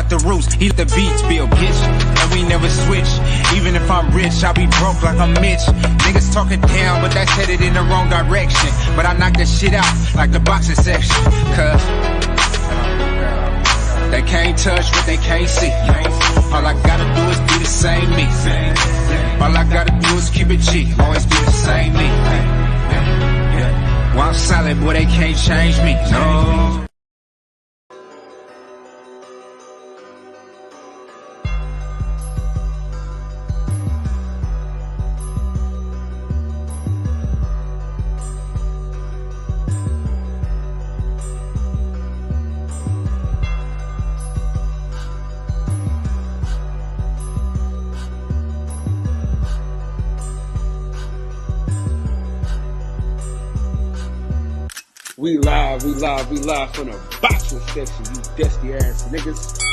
out the roots, he the beats build, bitch. And we never switch. Even if I'm rich, I'll be broke like I'm Mitch. Niggas talking down, but that's headed in the wrong direction. But I knock that shit out like the boxing section. Cause they can't touch what they can't see. All I gotta do is be the same me. All I gotta do is keep it G. Always be the same me. Well, I'm solid, boy, they can't change me. No. We live from the boxing section, you dusty ass niggas.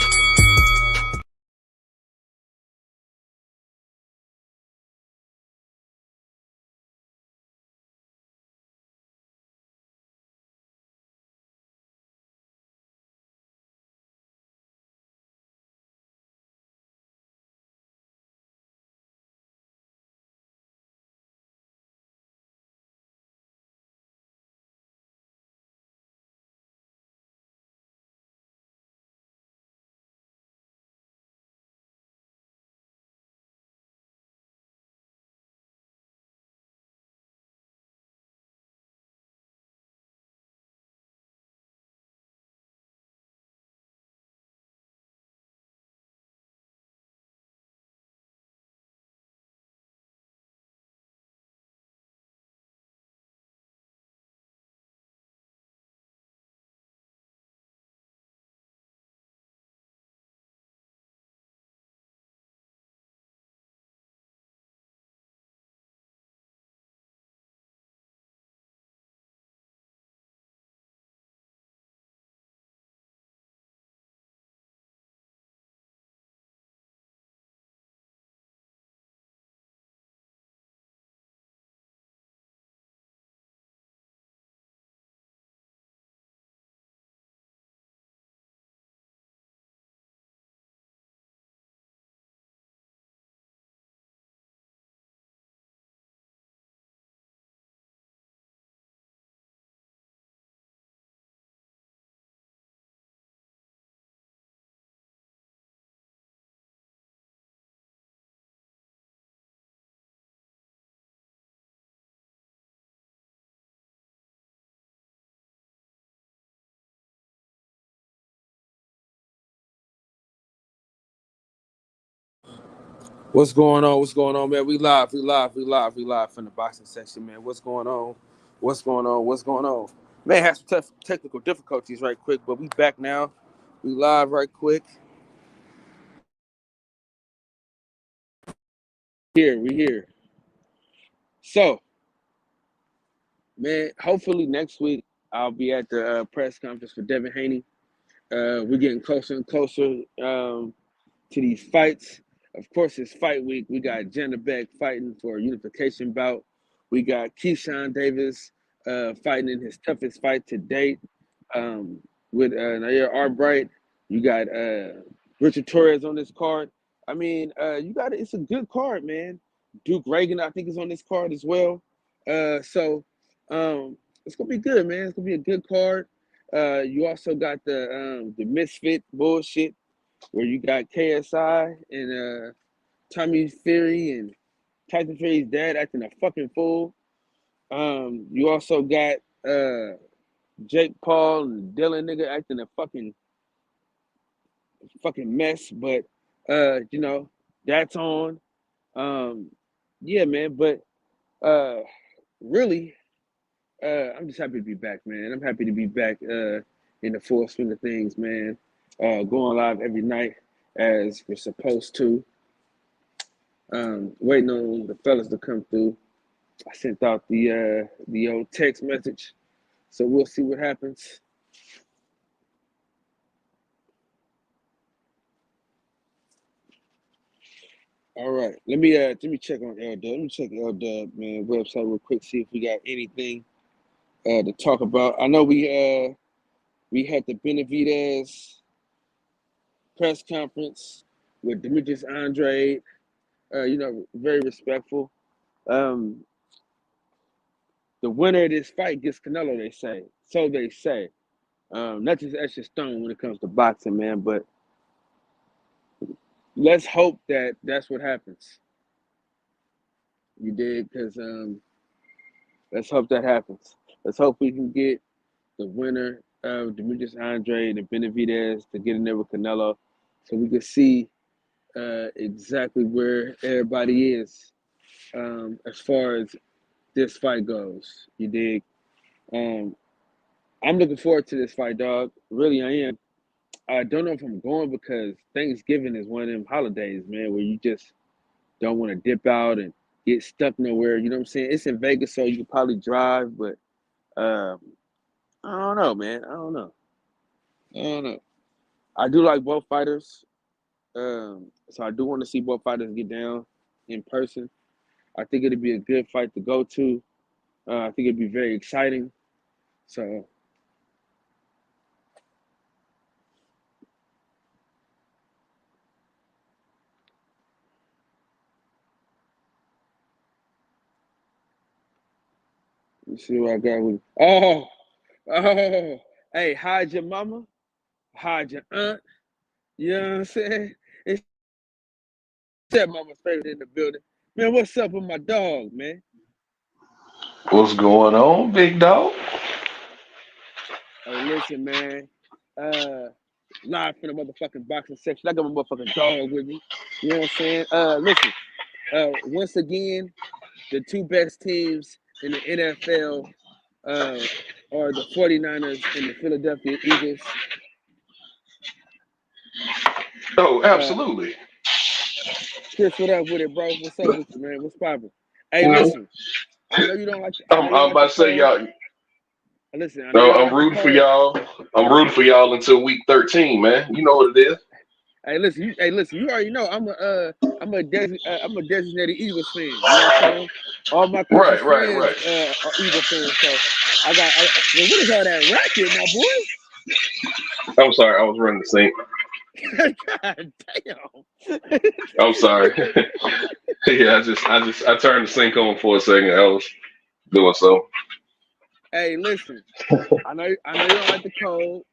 What's going on, man? We live from the boxing section, man. What's going on? Man, had some tough technical difficulties right quick, but we back now. We live right quick. We here. So, man, hopefully next week I'll be at the press conference for Devin Haney. We're getting closer and closer to these fights. Of course, it's fight week. We got Jenna Beck fighting for a unification bout. We got Keyshawn Davis fighting in his toughest fight to date with Nair Albright. You got Richard Torres on this card. I mean, it's a good card, man. Duke Reagan, I think, is on this card as well. So it's gonna be good, man. It's gonna be a good card. You also got the misfit bullshit where you got KSI and Tommy Fury and Tyson Fury's dad acting a fucking fool. You also got Jake Paul and Dylan nigga acting a fucking mess, but that's on. Yeah, man, but really, I'm just happy to be back, man. I'm happy to be back in the full swing of things, man. Going live every night as we're supposed to. Waiting on the fellas to come through. I sent out the old text message, so we'll see what happens. All right, let me check on L Dub. Let me check L Dub, man, website real quick, see if we got anything to talk about. I know we had the Benavidez press conference with Demetrius Andrade. Very respectful. Um, the winner of this fight gets Canelo. They say. So they say. Not just extra stone when it comes to boxing, man. But let's hope that that's what happens. You did, because let's hope that happens. Let's hope we can get the winner of Demetrius Andrade and Benavidez to get in there with Canelo, so we can see exactly where everybody is as far as this fight goes. You dig? I'm looking forward to this fight, dog. Really, I am. I don't know if I'm going because Thanksgiving is one of them holidays, man, where you just don't want to dip out and get stuck nowhere. You know what I'm saying? It's in Vegas, so you could probably drive, but I don't know, man. I don't know. I do like both fighters, so I do want to see both fighters get down in person. I think it'd be a good fight to go to. I think it'd be very exciting. So let's see what I got with. Oh, hey, hide your mama, hide your aunt. You know what I'm saying? It's that mama's favorite in the building. Man, what's up with my dog, man? What's going on, big dog? Hey, listen, man. Live from the motherfucking boxing section. I got my motherfucking dog with me. You know what I'm saying? Listen. Once again, the two best teams in the NFL are the 49ers and the Philadelphia Eagles. Oh, absolutely. Chris, what up with it, bro? What's up with you, man? What's poppin'? Hey, You know, listen. I know you don't like. I know you don't I'm like the about to say cold. y'all. Listen, I know you No, don't I'm like the rooting for cold. y'all. I'm rooting for y'all until week 13, man. You know what it is. Hey, listen. You already know I'm a designated Eagles fan. You know what I'm saying? All my closest friends Right. are Eagle fans, so man, what is all that racket, my boy? I'm sorry, I was running the sink. God damn. I'm sorry. Yeah, I turned the sink on for a second. I was doing so. Hey, listen. I know you don't like the cold.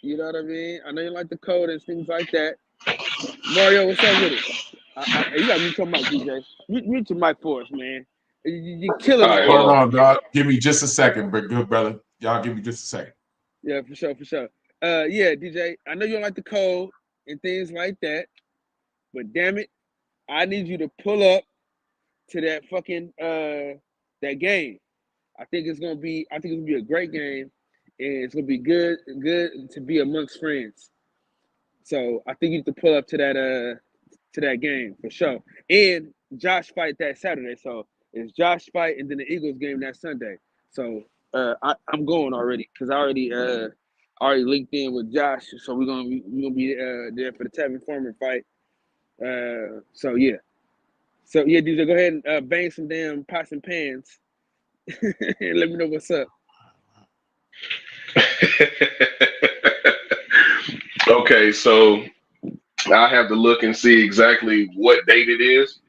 You know what I mean? I know you don't like the cold and things like that. Mario, what's up with it? You got to mute your mic, DJ. Mute your mic for us, man. You're killing All us right, right hold Hold on. now. on, dog. Give me just a second, but good brother. Y'all give me just a second. Yeah, for sure. Yeah, DJ. I know you don't like the cold and things like that, but damn it, I need you to pull up to that fucking that game. I think it's gonna be a great game, and it's gonna be good to be amongst friends. So I think you have to pull up to that game for sure. And Josh fight that Saturday, so it's Josh fight and then the Eagles game that Sunday. So I'm going already because I already linked in with Josh, so we're gonna be there for the Tevin Foreman fight. So yeah, DJ, go ahead and bang some damn pots and pans and let me know what's up. Okay, so I have to look and see exactly what date it is,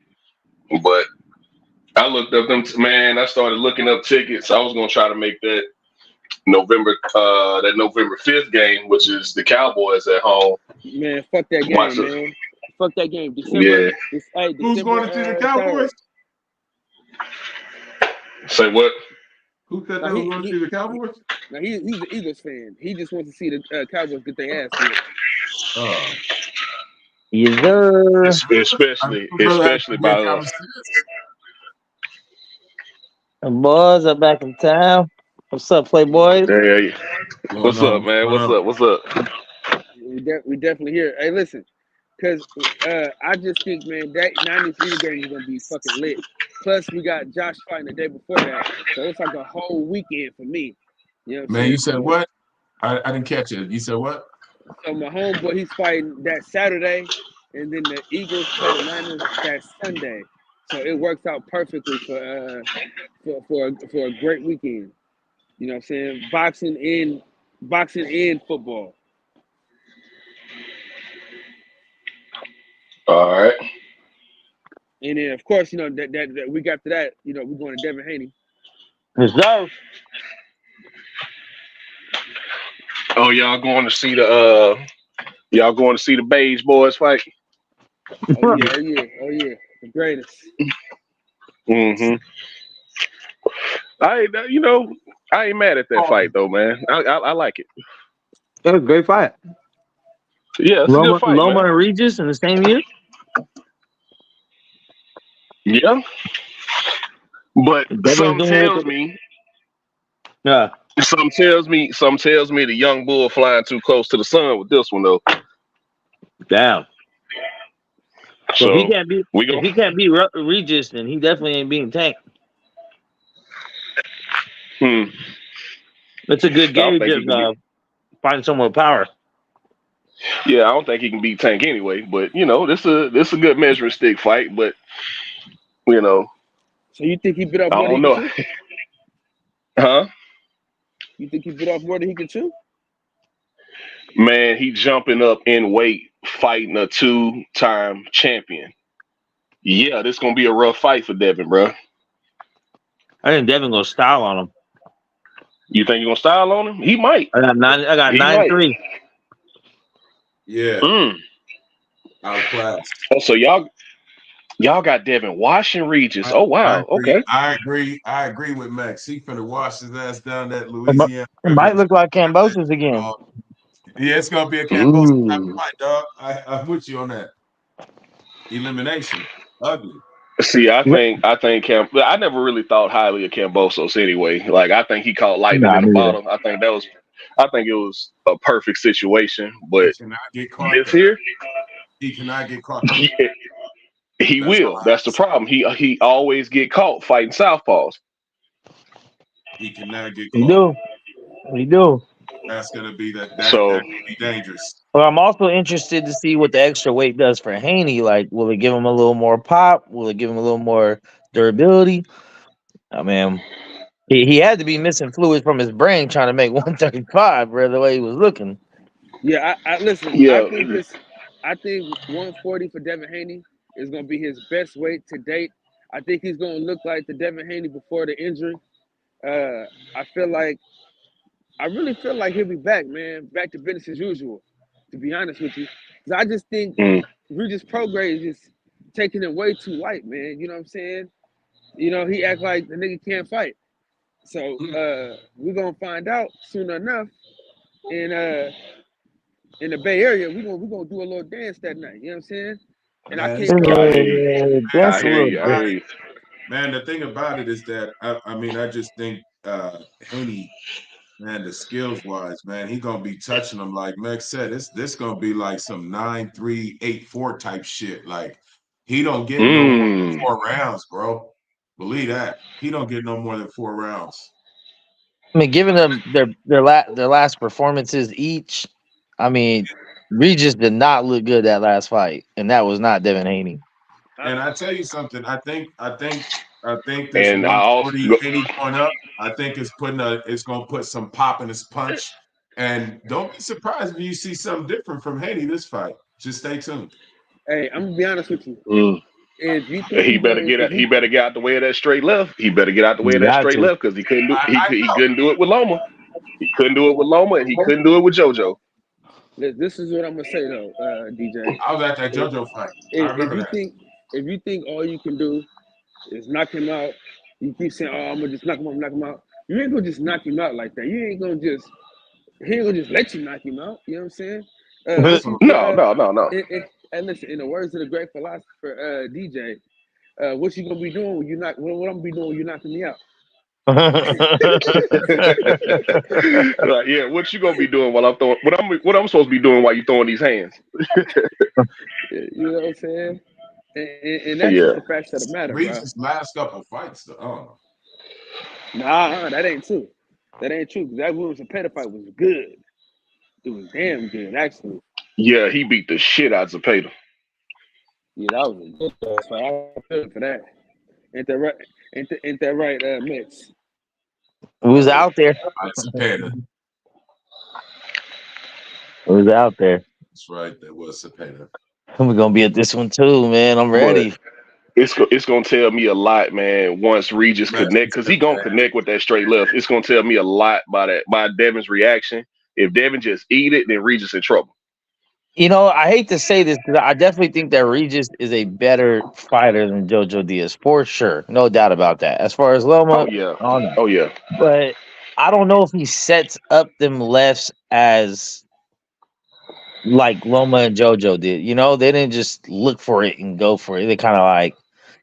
but I looked up them. Man, I started looking up tickets. I was gonna try to make that November 5th game, which is the Cowboys at home. Man, fuck that Watch game, it. man. Fuck that game. December. Yeah. Who's going to see the Cowboys? 3rd. Say what? Who said Now they were going to see the Cowboys? he's an Eagles fan. He just wants to see the Cowboys get their ass whooped. Oh, Yes, sir. Especially by us. The boys are back in town. What's up, Playboys? Hey, what's on? up, man? What's up? We definitely here. Hey, listen, because I just think, man, that 90s Eagle game is gonna be fucking lit. Plus, we got Josh fighting the day before that, so it's like a whole weekend for me. You know what I'm Man, saying? you said what? I didn't catch it. You said what? So my homeboy, he's fighting that Saturday, and then the Eagles play the Niners that Sunday. So it works out perfectly for a great weekend. You know what I'm saying? Boxing and football. And then of course, that week after that, we're going to Devin Haney. Reserve. Oh, y'all going to see the Beige Boys fight? Oh yeah, the greatest. Mm-hmm. I ain't mad at that fight though, man. I like it. That was a great fight. Yeah, it's a good fight, Loma man. and Regis in the same year. Yeah, but Devin's some doing tells it. me Yeah. some tells me the young bull flying too close to the sun with this one though. Damn. So So if he can't beat Regis, then he definitely ain't beating Tank. It's a good I don't gauge think he can of finding someone with power. Yeah, I don't think he can beat Tank anyway. But this a good measuring stick fight. But So you think he bit off I more than don't he can know, chew? huh? You think he bit off more than he can chew? Man, he jumping up in weight, fighting a 2-time champion. Yeah, this gonna be a rough fight for Devin, bro. I think Devin gonna style on him. You think you gonna style on him? He might. I got 9-3. Yeah, outclassed. Oh, so y'all got Devin washing Regis. Oh wow. Okay. I agree with Max. He finna wash his ass down that It Louisiana. might look like Cambosis again. Yeah, it's gonna be a Cambosis type of fight, dog. I'm with you on that. Elimination, ugly. See, I think I never really thought highly of Cambosos anyway. Like I think he caught lightning in the bottle. I think it was a perfect situation. But He cannot get caught. this here, he cannot get caught. yeah, he will. That's the problem. He always get caught fighting southpaws. He cannot get caught. He do. That's gonna be that So be dangerous. Well, I'm also interested to see what the extra weight does for Haney. Like, will it give him a little more pop? Will it give him a little more durability? I mean, he had to be missing fluid from his brain trying to make 135, bro, the way he was looking. Yeah, I listen. Yeah. I think 140 for Devin Haney is gonna be his best weight to date. I think he's gonna look like the Devin Haney before the injury. I really feel like he'll be back, man. Back to business as usual, to be honest with you. 'Cause I just think Regis Prograis is just taking it way too light, man. You know what I'm saying? He act like the nigga can't fight. So we're gonna find out soon enough. In the Bay Area, we're gonna do a little dance that night. You know what I'm saying? And I can't I hear you. Man, the thing about it is that I just think Haney, man, the skills wise, man, he gonna be touching them like Max said. This gonna be like some 9-3, 8-4 type shit. Like he don't get no more than 4 rounds, bro. Believe that. He don't get no more than 4 rounds. I mean, given them their last performances each, I mean, Regis did not look good that last fight, and that was not Devin Haney. And I tell you something, I think this And 140 Haney going up, I think it's gonna put some pop in his punch. And don't be surprised if you see something different from Haney this fight. Just stay tuned. Hey, I'm gonna be honest with you. If you think he better get out the way of that straight left. He better get out the way of that straight left because he couldn't do he couldn't do it with Loma. He couldn't do it with Loma, and he couldn't do it with JoJo. This is what I'm gonna say though, DJ. I was at that JoJo fight. If you think all you can do is knock him out, you keep saying, "Oh, I'm gonna just knock him out." You ain't gonna just knock him out like that. He ain't gonna just let you knock him out. You know what I'm saying? No. And listen, in the words of the great philosopher DJ, what you gonna be doing when you knock? What I'm gonna be doing when you knocking me out? Like, yeah, what you gonna be doing while I'm throwing? What I'm supposed to be doing while you throwing these hands? You know what I'm saying? And that's just the fact of the matter, bro. Regis' last couple fights, though. Nah, that ain't true. That ain't true. Because that Williams Zepeda fight was good. It was damn good, actually. Yeah, he beat the shit out of Zepeda. Yeah, that was a good fight. I feel for that. Ain't that right, Mitch? It was out there. Zepeda. It was out there. That's right. That was Zepeda. We're gonna be at this one too, man. I'm ready. It's gonna tell me a lot, man. Once Regis Man, connect, because he gonna connect with that straight left. It's gonna tell me a lot by Devin's reaction. If Devin just eat it, then Regis in trouble. You know, I hate to say this because I definitely think that Regis is a better fighter than Jojo Diaz for sure, no doubt about that. As far as Oh Loma, yeah, I don't know, oh yeah. but I don't know if he sets up them lefts as like Loma and JoJo did. You know, they didn't just look for it and go for it. They kind of like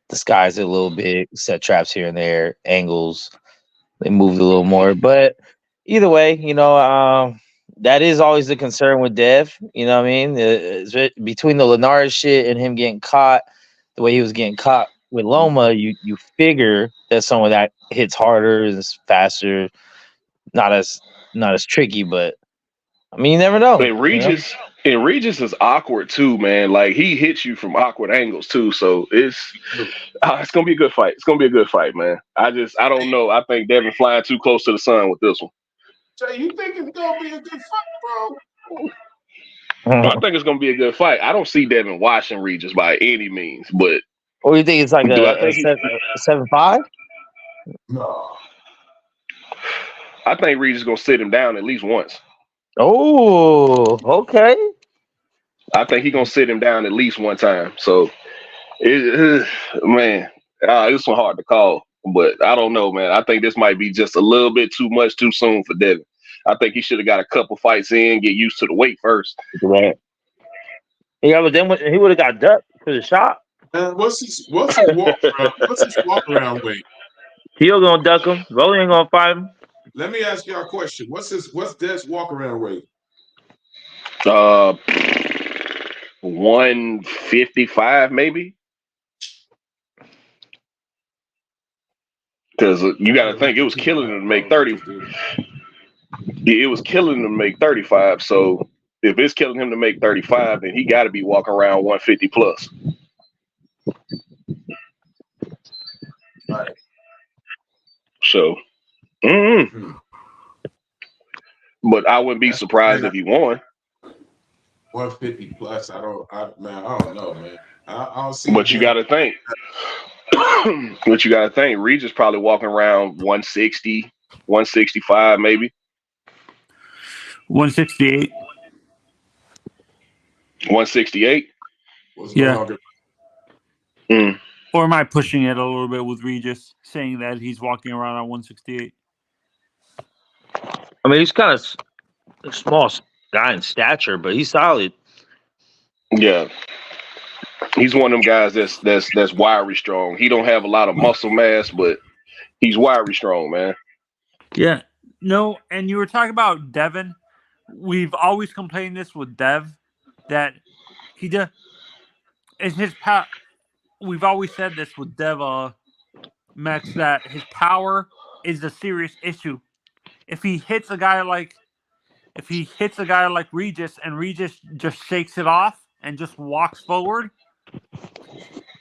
disguised it a little bit, set traps here and there, angles. They moved a little more, but either way, that is always the concern with Dev. You know what I mean? Between the Linares shit and him getting caught, the way he was getting caught with Loma, you figure that some of that hits harder, is faster, not as tricky, but I mean, you never know. And Regis is awkward too, man. Like he hits you from awkward angles too. So it's gonna be a good fight. It's gonna be a good fight, man. I don't know. I think Devin flying too close to the sun with this one. Jay, you think it's gonna be a good fight, bro? I think it's gonna be a good fight. I don't see Devin watching Regis by any means, but Or you think it's like do I a think 7-5? No. I think Regis gonna sit him down at least once. Oh, okay. I think he gonna sit him down at least one time. So, man, this one hard to call, but I don't know, man. I think this might be just a little bit too much too soon for Devin. I think he should have got a couple fights in, get used to the weight first. Right. Yeah, but then he would have got ducked for the shot. What's his walk around? What's his walk around weight? Teal gonna duck him. Rolly ain't gonna fight him. Let me ask y'all a question. What's Dev's walk around weight? 155 maybe. Because you got to think it was killing him to make 30. It was killing him to make 35. So if it's killing him to make 35, then he got to be walking around 150 plus. Right. So, but I wouldn't be surprised if he won. 150 plus. I don't know, man. I don't see. But you got to think. Regis probably walking around 160, 165 maybe. 168. 168? Yeah. Or am I pushing it a little bit with Regis, saying that he's walking around on 168? I mean, he's kind of a small guy in stature, but he's solid. Yeah. He's one of them guys that's wiry strong. He don't have a lot of muscle mass, but he's wiry strong, man. Yeah. No, and you were talking about Devin. We've always complained this with Dev that he does. It's his power. We've always said this with Dev Max, that his power is a serious issue. If he hits a guy like Regis and Regis just shakes it off and just walks forward,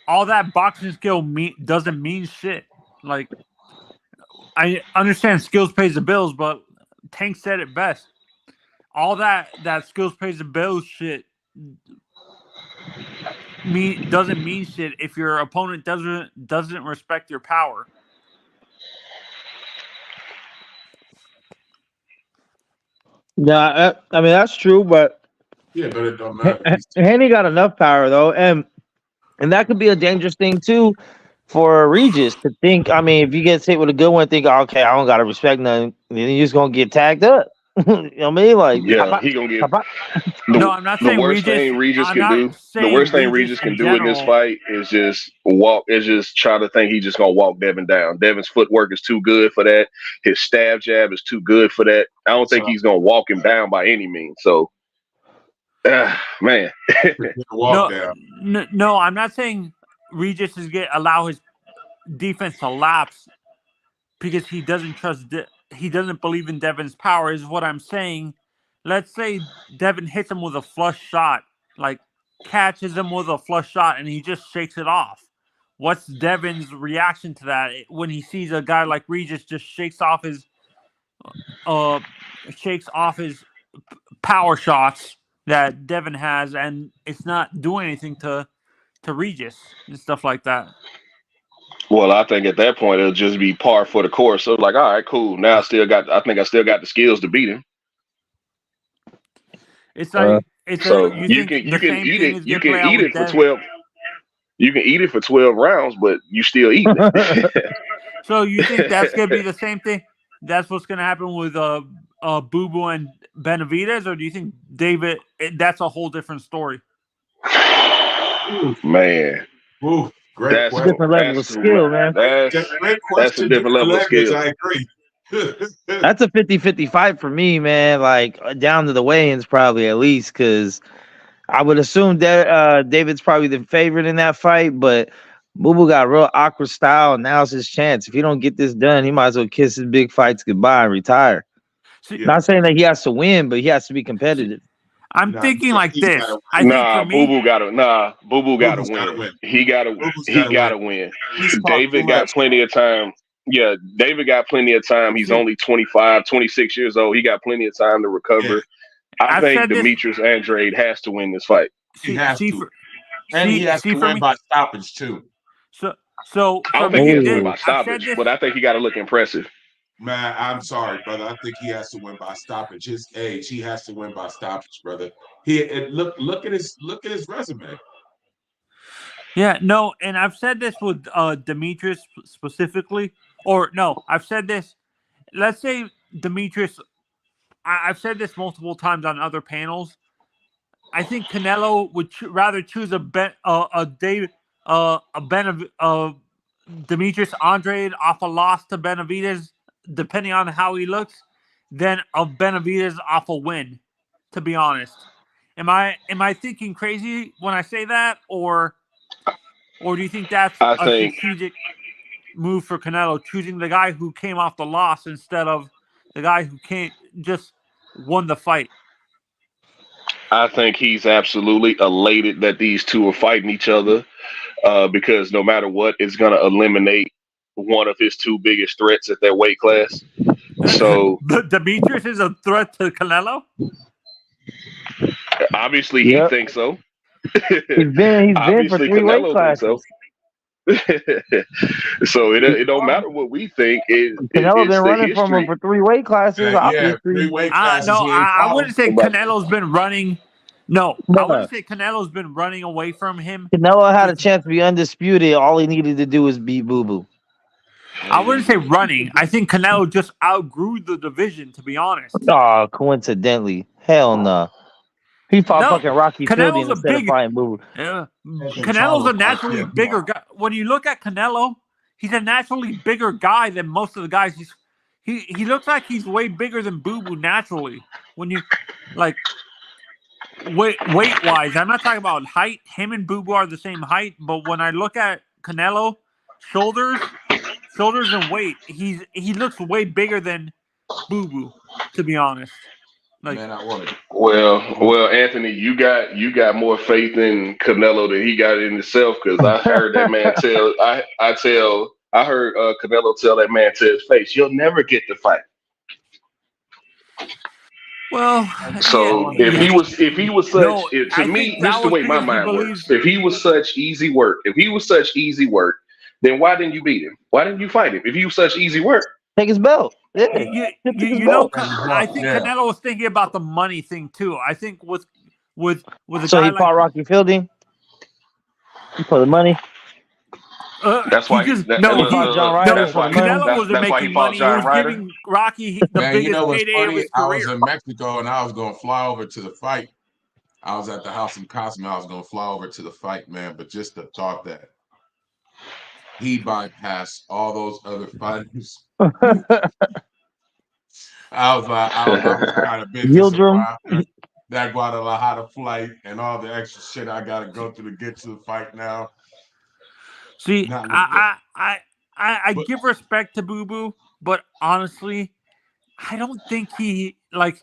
all that boxing skill doesn't mean shit. Like, I understand skills pays the bills, but Tank said it best. All that skills pays the bills shit doesn't mean shit if your opponent doesn't respect your power. Yeah, I mean that's true, but yeah, but it don't matter. Haney got enough power though, and that could be a dangerous thing too for Regis to think. I mean, if you get hit with a good one, think, okay, I don't gotta respect nothing, then you're just gonna get tagged up. You know what I mean? Like, yeah, he gonna get. No, I'm not saying the worst thing Regis can do in this fight is just walk. Is just try to think he's just gonna walk Devin down. Devin's footwork is too good for that. His stab jab is too good for that. I don't think he's gonna walk him down by any means. So, man, no, I'm not saying Regis is allow his defense to lapse because he doesn't trust. He doesn't believe in Devin's power, is what I'm saying. Let's say Devin hits him with a flush shot, like catches him with a flush shot, and he just shakes it off. What's Devin's reaction to that when he sees a guy like Regis just shakes off his power shots that Devin has, and it's not doing anything to to Regis and stuff like that. Well, I think at that point it'll just be par for the course. So like, all right, cool. Now I think I still got the skills to beat him. It's like So you you think can the same eat thing it. is You gonna play can out eat with it for Dev? 12. You can eat it for 12 rounds, but you still eat it. So you think that's gonna be the same thing? That's what's gonna happen with Boo Boo and Benavidez, or do you think David? That's a whole different story. Man, Ooh, great that's question. Different level of that's skill, man. Great that's question. a different level of language, skill. I agree. That's a 50-50 fight for me, man. Like down to the weigh-ins, probably at least, because I would assume that David's probably the favorite in that fight, but Boo Boo got real awkward style, and now's his chance. If he don't get this done, he might as well kiss his big fights goodbye and retire. See, Not saying that he has to win, but he has to be competitive. I'm Nah, thinking like he this. gotta- I think for me, Boo Boo gotta Boo-Boo's gotta win. win. He gotta Boo-Boo's he gotta gotta win. win. He's fought David too got much. plenty of time. Yeah, David got plenty of time. He's See- only 25, 26 years old. He got plenty of time to recover. Yeah. I I've think said this- Demetrius Andrade has to win this fight. He has to. for- And he has to for win me. by stoppage too. So I for don't me, think he has to Ooh. win by I've said stoppage, this. but I think he got to look impressive. Man, I'm sorry, brother. I think he has to win by stoppage. His age, he has to win by stoppage, brother. Look at his resume. Yeah, no, and I've said this with Demetrius specifically, or no, I've said this. Let's say Demetrius. I've said this multiple times on other panels. I think Canelo would rather choose Demetrius Andrade off a loss to Benavidez, depending on how he looks, than a Benavidez off a win. To be honest, am I thinking crazy when I say that, or do you think that's I a think- strategic move for Canelo, choosing the guy who came off the loss instead of the guy who just won the fight? I think he's absolutely elated that these two are fighting each other because no matter what, it's going to eliminate one of his two biggest threats at that weight class. So Demetrius is a threat to Canelo. obviously he Yep. thinks so. He's been for Obviously, 3 weight Canelo classes. thinks so it don't matter what we think. Canelo It's been the running from him history. for 3 weight classes. Yeah, Obviously, 3 weight No, classes. he ain't I fought wouldn't him. say Canelo's been running. No, I No. wouldn't say Canelo's been running away from him. Canelo had a chance to be undisputed. All he needed to do was beat Boo Boo. I wouldn't say running. I think Canelo just outgrew the division, to be honest. Oh, coincidentally, hell no. He fought No, fucking Rocky Canelo's Fielding a instead of big- fighting Boo Boo. Canelo's a naturally bigger guy. When you look at Canelo, he's a naturally bigger guy than most of the guys. He looks like he's way bigger than Boo Boo naturally. When you like weight wise, I'm not talking about height. Him and Boo Boo are the same height, but when I look at Canelo, shoulders and weight, he looks way bigger than Boo Boo. To be honest, like Man, I want it. Well, Anthony, you got more faith in Canelo than he got in himself because I heard that man tell I heard Canelo tell that man to his face, "You'll never get the fight." well, So yeah. if he was such, No, to I me, think this that is the was way my because he mind works. believes- If he was such easy work, then why didn't you beat him? Why didn't you fight him? If he was such easy work, Take his belt. Yeah. You know, I think Yeah. Canelo was thinking about the money thing too. I think with a So guy he fought Rocky Fielding for the money. that's why he just, that- no, look, he, fought look, John look, Ryder that's why for money. Canelo wasn't that's why he making fought money. He John was Ryder. giving Rocky the Man, you biggest know what's payday of funny? his I was career. in Mexico and I was gonna fly over to the fight. I was at the house in Cosmo. I was gonna fly over to the fight, man. But just the thought that he bypassed all those other fighters, I was kind of busy. Yildirim. That Guadalajara flight and all the extra shit I gotta go through to get to the fight now. See, Not I But- give respect to Boo Boo, but honestly, I don't think his like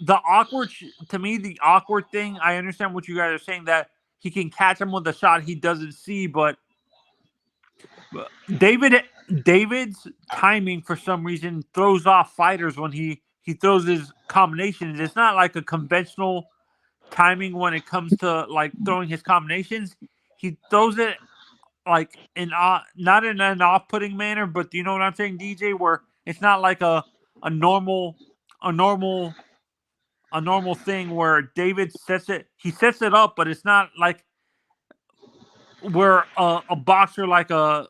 the awkward to me the awkward thing. I understand what you guys are saying that he can catch him with a shot he doesn't see, but David's timing for some reason throws off fighters when he throws his combinations. It's not like a conventional timing when it comes to like throwing his combinations. He throws it like not in an off-putting manner, but do you know what I'm saying, DJ? Where it's not like a normal thing where David sets it up, but it's not like where a boxer like an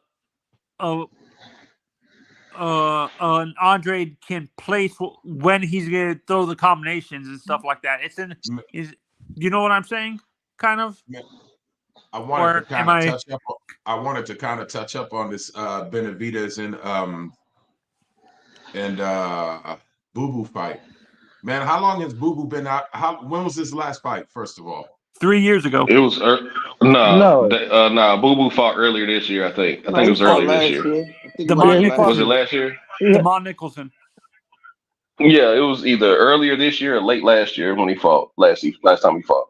Andre can place when he's gonna throw the combinations and stuff like that. You know what I'm saying? Kind of. I wanted to kind of touch up on this Benavidez and Boo Boo fight. Man, how long has Boo Boo been out? When was his last fight? First of all, 3 years ago. It was Boo Boo fought earlier this year. I think it was earlier this year. Was it last year? Damon Nicholson. Yeah, it was either earlier this year or late last year when he fought last time he fought.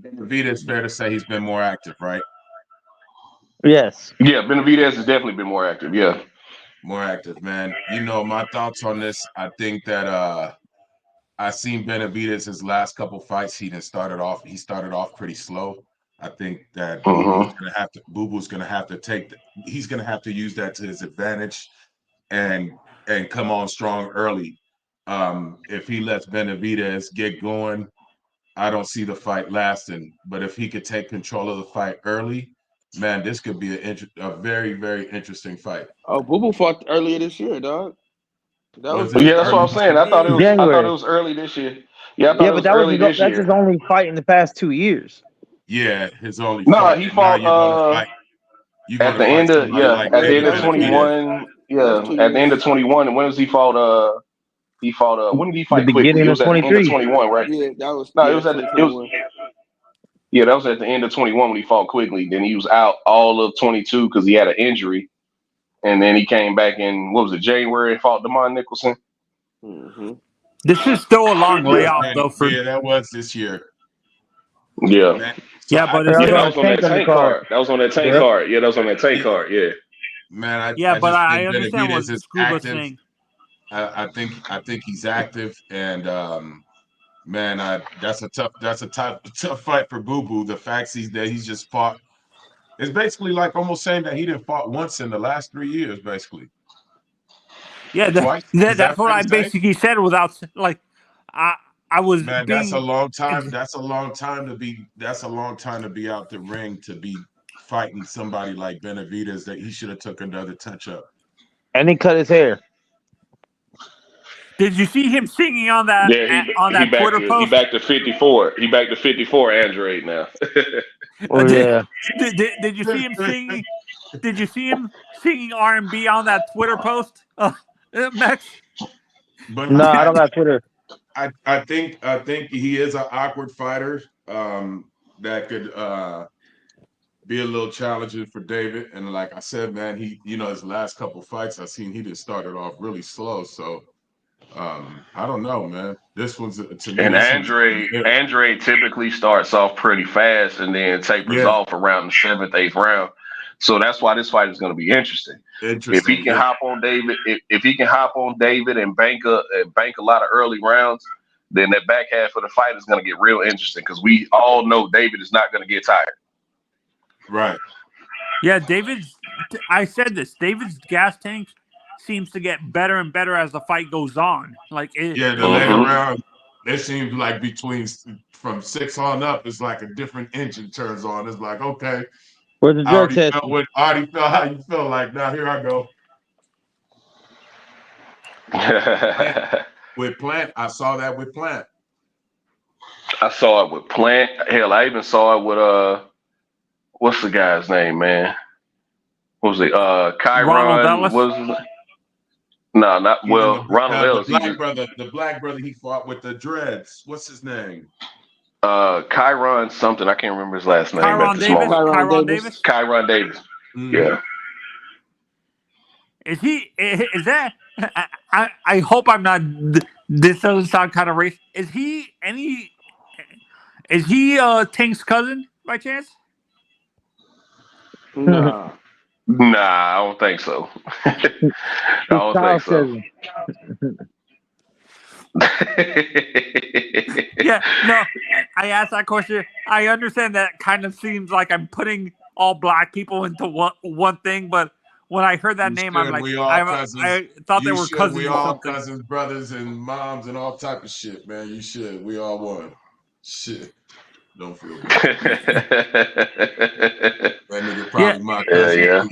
Benavidez, fair to say he's been more active, right? Yes. Yeah, Benavidez has definitely been more active. Yeah. More active, man. You know, my thoughts on this, I think that I seen Benavidez his last couple fights, he started off pretty slow. I think that Boo Boo's gonna have to use that to his advantage and come on strong early. If he lets Benavidez get going, I don't see the fight lasting, but if he could take control of the fight early, man, this could be a very, very interesting fight. Oh, Boo Boo fought earlier this year, dog. That's what I'm saying. I thought it was early this year. Yeah, but that's his only fight in the past 2 years. Yeah, his only. No, he fought at the end of 21. Yeah, at the end of 21. And when was he fought? When did he fight? The beginning of 23. 21, right? Yeah, that was. No, it was at that was at the end of 21 when he fought Quigley. Then he was out all of 22 because he had an injury, and then he came back in January and fought Damon Nicholson. Mm-hmm. This is still a long way off, though. That was this year. Yeah. Man, but that was on that tank card. That was on that tank card. Yeah, that was on that tank card. Yeah. Man, I understand what Scuba's saying. I think he's active, and man, that's a tough fight for Boo Boo. The fact he's just fought. It's basically like almost saying that he didn't fought once in the last 3 years, basically. Yeah, that's what I basically said without like I was. Man, that's a long time. That's a long time to be out the ring to be fighting somebody like Benavidez that he should have took another touch up. And he cut his hair. Did you see him singing on that Twitter post? He back to 54. He back to 54 Android now. Oh, yeah. Did you see him singing? Did you see him singing R&B on that Twitter post, Max? No, I don't got Twitter. I think he is an awkward fighter that could be a little challenging for David. And like I said, man, his last couple fights I seen, he just started off really slow. So I don't know, man. This one's to me. And Andre typically starts off pretty fast and then tapers off around the 7th, 8th round. So that's why this fight is going to be interesting. If he can hop on David, if he can hop on David and bank a lot of early rounds, then that back half of the fight is going to get real interesting because we all know David is not going to get tired. Right. Yeah, I said this. David's gas tank seems to get better and better as the fight goes on. The later round, it seems like from 6 on up, it's like a different engine turns on. It's like, okay, where's the drug test? I already felt how you feel. Like, now here I go. With Plant, I saw that with Plant. I saw it with Plant. Hell, I even saw it with what's the guy's name, man? What was it? Kyron. Ronald Ellis. The black brother he fought with the dreads. What's his name? Kyron something. I can't remember his last name. Kyron Davis. Kyron Davis. Mm. Yeah. Is that? I hope I'm not. This doesn't sound kind of racist. Is he Tank's cousin by chance? Nah. Nah, I don't think so. I don't think so. Yeah, no. I asked that question. I understand that kind of seems like I'm putting all black people into one thing, but when I heard that You name, should. I'm like, We all cousins. I thought they You were should. cousins We or all something. cousins, brothers, and moms, and all type of shit, man. You should. We all one. Shit. Don't feel bad. That nigga probably my cousin. yeah.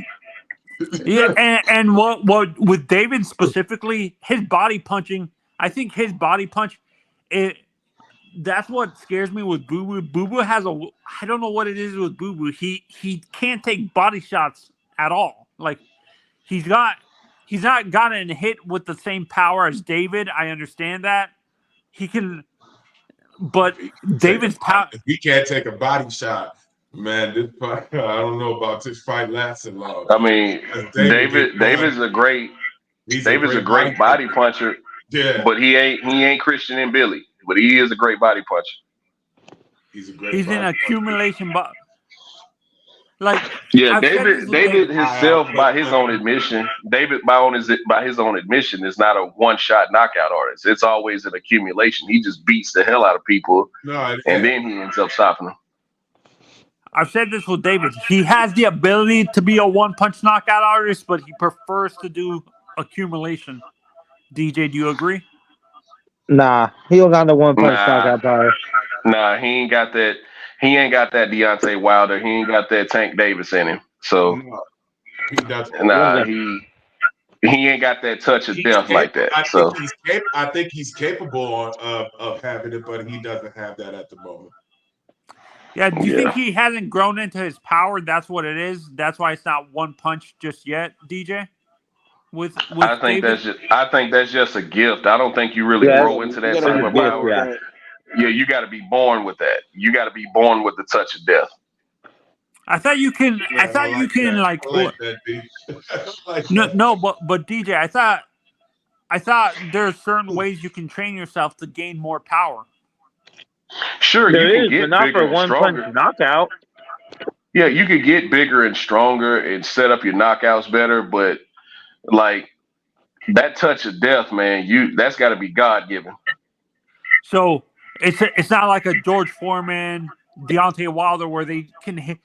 Yeah, and what with David specifically, his body punching. I think his body punch, that's what scares me with Boo Boo. Boo Boo has I don't know what it is with Boo Boo. He can't take body shots at all. Like he's not gotten hit with the same power as David. I understand that he can, but David's power. If he can't take a body shot, man, this fight, I don't know about this fight lasting long. I mean, David's a great body puncher. Yeah, but he ain't Christian and Billy, but he is a great body puncher. He's an accumulation, but like David himself by his own admission, by his own admission is not a one-shot knockout artist. It's always an accumulation. He just beats the hell out of people, and then he ends up stopping them. I've said this with David. He has the ability to be a one-punch knockout artist, but he prefers to do accumulation. DJ, do you agree? Nah, he don't got no one punch knockout power. Nah, he ain't got that. He ain't got that Deontay Wilder. He ain't got that Tank Davis in him. So, he ain't got that touch of death like that. I think he's capable of having it, but he doesn't have that at the moment. Yeah, do you think he hasn't grown into his power? That's what it is. That's why it's not one punch just yet, DJ. I think that's just a gift. I don't think you really grow into that type of power. Yeah, you got to be born with that. You got to be born with the touch of death. I thought you can. Yeah, I thought you can like. No, but DJ, I thought there's certain ways you can train yourself to gain more power. Sure, there you is, can get but not bigger for and one stronger. punch knockout. Yeah, you could get bigger and stronger and set up your knockouts better, but like that touch of death, man, that's got to be God given. So it's not like a George Foreman, Deontay Wilder, where they can hit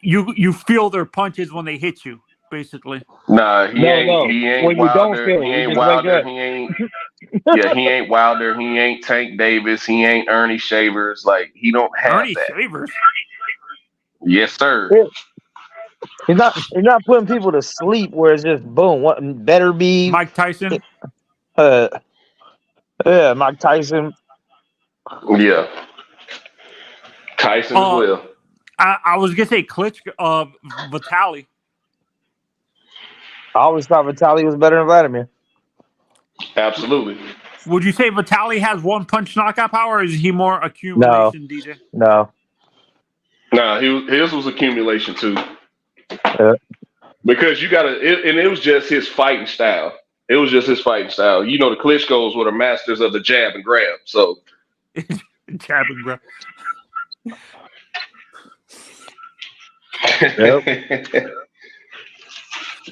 you feel their punches when they hit you, basically. Nah, he ain't when Wilder. You don't feel he it, ain't Wilder. He ain't. Yeah, he ain't Wilder. He ain't Tank Davis. He ain't Ernie Shavers. Like he don't have Ernie that. Shavers. Yes, sir. He's not putting people to sleep where it's just boom. What better be Mike Tyson? Yeah, Mike Tyson. Yeah, Tyson as well. I was gonna say Klitschko, Vitaly. I always thought Vitaly was better than Vladimir. Absolutely. Would you say Vitaly has one punch knockout power, or is he more accumulation, DJ? No. Nah, his was accumulation too. Yeah. Because you gotta, and it was just his fighting style. It was just his fighting style. You know, the Klitschko's were the masters of the jab and grab. So jab and grab.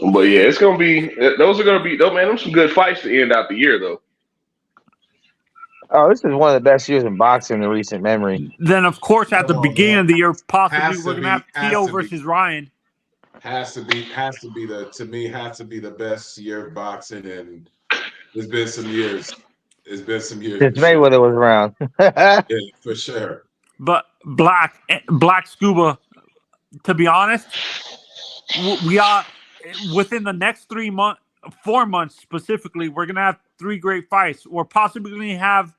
But yeah, it's gonna be. Those are gonna be. Though, man, them some good fights to end out the year, though. Oh, this is one of the best years in boxing in recent memory. Then, of course, at the beginning of the year, possibly we're gonna have Tio versus Ryan. Has to be the best year of boxing, and there's been some years. Since Mayweather was around. Yeah, for sure. But Black Scuba, to be honest, we are within the next 4 months specifically, we're gonna have 3 great fights. We're possibly gonna have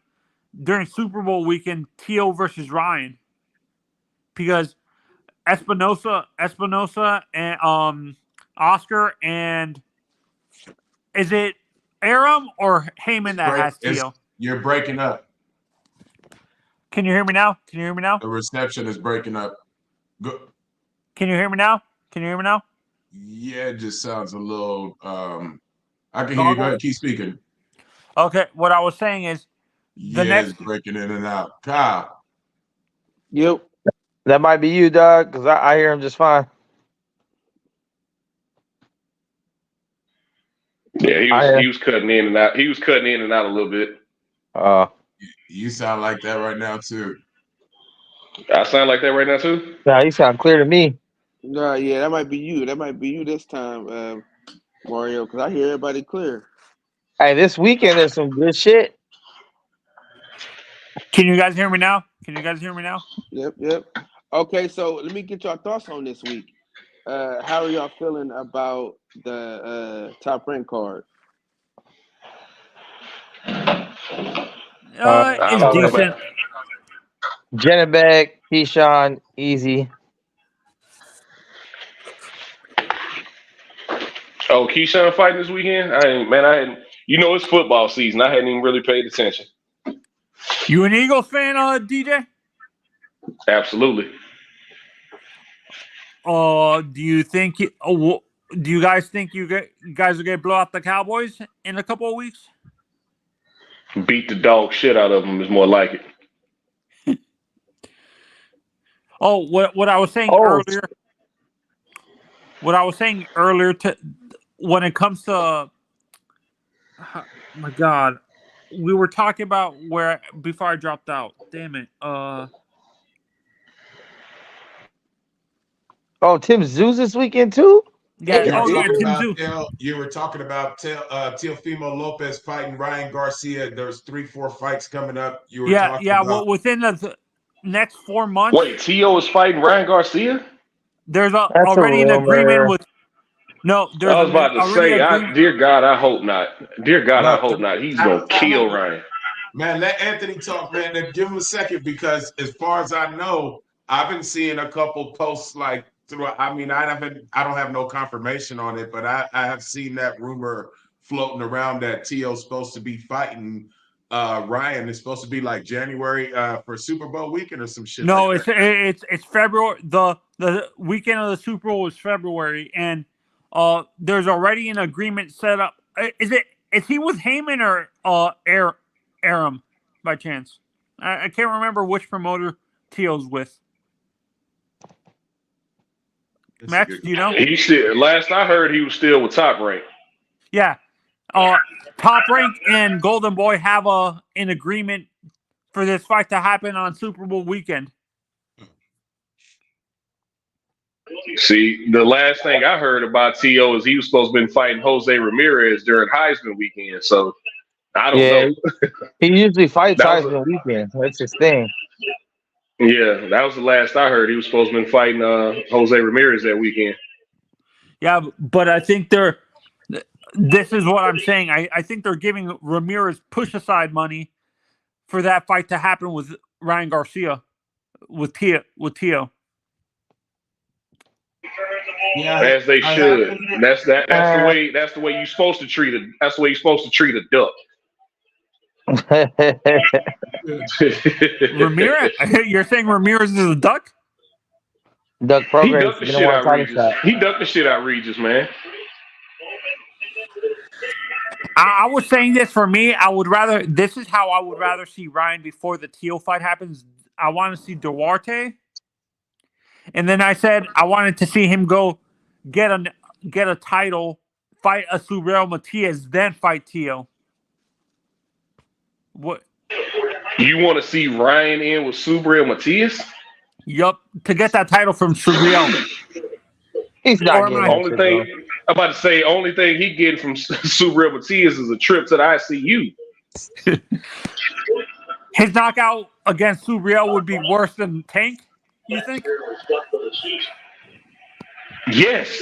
during Super Bowl weekend Tio versus Ryan, because Espinosa and Oscar, and is it Aram or Heyman that has Tio? You're breaking up. Can you hear me now? The reception is breaking up. Can you hear me now? Yeah, it just sounds a little. I can hear you. Go ahead, keep speaking. Okay, what I was saying is it's breaking in and out. Kyle. Yep. That might be you, Doug, because I hear him just fine. Yeah, he was cutting in and out. He was cutting in and out a little bit. You sound like that right now too. I sound like that right now too. Nah, you sound clear to me. Nah, yeah, that might be you. That might be you this time, Mario, because I hear everybody clear. Hey, this weekend there's some good shit. Can you guys hear me now? Can you guys hear me now? Yep. Okay, so let me get your thoughts on this week. How are y'all feeling about the top rank card? It's decent. Janabek, Keyshawn, easy. Oh, Keyshawn fighting this weekend? I hadn't. You know, it's football season. I hadn't even really paid attention. You an Eagles fan, DJ? Absolutely. Do you think? Do you guys think you guys will get blow out the Cowboys in a couple of weeks? Beat the dog shit out of them is more like it. Oh, what I was saying earlier. What I was saying earlier when it comes to, oh my God, we were talking about where before I dropped out. Damn it. Oh, Tim Zeus this weekend too? Yeah. You Tim Zeus. You were talking about Teofimo Lopez fighting Ryan Garcia. There's 3-4 fights coming up. You were talking about. Well, within the next 4 months. Wait, T.O. is fighting Ryan Garcia? There's already an agreement with. No, there's. I was about to say, dear God, I hope not. Dear God, I hope not. He's gonna kill Ryan. Man, let Anthony talk, man. Then give him a second because, as far as I know, I've been seeing a couple posts like through. I mean, I don't have no confirmation on it, but I have seen that rumor floating around that T.O.'s supposed to be fighting Ryan. It's supposed to be like January for Super Bowl weekend or some shit. No, like that. it's February. The weekend of the Super Bowl is February, and there's already an agreement set up. Is he with Heyman or Aram by chance? I can't remember which promoter T.O.'s with. Max, do you know? Last I heard, he was still with Top Rank. Yeah. Top Rank and Golden Boy have an agreement for this fight to happen on Super Bowl weekend. See, the last thing I heard about T.O. is he was supposed to be fighting Jose Ramirez during Heisman weekend. So I don't know. He usually fights Heisman weekend. That's his thing. Yeah, that was the last I heard. He was supposed to be fighting Jose Ramirez that weekend. Yeah, but I think this is what I'm saying. I think they're giving Ramirez push-aside money for that fight to happen with Ryan Garcia, with T.O. Yeah, as they should. That's the way you're supposed to treat it. That's the way you're supposed to treat a duck. Ramirez, you're saying Ramirez is a duck? Duck program. He ducked the shit out Regis. He ducked the shit out Regis, man. I was saying this for me. This is how I would rather see Ryan before the T.O. fight happens. I want to see Duarte. And then I said I wanted to see him go get a title, fight a Subriel Matias, then fight T.O. What? You want to see Ryan in with Subriel Matias? Yup, to get that title from Subriel. He's not getting only thing. I'm about to say, only thing he getting from Subriel Matias is a trip to the ICU. His knockout against Subriel would be worse than Tank, you think? Yes.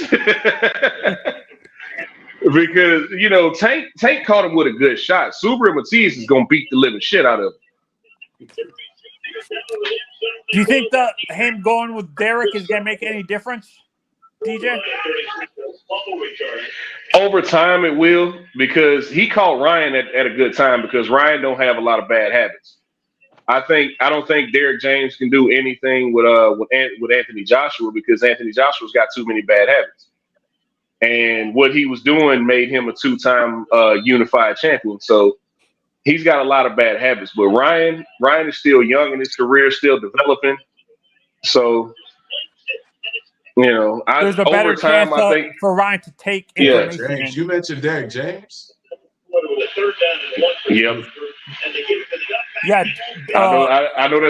Because, Tank caught him with a good shot. Subriel Matias is going to beat the living shit out of him. Do you think that him going with Derek is going to make any difference, DJ? Over time, it will, because he caught Ryan at a good time because Ryan don't have a lot of bad habits. I don't think Derek James can do anything with Anthony Joshua because Anthony Joshua's got too many bad habits. And what he was doing made him a 2-time unified champion. So he's got a lot of bad habits. But Ryan is still young in his career, still developing. So, there's a better chance for Ryan to take information. Yeah, James, you mentioned Derek James. Yep. Yeah. I know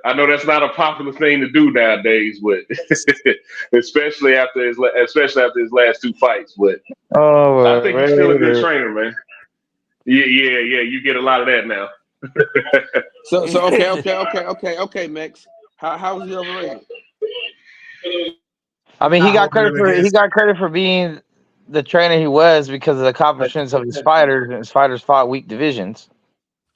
I know that's not a popular thing to do nowadays, but especially after his last two fights. But I think he's still a good man. trainer, man. Yeah. You get a lot of that now. So okay, Max. How's he overrated? I mean, he Not got holding it credit for being the trainer he was because of the accomplishments of his fighters, and his fighters fought weak divisions.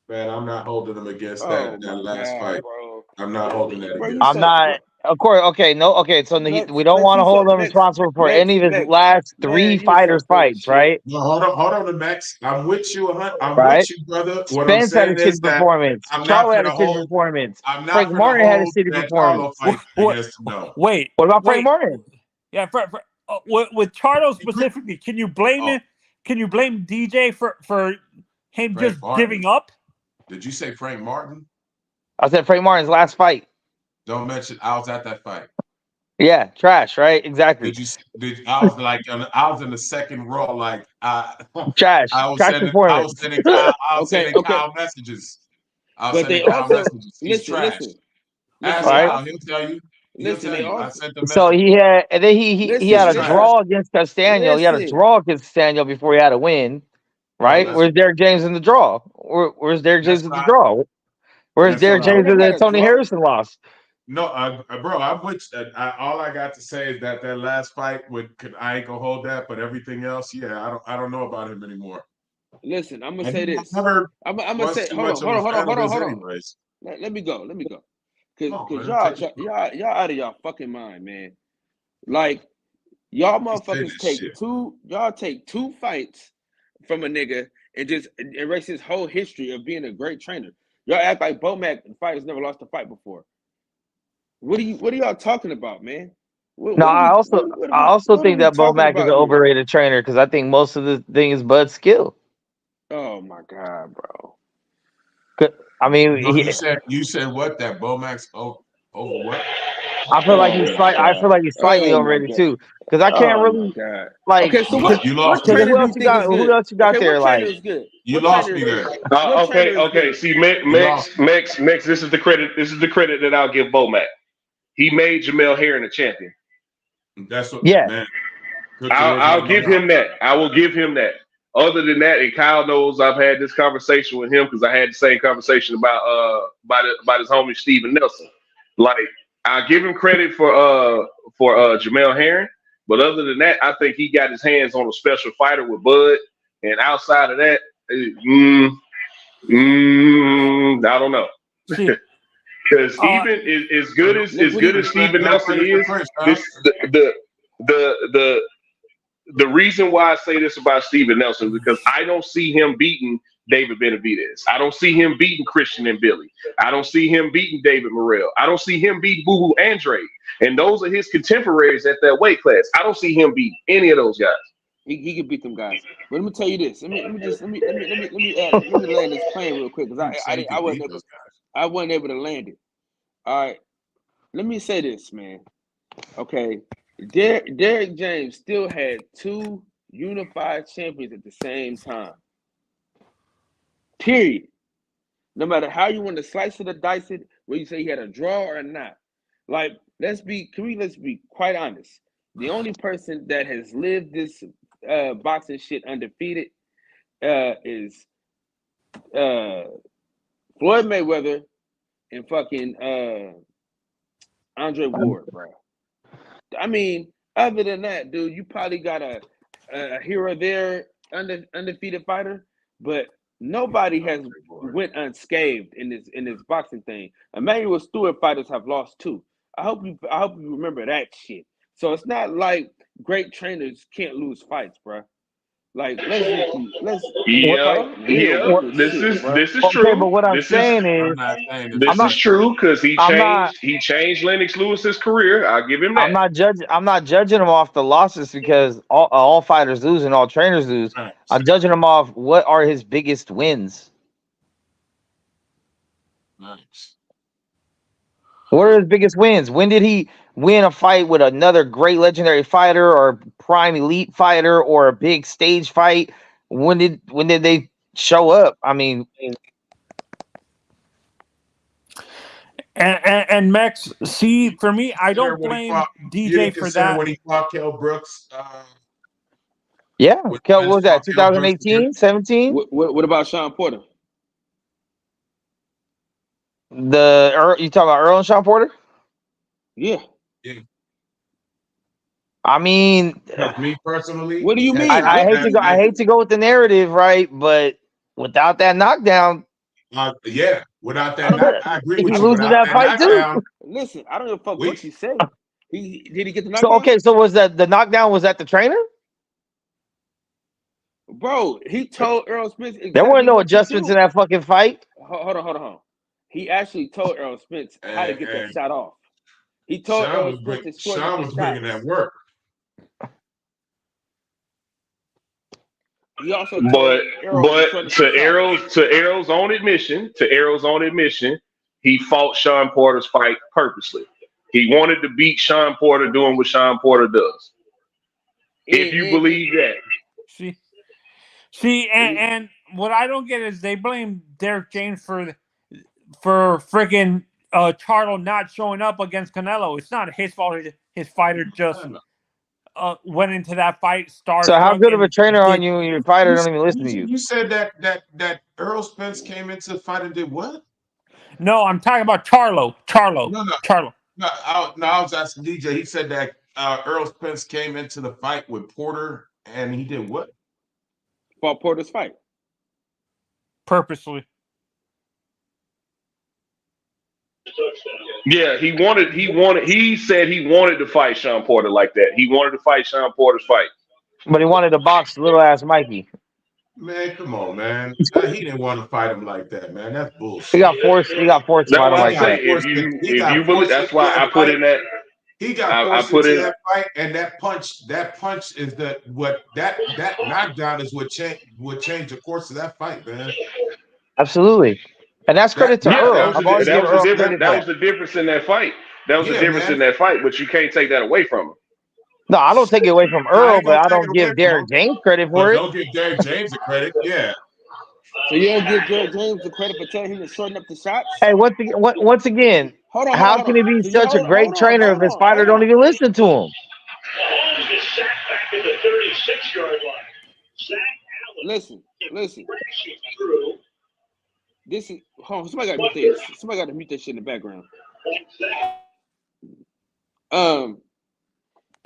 Man, I'm not holding him against Oh that my last God, fight. bro. I'm not holding that Bro, you against I'm him. said not, of course, okay, no, okay. So Max, we don't Max, want to you hold said him responsible for Max, any of his Max, last three man, you was so fighters' full of fights, shit. right? No, hold on, Max. I'm with you. I'm Right. with you, brother. What I'm Spence had a saying is shitty that performance. I'm not Charlo had a gonna shitty hold. performance. I'm Frank not gonna Martin had a hold shitty that performance. Charlo fight What? against him. No. Wait. What about Frank Wait. Martin? Yeah, with Charlo specifically, can you blame Oh. it? Can you blame DJ for him Frank just Martin. giving up? Did you say Frank Martin? I said Frank Martin's last fight. Don't mention I was at that fight. Yeah, trash, right? Exactly. I was in the second row, like Trash. I was Trash sending performance. Kyle messages. I was But they sending Kyle also messages. He's trash. Ask Right. Kyle, he'll tell you. Listen, they I also sent the So message. he had, and then he had a Listen, draw against Castaño. He had a listen. draw against Castaño before he had a win, right? that's- Where's Derek James in the draw? Where's Derek James in the not- draw? Where's that's Derek not- James in the had a Tony draw? Harrison loss? No, bro, I'm with. All I got to say is that last fight I ain't gonna hold that, but everything else, yeah, I don't know about him anymore. Listen, I'm gonna And say he this. never I'm gonna say, too hold much on. of a fan of his anyways. Let me go. No, Cause man, take y'all out of y'all fucking mind, man. Like y'all motherfuckers take two fights from a nigga and just erase his whole history of being a great trainer. Y'all act like Bomac fighters never lost a fight before. What are y'all talking about, man? I also think that Bo Mack is an overrated trainer because I think most of the thing is Bud's skill. Oh my God, bro. I mean, you said what? That Bo Max over what? I feel like he's slightly overrated too because I can't really like. Okay, so you lost me. Who else you got? Who else you got there? What like trainer is good? You lost me there. Okay. See, Max. This is the credit. This is the credit that I'll give Bo Mack. He made Jamel Herring a champion. That's what. Yeah. Man. I'll give him that. I will give him that. Other than that, and Kyle knows I've had this conversation with him because I had the same conversation about his homie Steven Nelson. Like I give him credit for Jamel Herring, but other than that, I think he got his hands on a special fighter with Bud. And outside of that, I don't know. Because even as good as Steven Nelson is, the reason why I say this about Steven Nelson is because I don't see him beating David Benavidez. I don't see him beating Christian and Billy. I don't see him beating David Morrell. I don't see him beating Boo Boo Andre. And those are his contemporaries at that weight class. I don't see him beating any of those guys. He can beat them guys. But let me tell you this. Let me land this plane real quick because I wasn't able to land it. All right. Let me say this, man. Okay. Derek James still had two unified champions at the same time. Period. No matter how you want to slice it or dice it, whether you say he had a draw or not. Like, let's be quite honest. The only person that has lived this boxing shit undefeated is Floyd Mayweather and fucking Andre Ward, bro. I mean, other than that, dude, you probably got a here or there undefeated fighter, but nobody has went unscathed in this boxing thing. Emmanuel Stewart fighters have lost too. I hope you remember that shit. So it's not like great trainers can't lose fights, bro. Like this is true. But what I'm saying is this is true because he changed Lennox Lewis's career. I'll give him that. I'm not judging him off the losses because all fighters lose and all trainers lose. I'm judging him off what are his biggest wins. Nice. What are his biggest wins? When did he win a fight with another great legendary fighter or prime elite fighter or a big stage fight? When did they show up? I mean, And Max, see, for me, I don't When he blame fought, you DJ didn't for consider that. when he fought Kell Brooks. Yeah. When What Spence was that? fought Kell Brooks, 2018, 17? What about Sean Porter? You talking about Earl and Sean Porter? Yeah. I mean, me personally, What do you mean? I hate to go with the narrative, right? But without that knockdown, yeah, without that, I agree with he you. loses Without that fight too. knockdown, Listen, I don't give a fuck what you say. Did he get the So knockdown? so was that the knockdown? Was that the trainer? Bro, he told Earl Spence exactly There weren't no what to adjustments do. in that fucking fight. Hold on. He actually told Earl Spence how to get that shot off. He told Earl Spence to shorten Sean the was bringing shots. that work. He also But told Earl to Errol's own admission, he fought Sean Porter's fight purposely. He wanted to beat Sean Porter doing what Sean Porter does. If you believe that. See, and what I don't get is they blame Derek James for freaking Charlo not showing up against Canelo. It's not his fault. His fighter just went into that fight. So how good of a trainer are you? Your fighter don't even listen to you. You said that Earl Spence came into the fight and did what? No, I'm talking about Charlo. Charlo. No, I was asking DJ. He said that Earl Spence came into the fight with Porter and he did what? Fought Porter's fight. Purposely. Yeah, he said he wanted to fight Sean Porter like that. He wanted to fight Sean Porter's fight. But he wanted to box little ass Mikey. Man, come on, man. He didn't want to fight him like that, man. That's bullshit. He got forced to fight him like that. If you believe, that's why I put in that. He got forced into that fight, and that punch is that knockdown is what changed the course of that fight, man. Absolutely. And that's credit to Earl. That was the difference in that fight. That was the difference in that fight, but you can't take that away from him. No, I don't take it away from Earl, but I don't give Derek James credit for it. Don't give Derek James the credit, yeah. So you don't give Derek James the credit for telling him to shorten up the shots? Hey, once again, how can he be such a great trainer if his fighter don't even listen to him? Listen. This is somebody got to mute that shit in the background.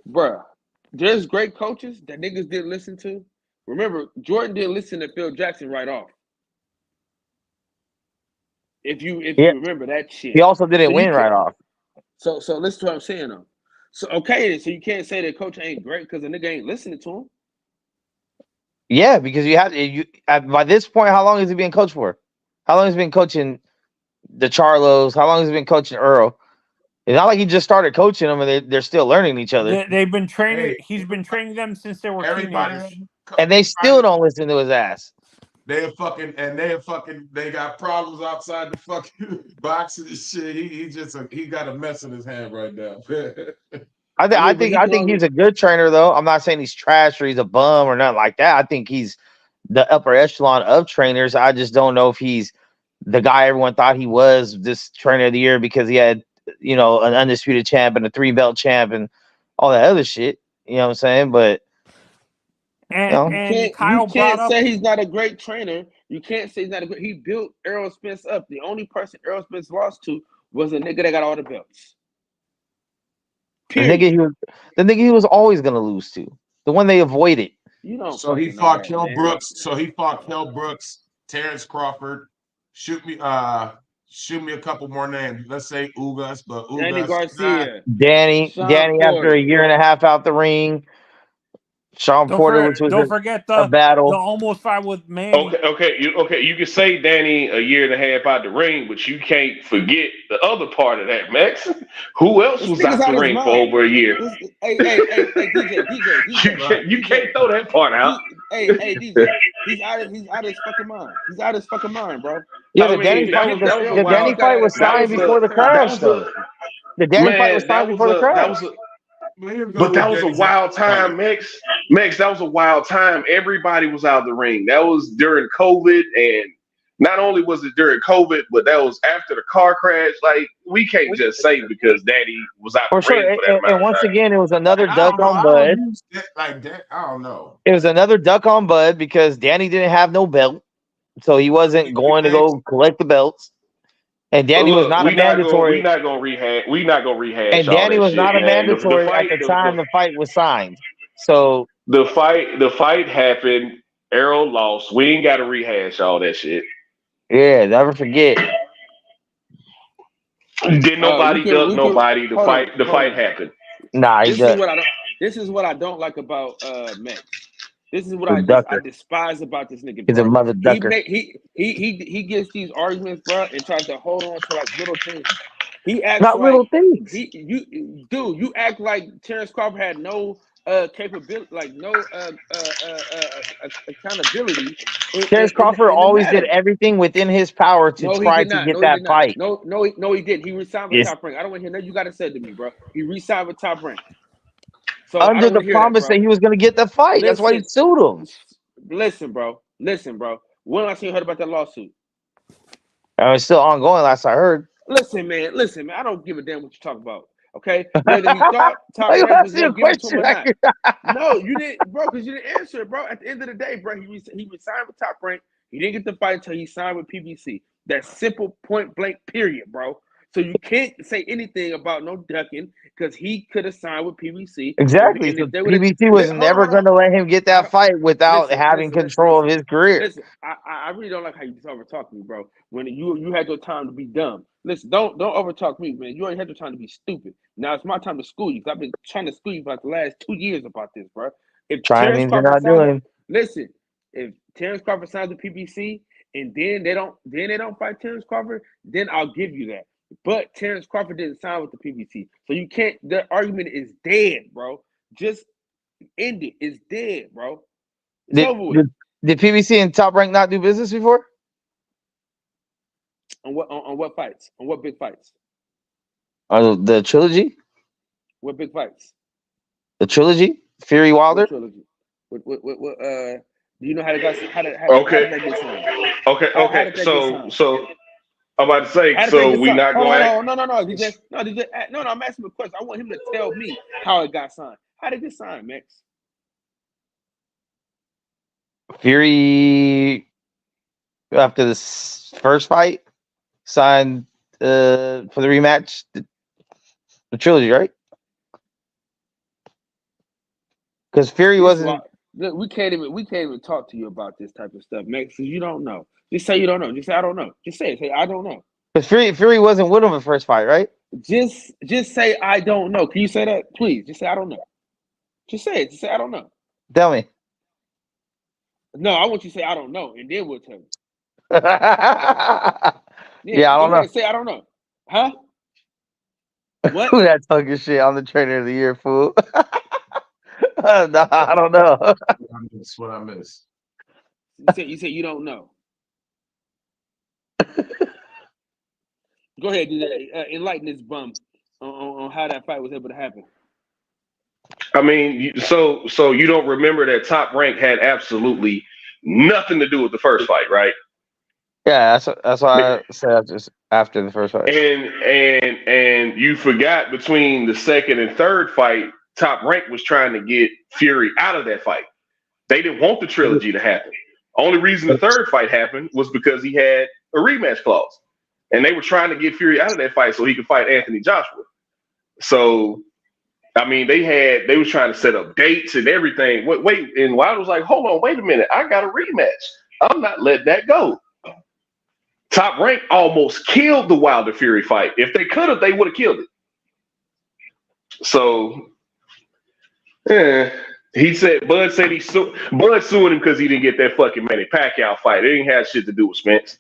Bruh, there's great coaches that niggas didn't listen to. Remember, Jordan didn't listen to Phil Jackson right off. If you remember that shit. He also didn't win right off. So listen to what I'm saying though. So so you can't say that coach ain't great because the nigga ain't listening to him. Yeah, because by this point, how long has he been coached for? How long has he been coaching the Charlos? How long has he been coaching Earl? It's not like he just started coaching them and they're still learning each other. They've been training. He's been training them since they were teenagers. And they still don't listen to his ass. They got problems outside the fucking boxing and shit. He got a mess in his hand right now. I think he's a good trainer though. I'm not saying he's trash or he's a bum or nothing like that. I think he's the upper echelon of trainers. I just don't know if he's the guy everyone thought he was, this trainer of the year, because he had, an undisputed champ and a 3-belt champ and all that other shit. You know what I'm saying? But you can't say he's not a great trainer. You can't say he's not a great. He built Errol Spence up. The only person Errol Spence lost to was a nigga that got all the belts. The nigga he was always gonna lose to. The one they avoided. So he fought Kell Brooks. Terrence Crawford. Shoot me a couple more names. Let's say Ugas, but Ugas. Danny Garcia. Danny after a year and a half out the ring. Sean Porter, which was don't forget the battle. The almost fight with Manny. Okay. You can say Danny a year and a half out the ring, but you can't forget the other part of that, Max. Who else was out the ring for over a year? Hey, DJ. You can't throw that part out. Hey, DJ. He's out of his fucking mind. He's out of his fucking mind, bro. Yeah, the Danny fight was signed before the crash, though. The Danny fight was signed before the crash. But that was a wild time, Max. Max, that was a wild time. Everybody was out of the ring. That was during COVID, and not only was it during COVID, but that was after the car crash. Like, we can't just say because Daddy was out For the ring sure. for that amount And of once time. again, it was another I duck don't know. on I Bud. don't use that like that. I don't know. It was another duck on Bud because Danny didn't have no belt, so he wasn't going to go collect the belts. And But Danny was look, not a mandatory. we not gonna rehash And all Danny that was shit, not a man. mandatory at the time the fight was signed. So The fight happened. Errol lost. We ain't got to rehash all that shit. yeah, never forget. Did nobody duck nobody? The hold on, fight hold on. happened. Nah, he This is does. what I don't. This is what I don't like about Max. This is what The I ducker. despise about this nigga. He's a Bro. mother ducker. He gets these arguments, bro, and tries to hold on to like little things. He acts Not like little things. you act like Terrence Crawford had no capability, like no accountability. Terrence Crawford in the always did matter. everything within his power to No, he try did to not. get No, he that did not. fight. No, he didn't. He resigned with Yes. Top Rank. I don't want to hear nothing you got to say to me, bro. He resigned with Top Rank. So Under the promise that he was going to get the fight. That's why he sued him. Listen, bro. When last time you heard about that lawsuit? It's still ongoing. Last I heard. Listen, man. I don't give a damn what you talk about. Okay, whether he thought Top Rank was going to give it to him or not. No, you didn't, bro, because you didn't answer it, bro. At the end of the day, bro, he resigned with Top Rank. He didn't get the fight until he signed with PBC. That's simple, point blank, period, bro. So you can't say anything about no ducking because he could have signed with PBC. Exactly. And So if they would've- PBC was never going to let him get that fight without having control of his career. Listen, I really don't like how you just overtalk me, bro. When you had your time to be dumb. Listen, don't overtalk me, man. You already had your time to be stupid. Now it's my time to school you because I've been trying to school you for like the last 2 years about this, bro. If Trying means you're not doing. Listen, if Terrence Crawford signs with PBC and then they don't fight Terrence Crawford, then I'll give you that. But Terrence Crawford didn't sign with the PBC, so you can't. The argument is dead, bro. Just end it. It's dead, bro. It's over with. Did PBC and Top Rank not do business before? On what fights? On what big fights? The trilogy. What big fights? The trilogy. Fury Wilder. What trilogy? What do you know how they got? How did that get signed? Okay. So I'm about to say. So we not going. No. DJ. No. I'm asking him a question. I want him to tell me how it got signed. How did it get signed, Max? Fury, after the first fight, signed for the rematch, the trilogy, right? Because Fury wasn't. We can't even talk to you about this type of stuff, Max, because you don't know. Just say you don't know. Just say I don't know. Just say it. Say I don't know. Because Fury wasn't with him in the first fight, right? Just say I don't know. Can you say that, please? Just say I don't know. Just say it. Just say I don't know. Tell me. No, I want you to say I don't know, and then we'll tell you. Yeah, I don't know. Say I don't know. Huh? What? Who that talking shit? I'm the trainer of the year, fool. No, I don't know. That's what I miss. You said you don't know. Go ahead, DJ. Enlighten this bum on how that fight was able to happen. I mean, so you don't remember that Top Rank had absolutely nothing to do with the first fight, right? Yeah, that's why I said after the first fight. And you forgot between the second and third fight, Top Rank was trying to get Fury out of that fight. They didn't want the trilogy to happen. Only reason the third fight happened was because he had a rematch clause. And they were trying to get Fury out of that fight so he could fight Anthony Joshua. So, I mean, they was trying to set up dates and everything. Wait, and Wilder was like, hold on, wait a minute. I got a rematch. I'm not letting that go. Top Rank almost killed the Wilder Fury fight. If they could have, they would have killed it. So, he said, Bud said Bud suing him because he didn't get that fucking Manny Pacquiao fight. It didn't have shit to do with Spence.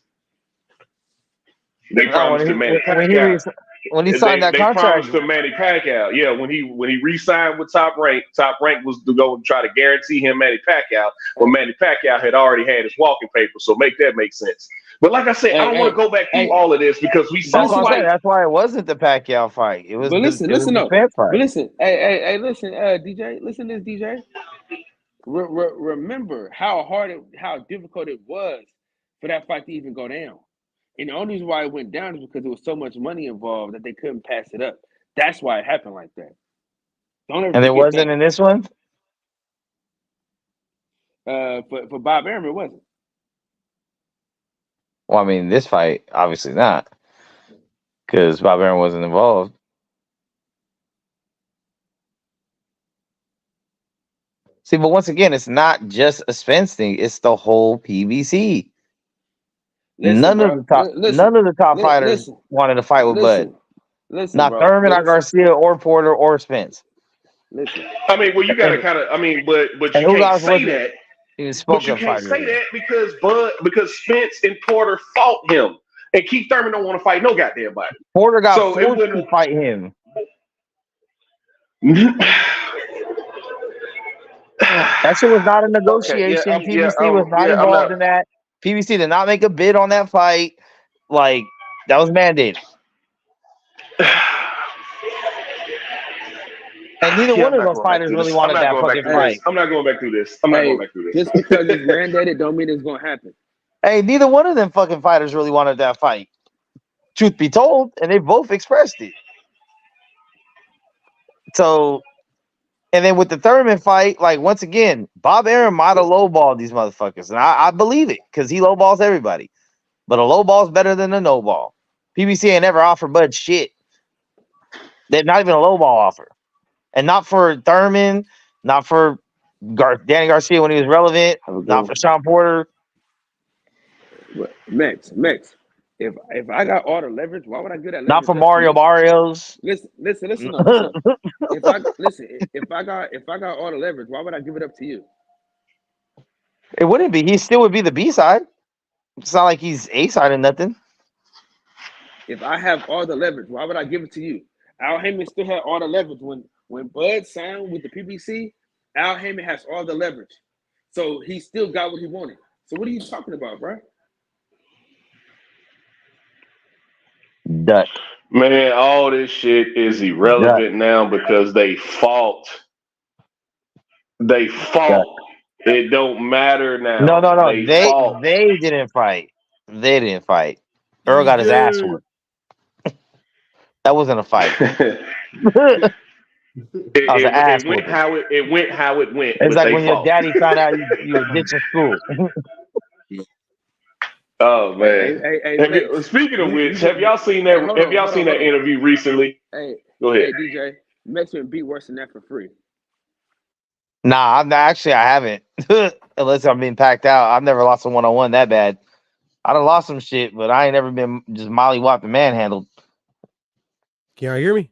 They promised him Manny Pacquiao. When he signed that contract, promised him Manny Pacquiao. Yeah, when he re-signed with Top Rank was to go and try to guarantee him Manny Pacquiao. When Manny Pacquiao had already had his walking papers, so make that make sense. But like I said, I don't want to go back through all of this because we saw that's why it wasn't the Pacquiao fight. It was. But listen, the fight. But listen, hey, listen, DJ, listen to this, DJ. Remember how difficult it was for that fight to even go down. And the only reason why it went down is because there was so much money involved that they couldn't pass it up. That's why it happened like that. Don't ever And it forget wasn't that. in this one? For Bob Arum, it wasn't. Well, I mean, this fight, obviously not. Because Bob Arum wasn't involved. See, but once again, it's not just a Spence thing; it's the whole PBC. Listen, None bro. of the top fighters wanted to fight with Bud. Listen, Not bro. Thurman, not Listen. Garcia, or Porter, or Spence. Listen. I mean, well, you got to kind of. I mean, but you And who can't else say was it? that. Even spoke But you of can't fighter. say that because Spence and Porter fought him, and Keith Thurman don't want to fight no goddamn body. Porter got So it forced to wouldn't- fight him. That shit was not a negotiation. Okay, yeah, PBC was not I'm involved not- in that. PBC did not make a bid on that fight. Like, that was mandated. And neither Yeah, one I'm of not those going back fighters through really this. wanted I'm not that going back fucking through fight. this. I'm not going back through this. I'm not Hey, going back through this. just because it's mandated don't mean it's gonna happen. Hey, neither one of them fucking fighters really wanted that fight. Truth be told, and they both expressed it. So, and then with the Thurman fight, like, once again, Bob Arum might have lowballed these motherfuckers, and I believe it because he lowballs everybody. But a lowball is better than a no ball. PBC ain't ever offered Bud shit. They're not even a lowball offer, and not for Thurman, not for Danny Garcia when he was relevant, not for Sean Porter. Max. If I got all the leverage, why would I get that leverage? Not for up to Mario you? Barrios. Listen. No. If I got all the leverage, why would I give it up to you? It wouldn't be. He still would be the B side. It's not like he's A side or nothing. If I have all the leverage, why would I give it to you? Al Heyman still had all the leverage when Bud signed with the PBC. Al Heyman has all the leverage, so he still got what he wanted. So what are you talking about, bro? Duck. Man, all this shit is irrelevant now because they fought. They fought. It don't matter now. No. They fought. didn't fight. They didn't fight. Earl got his ass whooped. That wasn't a fight. It ass went how it went. It's but like they when your fought. daddy found out you were ditching school. Oh man! Hey, Speaking of which, have y'all seen that? Have y'all seen that interview recently? Hey, Go ahead. Hey, DJ, Mex been beat worse than that for free. Nah, I haven't. Unless I'm being packed out. I've never lost a 1-on-1 that bad. I done lost some shit, but I ain't never been just mollywhopped and manhandled. Can y'all hear me?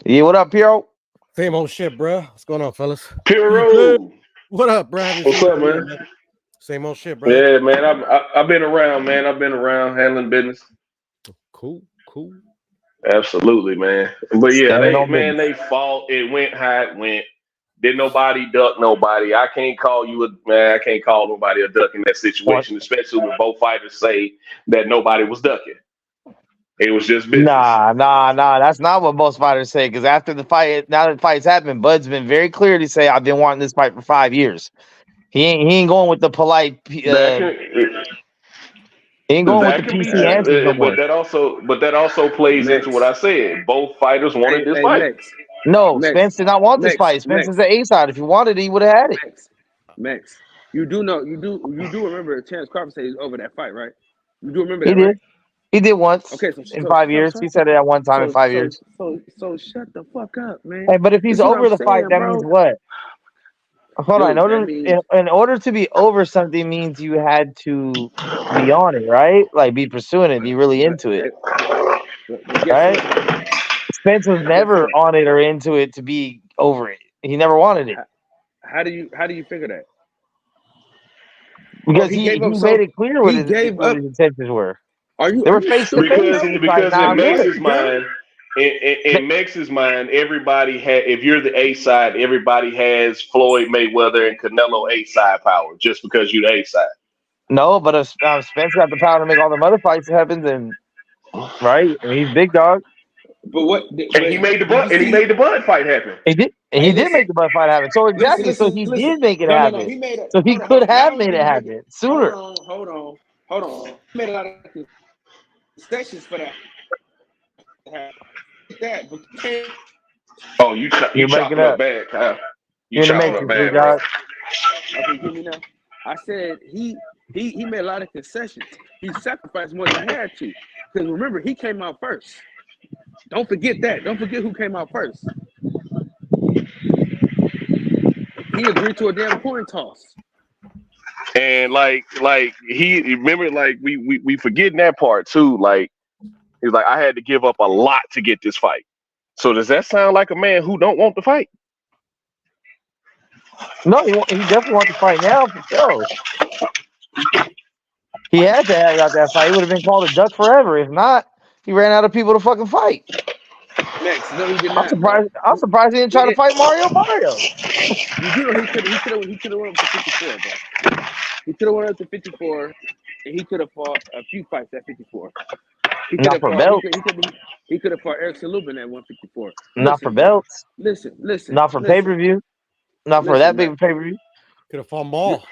Yeah, what up, Piero? Same old shit, bro. What's going on, fellas? Piero. What up, bro? What's up, man? Same old shit, bro. Yeah, man. I've been around, man. I've been around handling business. Cool. Absolutely, man. But yeah, Standing on they fought. It went how it went. Did nobody duck nobody? I can't call nobody a duck in that situation, especially when both fighters say that nobody was ducking. It was just business. Nah. That's not what most fighters say. Because after the fight, now that the fight's happened, Bud's been very clear to say, "I've been wanting this fight for 5 years." He ain't going with the polite. He ain't going with the PC answers no more. But that also plays into what I said. Both fighters wanted this fight. No, Spence did not want this fight. Spence is the A side. If he wanted it, he would have had it. Max, you do remember Terrence Crawford said he's over that fight, right? You do remember He that, did. right? He did once. Okay, in 5 years. He said it at one time in 5 years. So shut the fuck up, man. Hey, but if he's over the fight, that means what? Hold on. In order to be over something means you had to be on it, right? Like be pursuing it, be really into it. Right? Spence was never on it or into it to be over it. He never wanted it. How do you figure that? Because he made it clear what his intentions were. They were face to face. Because in Max's mind, in Max's mind, everybody had. If you're the A side, everybody has Floyd Mayweather and Canelo A side power just because you're the A side. No, but if Spence got the power to make all the other fights happen, then right, I mean, he's big dog. But what? And he made the Bud fight happen. He did. And Hey, he did listen. make the Bud fight happen. So exactly. So he did make it happen. He made it. So he could have made it happen sooner. Hold on. He made a lot of concessions for that. But you can't. Oh, you chopping up bad, Kyle. You chopping up bad, bro. Okay, hear me now. I said he made a lot of concessions. He sacrificed more than he had to. Because remember, he came out first. Don't forget that. Don't forget who came out first. He agreed to a damn coin toss. And like he remember, like we forgetting that part too. Like he's like, I had to give up a lot to get this fight. So does that sound like a man who don't want to fight? No, he definitely wants to fight now for sure. He had to have got that fight. He would have been called a duck forever. If not, he ran out of people to fucking fight. Next, no, he did not. I'm surprised he didn't try to fight Mario. You know, he could have went up to 54, bro. He could have went up to 54, and he could have fought a few fights at 54. Not for belts. He could have fought Erickson Lubin at 154. Not for belts. Listen. Not for pay-per-view. Not for that big pay-per-view. Could have fought Maul.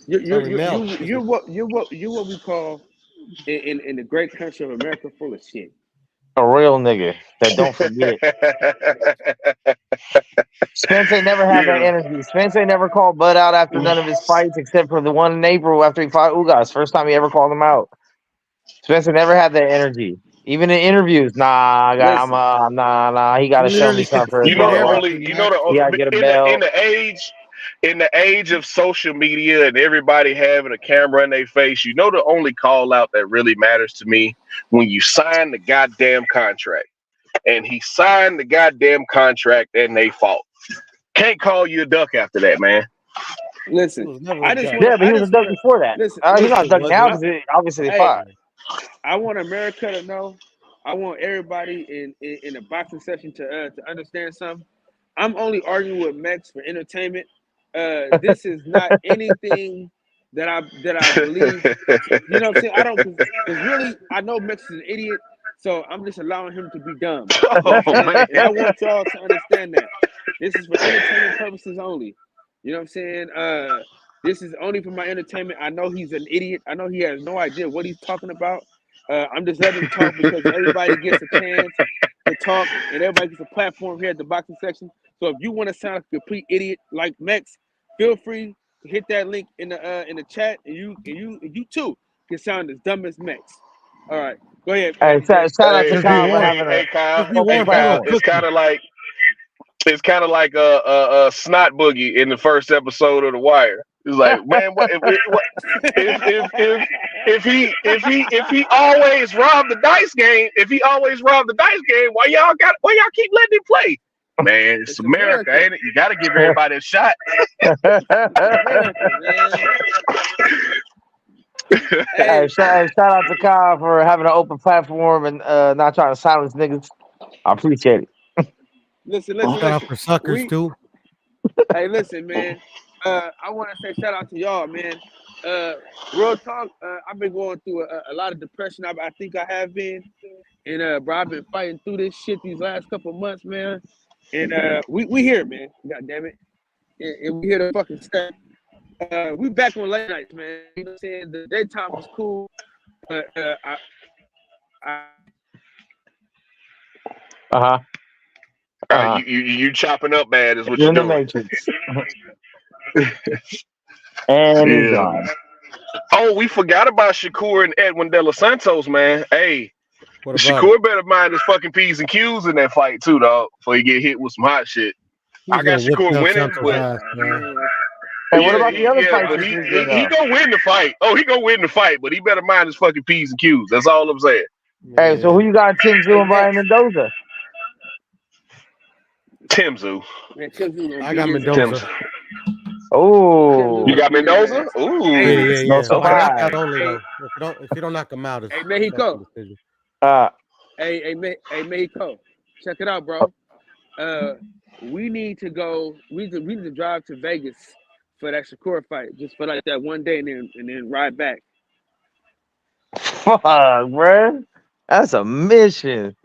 You're what we call in the great country of America full of shit. A real nigga that don't forget. Spence ain't never had that energy. Spence ain't never called Bud out after none of his fights except for the one in April after he fought Ugas. First time he ever called him out. Spencer never had that energy. Even in interviews, he gotta show me something. In the age of social media and everybody having a camera in their face, you know the only call out that really matters to me when you sign the goddamn contract. And he signed the goddamn contract and they fought. Can't call you a duck after that, man. Listen, but he was a duck before that. He's not a duck now because obviously they fought. I want America to know. I want everybody in the boxing session to understand something. I'm only arguing with Mex for entertainment. This is not anything that I believe. You know what I'm saying? I don't. Because really, I know Mex is an idiot, so I'm just allowing him to be dumb. And I want y'all to understand that this is for entertainment purposes only. You know what I'm saying? This is only for my entertainment. I know he's an idiot. I know he has no idea what he's talking about. I'm just letting him talk because everybody gets a chance to talk and everybody gets a platform here at the boxing section. So if you want to sound like a complete idiot like Mex, feel free to hit that link in the chat, and you too can sound as dumb as Mex. All right, go ahead. Hey, shout out to Kyle. It's kind of like a snot boogie in the first episode of The Wire. It's like, man, if he always robbed the dice game, why y'all keep letting him play? Man, it's America, ain't it? You got to give everybody a shot. Hey, shout out to Kyle for having an open platform and not trying to silence niggas. I appreciate it. Listen. Shout out for suckers too. Hey, listen, man. I want to say shout out to y'all, man. Real talk. I've been going through a lot of depression. I think I have been, and bro, I've been fighting through this shit these last couple of months, man. And we here, man. God damn it, and we here to fucking stay. We back on late nights, man. You know what I'm saying? The daytime was cool, but You chopping up bad is what you're doing. Matrix. And he's gone. Oh, we forgot about Shakur and Edwin De Los Santos, man. Hey, Shakur better mind his fucking P's and Q's in that fight too, dog, before he get hit with some hot shit. I got Shakur winning, but hey, what about the other fights? But he gonna win the fight. Oh, he gonna win the fight, but he better mind his fucking P's and Q's. That's all I'm saying. Hey, so who you got? Tim Tszyu and Brian Mendoza. Tim Tszyu. I got Mendoza. Oh, you got Mendoza? Ooh, yeah. Knockout only though. If you don't knock him out, it's hey Mexico. Hey Mexico. Check it out, bro. We need to go. We need to drive to Vegas for that Shakur fight, just for like that one day, and then ride back. Fuck, bro. That's a mission.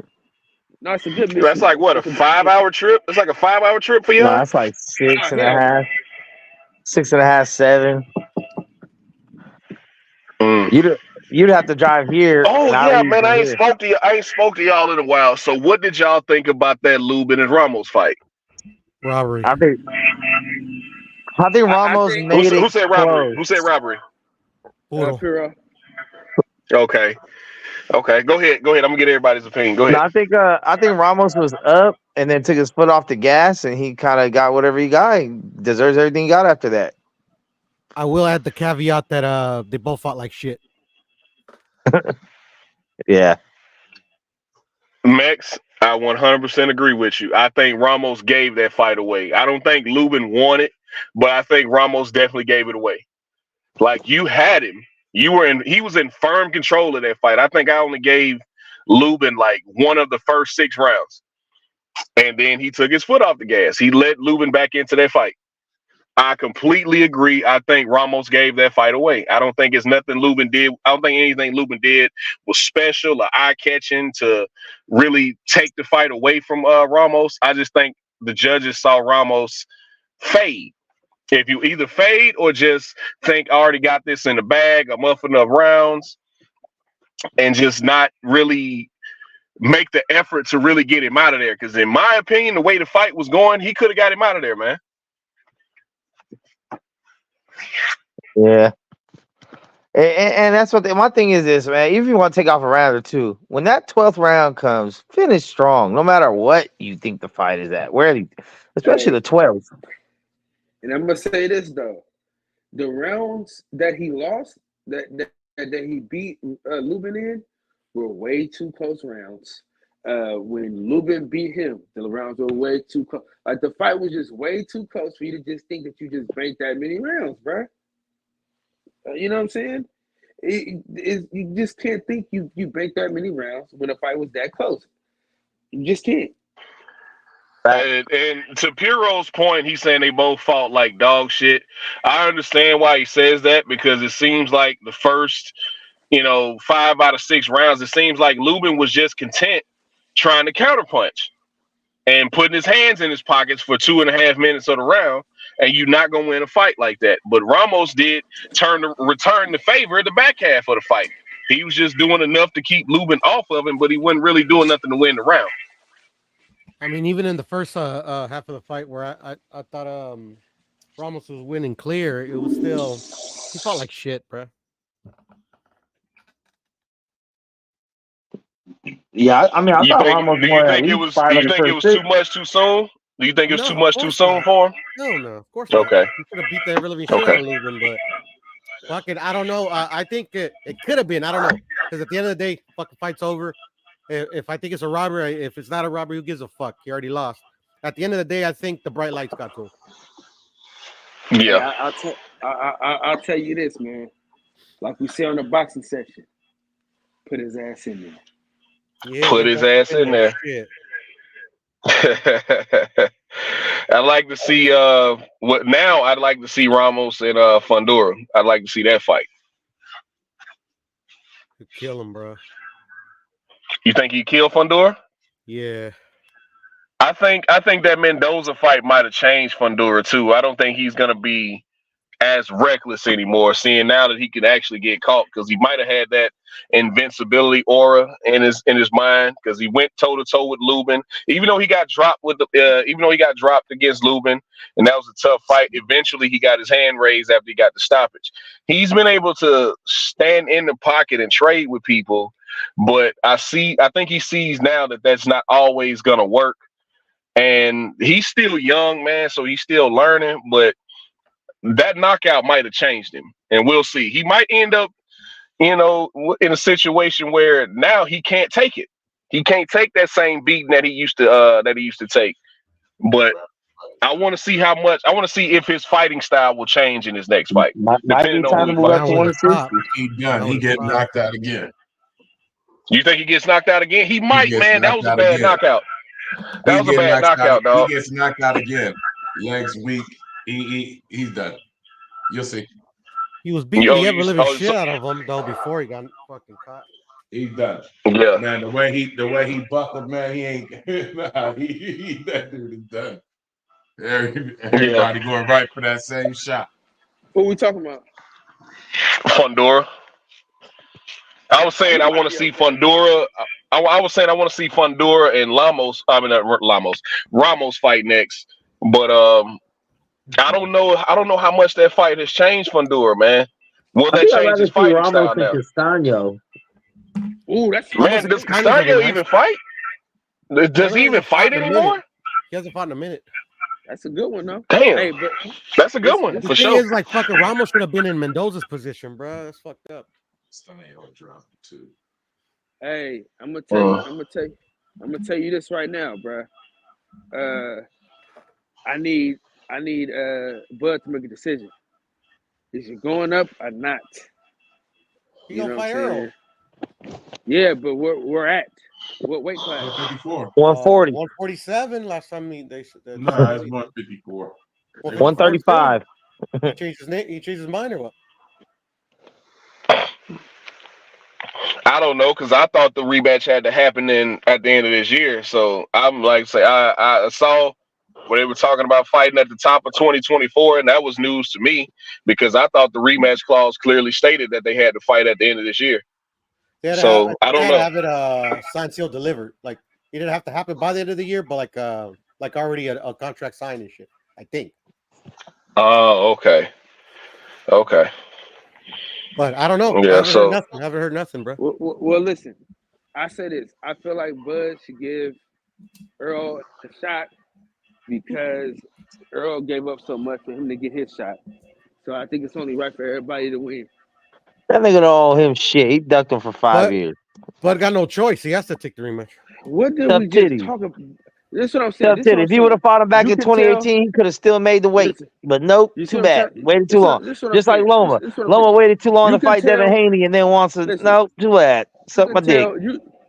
No, it's a good mission. That's like what, a It's a good 5-hour trip? It's like a 5-hour trip for No, y'all? that's like six Oh, and a hell. half, 6.5, 7. You'd have to drive here. Oh and yeah, leave man. from I ain't here. spoke to you. I ain't spoke to y'all in a while. So what did y'all think about that Lubin and Ramos fight? Robbery. I think Ramos think- made Who it said robbery? close. Who said robbery? Poodle. Puro. Okay. Okay. Go ahead. I'm gonna get everybody's opinion. Go No, ahead. I think Ramos was up and then took his foot off the gas, and he kind of got whatever he got. He deserves everything he got after that. I will add the caveat that they both fought like shit. Yeah. Max, I 100% agree with you. I think Ramos gave that fight away. I don't think Lubin won it, but I think Ramos definitely gave it away. Like, you had him. He was in firm control of that fight. I think I only gave Lubin like one of the first 6 rounds. And then he took his foot off the gas. He let Lubin back into that fight. I completely agree. I think Ramos gave that fight away. I don't think it's nothing Lubin did. I don't think anything Lubin did was special or eye-catching to really take the fight away from Ramos. I just think the judges saw Ramos fade. If you either fade or just think I already got this in the bag, I'm up enough rounds, and just not really make the effort to really get him out of there. Because in my opinion, the way the fight was going, he could have got him out of there, man. Yeah. And that's what my thing is this, man. Even if you want to take off a round or two, when that 12th round comes, finish strong, no matter what you think the fight is at. Especially the 12th. And I'm gonna say this though, the rounds that he lost, that he beat Lubin in, were way too close rounds. When Lubin beat him, the rounds were way too close. Like, the fight was just way too close for you to just think that you just banked that many rounds, bro. You know what I'm saying? You just can't think you banked that many rounds when the fight was that close. You just can't. And to Piro's point, he's saying they both fought like dog shit. I understand why he says that, because it seems like the first, 5 out of 6 rounds, it seems like Lubin was just content trying to counterpunch and putting his hands in his pockets for 2.5 minutes of the round, and you're not gonna win a fight like that. But Ramos did return the favor at the back half of the fight. He was just doing enough to keep Lubin off of him, but he wasn't really doing nothing to win the round. I mean, even in the first half of the fight where I thought Ramos was winning clear, it was still, he fought like shit, bro. Yeah, I mean, I thought Ramos Do you think it was too much too soon? Do you think it was too much too soon for him? No, of course not. Okay. He could have beat the ever-living shit out of Lubin, but fucking, I don't know. I think it could have been. I don't know, because at the end of the day, fucking fight's over. If I think it's a robbery, if it's not a robbery, who gives a fuck? He already lost. At the end of the day, I think the bright lights got to him. Yeah. I'll tell you this, man. Like we say on the boxing section, put his ass in there. Yeah, put his ass in there. Shit. I'd like to see I'd like to see Ramos and Fundora. I'd like to see that fight. Could kill him, bro. You think he killed Fundora? Yeah. I think that Mendoza fight might have changed Fundora too. I don't think he's gonna be as reckless anymore, seeing now that he can actually get caught, because he might have had that invincibility aura in his mind, because he went toe to toe with Lubin, even though he got dropped against Lubin, and that was a tough fight. Eventually he got his hand raised after he got the stoppage. He's been able to stand in the pocket and trade with people, but I think he sees now that that's not always gonna work, and he's still young, man, so he's still learning, but that knockout might have changed him, and we'll see. He might end up, in a situation where now he can't take it. He can't take that same beating that he used to take. But I want to see how much. I want to see if his fighting style will change in his next fight. Might be time to move up to 160. He get knocked out again. You think he gets knocked out again? He might, man. That was a bad knockout. That was a bad knockout, dog. He gets knocked out again. Legs weak. He's done. You'll see. He was beating the ever-living shit out of him, though, before he got fucking caught. He done. Yeah. Man, the way he buckled, man, he ain't nah, he that dude is done. Everybody going right for that same shot. Who we talking about? Fundora. I was saying I want to see Fundora. I was saying I want to see Fundora and Ramos fight next. But I don't know how much that fight has changed Fundora, man. Will I that think I'd change rather his see fighting Ramos style and now? Castaño. Ooh, that's Man, does Castaño even fight? Does he even fight anymore? He hasn't fought in a minute. That's a good one, though. Damn. Hey, but That's a good one The for thing sure. is, like, fucking Ramos should have been in Mendoza's position, bro. That's fucked up. Castaño dropped too. hey, I'm gonna tell you this right now, bro. I need Bud to make a decision. Is he going up or not? He You gonna know what fight I'm Earl. saying? Yeah, but we're at what weight class? 154. 140. 147 last time they said that. No, it's 154. 135. He changed his name. He changed his mind or what? I don't know, because I thought the rematch had to happen at the end of this year. So I'm like, say I saw where they were talking about fighting at the top of 2024, and that was news to me because I thought the rematch clause clearly stated that they had to fight at the end of this year. So I don't know. Have it signed, sealed, delivered. Like it didn't have to happen by the end of the year, but like already a contract signed and shit. I think. Oh, okay. But I don't know. Yeah, I haven't heard nothing, bro. Well, listen. I say this. I feel like Bud should give Earl a shot because Earl gave up so much for him to get his shot. So I think it's only right for everybody to win. That nigga don't owe him shit. He ducked him for 5 years. Bud got no choice. He has to take the rematch. What did Tough we just titties. talk about? This is what I'm saying. Tough titties. If he would have fought him back in 2018, he could have still made the weight. But nope, too bad. Waited too long. Just like Loma. Loma waited too long to fight Devin Haney and then wants to. Nope, too bad. Suck my dick.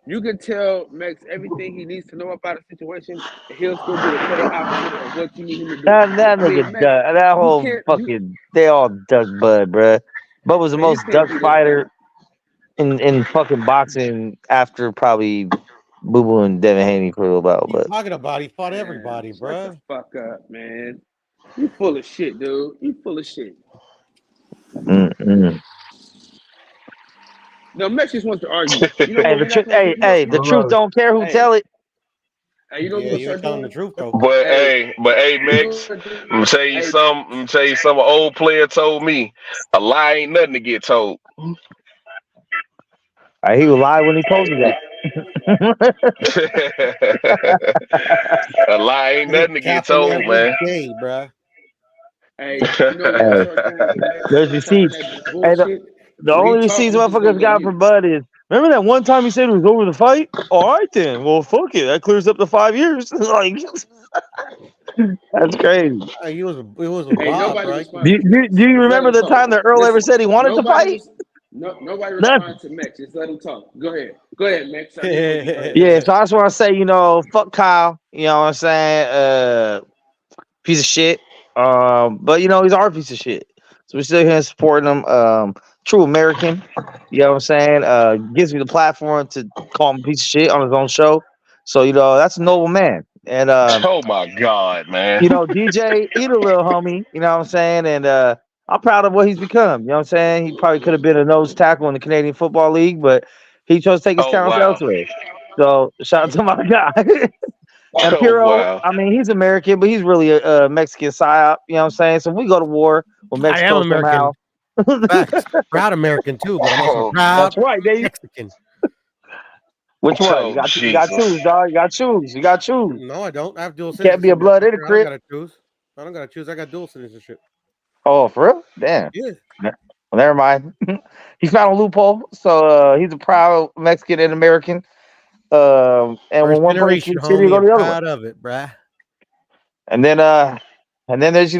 You can tell Max everything he needs to know about a situation. He'll still do the total opposite of what you need him to do. That nigga, that whole fucking, they all duck Bud, bruh. Bud was the most duck fighter in fucking boxing after probably Boo Boo and Devin Haney for a little while. But Talking about he fought everybody, bro. Shut the fuck up, man. You full of shit, dude. You full of shit. No, Max just wants to argue. You know the truth don't care who tell it. Hey, you know you're telling the truth though. But hey, Mix, I'm gonna tell you something. An old player told me a lie ain't nothing to get told. He would lie when he told you that. A lie ain't nothing to get told, man. Day, bro. Hey, you know there's receipts. Hey, the only receipts motherfuckers got for Bud is, remember that one time he said it was over the fight? All right then. Well, fuck it. That clears up the 5 years. Like, that's crazy. It was a Bob, right? Do you remember the time that Earl ever said he wanted to fight? Nobody responded to Max. Just let him talk. Go ahead, Max. Yeah, so I just want to say, fuck Kyle. You know what I'm saying? Piece of shit. But he's our piece of shit. So we're still here supporting him. True American. You know what I'm saying? Gives me the platform to call him a piece of shit on his own show. So, that's a noble man. And oh my God, man. DJ, he the little homie, you know what I'm saying? And I'm proud of what he's become. You know what I'm saying? He probably could have been a nose tackle in the Canadian Football League, but he chose to take his talents elsewhere. So shout out to my guy. And Piro, I mean, he's American, but he's really a Mexican psyop. You know what I'm saying? So we go to war with Mexico. I am American. Proud American too, but I'm also proud. That's right, Dave. Mexican. Which one? You got to choose, dog. You got to choose. No, I don't. I have dual citizenship. Can't be a blood hypocrite. I don't gotta choose. I got dual citizenship. Oh, for real? Damn. Yeah. Well, never mind. He found a loophole, so he's a proud Mexican and American. And when one person gets shitty, go to the other proud of it, bruh. And then there's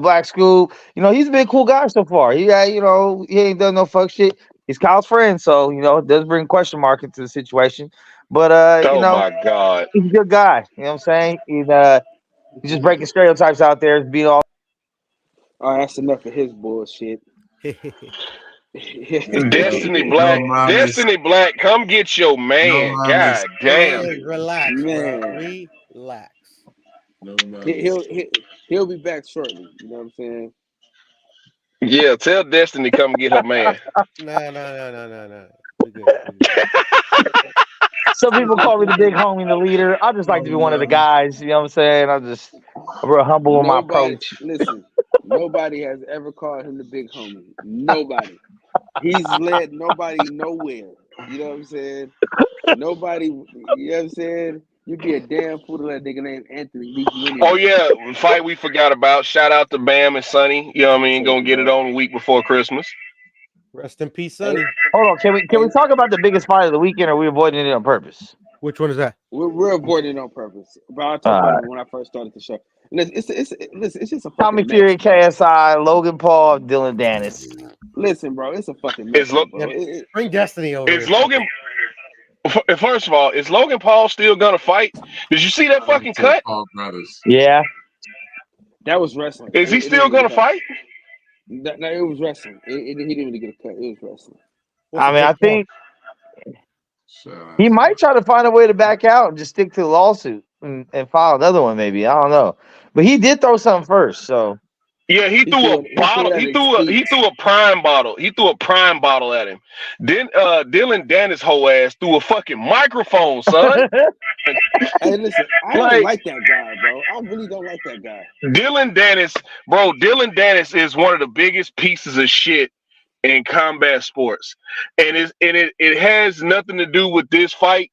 Black Scoop. He's been a cool guy so far. He ain't done no fuck shit. He's Kyle's friend, so it does bring question mark into the situation. But my God, he's a good guy. You know what I'm saying? He's just breaking stereotypes out there, being all. All right, that's enough of his bullshit. Destiny No Black, mames. Destiny Black, come get your No man. mames. God damn. Hey, relax, bro. Man, Relax. No he- mames. he'll he, he'll be back shortly. You know what I'm saying? Yeah, tell Destiny come get her man. No. We good. Some people call me the big homie, the leader. I just like No to be one of the mames. guys. You know what I'm saying? I'm real humble in my Nobody, approach. listen. Nobody has ever called him the big homie. Nobody. He's led nobody nowhere. You know what I'm saying? Nobody. You know what I'm saying? You'd be a damn fool to let a nigga named Anthony lead you Oh anywhere. yeah, fight we forgot about. Shout out to Bam and Sonny. You know what I mean? Thank Gonna you, get it bro. on a week before Christmas. Rest in peace, Hey, Sonny. Hold on, can we hey, talk about the biggest fight of the weekend, or are we avoiding it on purpose? Which one is that? we're avoiding it on purpose. But I'll talk about Uh, it when I first started the show. Listen, it's just a Tommy fucking Fury, mess, bro. KSI, Logan Paul, Dylan Dennis. Listen, bro, it's a fucking Is mess, Lo- bro. Bring Destiny over is here. Logan? First of all, is Logan Paul still gonna fight? Did you see that I fucking said cut? Paul Brothers. Yeah, That was wrestling. Is he It still didn't really gonna count. fight? No, it was wrestling. He didn't really get a cut. It was wrestling. What's I the mean, I Jake Paul? think Shout out he to might try to find a way to back out and just stick to the lawsuit and file another one, maybe. I don't know, but he did throw something first, so Yeah, he threw a He threw bottle. it at He his threw feet. a prime bottle. He threw a prime bottle at him. Then Dylan Dennis whole ass threw a fucking microphone, son. Hey, listen, I don't Like like that guy, bro. I really don't like that guy. Dylan Dennis, bro. Dylan Dennis is one of the biggest pieces of shit in combat sports, and it has nothing to do with this fight.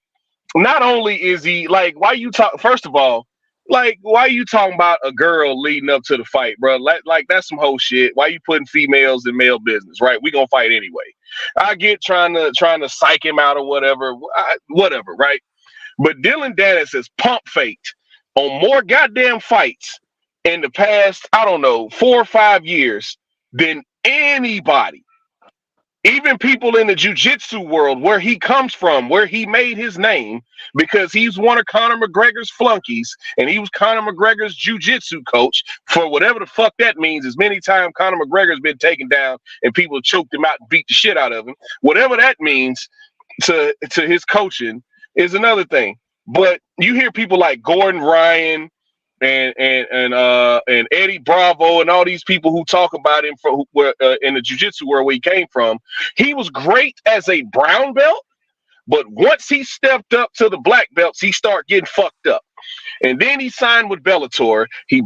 Not only is he like, why you talk? First of all, like, why you talking about a girl leading up to the fight, bro? Like that's some whole shit. Why you putting females in male business, right? We gonna fight anyway. I get trying to psych him out or whatever, whatever, right? But Dylan Dennis has pump faked on more goddamn fights in the past, I don't know, 4 or 5 years than anybody. Even people in the jiu-jitsu world, where he comes from, where he made his name, because he's one of Conor McGregor's flunkies, and he was Conor McGregor's jiu-jitsu coach for whatever the fuck that means. As many times Conor McGregor's been taken down and people choked him out and beat the shit out of him. Whatever that means to his coaching is another thing. But you hear people like Gordon Ryan and Eddie Bravo and all these people who talk about him from in the jiu-jitsu world where he came from. He was great as a brown belt, but once he stepped up to the black belts, he started getting fucked up. And then he signed with Bellator. He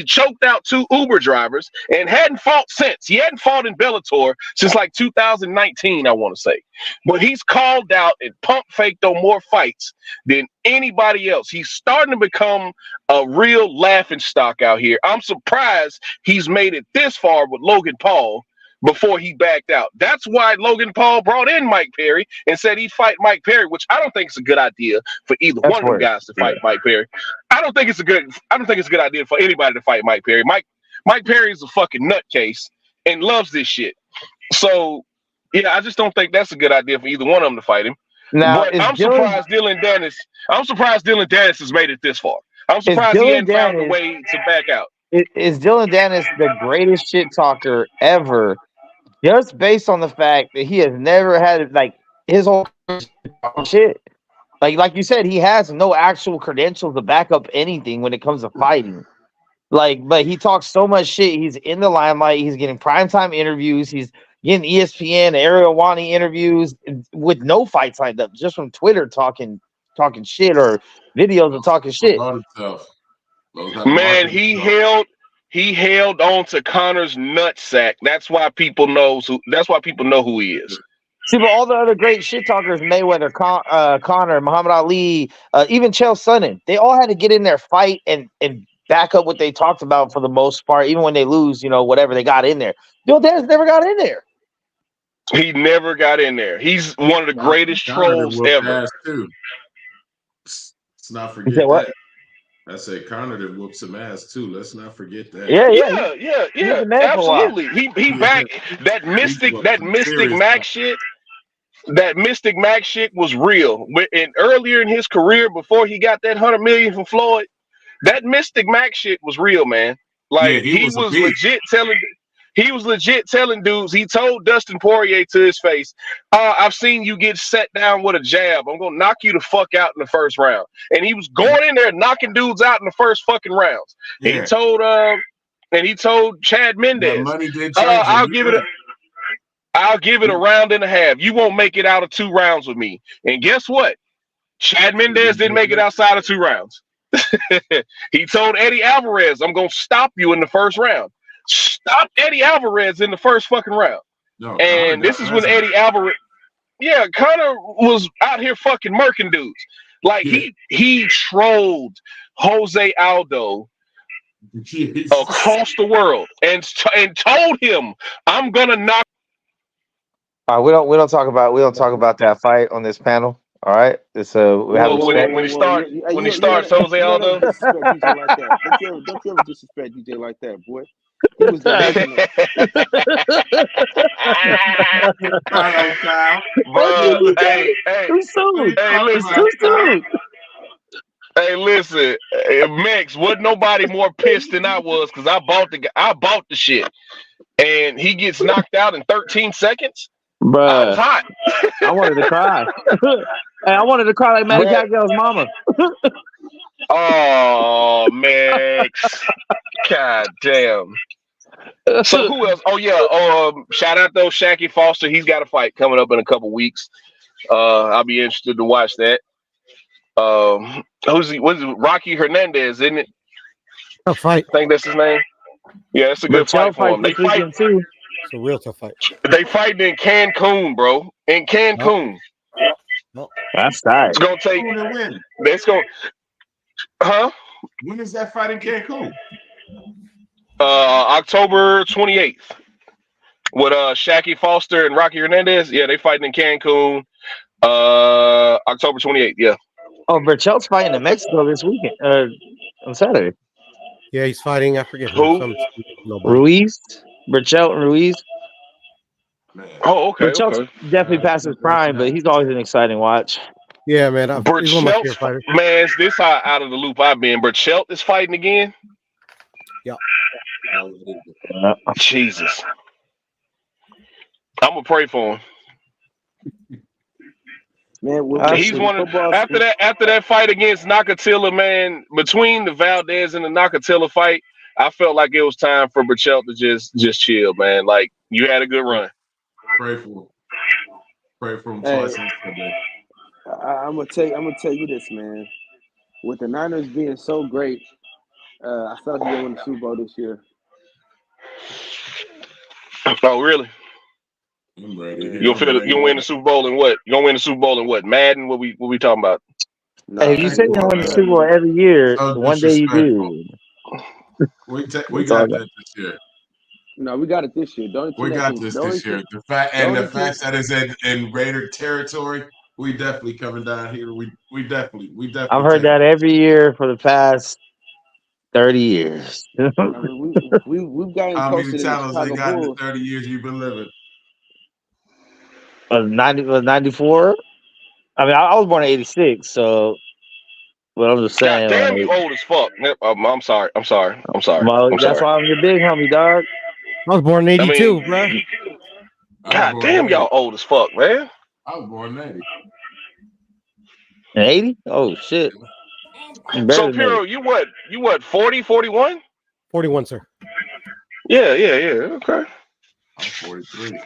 choked out 2 Uber drivers and hadn't fought since. He hadn't fought in Bellator since like 2019, I want to say. But he's called out and pump faked on more fights than anybody else. He's starting to become a real laughing stock out here. I'm surprised he's made it this far with Logan Paul before he backed out. That's why Logan Paul brought in Mike Perry and said he'd fight Mike Perry, which I don't think is a good idea for either that's one of them weird. guys to fight Mike Perry. I don't think it's a good idea for anybody to fight Mike Perry. Mike Perry is a fucking nutcase and loves this shit. So yeah, I just don't think that's a good idea for either one of them to fight him. Now But I'm surprised Dylan Dennis has made it this far. I'm surprised he hadn't found a way to back out. Is Dylan Dennis the greatest shit talker ever? Just based on the fact that he has never had like his whole shit. Like you said, he has no actual credentials to back up anything when it comes to fighting. But he talks so much shit. He's in the limelight. He's getting primetime interviews. He's getting ESPN, Ariel Wani interviews with no fights lined up, just from Twitter talking shit or videos of talking shit. Man, he held on to Conor's nutsack. That's why people know who he is. See, but all the other great shit talkers, Mayweather, Conor, Muhammad Ali, even Chael Sonnen, they all had to get in there, fight, and back up what they talked about for the most part. Even when they lose, whatever, they got in there. Dylan Dennis never got in there. He never got in there. He's one of the greatest trolls ever. Let's not forget that. I said Conor that whooped some ass too. Let's not forget that. Yeah. Absolutely. He back that Mystic Mac shit. That Mystic Mac shit was real. And earlier in his career, before he got that $100 million from Floyd, that Mystic Mac shit was real, man. Like he was legit telling. He was legit telling dudes. He told Dustin Poirier to his face, "I've seen you get set down with a jab. I'm gonna knock you the fuck out in the first round." And he was going in there knocking dudes out in the first fucking rounds. Yeah. He told Chad That Mendez, money did change. I'll give it a round and a half. You won't make it out of 2 rounds with me. And guess what? Chad Mendez didn't make it outside of 2 rounds. He told Eddie Alvarez, "I'm gonna stop you in the first round." Stop Eddie Alvarez in the first fucking round. No, And this is when Eddie Alvarez, Conor was out here fucking murking dudes. Like he trolled Jose Aldo across the world and told him, "I'm gonna knock." We don't talk about that fight on this panel. All right, it's when he starts Jose Aldo. Don't you ever disrespect DJ like that, boy. He was the original. Hey, listen, Mex, wasn't nobody more pissed than I was because I bought the shit, and he gets knocked out in 13 seconds. Bruh, I was hot. I wanted to cry. Hey, I wanted to cry like Manny Pacquiao's mama. Oh, Mex. God damn. So who else? Oh yeah. Shout out though, Shaqy Foster. He's got a fight coming up in a couple weeks. I'll be interested to watch that. Who's he? What is it? Rocky Hernandez, isn't it? A fight. I think that's his name. Yeah, it's a good fight for him. They fight too. It's a real tough fight. They fighting in Cancun, bro. In Cancun. No. That's tight. It's gonna take. When? It's going. Huh? When is that fight in Cancun? October 28th. With Shaqy Foster and Rocky Hernandez. Yeah, they fighting in Cancun. October 28th. Yeah. Oh, Berchelt's fighting in Mexico this weekend. On Saturday. Yeah, he's fighting. I forget who. Ruiz. Berchelt and Ruiz. Man. Oh, okay. Berchelt's definitely past his prime, but he's always an exciting watch. Yeah, man. He's one of my favorite fighters. Man, this how out of the loop I've been. Berchelt is fighting again. Yeah. Jesus. I'm gonna pray for him. Man, he's one of after that fight against Nakatila, man. Between the Valdez and the Nakatila fight, I felt like it was time for Berchelt to just chill, man. Like you had a good run. Pray for him twice on Sunday. I'm gonna tell you this, man. With the Niners being so great, I felt like they win the Super Bowl this year. Oh, really? I'm ready. You gonna win the Super Bowl in what? You gonna win the Super Bowl in what? Madden? What we talking about? No, hey, you say you win the Super Bowl every year. One day you do. We got that this year. No, we got it this year. We got this year. The fact that it's in Raider territory, we definitely coming down here. We definitely. I've heard that every year for the past 30 years. I mean, we've gotten how close many to titles the they got in the Bulls. 30 years you've been living? 94. I mean, I was born in 86, so. But I'm just saying. God damn, you old as fuck. I'm sorry. Well, that's why I'm your big homie, dog. I was born in 82, bro. God damn, y'all old as fuck, man. I was born in 80. In 80? Oh shit. So Piro, you what? 40, 41? 41, sir. Yeah. Okay. I'm 43.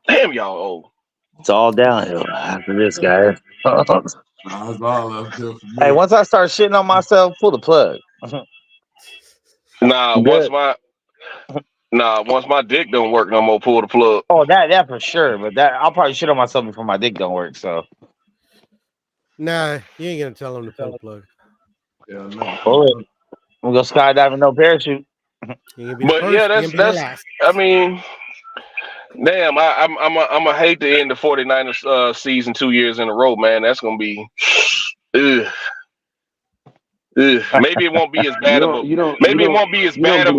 Damn, y'all old. It's all downhill after this, guy. Nah, it's all uphill for me. Hey, once I start shitting on myself, pull the plug. Once my dick don't work no more, pull the plug. Oh, that for sure. But I'll probably shit on myself before my dick don't work. So. Nah, you ain't gonna tell him to pull the plug. Yeah, no. Bullet. I'm gonna go skydiving, no parachute. But yeah, that's. I mean, damn, I'm a hate to end the 49ers season 2 years in a row, man. That's gonna be. Maybe it won't be as bad Maybe it won't be as bad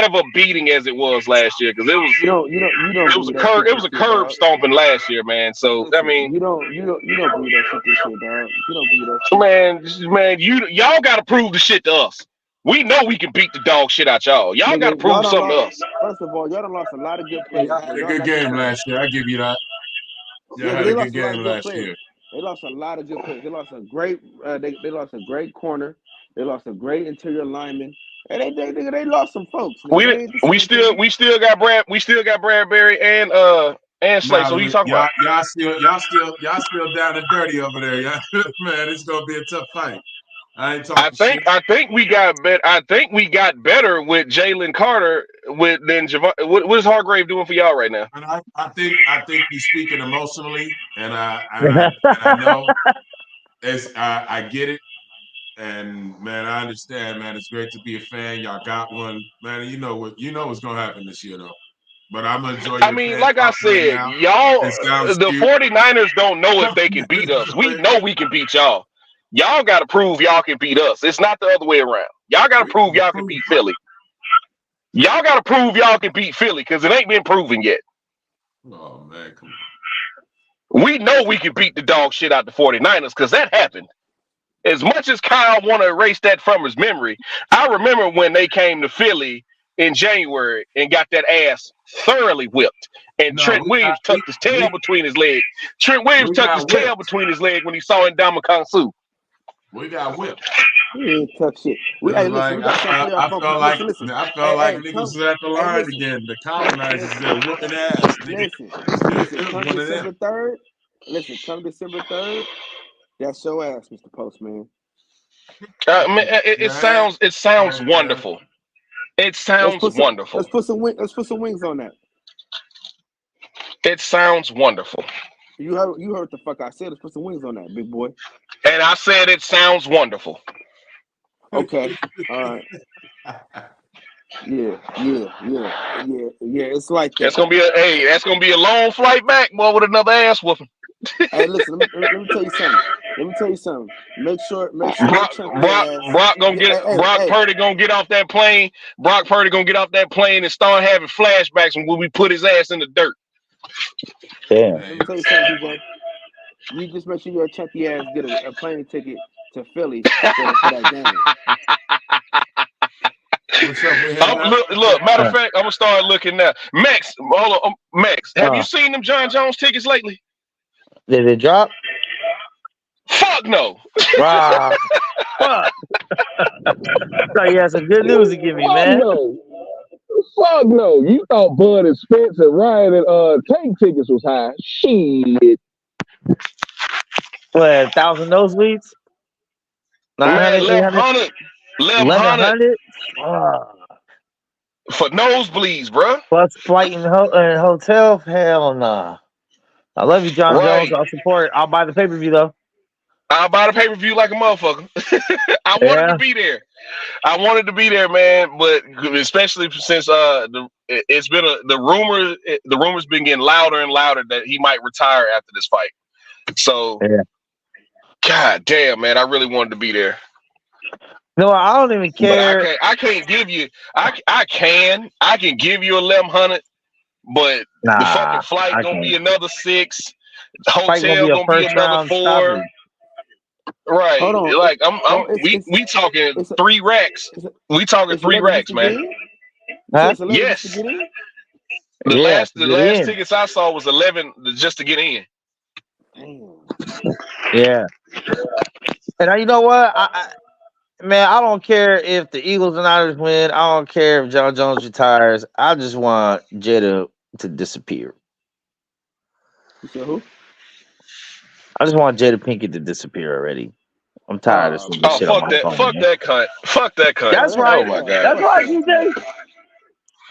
of a beating as it was last year because it was it was a curb stomping last year, man. So I mean, you don't believe that shit this year, dog. You don't believe that shit. Man, y'all got to prove the shit to us. We know we can beat the dog shit out y'all. Y'all got to Nigga, prove y'all done something to lost. us. First of all, y'all done lost a lot of good Yeah, players. y'all But had a y'all good not the game same. last year. I give you that. Y'all Yeah, but had they a good lost a lot game of good last players. year. They lost a lot of good players. They lost a great. They lost a great corner. They lost a great interior lineman. And they lost some folks. Nigga. They ain't the We same team. still got Bradbury and Slay. Nah, So who you talking about? y'all still down and dirty over there. Y'all, man, it's gonna be a tough fight. I ain't talking shit. I think we got better with Jalen Carter than Javon. What is Hargrave doing for y'all right now? And I think he's speaking emotionally, and I know I get it, and man, I understand, man. It's great to be a fan. Y'all got one, man. You know what's gonna happen this year, though. But I'm gonna enjoy I your mean, fan like I talk right said, now. y'all, It sounds the cute. 49ers don't know if they can beat us. We know we can beat y'all. Y'all got to prove y'all can beat us. It's not the other way around. Y'all got to prove y'all can beat Philly. Y'all got to prove y'all can beat Philly because it ain't been proven yet. Oh, man, come on. We know we can beat the dog shit out the 49ers because that happened. As much as Kyle want to erase that from his memory, I remember when they came to Philly in January and got that ass thoroughly whipped. And No, Trent Williams tucked his tail between his legs. Trent Williams tucked his tail between his legs when he saw Ndamukong Suh. We got whipped. We ain't tough shit. It was like, We got something for y'all. I felt like Listen. I felt like niggas Come. was at the line again. The colonizers there whooping ass. Nigga. Listen. It was Come one of December them. 3rd. Listen, come December 3rd. That's your ass, Mr. Postman. It sounds wonderful. It sounds wonderful. Let's put some wings on that. It sounds wonderful. You heard what the fuck I said. Let's put some wings on that, big boy. And I said it sounds wonderful. Okay. All right. Yeah. It's like that. That's gonna be a long flight back, boy, with another ass whooping. Hey, listen. Let me tell you something. Make sure. Brock Purdy gonna get off that plane. Brock Purdy gonna get off that plane and start having flashbacks when we put his ass in the dirt. Damn. Let me tell you something, DJ. You just make sure your chunky ass get a plane ticket to Philly for that game. Look, matter of fact, I'm gonna start looking now. Max, hold on, Max, have you seen them John Jones tickets lately? Did it drop? Fuck no. Wow. Fuck. So you had some good news to give me, man. Fuck no. You thought Bud and Spence and Ryan and Tank tickets was high. Shit. What, 1,000 nosebleeds? 900, 800? 1100 Fuck. for nosebleeds, bro. Plus flight and hotel? Hell nah. I love you, John Jones. I'll support it. I'll buy the pay-per-view, though. I'll buy the pay-per-view like a motherfucker. I wanted to be there. I wanted to be there, man. But especially since the rumors been getting louder and louder that he might retire after this fight. So, God damn, man, I really wanted to be there. No, I don't even care. But I can't give you. I can give you 1,100, but the fucking flight gonna be another 6. Hotel gonna be another 4. Right. Hold on. Like we talking 3 racks. We talking 3 racks, man. Huh? Yes. The last tickets I saw was 11 just to get in. Yeah. And you know what? Man, I don't care if the Eagles and Niners win. I don't care if John Jones retires. I just want Jada to disappear. You said who? I just want Jada Pinkett to disappear already. I'm tired of seeing this shit on my phone. Fuck that cunt. Fuck that cunt. That's right. Oh my God. That's right, DJ.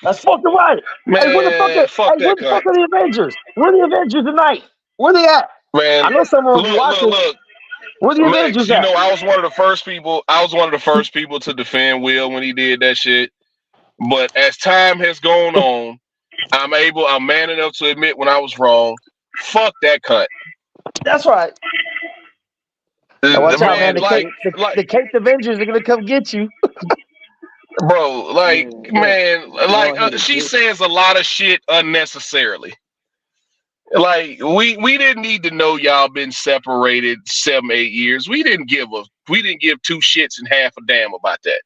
That's fucking right. Man, hey, where the fuck are the Avengers? Where are the Avengers tonight? Where they at? Man, I know someone will be watching. Look. Where the Avengers at? I was one of the first people to defend Will when he did that shit. But as time has gone on, I'm man enough to admit when I was wrong. Fuck that cunt. That's right. Now watch out, man. The Caped Avengers are gonna come get you. Bro, she says a lot of shit unnecessarily. Like we didn't need to know y'all been separated 7-8 years. We didn't give 2 shits and half a damn about that.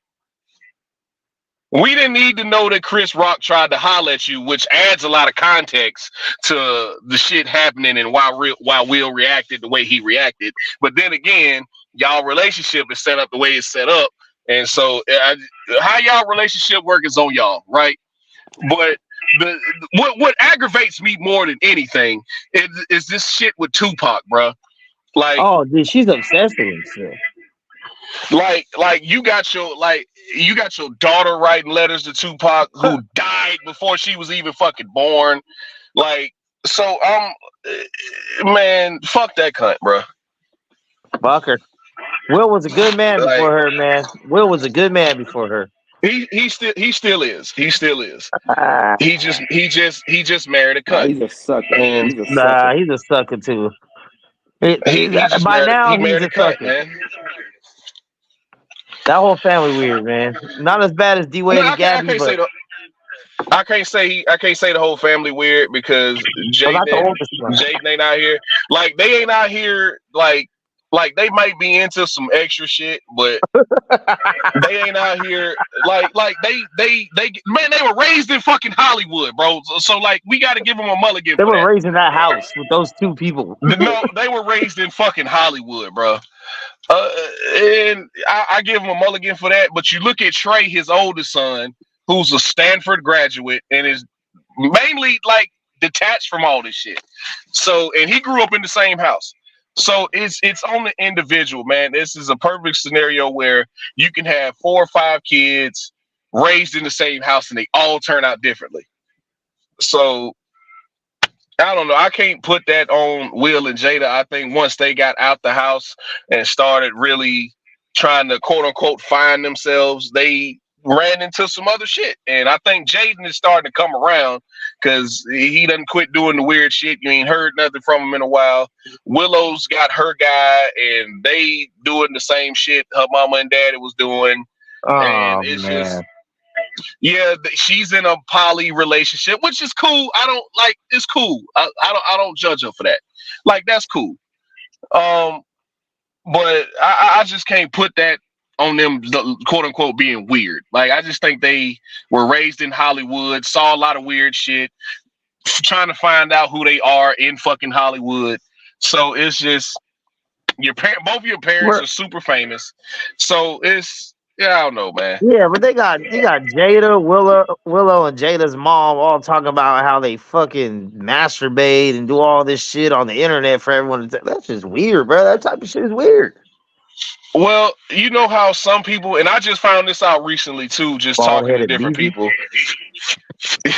We didn't need to know that Chris Rock tried to holler at you, which adds a lot of context to the shit happening and why Will reacted the way he reacted. But then again, y'all relationship is set up the way it's set up, and so how y'all relationship work is on y'all, right? But what aggravates me more than anything is this shit with Tupac, bro. Like, oh, dude, she's obsessed with him still. Like you got your daughter writing letters to Tupac, who died before she was even fucking born. Like, so man, fuck that cunt, bro. Fuck her. Will was a good man before her, man. Will was a good man before her. He still is. He still is. He just married a cunt. He's a sucker. And He's a sucker too. By now he's a sucker. Man. That whole family weird, man. Not as bad as D-Wade and Gabby, but I can't say the whole family weird because Jaden ain't out here. Like, they ain't out here like they might be into some extra shit, but they ain't out here like they man, they were raised in fucking Hollywood, bro. So like, we got to give them a mulligan. They were raised in that house with those two people. No, they were raised in fucking Hollywood, bro. And I give him a mulligan for that. But you look at Trey, his oldest son, who's a Stanford graduate and is mainly like detached from all this shit. So, and he grew up in the same house. So it's on the individual, man. This is a perfect scenario where you can have 4 or 5 kids raised in the same house and they all turn out differently. So I don't know. I can't put that on Will and Jada. I think once they got out the house and started really trying to quote unquote find themselves, they ran into some other shit. And I think Jaden is starting to come around because he doesn't quit doing the weird shit. You ain't heard nothing from him in a while. Willow's got her guy and they doing the same shit her mama and daddy was doing. And it's just, yeah, she's in a poly relationship, which is cool. I don't like, it's cool. I don't judge her for that. Like, that's cool. But I just can't put that on them, quote unquote, being weird. Like, I just think they were raised in Hollywood, saw a lot of weird shit, trying to find out who they are in fucking Hollywood. So it's just both of your parents are super famous. So it's, yeah, I don't know, man. Yeah, but they got Jada, Willow, and Jada's mom all talking about how they fucking masturbate and do all this shit on the internet for everyone to. That's just weird, bro. That type of shit is weird. Well, you know how some people, and I just found this out recently too, just talking to different people.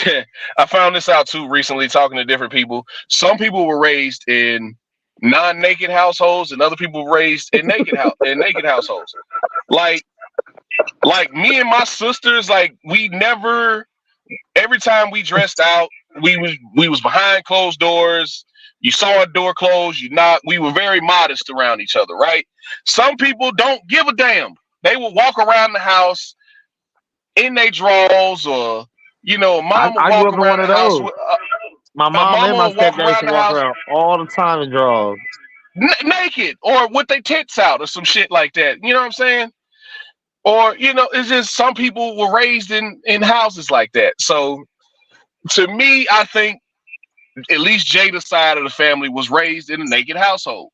Yeah, I found this out too recently, talking to different people. Some people were raised in non-naked households, and other people were raised in naked households. Like me and my sisters, like we never. Every time we dressed out, we was behind closed doors. You saw a door closed, you knocked. We were very modest around each other, right? Some people don't give a damn. They will walk around the house in their drawers, or mom will walk around the house. My mom and my stepdad used to walk around all the time in drawers, naked, or with their tits out, or some shit like that. You know what I'm saying? Or it's just some people were raised in houses like that. So to me, I think at least Jada's side of the family was raised in a naked household.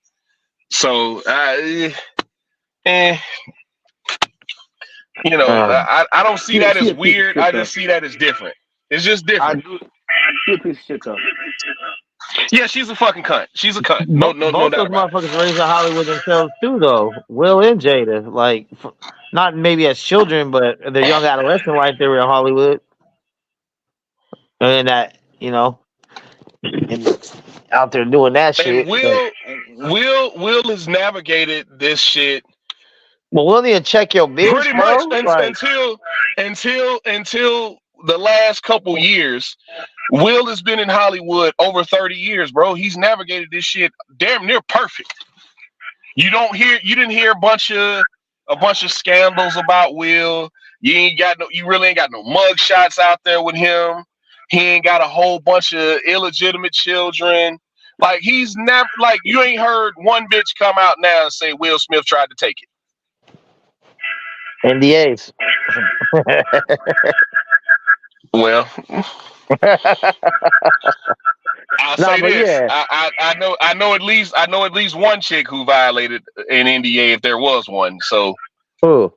So, I don't see that as weird. I just see that as different. It's just different. She's a piece of shit, though. Yeah, she's a fucking cunt. She's a cunt. No both doubt those motherfuckers raised in Hollywood themselves too, though. Will and Jada, like, not maybe as children, but their young adolescent life, they were in Hollywood, and that out there doing that shit. Will has navigated this shit. Well, Will need to check your bitch, pretty much until the last couple years. Will has been in Hollywood over 30 years, bro. He's navigated this shit damn near perfect. You didn't hear a bunch of scandals about Will. You really ain't got no mug shots out there with him. He ain't got a whole bunch of illegitimate children. Like, he's never, like, you ain't heard one bitch come out now and say Will Smith tried to take it. NDAs. Well, I'll No, say but this. yeah. I know at least one chick who violated an NDA if there was one. So Who?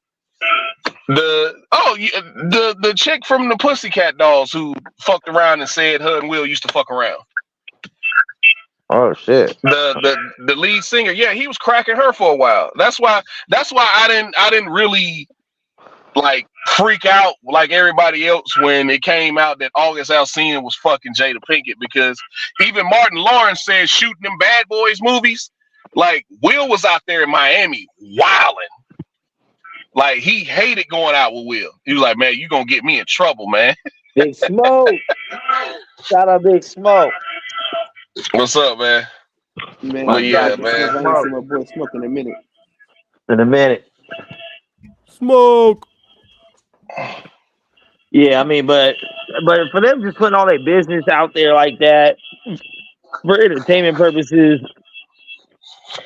the chick from the Pussycat Dolls who fucked around and said her and Will used to fuck around. Oh shit. The lead singer, yeah, he was cracking her for a while. That's why I didn't really like freak out like everybody else when it came out that August Alsina was fucking Jada Pinkett, because even Martin Lawrence said shooting them Bad Boys movies, like Will was out there in Miami wilding. Like he hated going out with Will. He was like, man, you gonna get me in trouble, man. Big Smoke. Shout out Big Smoke. What's up, man? Man, But yeah, I man. haven't seen my boy Smoke in a minute. In a minute. Smoke. Yeah, I mean, but for them just putting all their business out there like that for entertainment purposes,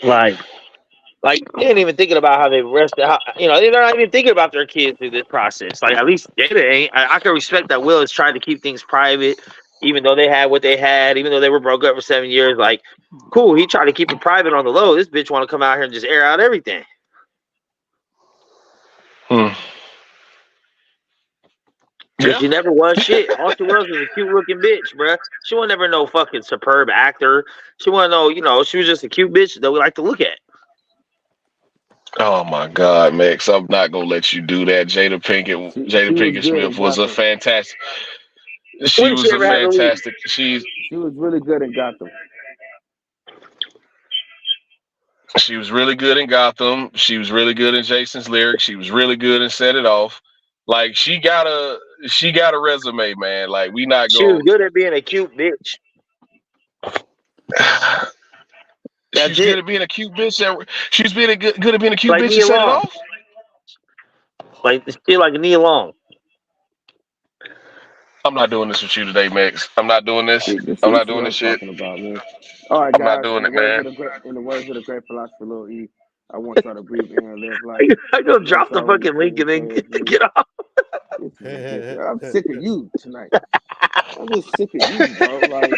like they ain't even thinking about how they they're not even thinking about their kids through this process. Like at least Jada ain't. I can respect that Will is trying to keep things private, even though they had what they had, even though they were broke up for 7 years. Like, cool, he tried to keep it private on the low. This bitch want to come out here and just air out everything. Yeah. She never was shit. All she was a cute looking bitch, bruh. She was never no fucking superb actor. She wasn't no, she was just a cute bitch that we like to look at. Oh my God, Max! I'm not gonna let you do that. Jada Pinkett Smith was a fantastic. She was a fantastic. She was really good in Gotham. She was really good in Gotham. She was really good in Jason's Lyric. She was really good in Set It Off. Like she got a resume, man. Like we not going. She was good at being a cute bitch. She's good at being a cute bitch. She's good at being a cute like bitch and Set It Off. Like Nia Long. I'm not doing this with you today, Max. I'm not doing this. I'm not doing this shit. About, man. All right, guys. I'm not doing it, man. In the words of the great philosopher Lil E, I want y'all to breathe in and live life. I go drop the fucking link and then get off. I'm sick of you tonight. I'm just sick of you, bro. Like,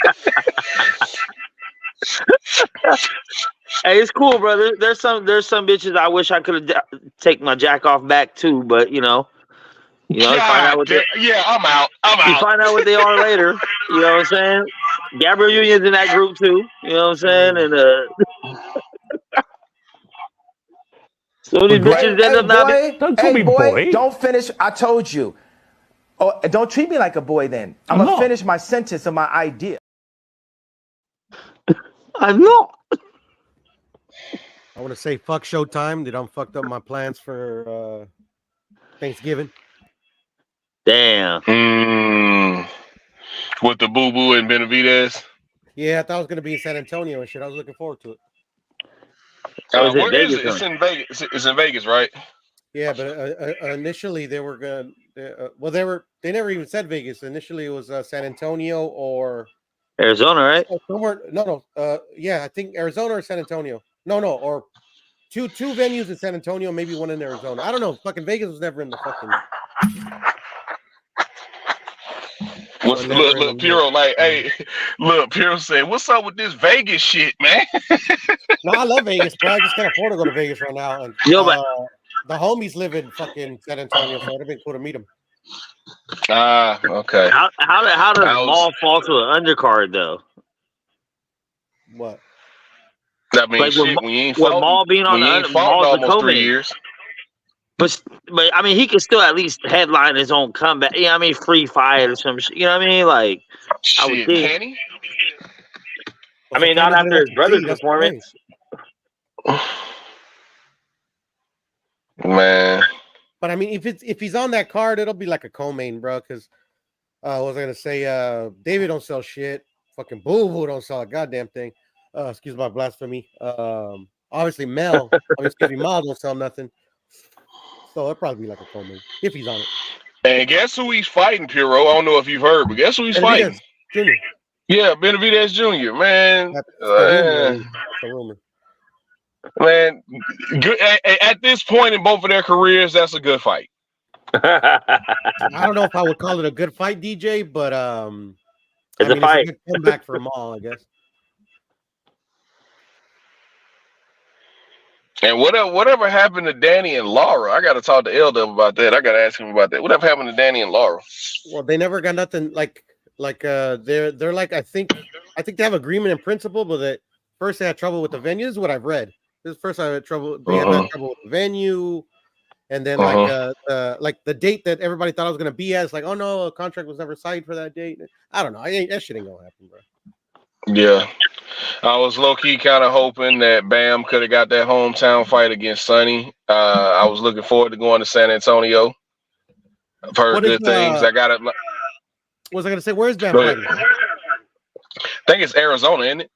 hey, it's cool, brother. There's some bitches I wish I could have take my jack off back too, but you know, find out what I'm out. You find out what they are later. You know what I'm saying? Gabrielle Union's in that group too. You know what I'm saying? And so these bitches end up not. Boy, don't finish. I told you. Oh, don't treat me like a boy. Then I'm gonna finish my sentence of my idea. I'm not. I want to say fuck Showtime. They done fucked up my plans for Thanksgiving. Damn. With the Boo Boo and Benavidez. Yeah, I thought it was gonna be in San Antonio and shit. I was looking forward to it. Where is it? It's in Vegas. It's in Vegas, right? Yeah, but initially they were gonna. They never even said Vegas. Initially it was San Antonio or Arizona, right? Somewhere. No. Yeah, I think Arizona or San Antonio. No, or two venues in San Antonio, maybe one in Arizona. I don't know. Fucking Vegas was never in the fucking. Look, Piro, like, hey, look, Piro said, what's up with this Vegas shit, man? No, I love Vegas, but I just can't afford to go to Vegas right now. And but the homies live in fucking San Antonio, so it'd been cool to meet them. Okay. How does Maul fall to an undercard though? What? I mean, like shit, we ain't with Maul being on the Maul's almost 3 years. But I mean, he could still at least headline his own comeback. Yeah, I mean, free fight or some shit. You know what I mean? Like, shit, I would think. Kenny? I mean, not after his brother's performance. Man. But I mean, if he's on that card, it'll be like a co-main, bro. Because what was I gonna say? David don't sell shit. Fucking Boo Boo don't sell a goddamn thing. Excuse my blasphemy. Obviously Mal don't sell nothing. So it'll probably be like a co-main if he's on it. And guess who he's fighting, Piro? I don't know if you've heard, but guess who he's fighting? Jr. Yeah, Benavidez Jr. Man. That's a rumor. Man, good, at this point in both of their careers, that's a good fight. I don't know if I would call it a good fight, DJ, but It's a fight. It's a good comeback for them all, I guess. And whatever happened to Danny and Laura? I got to talk to Elder about that. I got to ask him about that. Whatever happened to Danny and Laura? Well, they never got nothing like they're like I think they have agreement in principle, but that first they had trouble with the venue. This is what I've read. This is first I had trouble. They had trouble with the venue, and then like the date that everybody thought it was gonna be at. It's like, oh no, a contract was never signed for that date. I don't know. That shit ain't gonna happen, bro. Yeah. I was low-key kind of hoping that Bam could have got that hometown fight against Sonny. I was looking forward to going to San Antonio. I've heard good things. I got it. What was I going to say? Where's Bam fighting? I think it's Arizona, isn't it?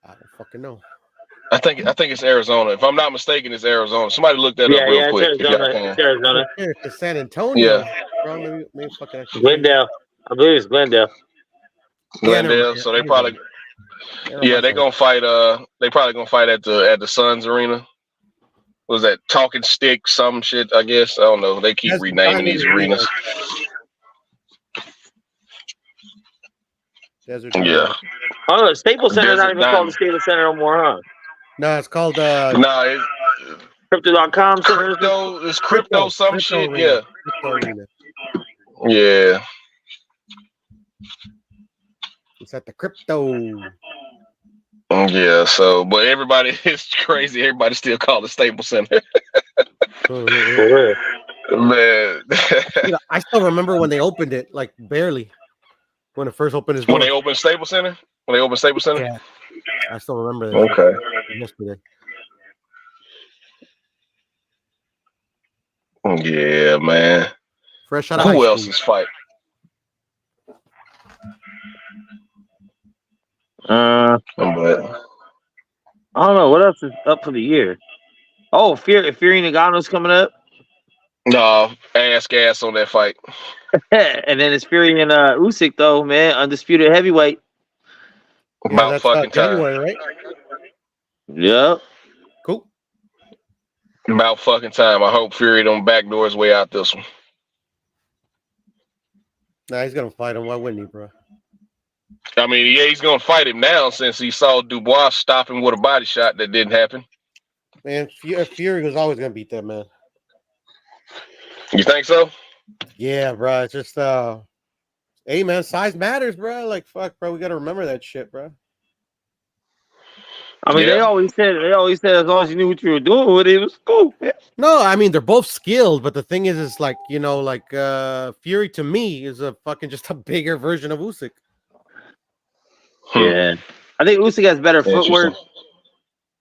I don't fucking know. I think it's Arizona. If I'm not mistaken, it's Arizona. Somebody look that up real quick. It's Arizona. It's San Antonio. Yeah. Bro, maybe fucking Glendale. I believe it's Glendale. Glendale. So they probably they're gonna fight they probably gonna fight at the Suns Arena. What was that Talking Stick some shit, I guess? I don't know. They keep renaming these arenas. Yeah. Oh, the Staples Center is not even called the Staples Center no more, huh? No, it's called it's Crypto.com. It's crypto some shit. Arena. Yeah. Yeah. It's at the crypto. Yeah, so but everybody is crazy. Everybody still call it Staples Center. Man. I still remember when they opened it, like barely. When it first opened when they opened Staples Center? Yeah. I still remember that. Okay. Yesterday. Yeah, man. Fresh out of Who high else school. is fighting? I don't know. What else is up for the year? Oh, Fury Nagano's coming up. No, gas on that fight. And then it's Fury and Usyk though, man. Undisputed heavyweight. About fucking time. Right? Yep. Cool. About fucking time. I hope Fury don't backdoor his way out this one. Nah, he's gonna fight him. Why wouldn't he, bro? I mean, yeah, he's gonna fight him now since he saw Dubois stop him with a body shot that didn't happen. Man, Fury was always gonna beat that man. You think so? Yeah, bro. It's just hey man, size matters, bro. Like fuck, bro. We gotta remember that shit, bro. I mean, they always said as long as you knew what you were doing with it, it was cool. Yeah. No, I mean they're both skilled, but the thing is like Fury to me is a fucking just a bigger version of Usyk. Yeah, I think Usyk has better footwork.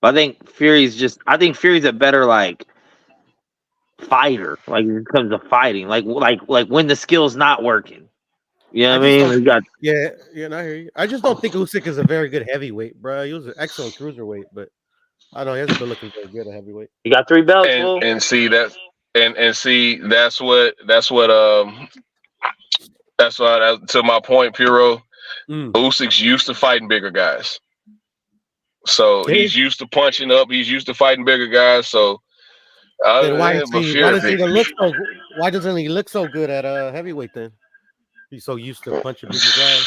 But I think Fury's a better like fighter. Like when it comes to fighting, like when the skill's not working. You know what I mean? I hear you. I just don't think Usyk is a very good heavyweight, bro. He was an excellent cruiserweight, but I don't know he hasn't been looking very good at heavyweight. He got 3 belts, and see that's what to my point, Puro. Usyk's used to fighting bigger guys, so he's used to punching up. He's used to fighting bigger guys. So why doesn't he look so good at heavyweight then? He's so used to punching bigger guys.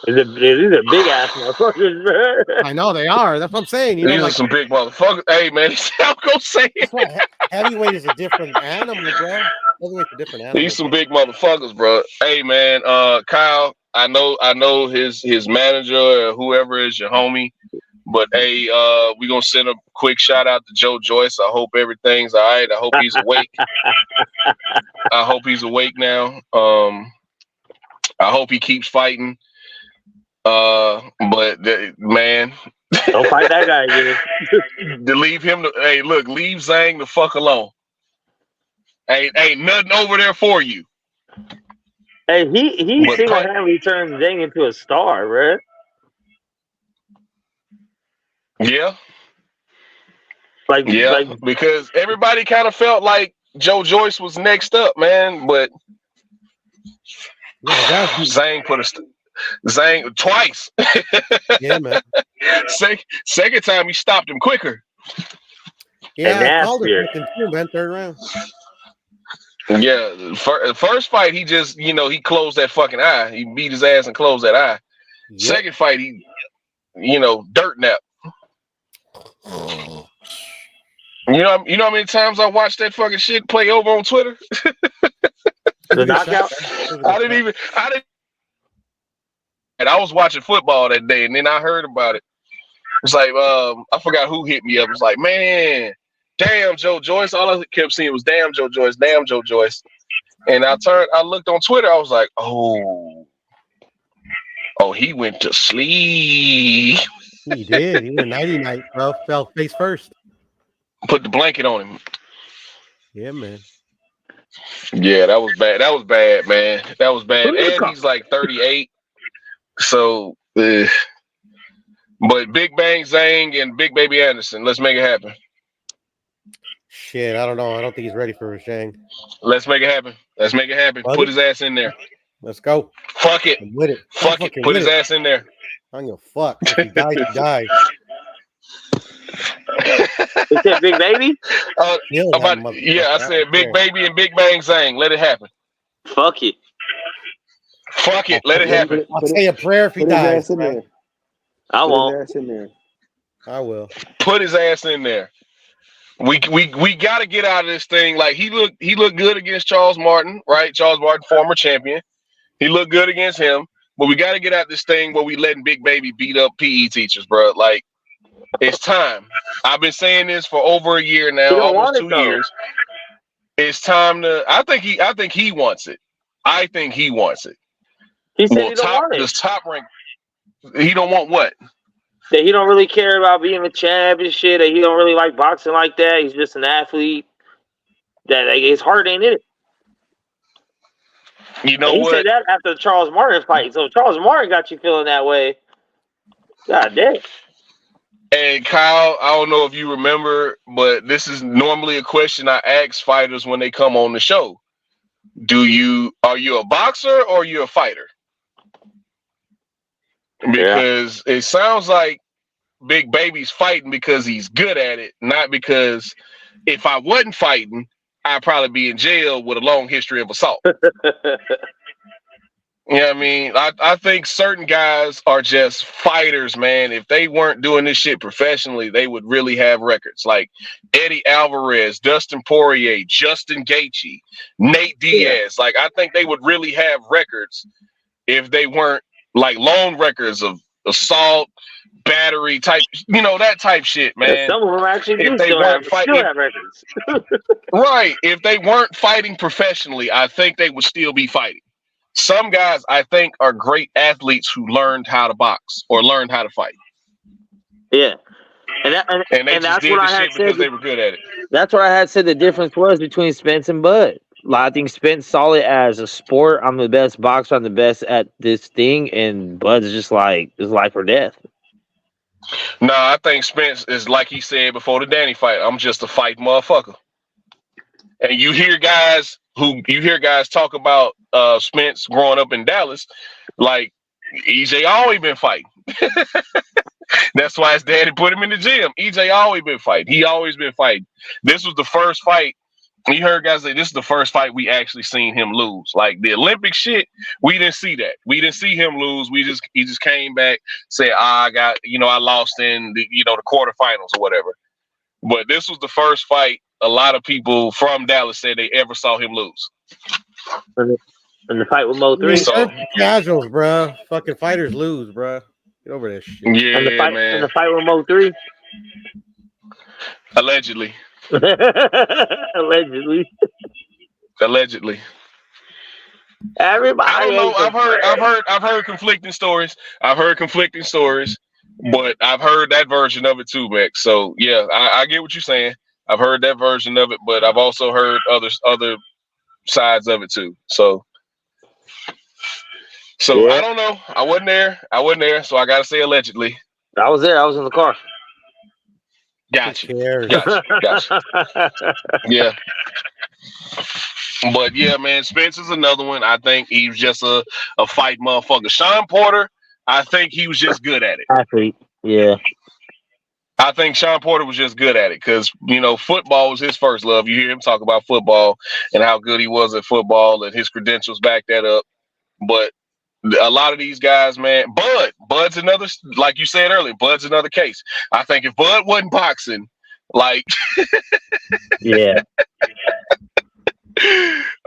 These are big ass motherfuckers, bro. I know they are. That's what I'm saying. These are some big motherfuckers. Hey man, I'm gonna say it. Heavyweight is a different animal, bro. Heavyweight's a different animal. These some big motherfuckers, bro. Hey man, Kyle, I know his manager or whoever is your homie, but hey, we gonna send a quick shout out to Joe Joyce. I hope everything's all right. I hope he's awake. I hope he's awake now. I hope he keeps fighting. But man, don't fight that guy again. leave Zhang the fuck alone. Ain't nothing over there for you. Hey, he single-handedly turned Zhang into a star, right? Yeah. Because everybody kind of felt like Joe Joyce was next up, man. But Zhang Zhang twice. Yeah, man. Second time he stopped him quicker. Yeah, I called it fucking too, man. Third round. Yeah, first fight he just he closed that fucking eye. He beat his ass and closed that eye. Yep. Second fight he dirt nap. You know how many times I watched that fucking shit play over on Twitter? The knockout. I didn't. And I was watching football that day, and then I heard about it. It's like I forgot who hit me up. It's like, man, damn Joe Joyce. All I kept seeing was damn Joe Joyce, damn Joe Joyce. And I looked on Twitter. I was like, oh, he went to sleep. He did. He went nighty night, bro. Fell face first. Put the blanket on him. Yeah, man. Yeah, that was bad. That was bad, man. That was bad. And he's like 38. So, but Big Bang Zhang and Big Baby Anderson, let's make it happen. Shit, I don't know. I don't think he's ready for Zhang. Let's make it happen. Let's make it happen. Put his ass in there. Let's go. Fuck it. I'm with it. Fuck it. Put his ass in there. I don't give a fuck. If he dies, he dies. You said Big Baby? I said Big Baby and Big Bang Zhang. Let it happen. Fuck it. Fuck it. Let it happen. I'll say a prayer if he dies. I won't. I will. Put his ass in there. We got to get out of this thing. Like he looked good against Charles Martin, right? Charles Martin, former champion. He looked good against him. But we got to get out of this thing where we letting Big Baby beat up PE teachers, bro. Like, it's time. I've been saying this for over a year now, almost 2 years. It's time to. I think he wants it. I think he wants it. He said he don't want it. This top rank. He don't want what? That he don't really care about being a champ and shit. That he don't really like boxing like that. He's just an athlete. That his heart ain't in it. You know what? He said that after the Charles Martin fight. So Charles Martin got you feeling that way. God damn. And Kyle, I don't know if you remember, but this is normally a question I ask fighters when they come on the show. Are you a boxer or are you a fighter? Because it sounds like Big Baby's fighting because he's good at it, not because if I wasn't fighting, I'd probably be in jail with a long history of assault. You know what I mean? I think certain guys are just fighters, man. If they weren't doing this shit professionally, they would really have records. Like Eddie Alvarez, Dustin Poirier, Justin Gaethje, Nate Diaz. Like, I think they would really have records if they weren't like lone records of assault, battery type, that type shit, man. Some of them actually if do still have records. Right. If they weren't fighting professionally, I think they would still be fighting. Some guys, I think, are great athletes who learned how to box or learned how to fight. Yeah. And they just that's did what I the had shit said. because they were good at it. That's what I had said the difference was between Spence and Bud. I think Spence saw it as a sport. I'm the best boxer. I'm the best at this thing. And Bud's just like, it's life or death. No, I think Spence is like he said before the Danny fight. I'm just a fight motherfucker. And you hear guys talk about Spence growing up in Dallas, like EJ always been fighting. That's why his daddy put him in the gym. EJ always been fighting. He always been fighting. This was the first fight. You heard guys say this is the first fight we actually seen him lose. Like the Olympic shit, we didn't see that. We didn't see him lose. He just came back, said, I lost in the the quarterfinals or whatever. But this was the first fight a lot of people from Dallas said they ever saw him lose. And the fight with Mo 3. Casuals, bro. Fucking fighters lose, bro. Get over this shit. Yeah, and man. And the fight with Mo 3. Allegedly. Allegedly. Everybody. I don't know. I've heard conflicting stories. But I've heard that version of it too, Max. So yeah, I get what you're saying. I've heard that version of it, but I've also heard other sides of it too. So yeah. I don't know. I wasn't there. So I gotta say allegedly. I was there. I was in the car. Gotcha. Yeah. But yeah, man, Spence is another one. I think he's just a fight motherfucker. Sean Porter, I think he was just good at it. Athlete. Yeah. I think Sean Porter was just good at it because, football was his first love. You hear him talk about football and how good he was at football, and his credentials back that up. But a lot of these guys, man, Bud's another, like you said earlier, Bud's another case. I think if Bud wasn't boxing, Yeah.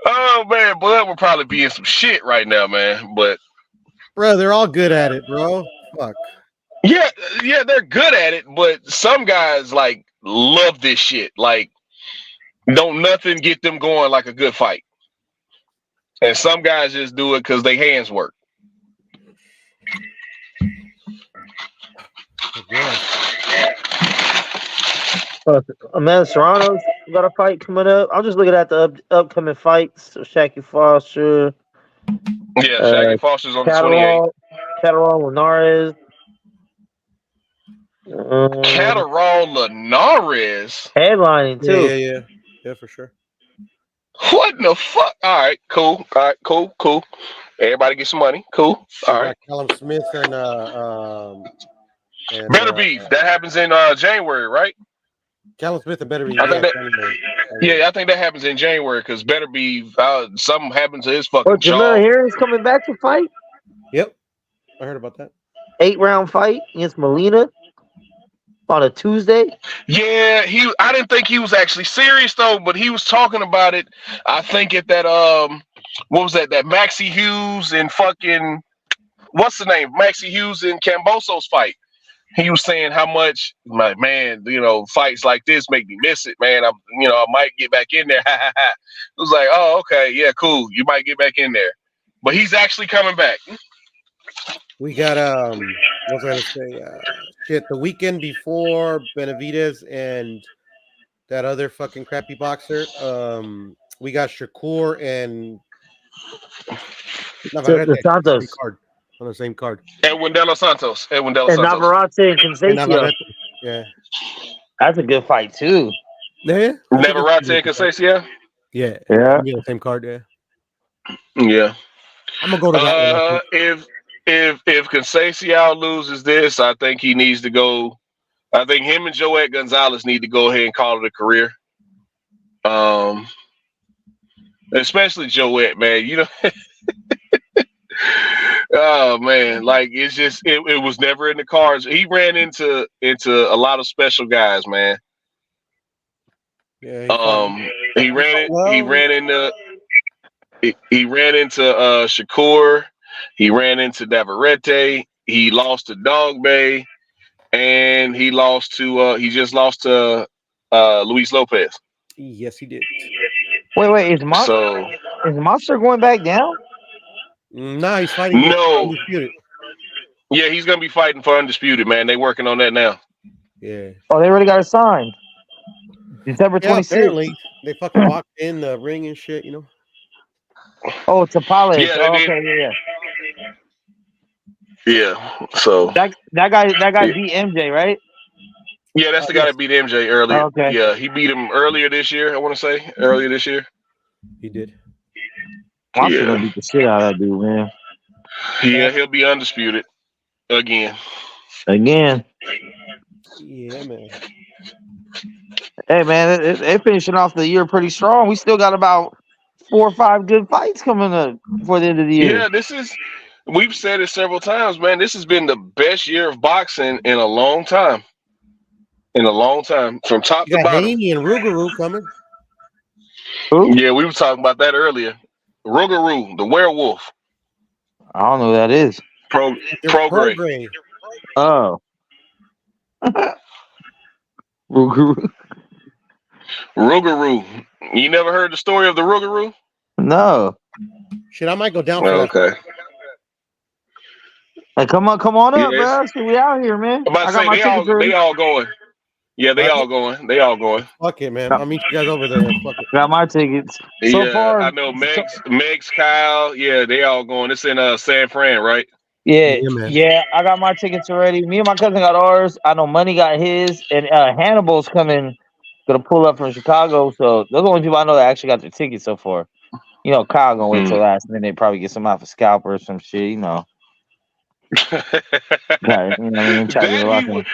Oh, man, Bud would probably be in some shit right now, man. But, bro, they're all good at it, bro. Fuck. yeah, they're good at it, but some guys love this shit. Don't nothing get them going like a good fight. And some guys just do it because their hands work. Amanda Serrano's got a fight coming up. I'm just looking at the upcoming fights. So Shaqy Foster. Yeah, Shaqy Foster's on the 28th. Catterall Linares. Catterall Linares Headlining too. Yeah, for sure. What in the fuck? All right, cool. Cool. Everybody get some money. Cool. All right. Callum Smith and Better Beef. That happens in January, right? Callum Smith and Better Beef. I think I think that happens in January because Better Beef, something happened to his fucking jaw. Jamel Herring's coming back to fight? Yep. I heard about that. 8-round fight against Molina on a Tuesday. Yeah, I didn't think he was actually serious though, but he was talking about it. I think at that what was that Maxie Hughes and fucking what's the name? Maxie Hughes and Camboso's fight. He was saying how much, like, man, fights like this make me miss it, man. I might get back in there. It was like, oh, okay, yeah, cool. You might get back in there, but he's actually coming back. We got what was I gonna say? The weekend before Benavidez and that other fucking crappy boxer. We got Shakur and The Santos on the same card. Edwin De Los Santos. And Navarrete and Conceição. Yeah, that's a good fight too. Yeah, Navarrete and Conceição. Yeah. The same card. Yeah. I'm gonna go to that one. If Conceição loses this, I think he needs to go. I think him and Joet Gonzalez need to go ahead and call it a career. Especially Joet, man. Oh man, it's just it was never in the cards. He ran into a lot of special guys, man. Yeah. He ran into Shakur. He ran into Navarrete. He lost to Dogbe, and he just lost to Luis Lopez. Yes, he did. Wait, is Monster going back down? No, he's fighting. No. Undisputed. Yeah, he's gonna be fighting for Undisputed, man. They working on that now. Yeah. Oh, they already got it signed. December 26th. Apparently, they fucking walked in the ring and shit, Oh, it's Apollo. Yeah, okay, yeah. So that guy beat MJ, right? Yeah, that's the guy that beat MJ earlier. Okay. Yeah, he beat him earlier this year. I want to say earlier this year. He did. I'm gonna beat the shit out of that dude, man. Yeah, he'll be undisputed again. Yeah, man. Hey, man, they're finishing off the year pretty strong. We still got about 4 or 5 good fights coming up before the end of the year. Yeah, we've said it several times, man. This has been the best year of boxing in a long time. From top to bottom. Haney and Rougarou coming. Who? Yeah, we were talking about that earlier. Rougarou, the werewolf. I don't know who that is. Prograde. Oh. Rougarou. You never heard the story of the Rougarou? No. Shit, I might go down for okay. Hey, come on up, Yeah, bro. See, we out here, man. I'm about to say, they all going. Yeah, they all going. Fuck it, man. I'll meet you guys over there. Fuck it. Got my tickets. So far, I know Megs, Kyle. Yeah, they all going. It's in San Fran, right? Yeah, I got my tickets already. Me and my cousin got ours. I know Money got his, and Hannibal's gonna pull up from Chicago. So those are the only people I know that actually got their tickets so far. Kyle gonna wait till last minute, probably get some out for scalper or some shit. Right, you know what I mean? Try to get That a he lock will in.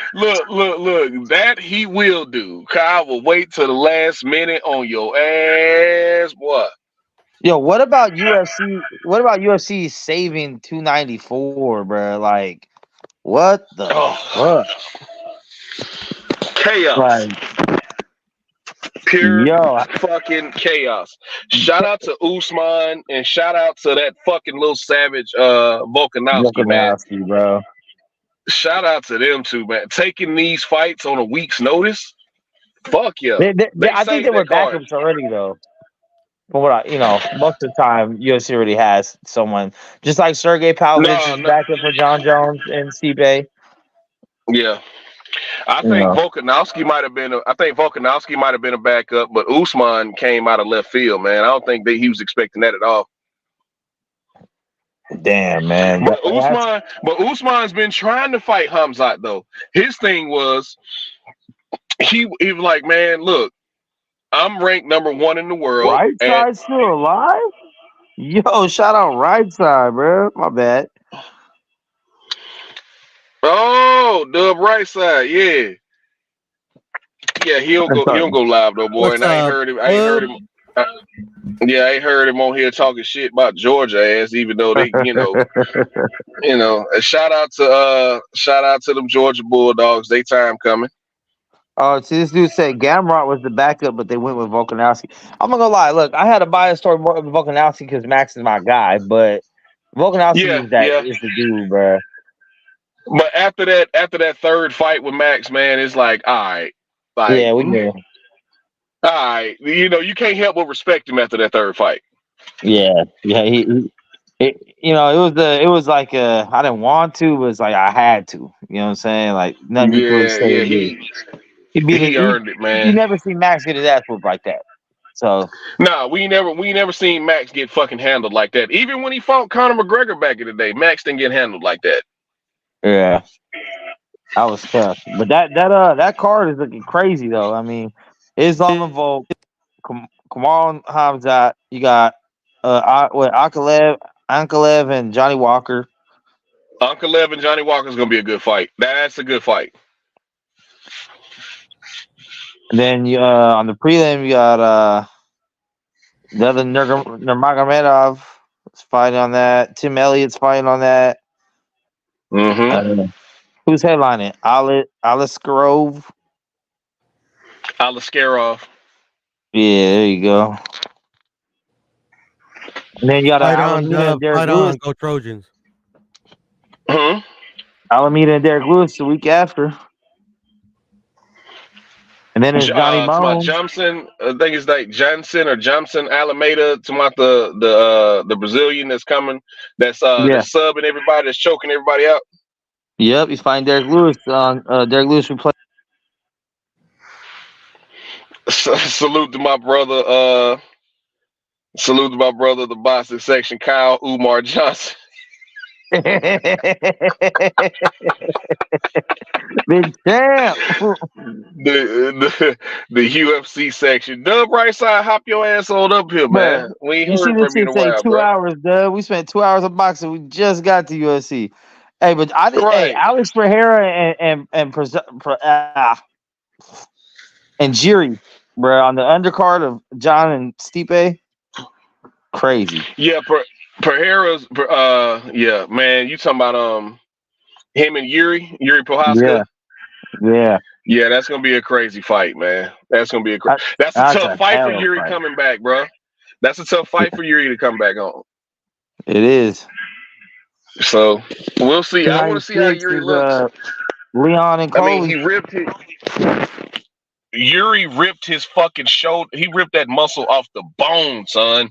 look. That he will do. Kyle will wait till the last minute on your ass, boy. Yo, what about UFC? What about UFC saving 294, bro? Like, what the Oh, fuck? chaos. Like, Pure yo, fucking chaos. Shout out to Usman and shout out to that fucking little savage Volkanovski, man. Volkanovski, bro. Shout out to them two, man. Taking these fights on a week's notice. Fuck yeah. I think they were backups already, though. From what most of the time, UFC already has someone. Just like Sergey Pavlovich is backup for John Jones and Stipe. Yeah. I think Volkanovski might have been a backup, but Usman came out of left field, man. I don't think he was expecting that at all. Damn, man. But Usman's been trying to fight Khamzat though. His thing was he was like, man, look, I'm ranked number 1 in the world. Right side still alive? Yo, shout out right side, bro. My bad. Oh, Dub right side, yeah. Yeah, he'll go live though, boy. And I ain't heard him. I ain't heard him on here talking shit about Georgia ass, even though they, shout out to them Georgia Bulldogs. They time coming. Oh, see, this dude said Gamrot was the backup, but they went with Volkanovski. I'm not gonna lie. Look, I had a bias toward Volkanovski because Max is my guy, but Volkanovski is the dude, bro. But after that third fight with Max, man, it's like, all right, yeah, we do. All right, you can't help but respect him after that third fight. Yeah. It was like I didn't want to, but it's like I had to. You know what I'm saying? Like nothing could say. He earned it, man. You never see Max get his ass whooped like that. So we never seen Max get fucking handled like that. Even when he fought Conor McGregor back in the day, Max didn't get handled like that. Yeah, that was tough. But that card is looking crazy though. I mean, Islam Volk, Kamal Khamzat. You got Ankalaev and Johnny Walker. Ankalaev and Johnny Walker is gonna be a good fight. That's a good fight. And then you on the prelim you got the other Nurmagomedov is fighting on that. Tim Elliott's fighting on that. Mm-hmm. Who's headlining? Aliskerov. Yeah, there you go. And then you got Alameda and Derek Lewis. Go Trojans. Alameda and Derek Lewis the week after. And then it's Johnny Bones. Johnson, I think it's like Johnson Alameda, the Brazilian that's coming, that's subbing everybody, that's choking everybody out. Yep, he's fighting Derek Lewis. Derek Lewis replaced. Salute to my brother. The boxing section, Kyle Umar Johnson. Big champ. The UFC section. Dub right side, hop your ass on up here, man. We ain't heard from you in a while, 2 hours, Dub. We spent 2 hours of boxing. We just got to UFC. Hey, but Hey, Alex Pereira and Jiri, bro, on the undercard of John and Stipe. Crazy. Yeah, Pereira's man, you talking about him and Yuri Prochazka? Yeah, that's gonna be a crazy fight, man. That's gonna be that's a tough fight for Yuri coming back, bro. That's a tough fight for Yuri to come back on. It is. So we'll see. I want to see how Yuri looks. Leon and Coley. I mean, Yuri ripped his fucking shoulder. He ripped that muscle off the bone, son.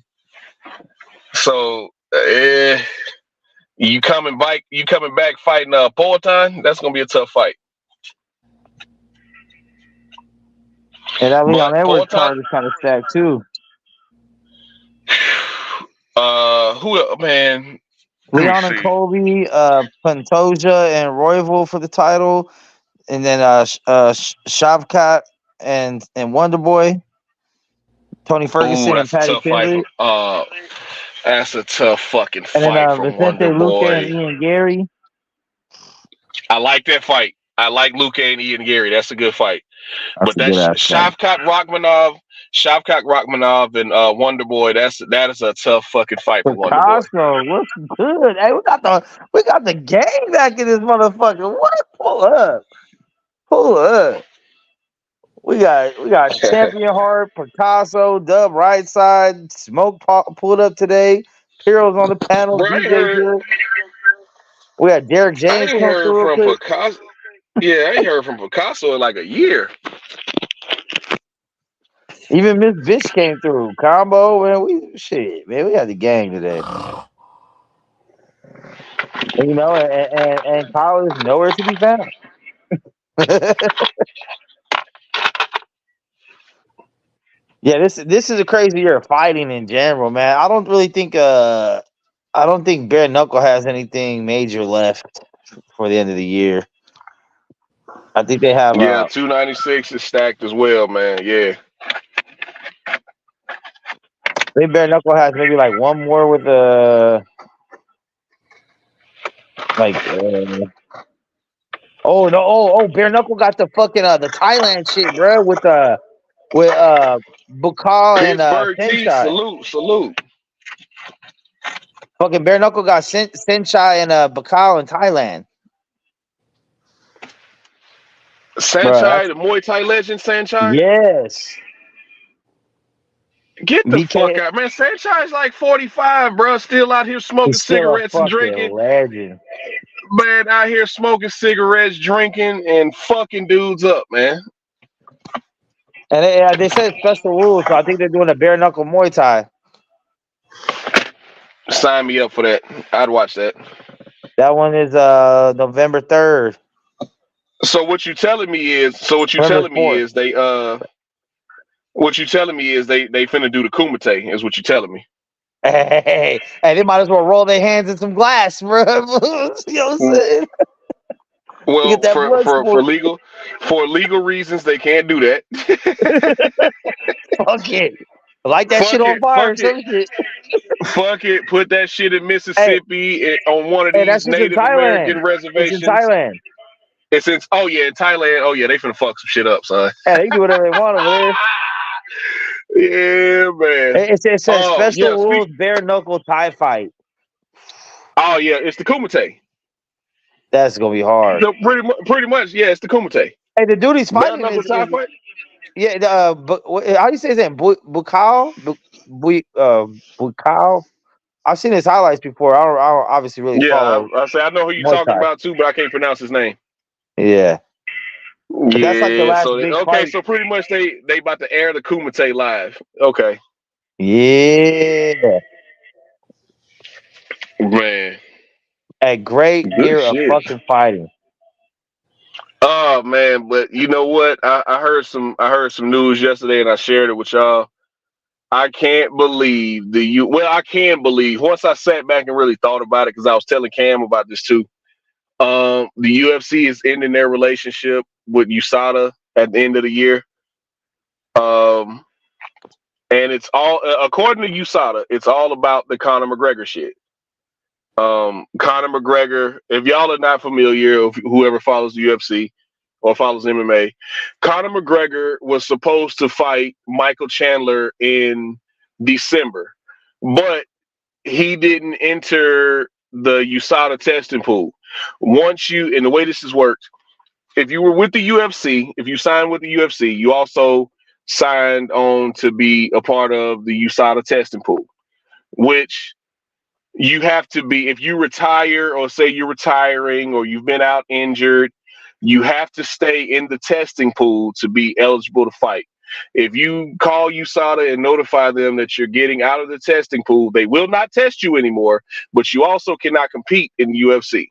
So you coming back fighting Poatan? That's gonna be a tough fight. And that Leon Edwards card is kind of stacked too. Who, man? Leon and Colby, Pantoja and Royval for the title, and then Shavkat and Wonder Boy, Tony Ferguson and Patty Kendrick. That's a tough fucking fight. And then from Vicente Wonder Luque Boy. and Ian Gary. I like that fight. I like Luka and Ian Gary. That's a good fight. That's But a that's good ass fight. Shavkat Rachmanov and Wonder Boy. That is a tough fucking fight for Wonder Boy. Picasso, what's good? Hey, we got the game back in this motherfucker. What? Pull up. We got Champion Heart, Picasso, Dub right side, Smoke pulled up today. Heroes on the panel. Bro, we got Derek James. I ain't heard from Picasso. Yeah, I ain't heard from Picasso in like a year. Even Miss Bitch came through. Combo, man. We had the gang today. You know, and Kyle is nowhere to be found. Yeah, this is a crazy year of fighting in general, man. I don't think Bare Knuckle has anything major left for the end of the year. I think they have 296 is stacked as well, man. Yeah. I think Bare Knuckle has maybe like one more with Bare Knuckle got the fucking the Thailand shit, bro, with Bukal and Pittsburgh salute. Fucking Bare Knuckle got Senchai and Bukal in Thailand. Sanchai, the Muay Thai legend, Sanchai? Yes. Get the fuck out, man. Sanchai's like 45, bro. Still out here smoking cigarettes and drinking. Legend. Man, out here smoking cigarettes, drinking, and fucking dudes up, man. And they said special rules, so I think they're doing a bare knuckle Muay Thai. Sign me up for that. I'd watch that. That one is November 3rd. So what you telling me is they finna do the Kumite, is what you telling me. Hey, they might as well roll their hands in some glass, bro. You know what I'm saying? Well, for legal reasons, they can't do that. Fuck it. Light that shit on fire. Fuck it. Put that shit in Mississippi on one of these Native American reservations. It's in Thailand. In Thailand. Oh yeah, they finna fuck some shit up, son. Hey, they do whatever they want over there. Yeah, man. It says special rules bare knuckle Thai fight. Oh yeah, it's the Kumite. That's gonna be hard. So pretty much, yeah, it's the Kumite. Hey, the dude he's fighting is Thai fight? Yeah, how do you say his name? Bukal? Bukal? I've seen his highlights before. I don't obviously really follow. I know who you're talking about too, but I can't pronounce his name. Yeah. But Yeah, that's like the last big fight. so pretty much they about to air the Kumite live. Okay. Yeah. Man. A great year of fucking fighting. Oh man, but you know what? I heard some news yesterday and I shared it with y'all. I can't believe I can believe once I sat back and really thought about it, because I was telling Cam about this too. The UFC is ending their relationship with USADA at the end of the year. And it's all according to USADA, it's all about the Conor McGregor shit. Conor McGregor, if y'all are not familiar, if whoever follows the UFC or follows MMA, Conor McGregor was supposed to fight Michael Chandler in December, but he didn't enter the USADA testing pool. And the way this has worked, if you were with the UFC, if you signed with the UFC, you also signed on to be a part of the USADA testing pool, which you have to be, if you retire or say you're retiring or you've been out injured, you have to stay in the testing pool to be eligible to fight. If you call USADA and notify them that you're getting out of the testing pool, they will not test you anymore, but you also cannot compete in the UFC.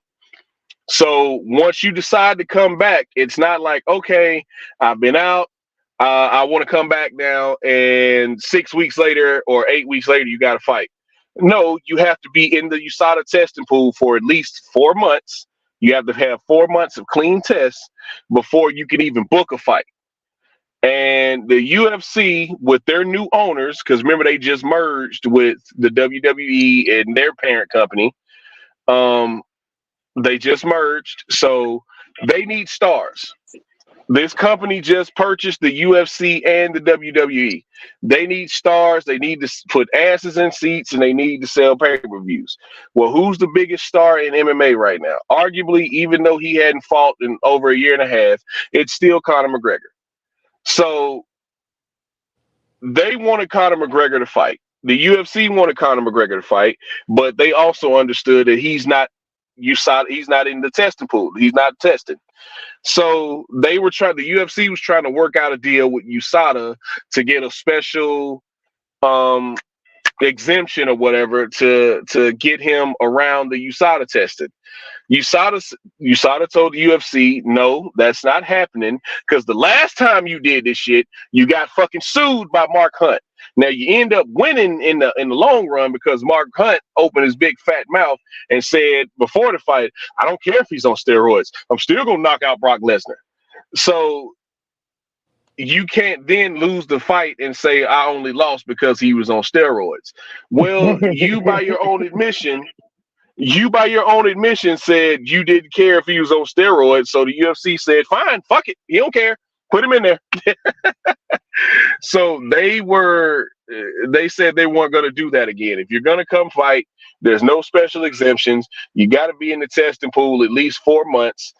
So once you decide to come back, it's not like, okay, I've been out, I want to come back now, and 6 weeks later or 8 weeks later, you got to fight. No, you have to be in the USADA testing pool for at least 4 months. You have to have 4 months of clean tests before you can even book a fight. And the UFC, with their new owners, because remember they just merged with the WWE and their parent company, They just merged, so they need stars. This company just purchased the UFC and the WWE. They need stars. They need to put asses in seats, and they need to sell pay-per-views. Well, who's the biggest star in MMA right now? Arguably, even though he hadn't fought in over a year and a half, it's still Conor McGregor. So they wanted Conor McGregor to fight. The UFC wanted Conor McGregor to fight, but they also understood that he's not USADA. He's not in the testing pool. He's not tested. So they were trying. The UFC was trying to work out a deal with USADA to get a special exemption or whatever to get him around the USADA testing. USADA told the UFC, no, that's not happening, because the last time you did this shit, you got fucking sued by Mark Hunt. Now you end up winning in the long run because Mark Hunt opened his big fat mouth and said before the fight, I don't care if he's on steroids, I'm still gonna knock out Brock Lesnar. So you can't then lose the fight and say I only lost because he was on steroids. Well, you by your own admission said you didn't care if he was on steroids. So the UFC said, fine, fuck it. You don't care. Put him in there. So they said they weren't going to do that again. If you're going to come fight, there's no special exemptions. You got to be in the testing pool at least 4 months.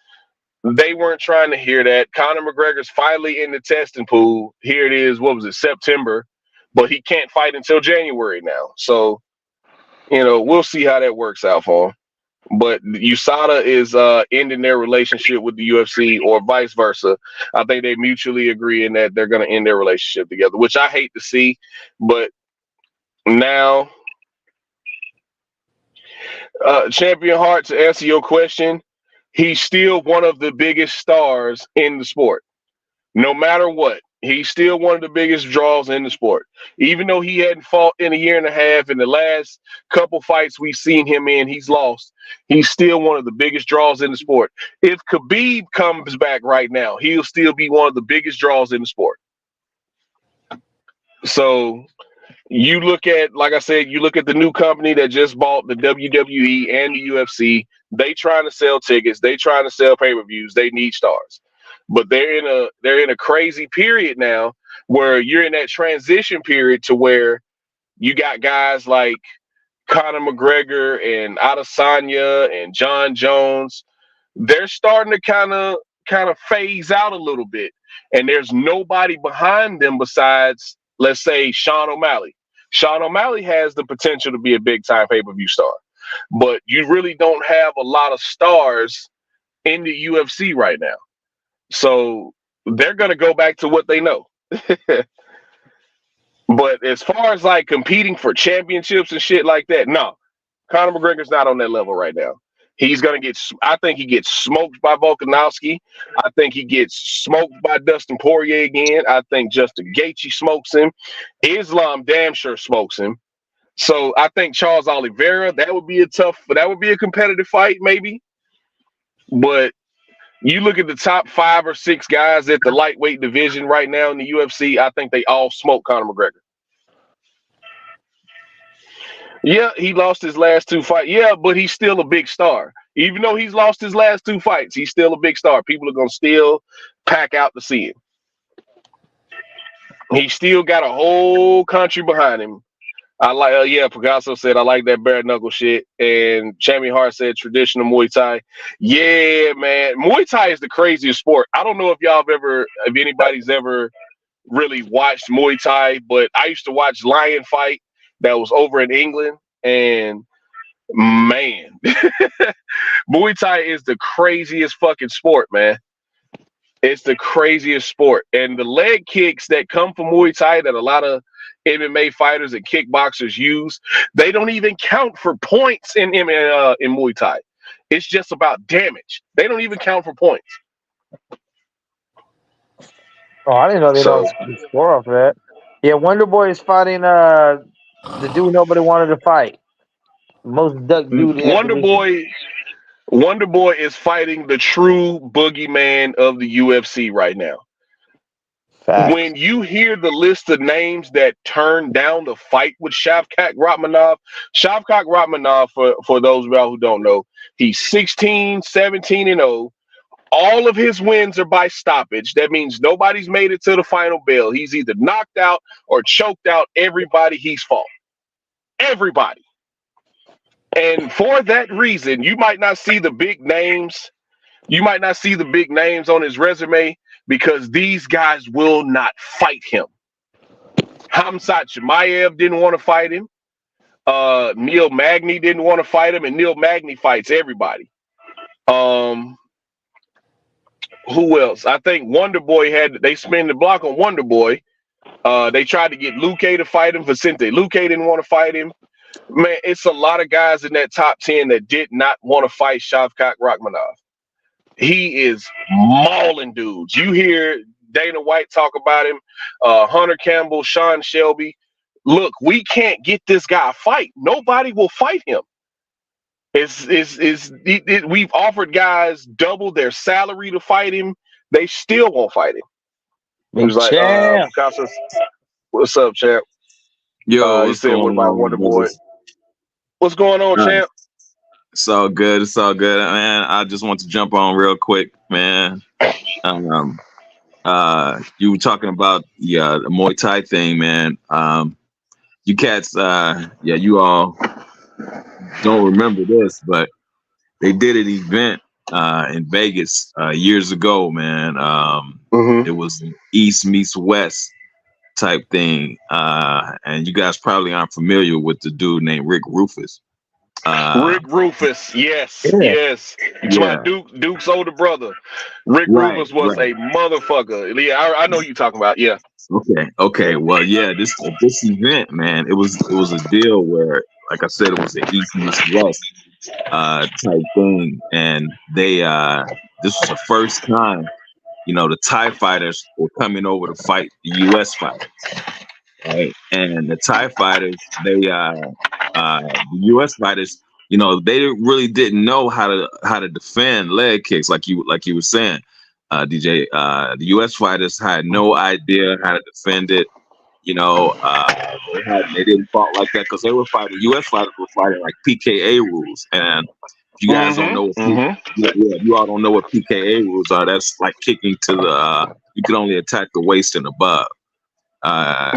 They weren't trying to hear that. Conor McGregor's finally in the testing pool. Here it is. What was it? September. But he can't fight until January now. So, we'll see how that works out for him. But USADA is ending their relationship with the UFC or vice versa. I think they mutually agree in that they're going to end their relationship together, which I hate to see. But now, Champion Hart, to answer your question, he's still one of the biggest stars in the sport. No matter what, he's still one of the biggest draws in the sport. Even though he hadn't fought in a year and a half, in the last couple fights we've seen him in, he's lost. He's still one of the biggest draws in the sport. If Khabib comes back right now, he'll still be one of the biggest draws in the sport. So you look at, like I said, you look at the new company that just bought the WWE and the UFC. They trying to sell tickets. They trying to sell pay-per-views. They need stars. But they're in a crazy period now where you're in that transition period to where you got guys like Conor McGregor and Adesanya and John Jones. They're starting to kind of phase out a little bit, and there's nobody behind them besides, let's say, Sean O'Malley. Sean O'Malley has the potential to be a big time pay-per-view star, but you really don't have a lot of stars in the UFC right now. So they're going to go back to what they know. But as far as like competing for championships and shit like that, no, Conor McGregor's not on that level right now. He's going to I think he gets smoked by Volkanovski. I think he gets smoked by Dustin Poirier again. I think Justin Gaethje smokes him. Islam damn sure smokes him. So I think Charles Oliveira, that would be a competitive fight maybe. But you look at the top 5 or 6 guys at the lightweight division right now in the UFC, I think they all smoke Conor McGregor. Yeah, he lost his last 2 fights. Yeah, but he's still a big star. Even though he's lost his last 2 fights, he's still a big star. People are going to still pack out to see him. He still got a whole country behind him. Picasso said, I like that bare knuckle shit. And Champion Hart said, traditional Muay Thai. Yeah, man. Muay Thai is the craziest sport. I don't know if anybody's ever really watched Muay Thai, but I used to watch Lion Fight that was over in England. And man, Muay Thai is the craziest fucking sport, man. It's the craziest sport. And the leg kicks that come from Muay Thai that a lot of MMA fighters and kickboxers use, they don't even count for points in Muay Thai. It's just about damage. They don't even count for points. Oh, I didn't know they don't score off that. Yeah, Wonder Boy is fighting the dude nobody wanted to fight. Most duck dude. Wonder Boy is fighting the true boogeyman of the UFC right now. Facts. When you hear the list of names that turned down the fight with Shavkat Rakhmonov, for those of y'all who don't know, he's 16, 17-0. All of his wins are by stoppage. That means nobody's made it to the final bell. He's either knocked out or choked out everybody he's fought. Everybody. And for that reason, you might not see the big names. You might not see the big names on his resume because these guys will not fight him. Khamzat Chimaev didn't want to fight him. Neil Magny didn't want to fight him, and Neil Magny fights everybody. Who else? I think Wonder Boy they spin the block on Wonder Boy. They tried to get Luque to fight him. Vicente Luque didn't want to fight him. Man, it's a lot of guys in that top 10 that did not want to fight Shavkat Rakhmonov. He is mauling dudes. You hear Dana White talk about him, Hunter Campbell, Sean Shelby. Look, we can't get this guy a fight. Nobody will fight him. We've offered guys double their salary to fight him. They still won't fight him. He was like, what's up, champ? Yo, he said, what about Wonder Boy? What's going on, champ? It's all good. It's all good, man. I just want to jump on real quick, man. You were talking about the Muay Thai thing, man. You cats, you all don't remember this, but they did an event in Vegas years ago, man. It was an East meets West type thing, and you guys probably aren't familiar with the dude named Rick Rufus. Rick Rufus, yes. It's my Duke's older brother. Rick Rufus was a motherfucker. Yeah, I know who you're talking about. Yeah. Okay. Well, yeah, this event, man, it was a deal where, like I said, it was an East meets West type thing, and they this was the first time, the Thai fighters were coming over to fight the U.S. fighters, right? And the Thai fighters, the U.S. fighters, they really didn't know how to defend leg kicks, like you were saying, DJ. The U.S. fighters had no idea how to defend it. They didn't fight like that because they were fighting. U.S. fighters were fighting like PKA rules, and if you guys don't know, you all don't know what PKA rules are. That's like kicking to the. You can only attack the waist and above.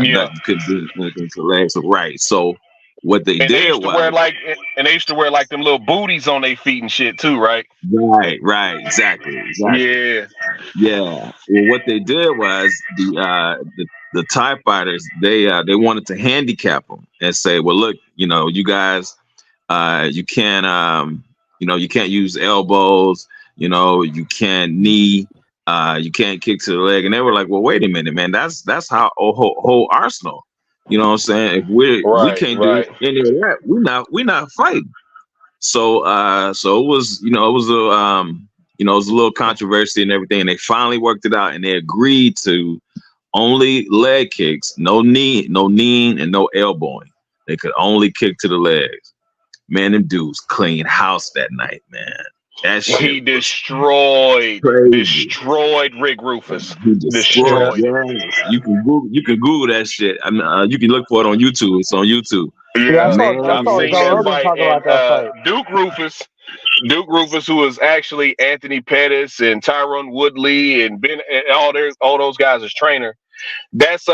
You couldn't do anything to the legs, right? So what they did was they used to wear like them little booties on their feet and shit too, right? Right, exactly. Yeah. Well, what they did was the Thai fighters, they wanted to handicap them and say, well, look, you guys, you can't you can't use elbows, you can't knee, you can't kick to the leg. And they were like, well, wait a minute, man, that's how whole arsenal. You know what I'm saying? If we can't do any of that, we're not fighting. So it was it was a little controversy and everything, and they finally worked it out, and they agreed to only leg kicks, no kneeing, and no elbowing. They could only kick to the legs. Man, them dudes clean house that night, man. That shit he destroyed Rick Rufus. He destroyed. You can Google that shit. I mean, you can look for it on YouTube. It's on YouTube. Yeah, I saw Joe Rogan talk about that fight. Duke Rufus, who was actually Anthony Pettis and Tyron Woodley and Ben and all those guys as trainer. That's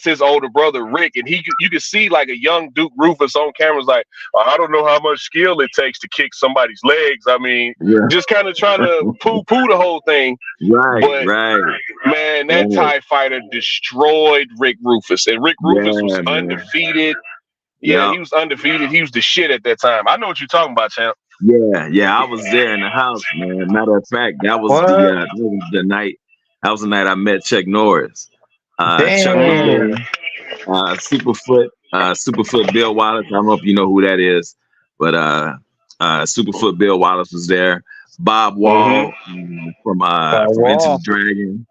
his older brother Rick, and you could see like a young Duke Rufus on camera, like, I don't know how much skill it takes to kick somebody's legs. I mean, just kind of trying to poo the whole thing. Right. Man, that Thai fighter destroyed Rick Rufus, and Rick Rufus was undefeated. Yeah, he was undefeated. He was the shit at that time. I know what you're talking about, champ. Yeah, I was there in the house, man. Matter of fact, that was the night. That was the night I met Chuck Norris. Chuck was there. Superfoot Bill Wallace. I don't know if you know who that is, but Superfoot Bill Wallace was there. Bob Wall from Into the Dragon.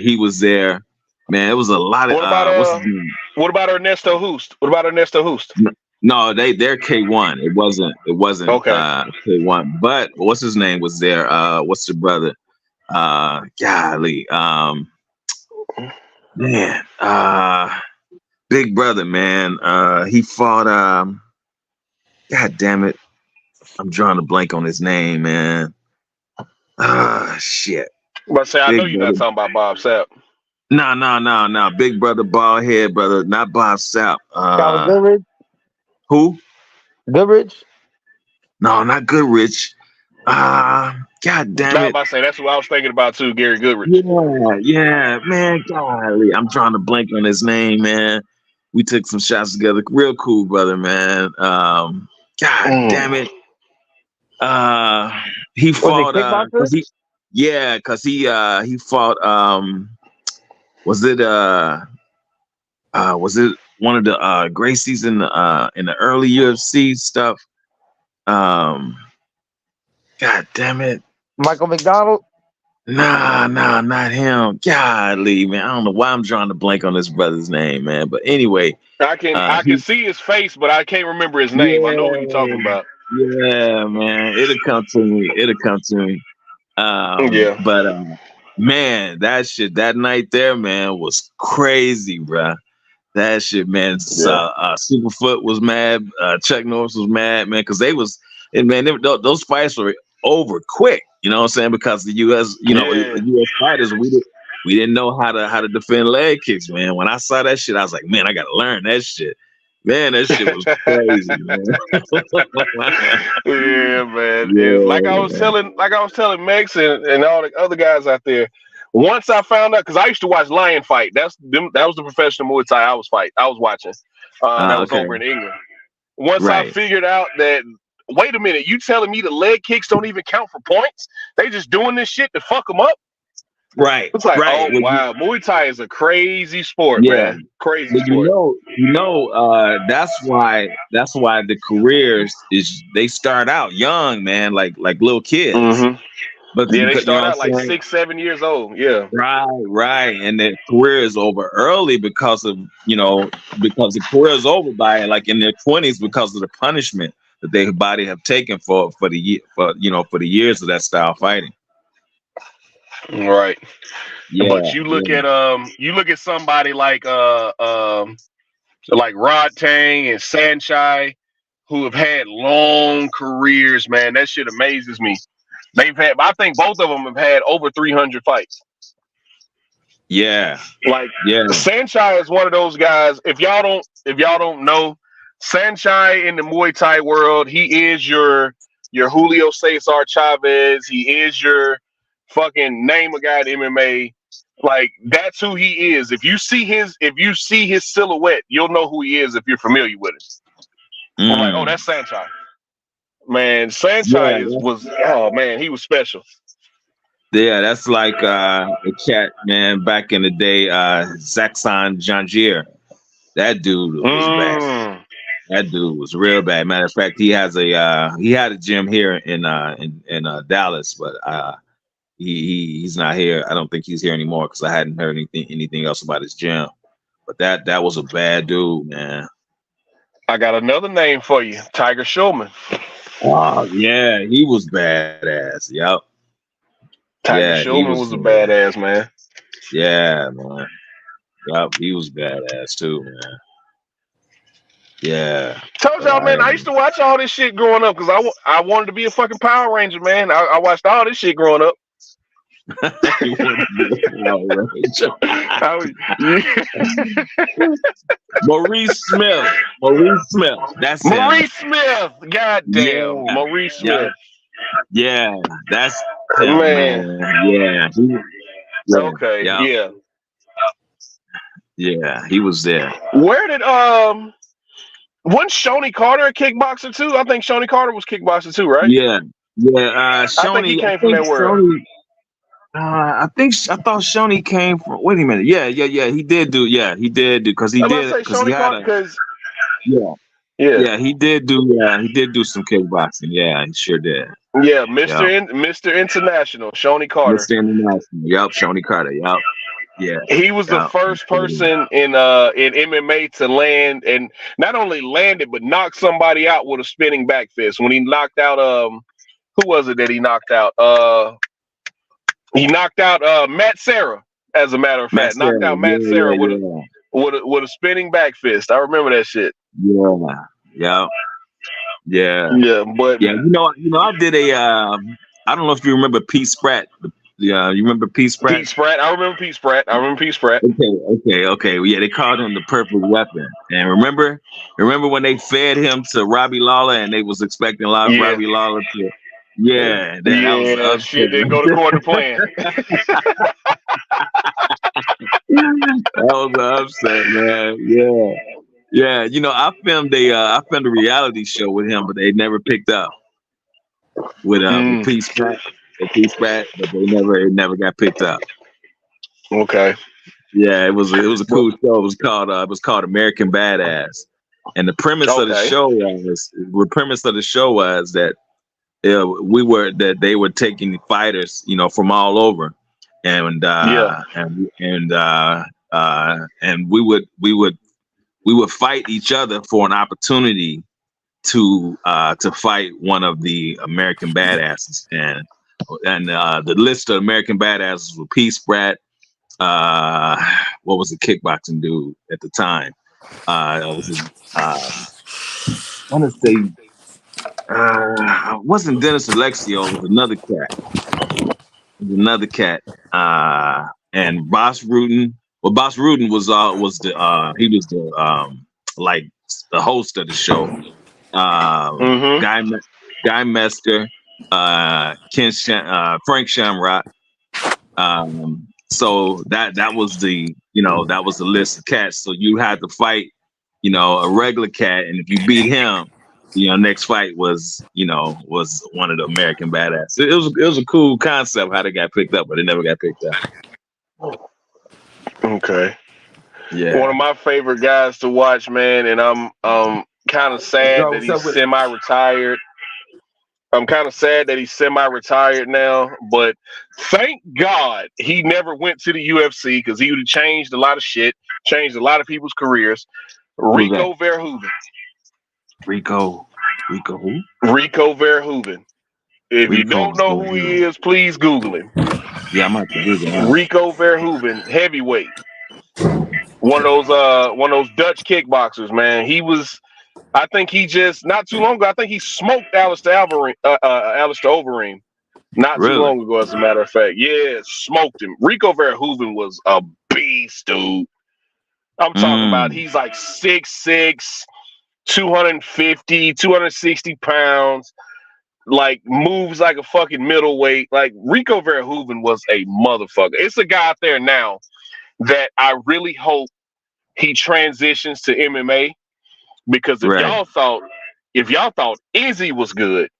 He was there. Man, it was a lot of. What about Ernesto Hoost? No, they're K1. It wasn't K1. But what's his name was there? What's the brother? Golly. Man, Big Brother, man. He fought. God damn it, I'm drawing a blank on his name, man. Shit. But say, I know Big you're not Brother. talking about Bob Sapp. No. Big Brother, bald head brother, not Bob Sapp. Calvin Goodrich. Who? Goodrich. No, not Goodrich. God damn I was it. about to say that's what I was thinking about too, Gary Goodrich. Yeah, man. Golly, I'm trying to blank on his name, man. We took some shots together. Real cool, brother, man. God damn it. He fought. Because he fought. Was it one of the Gracies in the early UFC stuff? God damn it. Michael McDonald? Nah, not him. Golly, man. I don't know why I'm drawing a blank on this brother's name, man. But anyway. I can see his face, but I can't remember his name. I know what you're talking about. Yeah, man. It'll come to me. Yeah. But man, that night there, man, was crazy, bruh. That shit, man. Superfoot was mad. Chuck Norris was mad, man, because those fights were over quick. You know what I'm saying? Because the U.S. U.S. fighters, we didn't know how to defend leg kicks, man. When I saw that shit, I was like, man, I gotta learn that shit. Man, that shit was crazy, man. Yeah, man. Yeah, like I was telling Mex and all the other guys out there. Once I found out, because I used to watch Lion Fight. That was the professional Muay Thai I was watching. That was over in England. Once I figured out that, wait a minute, you telling me the leg kicks don't even count for points? They just doing this shit to fuck them up? Right. It's like, right. Oh, wow. Muay Thai is a crazy sport, man. Crazy sport. That's why the careers they start out young, man, like little kids. Mm-hmm. But they start out like 6-7 years old. Yeah. Right. And their career is over early because the career is over by like in their 20s because of the punishment that their body have taken for the years of that style fighting. Right. Yeah. But you look at somebody like Rod Tang and Saenchai, who have had long careers, man. That shit amazes me. I think both of them have had over 300 fights. Yeah. Saenchai is one of those guys. If y'all don't know, Saenchai in the Muay Thai world, he is your Julio Cesar Chavez. He is your fucking name a guy in MMA. Like, that's who he is. If you see his silhouette, you'll know who he is if you're familiar with him. I'm like, oh, that's Saenchai. Man, Saenchai he was special. Yeah, that's like a cat, man, back in the day, Zaksan Janjir. That dude was bad. That dude was real bad. Matter of fact, he had a gym here in Dallas, but he's not here. I don't think he's here anymore because I hadn't heard anything else about his gym. But that was a bad dude, man. I got another name for you, Tiger Schulman. Oh yeah, he was badass. Yep. Tiger Schulman was a badass, man. Yeah, man. Yep, he was badass too, man. Yeah. Told y'all, man, I used to watch all this shit growing up because I wanted to be a fucking Power Ranger, man. I watched all this shit growing up. Maurice Smith. That's Maurice Smith. God damn. Yeah. Maurice Smith. Yeah, that's him, man. Yeah. Okay. Yeah. Yeah, he was there. Where did wasn't Shoney Carter a kickboxer too? I think Shoney Carter was kickboxer too, right? Yeah. I think he came from that world. I thought Shoney came from. Wait a minute. Yeah. He did do because he did because he had he did do some kickboxing. Yeah, he sure did. Yeah, Mr. International, Shoney Carter. Mr. International. Yep, Shoney Carter. Yep. Yeah. He was the first person in MMA to land, and not only landed but knocked somebody out with a spinning back fist. When he knocked out who was it that he knocked out? He knocked out Matt Serra As a matter of Matt fact, knocked Serra. out Matt Yeah, Serra yeah, with a spinning back fist. I remember that shit. yeah. Yeah. Yeah. Yeah, but Yeah. I did a I don't know if you remember Pete Spratt. Yeah, you remember Pete Spratt? Pete Spratt. I remember Pete Spratt. Okay. Well, yeah, they called him the perfect weapon. And remember when they fed him to Robbie Lawler and they was expecting Robbie Lawler to that was the upset. Shit didn't go according to plan. That was the upset, man. Yeah. I filmed a reality show with him, but they never picked up with Pete Spratt. Pete Spratt, but it never got picked up. Okay. Yeah, it was a cool show. It was called American Badass, and the premise of the show was that they were taking fighters, from all over, and we would fight each other for an opportunity to fight one of the American Badasses, and the list of American Badasses were Pete Spratt. What was the kickboxing dude at the time? I want to say wasn't Dennis Alexio. It was another cat. And Boss Rutan. Well, Boss Rutan was the host of the show. Guy Mester, Frank Shamrock. So that was the list of cats. So you had to fight, a regular cat, and if you beat him, next fight was one of the American Badass. It was a cool concept how they got picked up, but it never got picked up. Okay. Yeah. One of my favorite guys to watch, man, and I'm kind of sad that he's semi-retired. I'm kind of sad that he's semi-retired now, but thank God he never went to the UFC because he would have changed a lot of shit, changed a lot of people's careers. Rico Verhoeven. Rico who? Rico Verhoeven. If you don't know who he is, please Google him. Yeah, I'm about to Google him. Rico Verhoeven, heavyweight. One of those Dutch kickboxers, man. He was. I think he just not too long ago. I think he smoked Alistair Overeem not too long ago. As a matter of fact, yeah, smoked him. Rico Verhoeven was a beast, dude. I'm talking about. He's like 6'6", 250, 260 pounds. Like moves like a fucking middleweight. Like Rico Verhoeven was a motherfucker. It's a guy out there now that I really hope he transitions to MMA. Because if y'all thought Izzy was good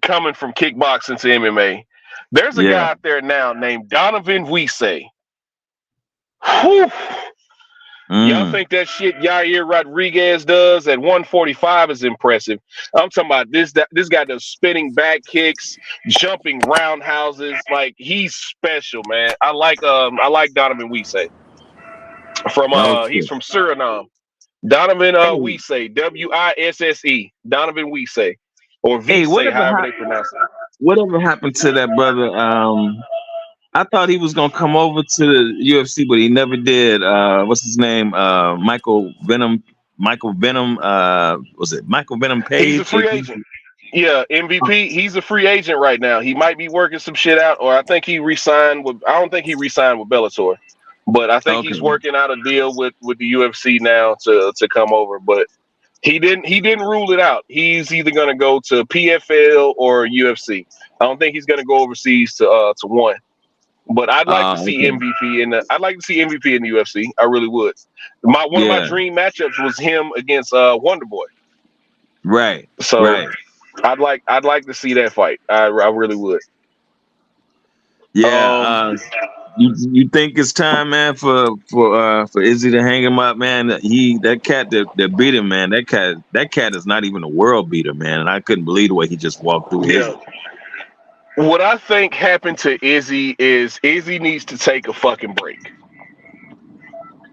coming from kickboxing to MMA, there's a guy out there now named Donovan Wisse. Y'all think that shit Yair Rodriguez does at 145 is impressive? I'm talking about this guy does spinning back kicks, jumping roundhouses. Like he's special, man. I like Donovan Wisse he's from Suriname. Donovan Wisse, Wisse, Donovan Wisse, or Visse, however they pronounce it. Whatever happened to that brother? I thought he was gonna come over to the UFC, but he never did. What's his name? Michael Venom. Was it Michael Venom Page? He's a free agent. Yeah, MVP. He's a free agent right now. He might be working some shit out, or I think he re-signed with. I don't think he re-signed with Bellator. But I think he's working out a deal with the UFC now to come over. But he didn't rule it out. He's either gonna go to PFL or UFC. I don't think he's gonna go overseas to one. But I'd like to see MVP I'd like to see MVP in the UFC. I really would. One of my dream matchups was him against Wonder Boy. Right. So I'd like to see that fight. I really would. Yeah. You think it's time, man, for Izzy to hang him up, man? That cat that beat him, man. That cat is not even a world beater, man. And I couldn't believe the way he just walked through Izzy. What I think happened to Izzy is Izzy needs to take a fucking break.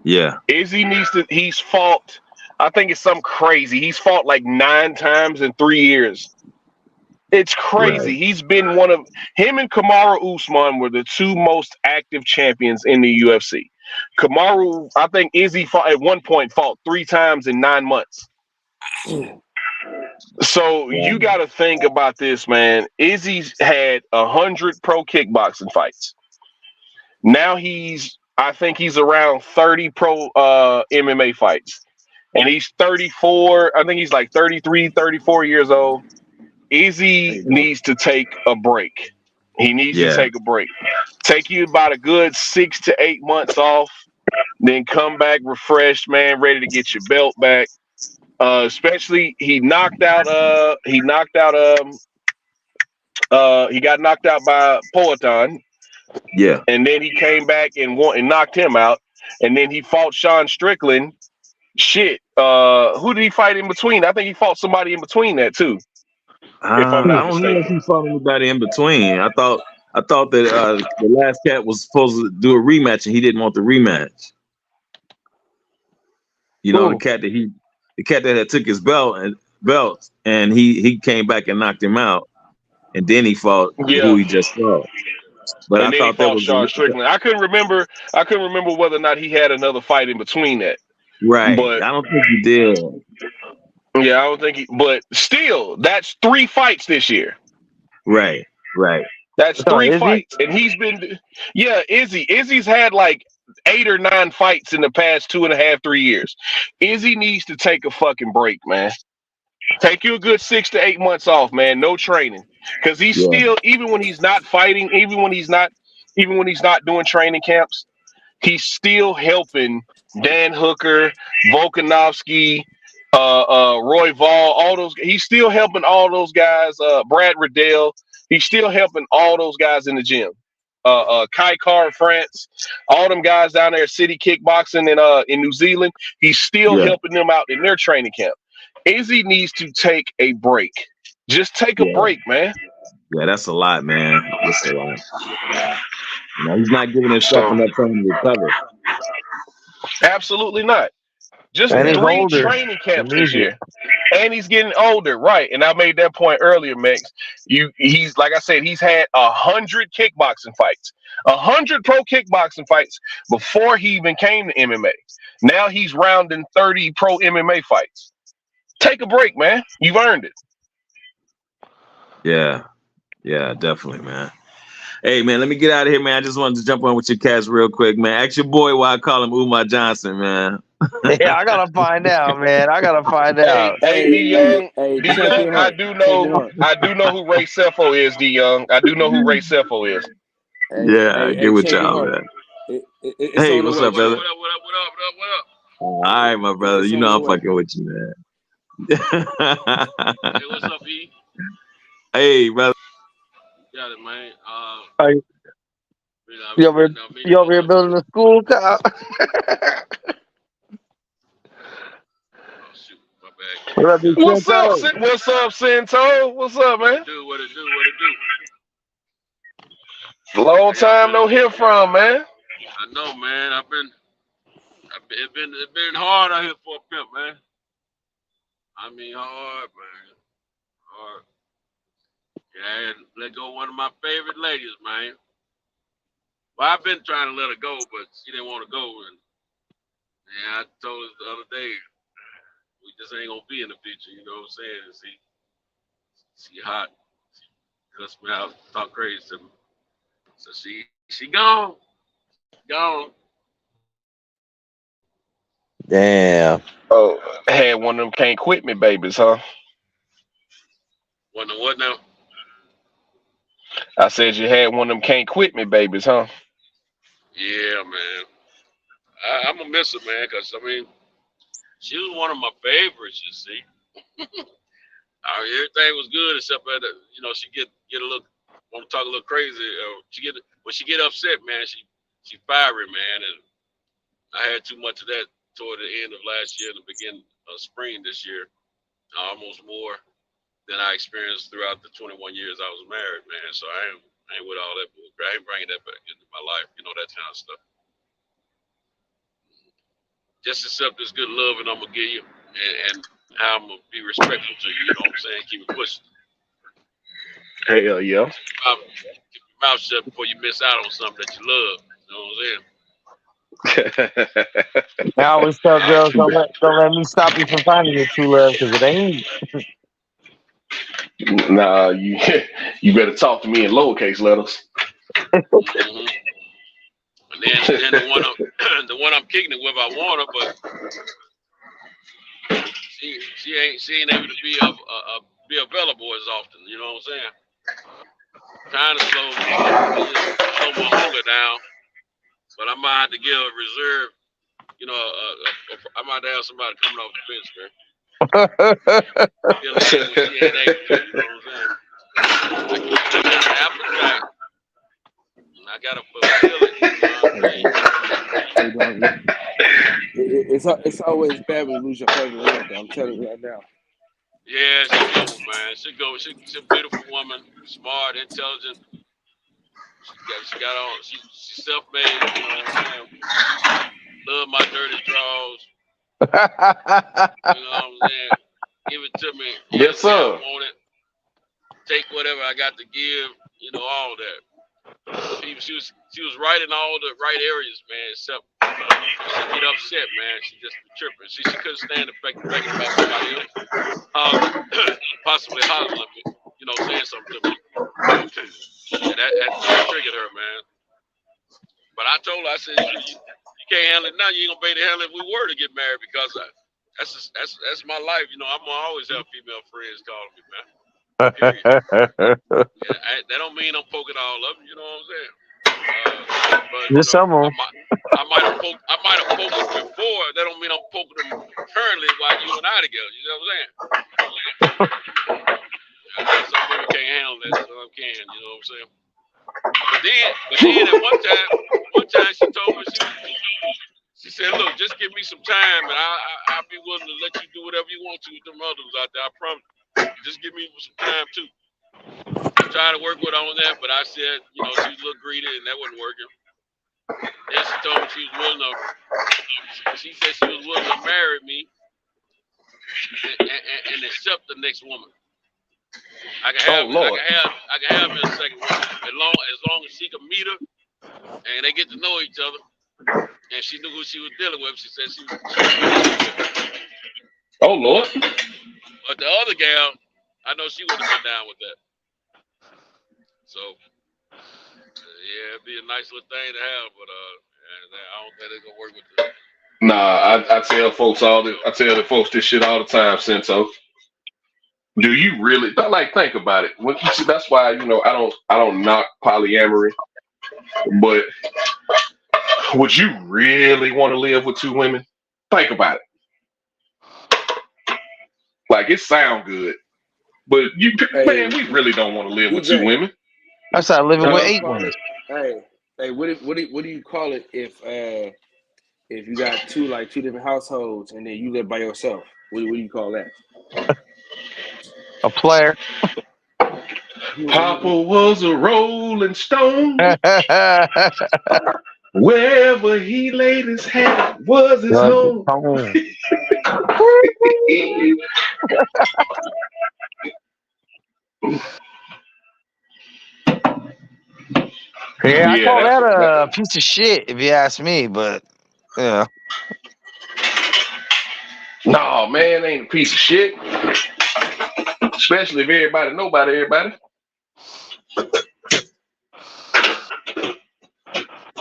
Yeah. Izzy he's fought, I think it's something crazy. He's fought like 9 times in 3 years. It's crazy. He's been one of him and Kamaru Usman were the two most active champions in the UFC. Kamaru, I think Izzy fought at one point fought 3 times in 9 months. So you got to think about this, man. Izzy's had 100 pro kickboxing fights. Now I think he's around 30 pro MMA fights. And he's 34. I think he's like 33, 34 years old. Izzy needs to take a break. He needs to take a break. Take you about a good 6 to 8 months off, then come back refreshed, man, ready to get your belt back. Especially he got knocked out by Poatan. Yeah. And then he came back and knocked him out. And then he fought Sean Strickland. Shit. Who did he fight in between? I think he fought somebody in between that too. I don't know if he fought anybody in between. I thought that the last cat was supposed to do a rematch and he didn't want the rematch. You know, the cat that had took his belt and he came back and knocked him out, and then he fought who he just fought. But and I thought that was Sean Strickland. I couldn't remember whether or not he had another fight in between that. Right. But I don't think he did. Yeah, I don't think but still, that's 3 fights this year. Right. That's 3 fights. And he's been Izzy's had like 8 or 9 fights in the past 2.5, 3 years. Izzy needs to take a fucking break, man. Take you a good 6 to 8 months off, man. No training. Because he's still, even when he's not fighting, even when he's not doing training camps, he's still helping Dan Hooker, Volkanovski, Roy Vall, all those. He's still helping all those guys. Brad Riddell. He's still helping all those guys in the gym. Kai Car France, all them guys down there, City Kickboxing in New Zealand. He's still helping them out in their training camp. Izzy needs to take a break. Just take a break, man. Yeah, that's a lot, man. That's a lot. You know, he's not giving himself enough time to recover. Absolutely not. Just 3 training camps this year. And he's getting older, right? And I made that point earlier, Max. He's like I said, he's had 100 kickboxing fights, 100 pro kickboxing fights before he even came to MMA. Now he's rounding 30 pro MMA fights. Take a break, man. You've earned it. Yeah, definitely, man. Hey, man, let me get out of here, man. I just wanted to jump on with your cats real quick, man. Ask your boy why I call him Umar Johnson, man. Yeah, I gotta find out, man. I gotta find out. Hey, D Young, I do know who Ray Sefo is, D Young. I do know who Ray Sefo is. Yeah, get with y'all, man. Hey, what's up, brother? What up? All right, my brother. You know I'm fucking with you, man. Hey, what's up, E? Hey, brother. Got it, man. You over here building a school, Kyle? What's up, Santo? What's up, man? What it do? Long time no hear from, man. I know, man. It's been hard out here for a pimp, man. I mean, hard, man. Hard. Yeah, I had to let go of one of my favorite ladies, man. Well, I've been trying to let her go, but she didn't want to go. And I told her the other day, we just ain't gonna be in the future, you know what I'm saying? She hot. She cussed me out, talk crazy to me. So she gone. Gone. Damn. Oh, had one of them can't quit me babies, huh? One of what now? I said you had one of them can't quit me babies, huh? Yeah, man. I'm gonna miss her, man, because I mean, she was one of my favorites, you see. Everything was good except that, she get a little, want to talk a little crazy. When she get upset, man, she fiery, man, and I had too much of that toward the end of last year and the beginning of spring this year, almost more than I experienced throughout the 21 years I was married, man. So I ain't with all that bullcrap. I ain't bringing that back into my life, that kind of stuff. Just accept this good love and I'm gonna give you, and how I'm gonna be respectful to you. You know what I'm saying? Keep it pushing. Hell yeah. Keep your mouth shut before you miss out on something that you love. You know what I'm saying? I always tell girls, don't let me stop you from finding your true love, because it ain't. Nah, you better talk to me in lowercase letters. Mm-hmm. And then the one I'm kicking it with, I want her, but she ain't able to be available as often. You know what I'm saying? Trying to slow my hunger down, but I might have to give a reserve. You know, I might have somebody coming off the bench, man. She ain't able to, you know what I'm saying? I keep an appetite. I gotta fulfill it. It's always bad when you lose your favorite woman. I'm telling you right now. Yeah, she's a good one, man. She's a beautiful woman, smart, intelligent. She got on. She's self-made. You know what I'm saying? Love my dirty draws. You know what I'm saying? Give it to me. Yes, sir. I want it. Take whatever I got to give. You know, all that. She was right in all the right areas, man. Except she get upset, man. She just be tripping. She couldn't stand the fact about somebody else possibly hollering at me. You know, saying something to me. And that triggered her, man. But I told her, I said, you can't handle it now. You ain't gonna be able to handle it if we were to get married, because that's my life. You know, I'm gonna always have female friends calling me, man. Yeah, that don't mean I'm poking all of them. You know what I'm saying? But Just some of them. I might have poked them before. That don't mean I'm poking them currently while you and I together. You know what I'm saying? Some people can't handle that. Some can. You know what I'm saying? But then at one time she told me, she said, "Look, just give me some time, and I'll be willing to let you do whatever you want to with them others out there. I promise. Just give me some time too." I tried to work with her on that, but I said, you know, she was a little greedy, and that wasn't working. Then she told me she was willing to. She said she was willing to marry me and accept the next woman. I can have her as a second woman as long as she can meet her and they get to know each other. And she knew who she was dealing with. She said she was Oh Lord. But the other gal, I know she would have been down with that. So yeah, it'd be a nice little thing to have, but I don't think they're gonna work with it. Nah, I tell the folks this shit all the time, Cinto. Do you really think about it? That's why, you know, I don't knock polyamory, but would you really want to live with two women? Think about it. Like, it sound good, but man, we really don't want to live with two women. I started living with 8 women. Hey, what do you call it if you got two different households and then you live by yourself? What do you call that? A player. Papa was a rolling stone. Wherever he laid his hat was his home. I call that a piece of shit, if you ask me, but yeah. No, man, ain't a piece of shit. Especially if everybody know about everybody.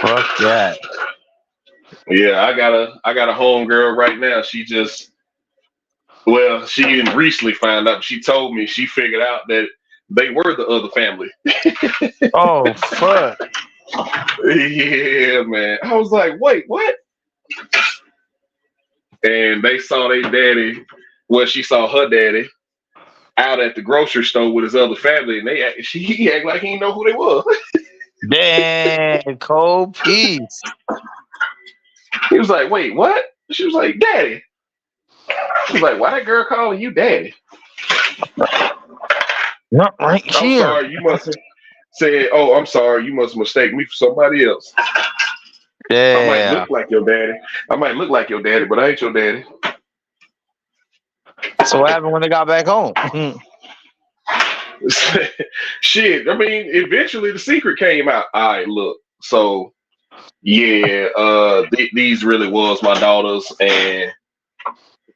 Fuck that. Yeah, I got a homegirl right now. She didn't recently find out. She told me she figured out that they were the other family. Oh, fuck. Yeah, man. I was like, wait, what? And they saw their daddy. Well, she saw her daddy out at the grocery store with his other family, and he acted like he didn't know who they were. Damn, cold piece. He was like, wait, what? She was like, daddy. She was like, why that girl calling you daddy? Not right here. I'm sorry, you must have said, oh, I'm sorry, you must mistake me for somebody else. Yeah. I might look like your daddy, but I ain't your daddy. So what happened when they got back home? Shit, I mean, eventually the secret came out. All right, look. So, yeah, these really was my daughters, and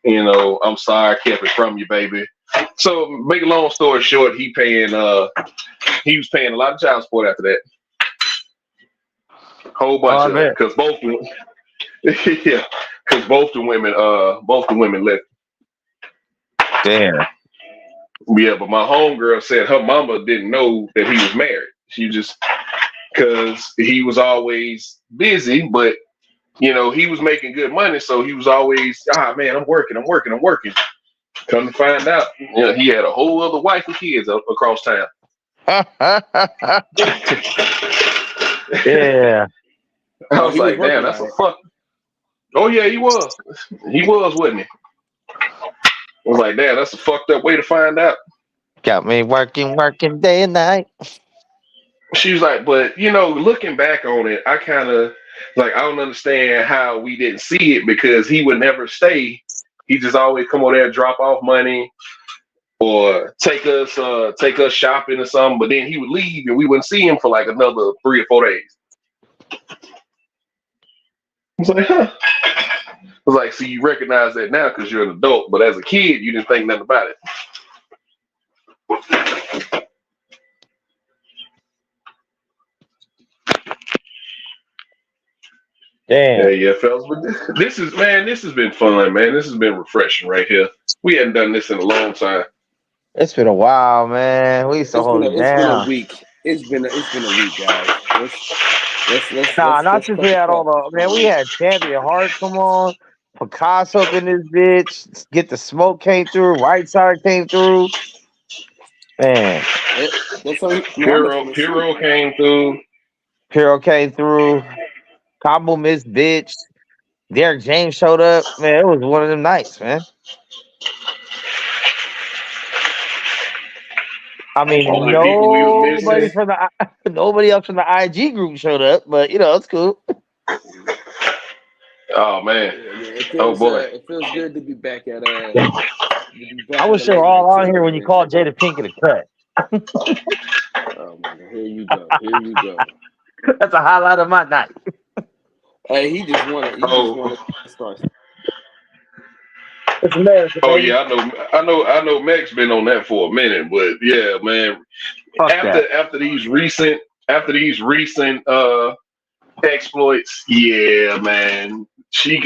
I'm sorry I kept it from you, baby. So, make a long story short, he was paying a lot of child support after that. Whole bunch of it, because both the women left. Damn. Yeah, but my homegirl said her mama didn't know that he was married. She just, because he was always busy, but he was making good money, so he was always, man, I'm working. Come to find out, he had a whole other wife and kids across town. Yeah. I was like, damn, that's a fuck. Oh yeah, he was, wasn't he? I was like, damn, that's a fucked up way to find out. Got me working day and night. She was like, but looking back on it, I kind of I don't understand how we didn't see it, because he would never stay. He just always come over there, drop off money, or take us shopping or something. But then he would leave, and we wouldn't see him for like another 3 or 4 days. I was like, huh. I was like, so you recognize that now because you're an adult, but as a kid, you didn't think nothing about it. Damn. Yeah, fellas. But this has been fun, man. This has been refreshing right here. We hadn't done this in a long time. It's been a while, man. We used to hold it down. It's been a week. It's been a week, guys. Not since we had all the man. We had Champion Heart come on, Picasso up in this bitch. Get the Smoke came through. White Side came through. Man, Hero came through. Hero came through. Combo Miss bitch. Derek James showed up. Man, it was one of them nights, man. I mean, nobody else from the IG group showed up, but it's cool. Oh man! It feels good to be back at. I wish they were all on here when you called Jada Pinkett a cut. Oh man, here you go. That's a highlight of my night. Hey, he just wanted to start. Oh yeah, I know. Mac's been on that for a minute, but yeah, man. After these recent exploits, yeah, man, she's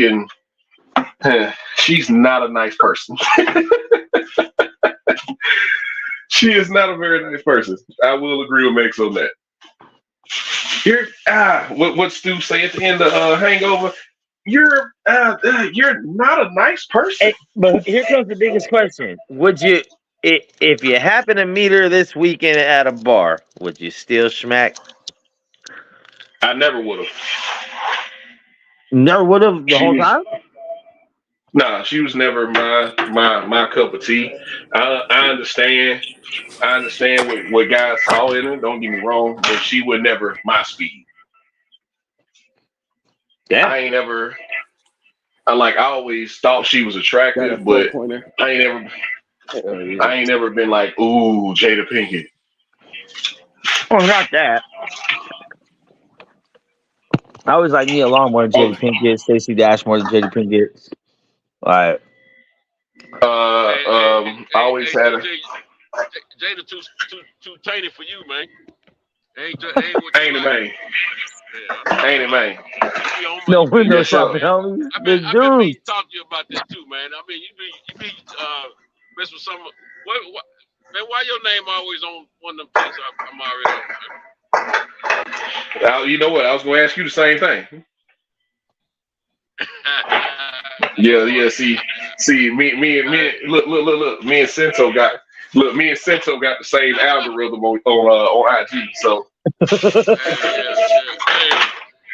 not a nice person. She is not a very nice person. I will agree with Max on that. What Stu say at the end of Hangover? You're not a nice person. Hey, but here comes the biggest question: would you, if you happen to meet her this weekend at a bar, would you still smack? I never would have. Never would have the whole time? Nah, she was never my cup of tea. I understand what guys saw in her. Don't get me wrong, but she would never my speed. Yeah. I always thought she was attractive, but I ain't never been like, ooh, Jada Pinkett. Oh, not that. I always like Nia Long more than Jada Pinkett, Stacey Dash more than Jada Pinkett. All right. I always had a Jada too tainted for you, man. Ain't it, man? Ain't it, man? No window shopping, homie. I've been talking to you about that too, man. I mean, you be mess with some. What, man, why your name always on one of them things I'm already on? You know what? I was going to ask you the same thing. Yeah. See, me and look. Me and Cento got the same algorithm on IG. So.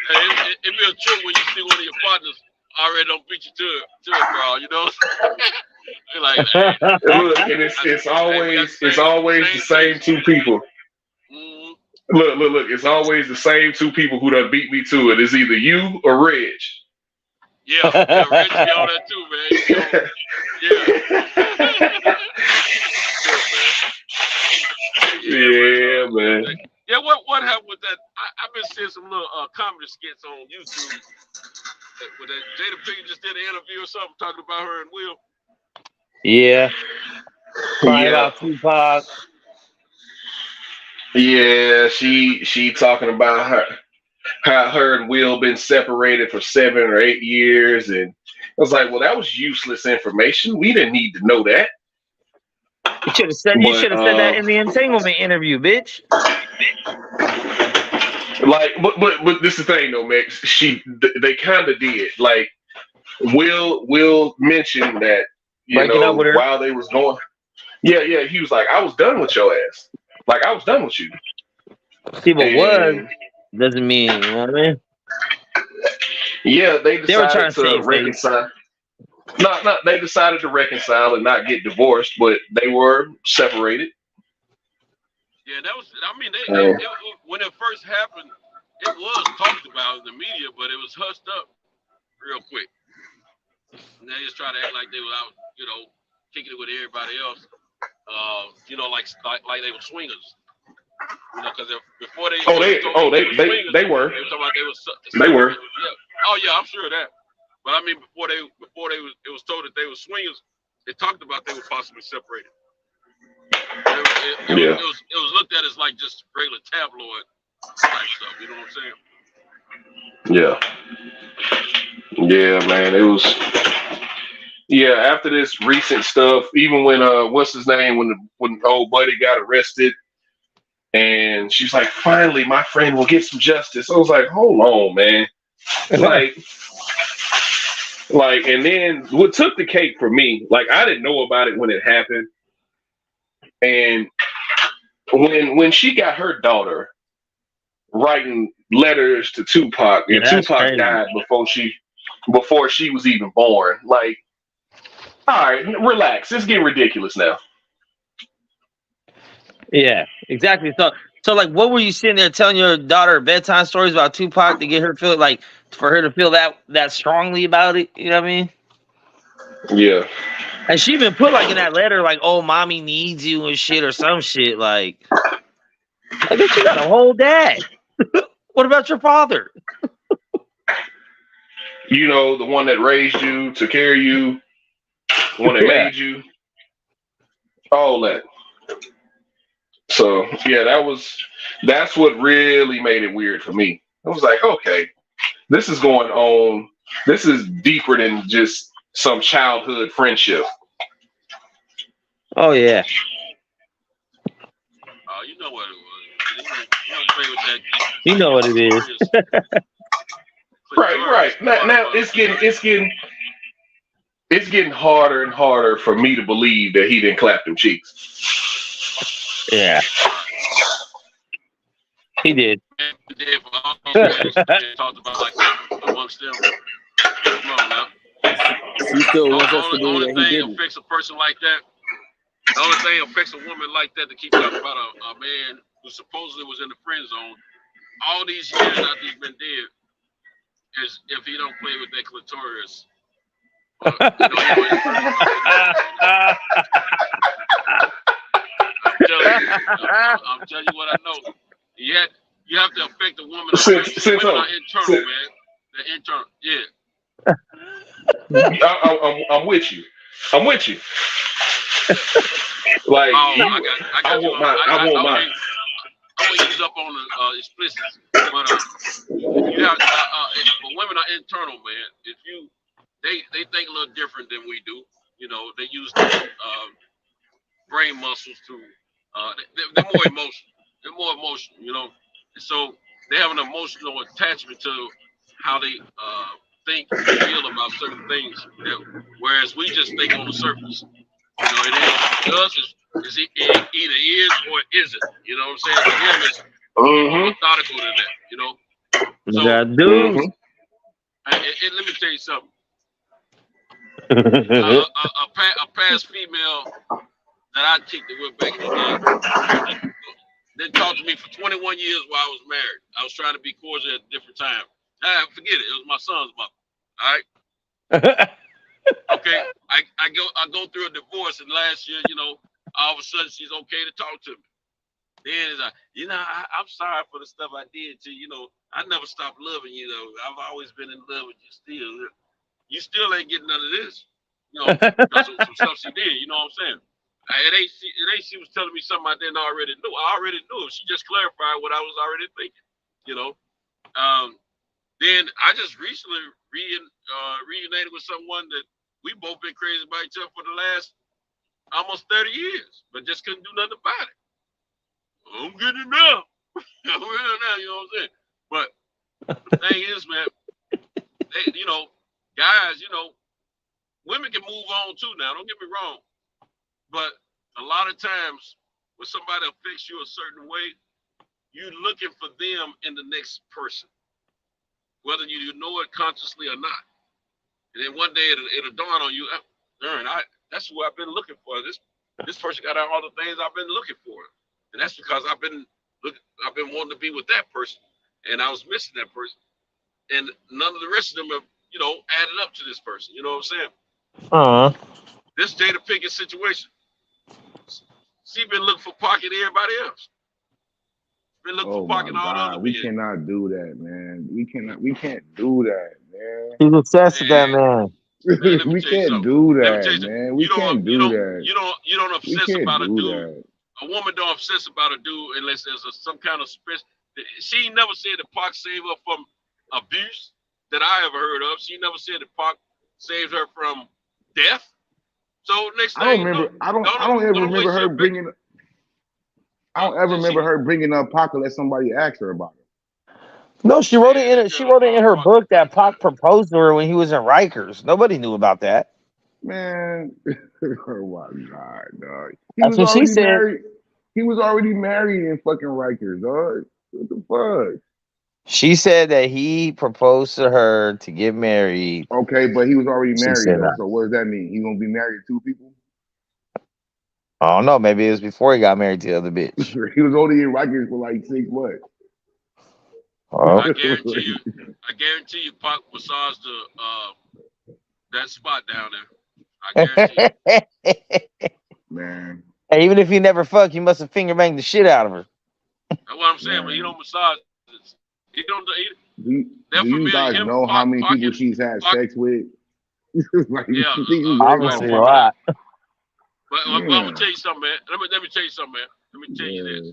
Hey, it'd be a trip when you see one of your partners already don't beat you to a crawl, you know? Like, hey. Look, and it's always the same two people. Mm-hmm. Look, it's always the same two people who done beat me to it. It's either you or Reg. Yeah, Reg be on that too, man. Yeah. that. I've been seeing some little comedy skits on YouTube. With that Jada Pinkett just did an interview or something talking about her and Will. Yeah. Crying Yeah. about Tupac. Yeah, she talking about how her and Will been separated for 7 or 8 years, and I was like, well, that was useless information. We didn't need to know that. You should have said that in the entanglement interview, bitch. Like, but this is the thing though, Max. They kind of did. Like, Will mentioned that Breaking up with her. while they was going. Yeah, he was like, I was done with your ass. Like, I was done with you. People was doesn't mean, you know what I mean? Yeah, they were decided trying to to save reconcile. They decided to reconcile and not get divorced, but they were separated. Yeah, that was. I mean, when it first happened, it was talked about in the media, but it was hushed up real quick. And they just try to act like they were out, kicking it with everybody else. Like they were swingers. Because before they were. They were. They were. Yeah. Oh yeah, I'm sure of that. But I mean, before it was told that they were swingers. They talked about they were possibly separated. It was looked at as like just regular tabloid type stuff. You know what I'm saying? Yeah, man. It was. Yeah, after this recent stuff, even when what's his name, when old buddy got arrested, and she's like, finally, my friend will get some justice. I was like, hold on, man. Like, and then what took the cake for me, like, I didn't know about it when it happened. And when she got her daughter writing letters to Tupac, and Tupac died before she was even born, like, all right, relax. It's getting ridiculous now. Yeah, exactly. So like, what were you sitting there telling your daughter bedtime stories about Tupac to get her feel like, for her to feel that strongly about it? You know what I mean? Yeah. And she even put like in that letter, like, "Oh, mommy needs you" and shit or some shit. Like, I guess you got a whole dad. What about your father? The one that raised you, took care of you, the one that made you, all that. So yeah, that's what really made it weird for me. I was like, okay, this is going on. This is deeper than just some childhood friendship. Oh yeah. You know what it was. You don't play with that. You know what it is. Right. Now it's getting harder and harder for me to believe that he didn't clap them cheeks. Yeah. He did. He did. Talked about like amongst them. Come on now. He still wants us to believe that he didn't. The only thing didn't. that affects a person like that, the only thing that affects a woman like that to keep talking about a man who supposedly was in the friend zone all these years after he's been dead is if he don't play with that clitoris. I'm telling you what I know. You have to affect a woman. Women are internal, man. The internal, yeah. I'm with you. Like, I want mine. I won't use up on the explicit, but you have but women are internal, man. If they think a little different than we do. They use brain muscles to. They're more emotional. And so they have an emotional attachment to how they think and feel about certain things. Whereas we just think on the surface. It is. It either is or it isn't. You know what I'm saying? For him, it's more methodical than that. So, let me tell you something. A past female that I kicked it with back in the day didn't talk to me for 21 years while I was married. I was trying to be cordial at a different time. Forget it. It was my son's mother. All right. Okay. I go through a divorce, and last year, all of a sudden she's okay to talk to me. Then it's like, I'm sorry for the stuff I did to you. I never stopped loving you. I've always been in love with you still. You still ain't getting none of this. Because of some stuff she did. You know what I'm saying? It ain't she was telling me something I didn't already know. I already knew. She just clarified what I was already thinking. Then I just recently reunited with someone that we both been crazy about each other for the last almost 30 years, but just couldn't do nothing about it. I'm getting it now. I'm getting it now, you know what I'm saying? But the thing is, man, guys, women can move on too now. Don't get me wrong. But a lot of times when somebody affects you a certain way, you're looking for them in the next person, whether you know it consciously or not. And then one day it'll dawn on you, darn, that's who I've been looking for. This person got all the things I've been looking for. And that's because I've been wanting to be with that person, and I was missing that person. And none of the rest of them have, added up to this person. You know what I'm saying? This Jada Pinkett situation, she been looking for Pac and everybody else. Been looking for Pac and all the other we cannot do that, man. We can't do that, man. He's obsessed with that man. We can't do that, man. We can't do that. You don't obsess about a dude. A woman don't obsess about a dude unless there's some kind of special. She never said that Pac saved her from abuse that I ever heard of. She never said that Pac saved her from death. So next thing, I don't ever remember her bringing up Pac unless somebody asked her about it. No, she wrote it in her book that Pac proposed to her when he was in Rikers. Nobody knew about that. Man, oh my God, dog. That's what she said. He was already married in fucking Rikers, dog. What the fuck? She said that he proposed to her to get married. Okay, but he was already married, though. So what does that mean? He gonna be married to two people? I don't know. Maybe it was before he got married to the other bitch. He was only in Rikers for like 6 months. I guarantee you, Pac massaged that spot down there. I guarantee you. Man. And even if he never fucked, he must have finger banged the shit out of her. That's what I'm saying. But he don't massage. He don't. Do you guys know how many people she's had sex with? Like, obviously a lot. But I'm gonna tell you something, man. Let me tell you something, man. Let me tell you this.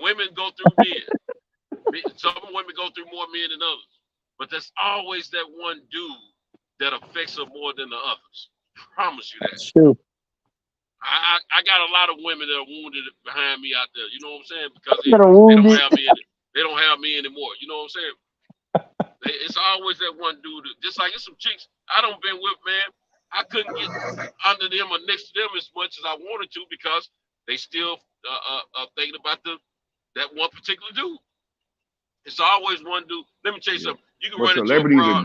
Women go through men. Some women go through more men than others. But there's always that one dude that affects her more than the others. I promise you that. That's true. I got a lot of women that are wounded behind me out there. You know what I'm saying? Because they don't have me anymore. You know what I'm saying? It's always that one dude. Just like it's some chicks I don't been with, man. I couldn't get under them or next to them as much as I wanted to because they still thinking about that one particular dude. It's always one dude. Let me tell you something. You can run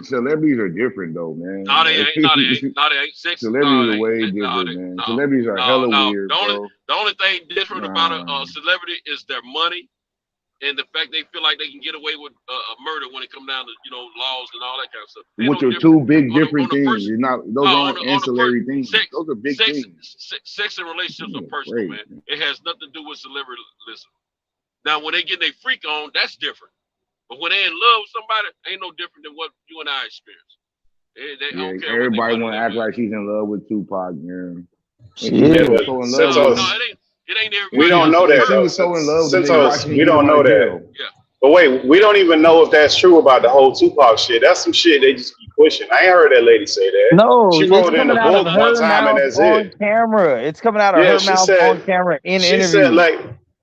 celebrities are different though, man. No, they ain't. No, they ain't. Celebrities are way different, man. Celebrities are hella weird. The only thing different about a celebrity is their money and the fact they feel like they can get away with a murder when it comes down to laws and all that kind of stuff. Which are two big different things. Those aren't ancillary things. Those are big things. Sex and relationships are personal, man. It has nothing to do with celebrity. Listen. Now, when they get their freak on, that's different. But when they in love with somebody, ain't no different than what you and I experience. Everybody want to act like she's in love with Tupac. Yeah. It ain't everybody. We don't know that. She was so in love. We don't know that. Yeah. But wait, we don't even know if that's true about the whole Tupac shit. That's some shit they just keep pushing. I ain't heard that lady say that. No, she wrote it in the book one time and that's it. Camera. It's coming out of her mouth on camera in an interview. She said,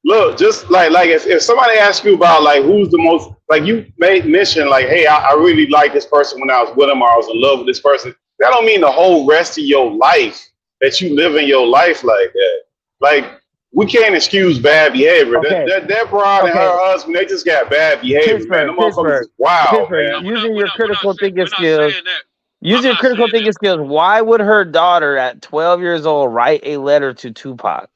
look, just like if somebody asks you about who's the most, you made mention hey, I really liked this person when I was with him or I was in love with this person. That don't mean the whole rest of your life that you live in your life like that. We can't excuse bad behavior. Okay. That broad and her husband, they just got bad behavior, man. Them motherfuckers is wild, man. Using your critical thinking skills. Using your critical thinking skills, why would her daughter at 12 years old write a letter to Tupac?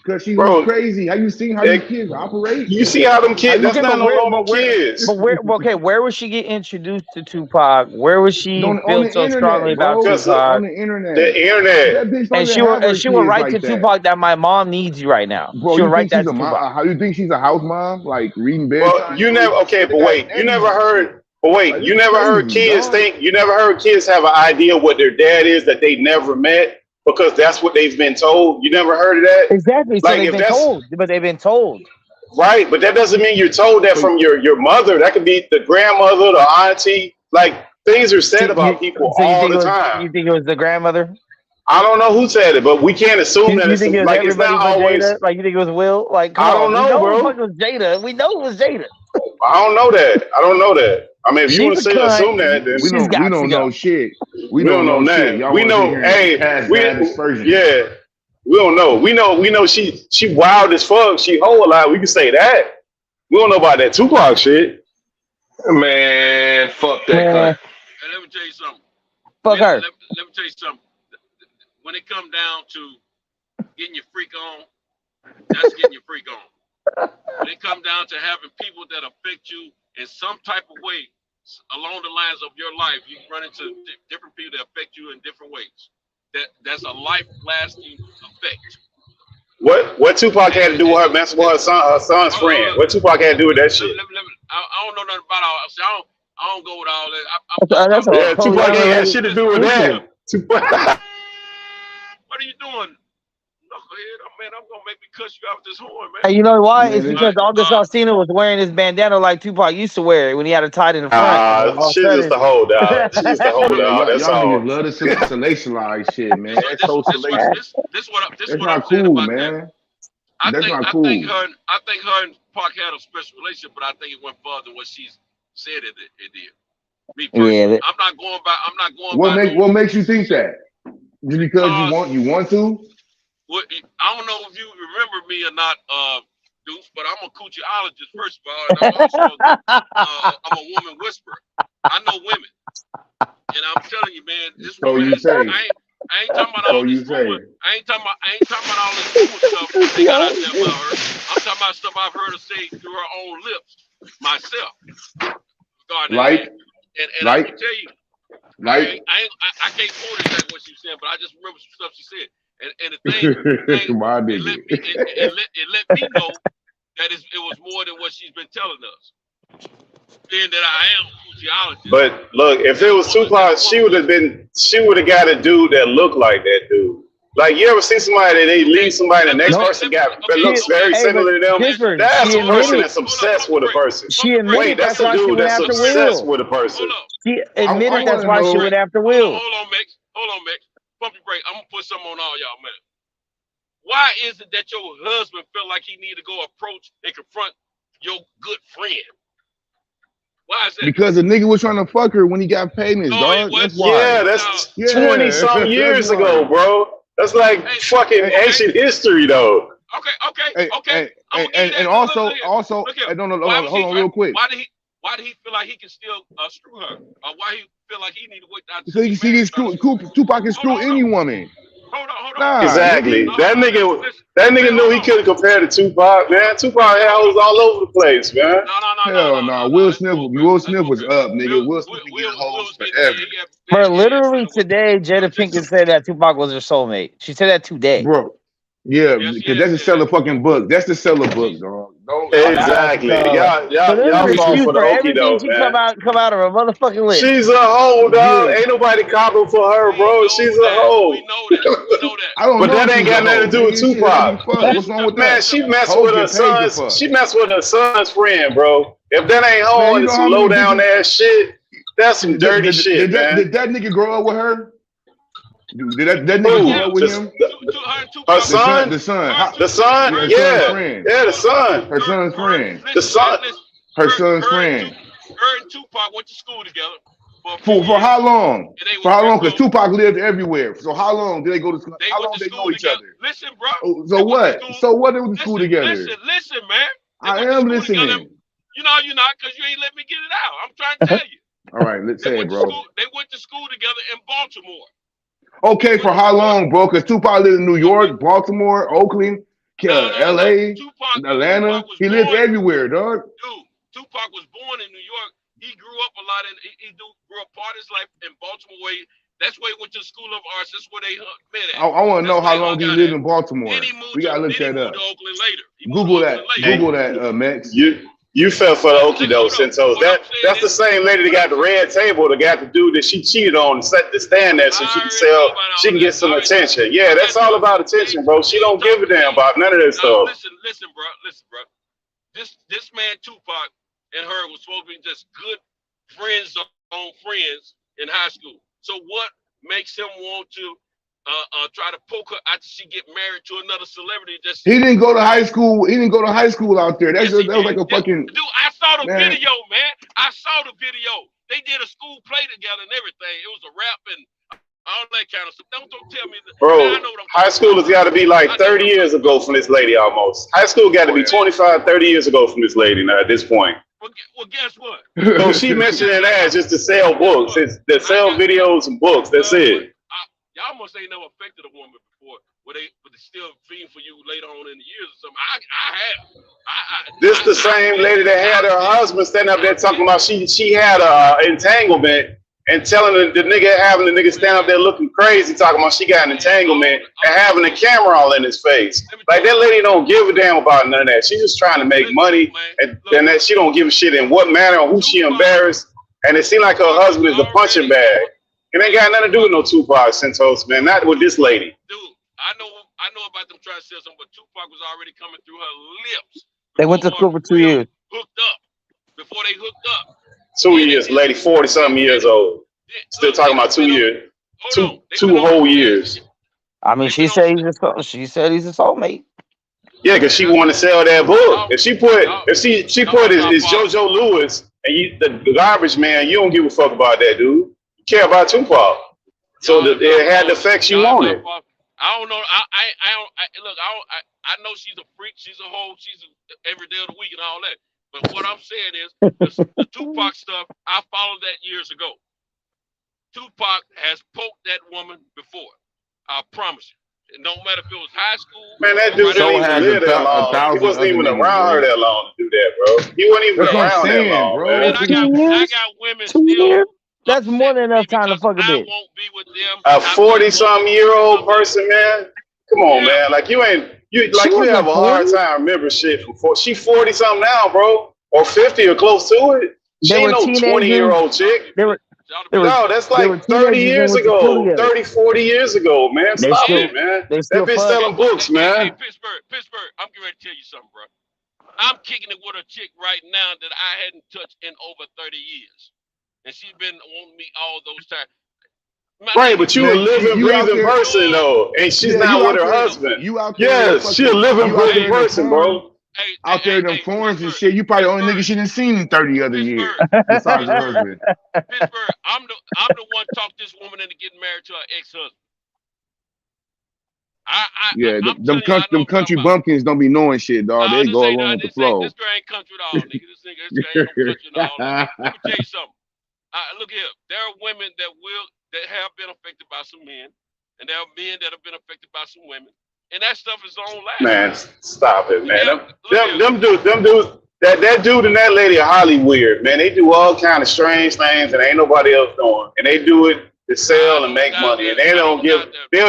Because she Bro, was crazy. Have you seen how these kids operate? You see how them kids? That's not no normal kids. But where was she get introduced to Tupac? Where was she on feel the so internet, strongly about bro. Tupac? On the internet. The internet. That bitch don't And even have her she would kids write like to that. Tupac that my mom needs you right now. Bro, She would you write think that she's to a Tupac. mom? How you think she's a house mom? Like reading bedtime? Well, you never okay, but wait, you never heard. But wait, Like, you never heard crazy, kids dog. think. You never heard kids have an idea what their dad is that they never met because that's what they've been told. You never heard of that? Exactly. So Like they've if been that's told, but they've been told. right, but that doesn't mean you're told that from your mother. That could be the grandmother, the auntie. Like things are said about people all the time. You think it was the grandmother? I don't know who said it, but we can't assume You that it's think it was like it's everybody not but always. Jada? Like you think it was Will? Like come I don't on. know, We know bro. the fuck was Jada. We know it was Jada. I don't know that. I don't know that. I mean, if you want to She's a say cunt. assume that, then We don't know shit. We don't know shit. that. Y'all We wanna know. sit here and Hey, pass we bad dispersion. yeah. We don't know. We know. She wild as fuck. She whole lot. We can say that. We don't know about that Tupac shit. Man, fuck that cunt. And let me tell you something. Fuck her. Let me tell you something. When it come down to getting your freak on, that's getting your freak on. When it come down to having people that affect you in some type of way along the lines of your life, you run into different people that affect you in different ways. That's a life-lasting effect. What Tupac had to do with her messing with her son's friend? What Tupac had to do with that shit? I don't know nothing about all. I don't go with all that. That's Yeah, Tupac ain't had shit to do with that. Tupac. What are you doing? Knucklehead, man, I'm gonna make me cuss you out with this horn, man. Hey, you know why? Man, It's because August Alsina was wearing his bandana like Tupac used to wear it when he had it tied in the front. Shit is the whole dog. Shit is the whole dog. That's y'all all. niggas love to sensationalize shit, man. That's so salacious. This That's what not I'm saying cool, about man. that. I think her and Park had a special relationship, but I think it went further than what she said it did. Me personally, I'm not going by. What makes you think that? Just because you want to? I don't know if you remember me or not, Deuce, but I'm a coochieologist first of all, and I'm also I'm a woman whisperer. I know women, and I'm telling you, man, this So woman you is. say. I ain't talking about all So you this say. rumor. I ain't talking about all this rumor stuff they got out there about her. I'm talking about stuff I've heard her say through her own lips myself. Regarding Like? that. And I can tell you, Like? I can't quote exactly what she was saying, but I just remember some stuff she said. And the thing My it nigga. let me know that it was more than what she's been telling us. Being that I am a coochieologist. But look, if it was Tupac, she would have got a dude that looked like that dude. Like you ever see somebody that they leave somebody, the next person that looks very similar to them? That's a person that's obsessed with a person. She admitted Wait, that's a dude that's obsessed with a person. She admitted that's why she went after Will. Hold on, Max. Pump your break. I'm gonna put something on all y'all, man. Why is it that your husband felt like he needed to go approach and confront your good friend? Why is that? Because the nigga was trying to fuck her when he got payments, dog. That's why. Yeah, that's 20-something years ago, bro. That's like fucking ancient history, though. Okay. And also, hold on, real quick. Why did he feel like he can still screw her? Or why he feel like he need to wait out? So you can see Tupac can screw any woman. Hold on. Nah, exactly. That nigga knew he couldn't compare to Tupac, man. Tupac had hoes all over the place, man. Hell no. Will Smith was up, nigga. Will Smith can get hoes forever. Bro, literally today, Jada Pinkett said that Tupac was her soulmate. She said that today. Bro. Yeah, because that's the seller fucking book. That's the seller book, dog. Exactly. Y'all fall for the okie doke, man. Come out of her motherfucking lips. She's a hoe, dog. Ain't nobody copping for her, bro. She's a hoe. We know that. But that ain't got nothing to do with Tupac. What's wrong with that? Man, she messed with her son's. She messed with her son's friend, bro. If that ain't hoe and some low down ass shit, that's some dirty shit, man. Did that nigga grow up with her? Did that nigga grow up with him? Her son? The son. The son? Yeah. Yeah, the son. Her son's friend. The son. Her son's friend. Her and Tupac went to school together. For how long? For how long? Because Tupac lived everywhere. So how long did they go to school? How long did they know each other? Listen, bro. So what? So what? They went to school together. Listen, man. I am listening. You know you're not, because you ain't let me get it out. I'm trying to tell you. All right, let's say it, bro. They went to school together in Baltimore. Okay, for how long, bro? Because Tupac lived in New York, Baltimore, Oakland. L.A., Atlanta. He lived everywhere, dog. Tupac was born in New York. He grew up a lot, and he grew up part of his life in Baltimore. That's where he went to the School of Arts. That's where they met at. I want to know how long he lived in Baltimore. We gotta look that up. Google that. Google that, Max. You fell for the okie doke, Santos. That's the same lady that got the red table, that got the dude that she cheated on to stand there so she can get some attention. Yeah, that's all about attention, bro. She don't give a damn about none of that stuff. Listen, bro. This man Tupac and her was supposed to be just good friends in high school. So what makes him want to try to poke her after she get married to another celebrity? He didn't go to high school. He didn't go to high school out there. That was like a fucking. Dude, I saw the video, man. I saw the video. They did a school play together and everything. It was a rap and all that kind of stuff. Don't tell me that. Bro, high school has got to be like 30 years ago from this lady almost. High school got to be 25, 30 years ago from this lady now at this point. Well, guess what? So she mentioned in that just to sell books. It's to sell videos and books. That's it. Y'all must ain't never affected a woman before, but they still feeding for you later on in the years or something. I have. This the same lady that had her husband standing up there talking about she had a entanglement and telling the nigga, having the nigga stand up there looking crazy, talking about she got an entanglement and having the camera all in his face. Like, that lady don't give a damn about none of that. She's just trying to make money, and that she don't give a shit in what manner or who she embarrassed. And it seemed like her husband is a punching bag. It ain't got nothing to do with no Tupac, Santos, man. Not with this lady. Dude, I know about them trying to sell something, but Tupac was already coming through her lips. They went to school for 2 years. Hooked up. Before they hooked up. 2 years, lady, 40-something years old. Still talking about 2 years. Two whole years. I mean, she said he's a soulmate. Yeah, because she wanted to sell that book. If she put it's JoJo Lewis and the garbage man, you don't give a fuck about that, dude. You care about Tupac. So it had the effects you wanted. I don't know. I know she's a freak. She's a hoe. She's every day of the week and all that. But what I'm saying is the Tupac stuff, I followed that years ago. Tupac has poked that woman before. I promise you. It don't matter if it was high school. Man, that dude didn't even live that long. He wasn't even around her that long to do that, bro. He wasn't even around that long, bro. Man, I got women still. That's more than enough time to fuck a bitch. A 40-something-year-old person, man. Come on, man. Like you have a hard time remembering shit from 40. She 40-something now, bro, or 50 or close to it. She ain't no 20-year-old chick. No, that's like 30 years ago, 30, 40 years ago, man. Stop it, man. That bitch selling books, man. Hey, Pittsburgh, I'm getting ready to tell you something, bro. I'm kicking it with a chick right now that I hadn't touched in over 30 years. And she's been on me all those times. Right, but you a living, breathing person, though. And she's not with her husband. Yes, she a living, breathing person, bro. Out there in them forums and shit, you probably the only nigga she done seen in 30 other years. Besides her husband. Pittsburgh, I'm the one talked this woman into getting married to her ex-husband. Them country bumpkins don't be knowing shit, dog. They go along with the flow. This girl ain't country at all, nigga. This nigga ain't no country at all. Let me tell you something. Look here, there are women that have been affected by some men, and there are men that have been affected by some women. And that stuff is on live. Man, stop it, man. Them dudes, that dude and that lady are highly weird, man. They do all kind of strange things and ain't nobody else doing. And they do it to sell and make money. And they'll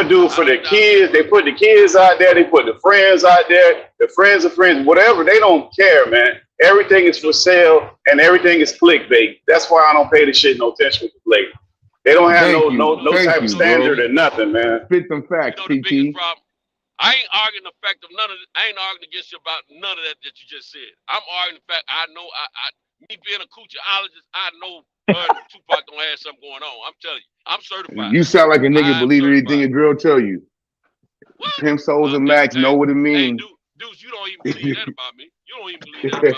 do it for their kids. They put the kids out there. They put the friends out there. The friends of friends, whatever. They don't care, man. Everything is for sale and everything is clickbait. That's why I don't pay this shit no attention with the lady. They don't have no type of standard or nothing, man. Spit some facts, PT. I ain't arguing the fact of I ain't arguing against you about none of that you just said. I'm arguing the fact I know me being a coochologist, I know Tupac don't have something going on. I'm telling you, I'm certified. You sound like a nigga believe anything a girl tell you. Pimp Souls and Max know what it means. Hey, dudes, you don't even believe that about me. You don't even believe that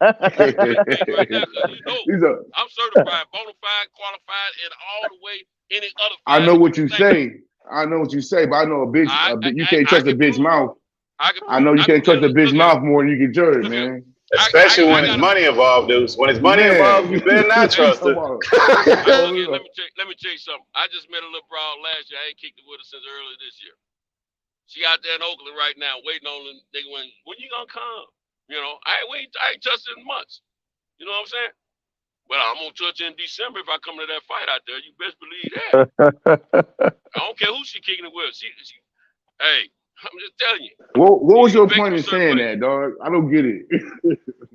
about me. You know, I'm certified, bona fide, qualified, and all the way any other. I know what you say. I know what you say, but I know a bitch. You can't trust a bitch mouth. I know you can't trust a bitch mouth more than you can judge, man. Especially when it's money involved, dudes. When it's money involved, you better not trust it. Let me tell you something. I just met a little broad last year. I ain't kicked it with her since early this year. She out there in Oakland right now, waiting on the nigga. When you gonna come? You know, I ain't touched it in months. You know what I'm saying? Well, I'm gonna touch in December if I come to that fight out there. You best believe that. I don't care who she kicking it with. Hey, I'm just telling you. What was your point in saying that, dog? I don't get it.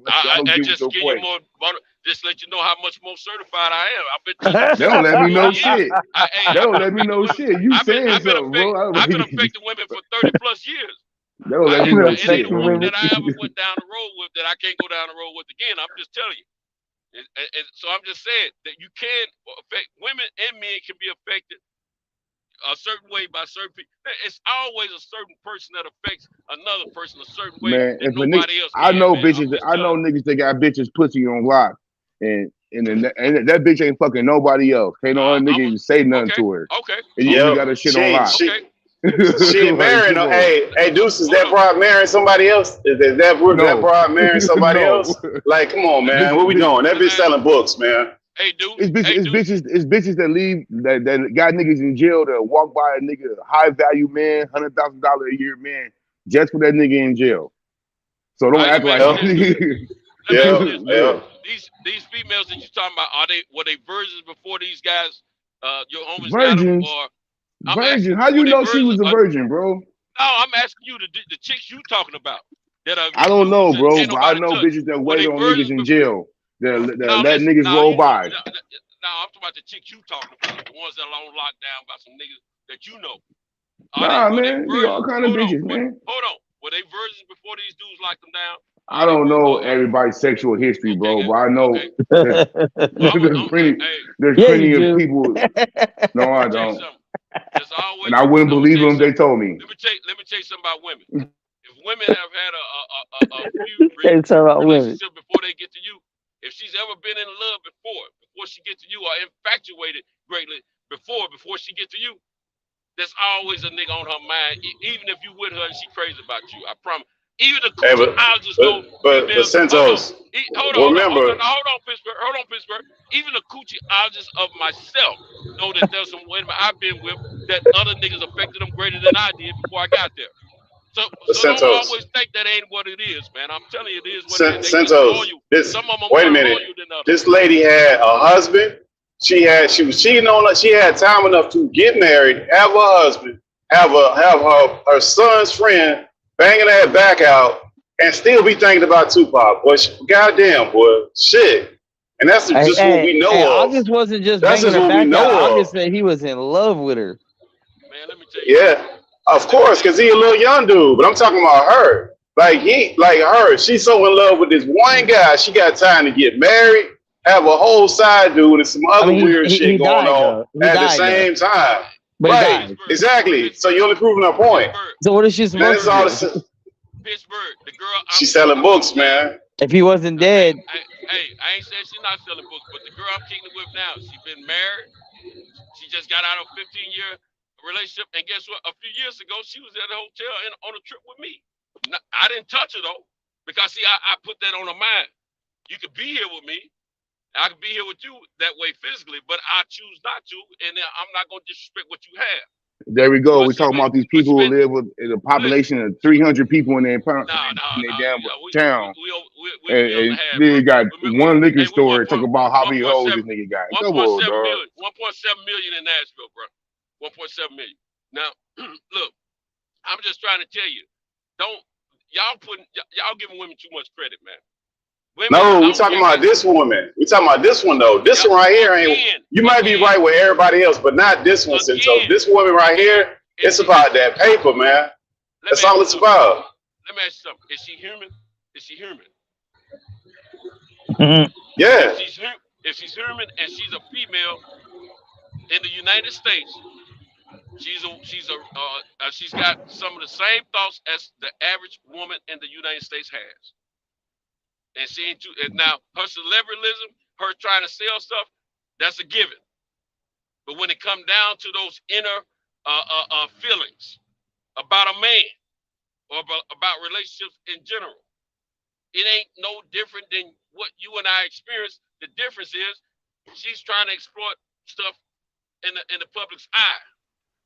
I just give you more. Just let you know how much more certified I am. I've been. They don't let me know shit. They don't let me know shit. You saying something, bro? I've been affecting women for 30+ years. They don't let me know shit. Ain't a woman that I ever went down the road with that I can't go down the road with again. I'm just telling you. And so I'm just saying that you can affect women and men can be affected a certain way by certain people. It's always a certain person that affects another person a certain way. Man, if nobody else I know man. bitches. I know niggas that got bitches pussy on lock, and that bitch ain't fucking nobody else. Can't no other nigga even say nothing to her. Okay. And you got her shit on lock. She marrying. Hey, Deuce, is that broad marrying somebody else? Is that broad marrying somebody else? Like, come on, man. What we doing? That bitch selling books, man. Hey, dude. It's bitches that leave that got niggas in jail to walk by a nigga, high value man, $100,000 a year man, just for that nigga in jail. So don't act like These females that you talking about, were they virgins before these guys? Your homies virgins. Got them, virgin. How you know she was a virgin, bro? No, I'm asking you the chicks you talking about. I don't know, bro, but I know bitches that wait on niggas in jail. That let niggas roll by. No, I'm talking about the chicks you talking about, the ones that are on lockdown by some niggas that you know. Man, they all kind of bitches, man. Hold on. Were they virgins before these dudes locked them down? I don't know everybody's sexual history, bro, but I know there's plenty of people. No, I don't. And I wouldn't believe them if they told me. Let me tell you something about women. If women have had a few relationships before they get to you, if she's ever been in love before she gets to you, or infatuated greatly before she get to you, there's always a nigga on her mind. Even if you with her and she crazy about you, I promise. Even the coochie, I'll just go. But Santos, remember. Hold on, Pittsburgh. Even the coochie, I'll just of myself know that there's some women I've been with that other niggas affected them greater than I did before I got there. So don't always think that ain't what it is, man. I'm telling you, it is what it is. Santos, wait a minute. This lady had a husband. She was cheating on her. She had time enough to get married, have a husband, have her son's friend banging that back out, and still be thinking about Tupac. Boy, goddamn, boy, shit. And that's just what we know of. August wasn't just that's banging just her what we back out. know August said he was in love with her. Man, let me tell you. Yeah. Of course, because he a little young dude, but I'm talking about her. Like her, she's so in love with this one guy, she got time to get married, have a whole side dude and some other weird shit going on at the same time. But right, exactly. So you're only proving her point. So what is she supposed to do? Pittsburgh, the girl. She's selling books, man. If he wasn't dead. Hey, I ain't saying she's not selling books, but the girl I'm kicking it with now, she been married. She just got out of a 15-year relationship, and guess what? A few years ago, she was at a hotel and on a trip with me. I didn't touch her though, because see, I put that on her mind. You could be here with me, I could be here with you that way physically, but I choose not to, and I'm not gonna disrespect what you have. There we go. We're talking about these people who live with a population of 300 people in their damn town. And they got one liquor store. Talk about how many hoes this nigga got. 1.7 million in Nashville, bro. 1.7 million. Now, look, I'm just trying to tell you, y'all giving women too much credit, man. No, we're talking about this woman. We're talking about this one though. This one right here ain't. You might be right with everybody else, but not this one. So this woman right here, it's about that paper, man. That's all it's about. Let me ask you something. Is she human? Is she human? Yeah. If she's human and she's a female in the United States, she's got some of the same thoughts as the average woman in the United States has. And she ain't now her celebrityism, her trying to sell stuff, that's a given. But when it comes down to those inner feelings about a man or about relationships in general, it ain't no different than what you and I experience. The difference is she's trying to exploit stuff in the public's eye.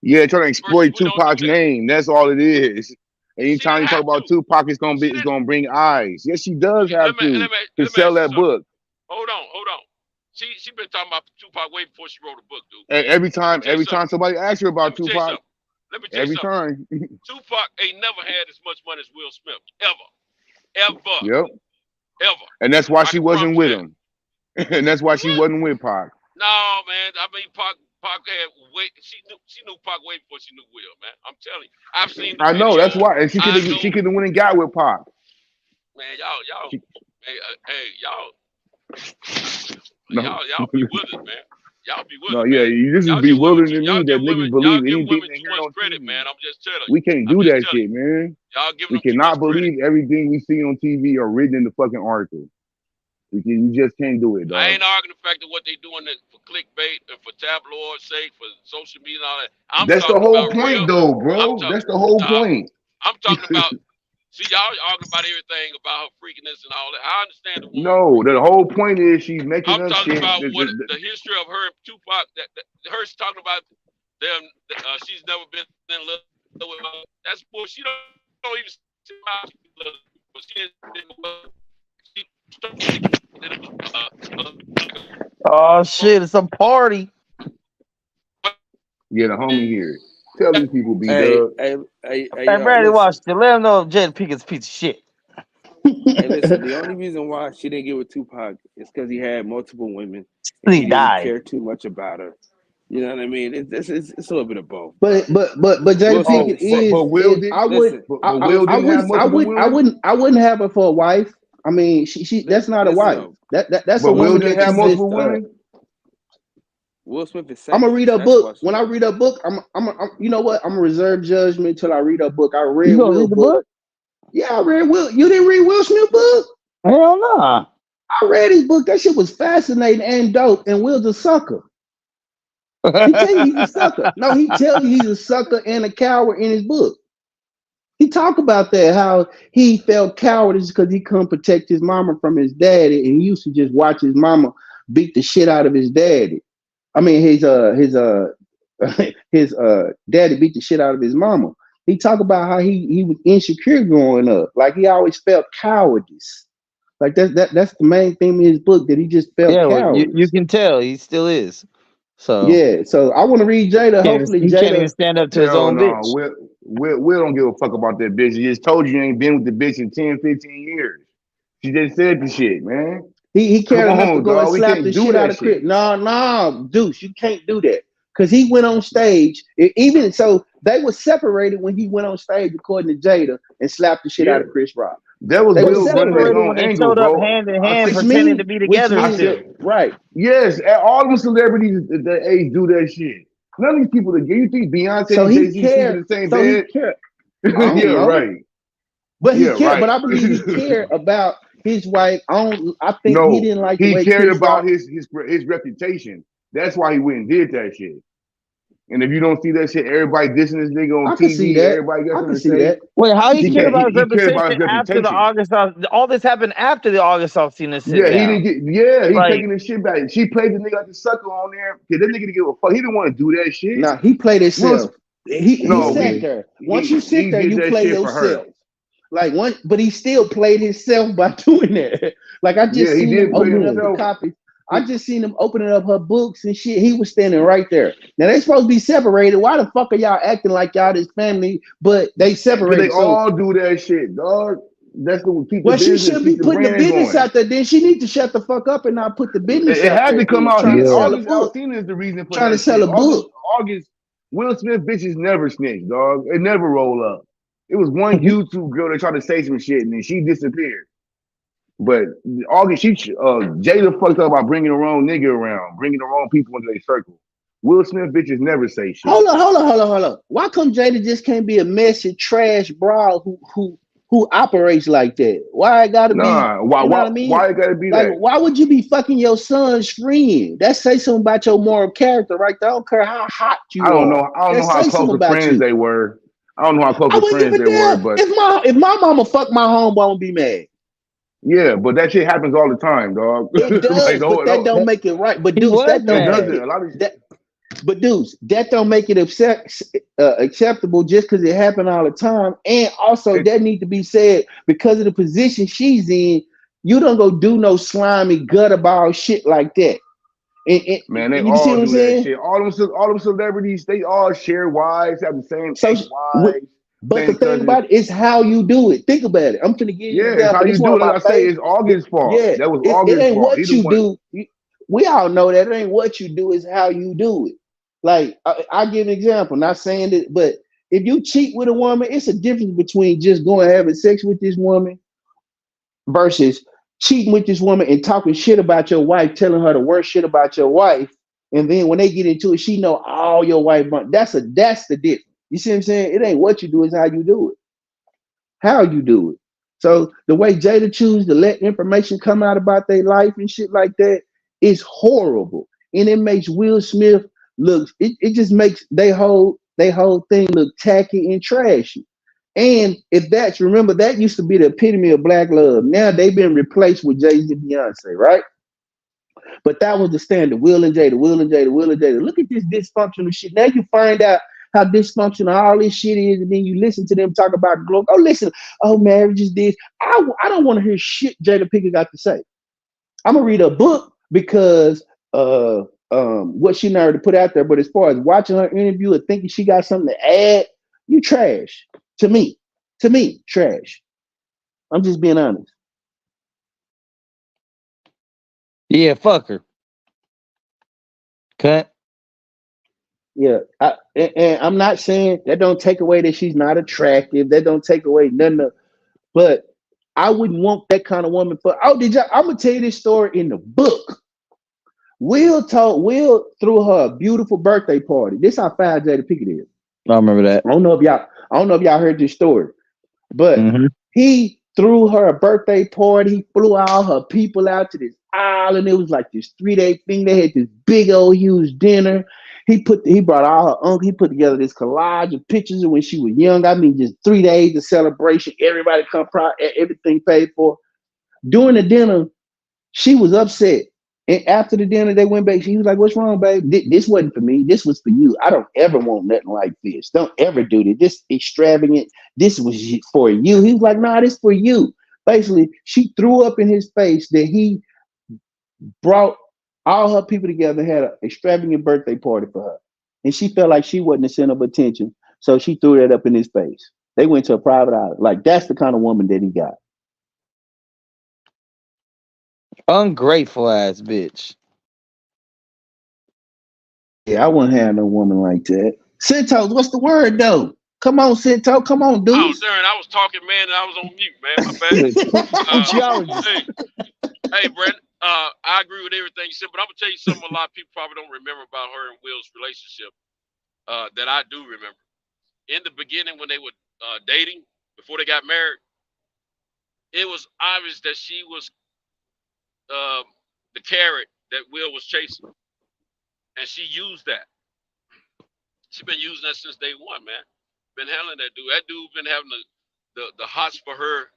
Yeah, trying to exploit Tupac's name. That's all it is. Anytime you talk about Tupac, it's gonna bring eyes. Yes, she does have to sell that book. Hold on. She been talking about Tupac way before she wrote a book, dude. And every time somebody asks her about Tupac, every time. Tupac ain't never had as much money as Will Smith ever. Yep. Ever. And that's why she wasn't with him. And that's why she wasn't with Pac. No, man. I mean, Pac had way. She knew Pac way before she knew Will, man. I'm telling you. I've seen. I know that's why, and she could have went and got with Pac. Man, y'all be with it, man. Y'all be with it. No, yeah, you just be bewildering to me that niggas believe anything they hear on credit, man. I'm just telling you. We can't do that shit, man. We cannot believe everything we see on TV or written in the fucking article. You just can't do it, dog. I ain't arguing the fact that what they doing for clickbait and for tabloid sake, for social media and all that. That's the whole point, though, bro. That's the whole point. I'm talking about. See, y'all arguing about everything about her freakiness and all that. I understand the woman. No, the whole point is she's making up shit. I'm talking about the history of her and Tupac. Her talking about them. She's never been in love with. That's bullshit. She don't even see how she loves. But oh shit! It's a party. Yeah, the homie here. Tell these people, Hey, Brady, watch it. Let him know Jada Pinkett's piece of shit. Hey, listen, the only reason why she didn't get with Tupac is because he had multiple women. And he didn't care too much about her. You know what I mean? It's a little bit of both. But Jada Pinkett is. But Will did. I wouldn't have her for a wife. I mean, she that's not a wife. That's a woman that have multiple women. Will Smith is. I'm gonna read a book. When I read a book, I'm you know what? I'm gonna reserve judgment until I read a book. I read Will's book. Yeah, I read Will. You didn't read Will Smith's book? Hell no. I read his book. That shit was fascinating and dope. And Will's a sucker. He tell you he's a sucker. No, he tell you he's a sucker and a coward in his book. He talk about that, how he felt cowardice because he couldn't protect his mama from his daddy, and he used to just watch his mama beat the shit out of his daddy. I mean, his daddy beat the shit out of his mama. He talk about how he was insecure growing up, like he always felt cowardice. Like that's the main theme in his book, that he just felt cowardice. Well, you can tell he still is. So yeah, so I want to read Jada. Hopefully, he Jada can't even stand up to his own bitch. Will don't give a fuck about that bitch. He just told you ain't been with the bitch in 10, 15 years. She just said the shit, man. He cared enough to go and slap the shit out of Chris. No, Deuce, you can't do that. Because he went on stage. Even so, they were separated when he went on stage, according to Jada, and slapped the shit out of Chris Rock. That was Will separated when they showed up hand in hand, pretending to be together. Right. Yes, all them celebrities at that age do that shit. None of these people that you think Beyonce and Jay-Z sleep in the same bed? Yeah, right. But he cared. Right. But I believe he cared about his wife. I think he didn't like the way he cared Chris about Rock, his reputation. That's why he went and did that shit. And if you don't see that shit, everybody dissing this nigga on TV. Everybody got something to say. Wait, how he cared about his reputation after the August? All this happened after the August Alsina sit down. He didn't get. Yeah, he's taking his shit back. She played the nigga like a sucker on there. Cause that nigga didn't give a fuck. He didn't want to do that shit. Nah, he played himself. He sat there. Once you sit there, you play yourself. Like but he still played himself by doing that. Like I just seen him open up the copies. I just seen him opening up her books and shit. He was standing right there. Now they supposed to be separated. Why the fuck are y'all acting like y'all this family? But they separated. They all do that shit, dog. That's the people. Well, she should be putting the business out there. Then she need to shut the fuck up and not put the business. It had to come out. August Alsina is the reason for trying to sell a book. August Will Smith bitches never snitch, dog. It never roll up. It was one YouTube girl that tried to say some shit and then she disappeared. But August, Jada fucked up about bringing the wrong nigga around, bringing the wrong people into their circle. Will Smith bitches never say shit. Hold on. Why come Jada just can't be a messy trash broad who operates like that? Why it gotta be? Why? You know what I mean? Why it gotta be like, that? Why would you be fucking your son's friend? That say something about your moral character, right there. I don't care how hot you are. I don't know how close of friends they were. I don't know how close of friends they were, but if my mama fucked my homeboy, I won't be mad. Yeah, but that shit happens all the time, dog. It does, but that don't make it right. But dude, that don't. But dudes, that don't make it acceptable just because it happened all the time. And also, that need to be said because of the position she's in. You don't go do no slimy gutterball shit like that. Man, they you see all what I'm do saying? that shit. All them celebrities, they all share wives, have the same wives. But the thing about it is how you do it. Think about it. I'm gonna give you an Yeah, it's how example. you This do one it. of Like my I say, it's favorites. August's fault. Yeah, That was it August's ain't fault. what you do. We all know that it ain't what you do, it's how you do it. Like I give an example, not saying that, but if you cheat with a woman, it's a difference between just going having sex with this woman versus cheating with this woman and talking shit about your wife, telling her the worst shit about your wife, and then when they get into it, she know all your wife. That's the difference. You see what I'm saying? It ain't what you do, it's how you do it. How you do it. So the way Jada choose to let information come out about their life and shit like that is horrible. And it makes Will Smith look, it just makes they whole thing look tacky and trashy. And if that's, remember, that used to be the epitome of black love. Now they've been replaced with Jay-Z and Beyonce, right? But that was the standard. Will and Jada, Will and Jada, Will and Jada. Look at this dysfunctional shit. Now you find out how dysfunctional all this shit is, and then you listen to them talk about glory. Oh, listen, marriage is this. I don't want to hear shit Jada Pinkett got to say. I'm gonna read a book because what she know to put out there. But as far as watching her interview and thinking she got something to add, you trash. To me, trash. I'm just being honest. Yeah, fuck her. Cut. Yeah, and I'm not saying that don't take away that she's not attractive. That don't take away nothing. But I wouldn't want that kind of woman for. Oh, I'm gonna tell you this story in the book. Will threw her a beautiful birthday party. This how fast Jada Pinkett is. I remember that. I don't know if y'all heard this story, but he threw her a birthday party. He flew all her people out to this island. It was like this 3-day thing. They had this big old huge dinner. He brought all her uncle. He put together this collage of pictures of when she was young. I mean, just 3 days of celebration. Everybody come proud, everything paid for. During the dinner, she was upset. And after the dinner, they went back. She was like, "What's wrong, babe? This wasn't for me. This was for you. I don't ever want nothing like this. Don't ever do this. This extravagant. This was for you." He was like, "Nah, this for you." Basically, she threw up in his face that he brought all her people together, had an extravagant birthday party for her. And she felt like she wasn't the center of attention. So she threw that up in his face. They went to a private island. Like, that's the kind of woman that he got. Ungrateful ass bitch. Yeah, I wouldn't have no woman like that. Centos, what's the word though? Come on, Cento. Come on, dude. Oh, darn, I was talking, man, and I was on mute, man. My bad. Hey, Brent, I agree with everything you said, but I'm gonna tell you something a lot of people probably don't remember about her and Will's relationship that I do remember. In the beginning, when they were dating, before they got married, it was obvious that she was the carrot that Will was chasing, and she used that. She's been using that since day one, man. Been handling that dude. That dude been having the hots for her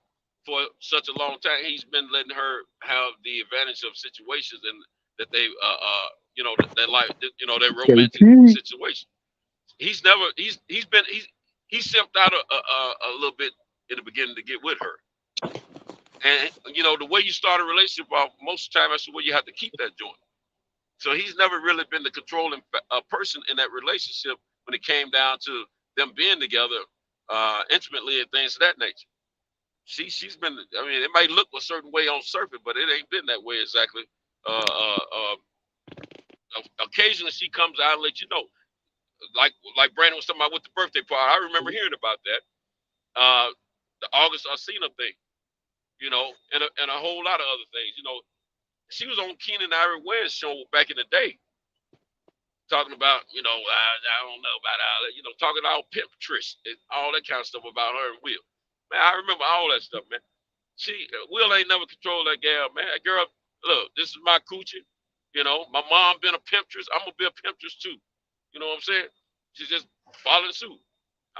for such a long time. He's been letting her have the advantage of situations and that they their life, their romantic situation. He simped out a little bit in the beginning to get with her. And the way you start a relationship, most of the time that's the way you have to keep that joint. So he's never really been the controlling person in that relationship when it came down to them being together intimately and things of that nature. She's been, I mean, it might look a certain way on surface, but it ain't been that way exactly. Occasionally she comes out and let you know. Like Brandon was talking about with the birthday party. I remember hearing about that. The August Alsina thing, and a whole lot of other things. She was on Keenan Ivory Wayans show back in the day, talking about, I don't know about all that, talking all pimptress and all that kind of stuff about her and Will. Man, I remember all that stuff, man. Will ain't never controlled that gal, man. That girl, look, this is my coochie. My mom been a pimptress. I'm gonna be a pimptress too. You know what I'm saying? She's just following suit.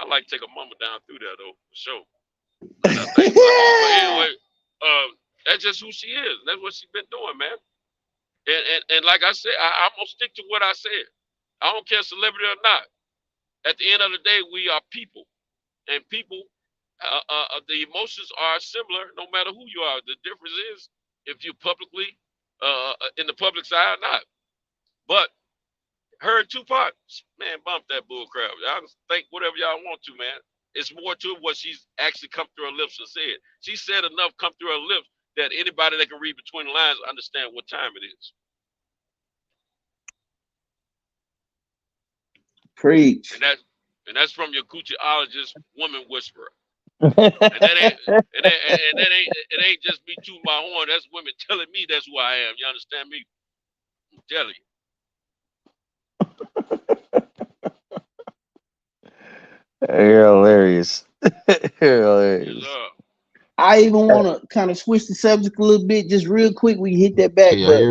I like to take a mama down through there though, for sure. But anyway, that's just who she is. That's what she's been doing, man. And like I said, I'm gonna stick to what I said. I don't care celebrity or not. At the end of the day, we are people, and people, the emotions are similar no matter who you are. The difference is if you're publicly in the public eye or not. But her and Tupac, man, bump that bull crap. Y'all think whatever y'all want to, man. It's more to what she's actually come through her lips and said. She said enough come through her lips that anybody that can read between the lines understand what time it is. Preach. And that's from your coochieologist, woman whisperer. And it ain't just me tooting my horn. That's women telling me that's who I am. You understand me? I'm telling you. You're hilarious. You're hilarious. I even want to kind of switch the subject a little bit, just real quick. We hit that back, but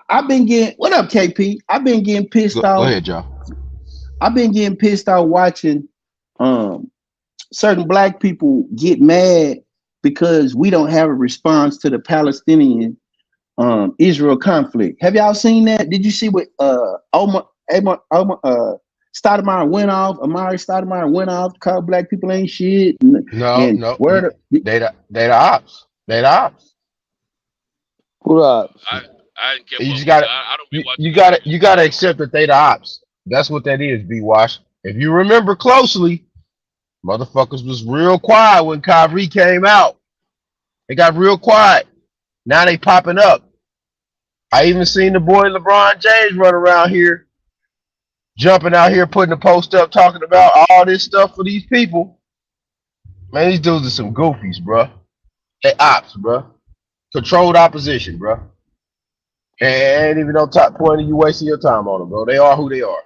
I've been getting. What up, KP? I've been getting pissed off. Go ahead, y'all. I've been getting pissed off watching certain black people get mad because we don't have a response to the Palestinian Israel conflict. Have y'all seen that? Did you see what Stoudemire went off? Amari Stoudemire went off, called black people ain't shit. No. They the ops. They the ops. Who the ops? I didn't care. You just gotta. You gotta accept that they the ops. That's what that is, B-Wash. If you remember closely, motherfuckers was real quiet when Kyrie came out. They got real quiet. Now they popping up. I even seen the boy LeBron James run around here, jumping out here, putting a post up, talking about all this stuff for these people. Man, these dudes are some goofies, bro. They ops, bro. Controlled opposition, bro. And ain't even no top point of you wasting your time on them, bro. They are who they are.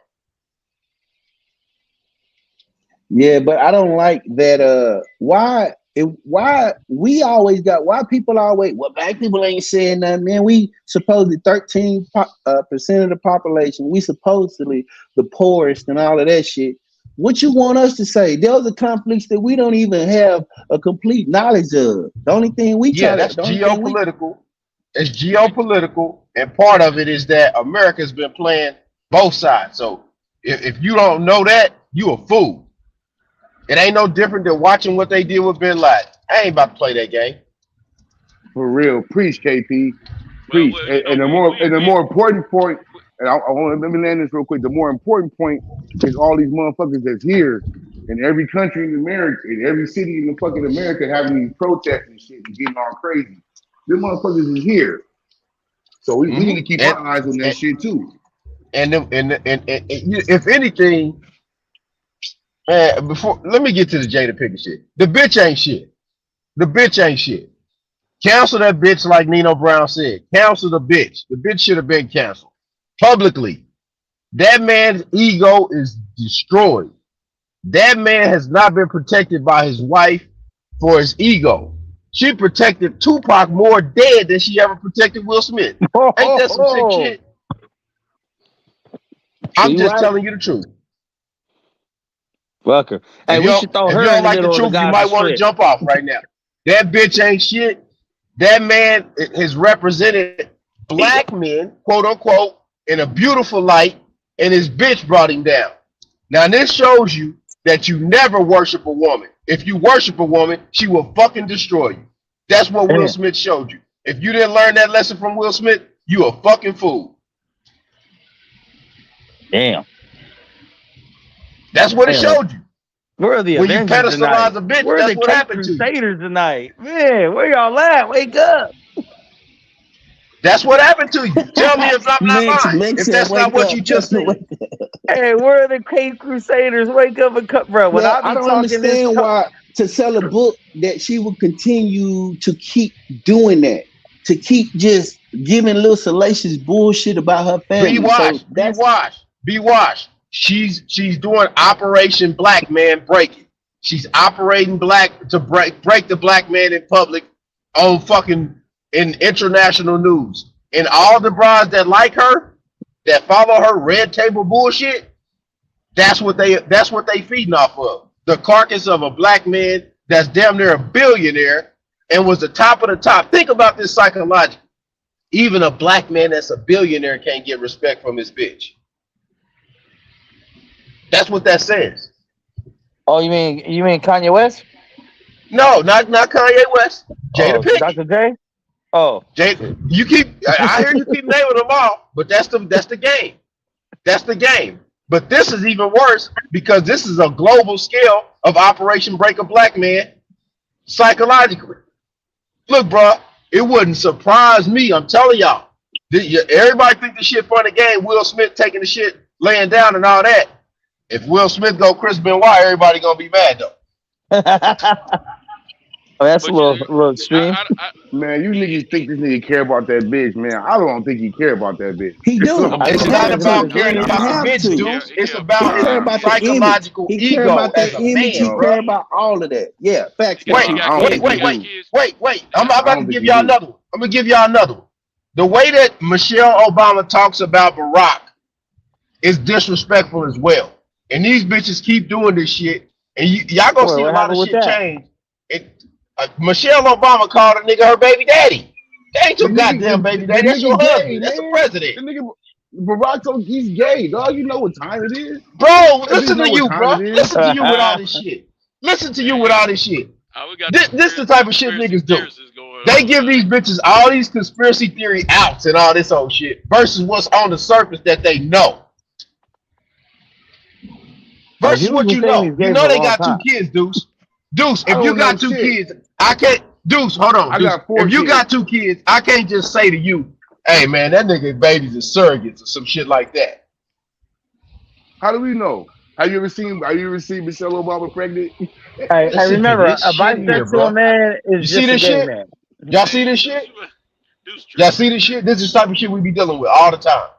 Yeah, but I don't like that. Why we always got, why people always, well, black people ain't saying nothing, man. We supposedly 13% of the population. We supposedly the poorest and all of that shit. What you want us to say? Those are conflicts that we don't even have a complete knowledge of. The only thing we that's geopolitical. It's geopolitical, and part of it is that America's been playing both sides. So if you don't know that, you a fool. It ain't no different than watching what they did with Bin Laden. I ain't about to play that game. For real, preach, KP, preach. And the more important point, and I want to let me land this real quick. The more important point is all these motherfuckers that's here in every country in America, in every city in the fucking America, having these protests and shit and getting all crazy. Them motherfuckers is here, so we need to keep our eyes on that shit too. And if anything. Man, let me get to the Jada Pinkett shit. The bitch ain't shit. The bitch ain't shit. Cancel that bitch like Nino Brown said. Cancel the bitch. The bitch should have been canceled. Publicly. That man's ego is destroyed. That man has not been protected by his wife for his ego. She protected Tupac more dead than she ever protected Will Smith. Ain't that some sick shit? I'm just telling you the truth. Fuck her. Hey, we should throw her in the middle of the you might want to jump off right now. That bitch ain't shit. That man has represented black men, quote unquote, in a beautiful light, and his bitch brought him down. Now this shows you that you never worship a woman. If you worship a woman, she will fucking destroy you. That's what Will Smith showed you. If you didn't learn that lesson from Will Smith, you a fucking fool. Damn. That's what it showed you. Where are the when Avengers you pedestalize tonight? a bitch, where that's are what the happened to you. Crusaders tonight? Man, where y'all at? Wake up. That's what happened to you. Tell me if I'm not lying. If that's not what you just said. Hey, where are the Cape Crusaders? Wake up and cut, bro. When I don't understand why to sell a book that she will continue to keep doing that, to keep just giving little salacious bullshit about her family. Be washed. She's doing Operation Black Man Breaking. She's operating black to break the black man in public on fucking in international news. And all the bras that like her, that follow her red table bullshit, that's what they feeding off of. The carcass of a black man that's damn near a billionaire and was the top of the top. Think about this psychologically. Even a black man that's a billionaire can't get respect from his bitch. That's what that says. Oh, you mean Kanye West? No, not Kanye West. Jada Pinkett. Dr. J. Oh, Jada, you keep. I hear you keep naming them all, but that's the game. That's the game. But this is even worse because this is a global scale of Operation Break a Black Man psychologically. Look, bro, it wouldn't surprise me. I'm telling y'all. Everybody think the shit funny game. Will Smith taking the shit, laying down and all that. If Will Smith go Chris Benoit, everybody gonna be mad though. Oh, that's a little extreme. Man, you niggas think this nigga care about that bitch, man. I don't think he care about that bitch. He do. It's not about caring about the bitch, dude. It's about his psychological ego as a man, He bro. care about all of that. Yeah, facts. Wait. I'm about to give y'all another one. I'm gonna give y'all another one. The way that Michelle Obama talks about Barack is disrespectful as well. And these bitches keep doing this shit, and y'all gonna see a lot of shit change. Michelle Obama called a nigga her baby daddy. That ain't your goddamn baby daddy. That's your husband. That's the president. The nigga Barack, he's gay, dog. You know what time it is, bro. Listen to you, bro. Listen to you with all this shit. Listen to you with all this shit. This the type of shit niggas do. They give these bitches all these conspiracy theory outs and all this old shit versus what's on the surface that they know. Versus what you know. You know they got 2 kids, Deuce. Deuce, if you got 2 kids, I can't. Deuce, hold on. Deuce, if you got 2 kids, I can't just say to you, hey man, that nigga babies are surrogates or some shit like that. How do we know? Have you ever seen Michelle Obama pregnant? I remember a bisexual man is just a gay man. Y'all see this shit? Y'all see this shit? This is the type of shit we be dealing with all the time.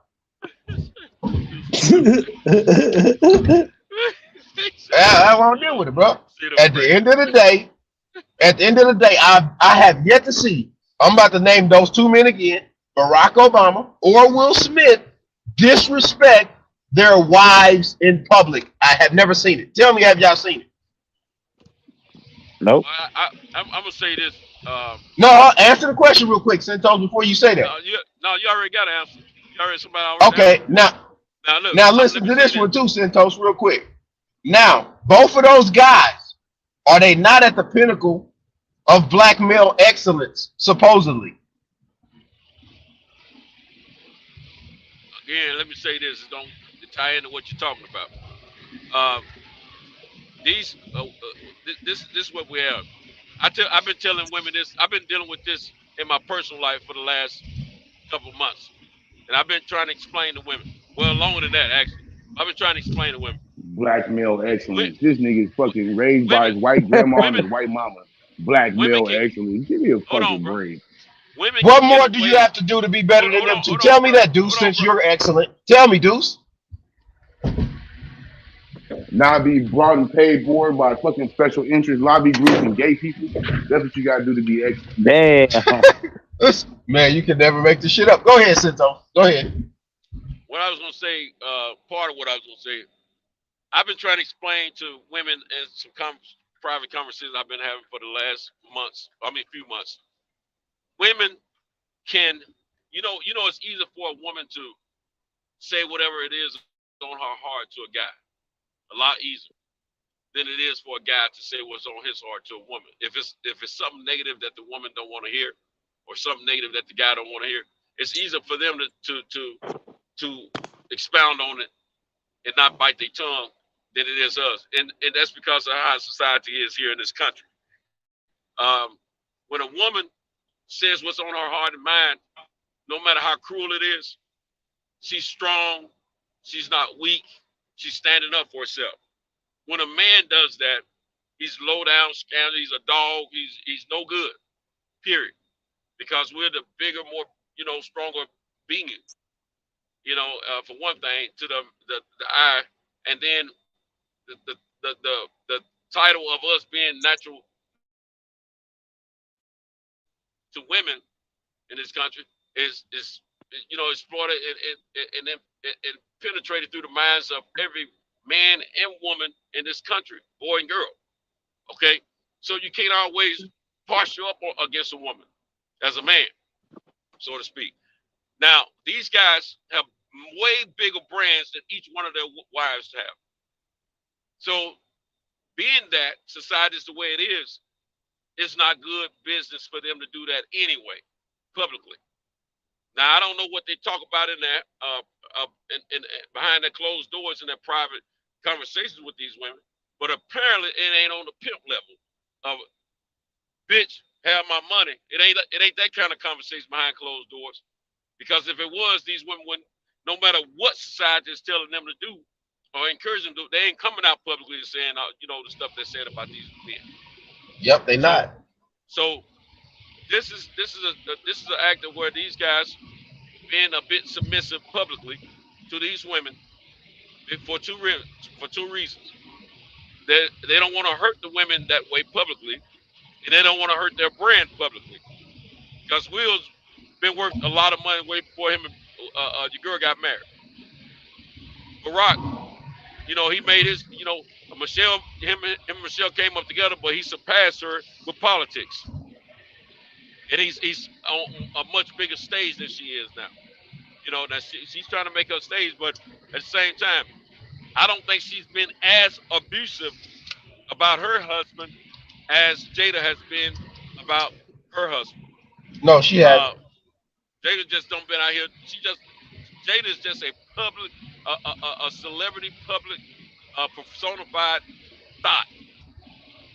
I won't deal with it, bro. At the end of the day, I have yet to see. I'm about to name those 2 men again: Barack Obama or Will Smith disrespect their wives in public. I have never seen it. Tell me, have y'all seen it? Nope. I'm gonna say this. No, answer the question real quick, Santos, before you say that. You already got an answer. Okay, now listen to this one too, Santos, real quick. Now, both of those guys, are they not at the pinnacle of black male excellence, supposedly? Again, let me say this. Don't tie into what you're talking about. This is what we have. I've been telling women this. I've been dealing with this in my personal life for the last couple of months, and I've been trying to explain to women. Well, longer than that, actually. I've been trying to explain to women. Black male excellence. This nigga is fucking raised by his white grandma and his white mama. Black male excellence. Give me a fucking break. What more do you have to do to be better than them two? Tell me that, Deuce, since you're excellent. Tell me, Deuce. Not be brought and paid for by fucking special interest lobby groups and gay people. That's what you gotta do to be excellent. Damn. Man, you can never make this shit up. Go ahead, Sinto. Go ahead. What I was gonna say, part of what I was gonna say, I've been trying to explain to women in some private conversations I've been having for the last few months. Women can, you know, it's easier for a woman to say whatever it is on her heart to a guy. A lot easier than it is for a guy to say what's on his heart to a woman. If it's something negative that the woman don't want to hear, or something negative that the guy don't want to hear, it's easier for them to expound on it and not bite their tongue than it is us. And that's because of how society is here in this country. When a woman says what's on her heart and mind, no matter how cruel it is, she's strong, she's not weak, she's standing up for herself. When a man does that, he's low down, scandal, he's a dog, he's no good, period. Because we're the bigger, more, stronger being, for one thing, to the eye, and then the title of us being natural to women in this country is exploited and penetrated through the minds of every man and woman in this country, boy and girl. Okay, so you can't always partial up against a woman as a man, so to speak. Now, these guys have way bigger brands than each one of their wives have. So, being that society is the way it is, it's not good business for them to do that anyway, publicly. Now, I don't know what they talk about in that, in behind their closed doors in their private conversations with these women, but apparently it ain't on the pimp level of, bitch, have my money. It ain't that kind of conversation behind closed doors. Because if it was, these women wouldn't, no matter what society is telling them to do or encouraging them to do, they ain't coming out publicly and saying, the stuff they're saying about these men. Yep, they not. So this is an act of where these guys being a bit submissive publicly to these women for two reasons. They don't want to hurt the women that way publicly, and they don't want to hurt their brand publicly. Because Will's been worth a lot of money way before him and your girl got married. Barack, he made his, Michelle, him and Michelle came up together, but he surpassed her with politics. And he's on a much bigger stage than she is now. That she's trying to make her stage, but at the same time, I don't think she's been as abusive about her husband as Jada has been about her husband. No, she has. Jada just don't been out here. Jada's just a public, a celebrity public personified thought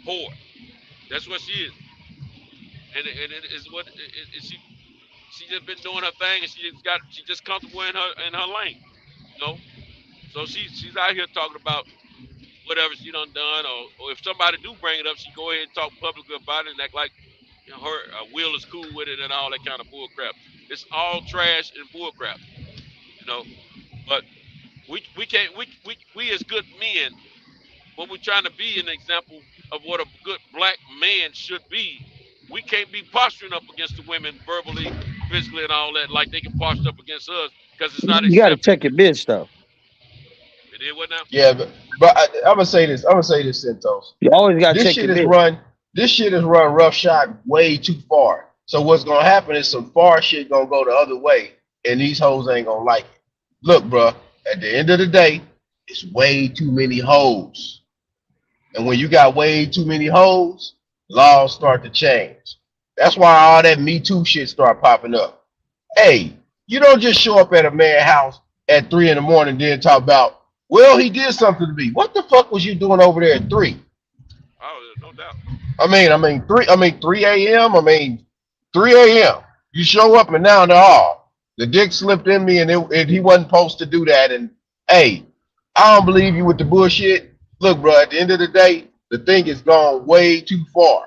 whore. That's what she is. And it is what she just been doing her thing, and she just comfortable in her lane. So she's out here talking about whatever she done, or if somebody do bring it up, she go ahead and talk publicly about it and act like her Will is cool with it and all that kind of bull crap. It's all trash and bull crap, But we can't. We as good men, when we're trying to be an example of what a good black man should be, we can't be posturing up against the women verbally, physically, and all that like they can posture up against us because it's not. You got to check your bitch though. It is what now? Yeah, but I'm gonna say this. Santos. You always got to check your bitch. This shit is run roughshod way too far. So what's gonna happen is some far shit gonna go the other way, and these hoes ain't gonna like it. Look, bro. At the end of the day, it's way too many hoes, and when you got way too many hoes, laws start to change. That's why all that Me Too shit start popping up. Hey, you don't just show up at a man's house at 3 a.m. and then talk about, well, he did something to me. What the fuck was you doing over there at 3? Oh, no doubt. I mean 3 a.m. 3 a.m. You show up and now the dick slipped in me and he wasn't supposed to do that. And hey, I don't believe you with the bullshit. Look, bro, at the end of the day, the thing has gone way too far,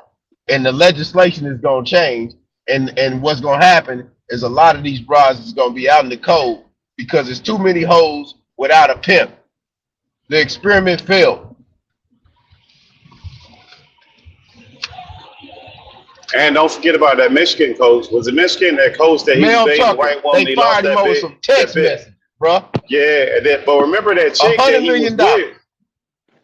and the legislation is gonna change. And what's gonna happen is a lot of these bras is gonna be out in the cold because there's too many hoes without a pimp. The experiment failed. And don't forget about that Michigan coach. Was it Michigan that coach that he was dating a white woman? They fired him over some text messages, bro. Yeah, but remember that chick that he was with?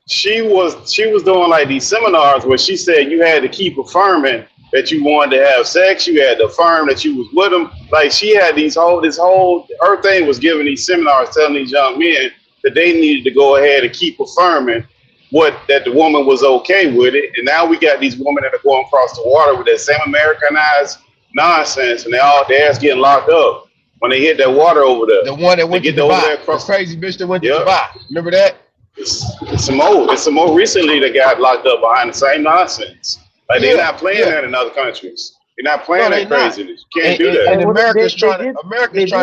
She was doing like these seminars where she said you had to keep affirming that you wanted to have sex. You had to affirm that you was with him. Like she had her thing was giving these seminars, telling these young men that they needed to go ahead and keep affirming that the woman was okay with it. And now we got these women that are going across the water with that same Americanized nonsense, and their ass getting locked up when they hit that water over there. The one that went to Dubai, the crazy bitch that went to Dubai. Remember that? It's some more recently that got locked up behind the same nonsense. Like they're not playing that in other countries. You're not playing that craziness. You can't do that. And America's trying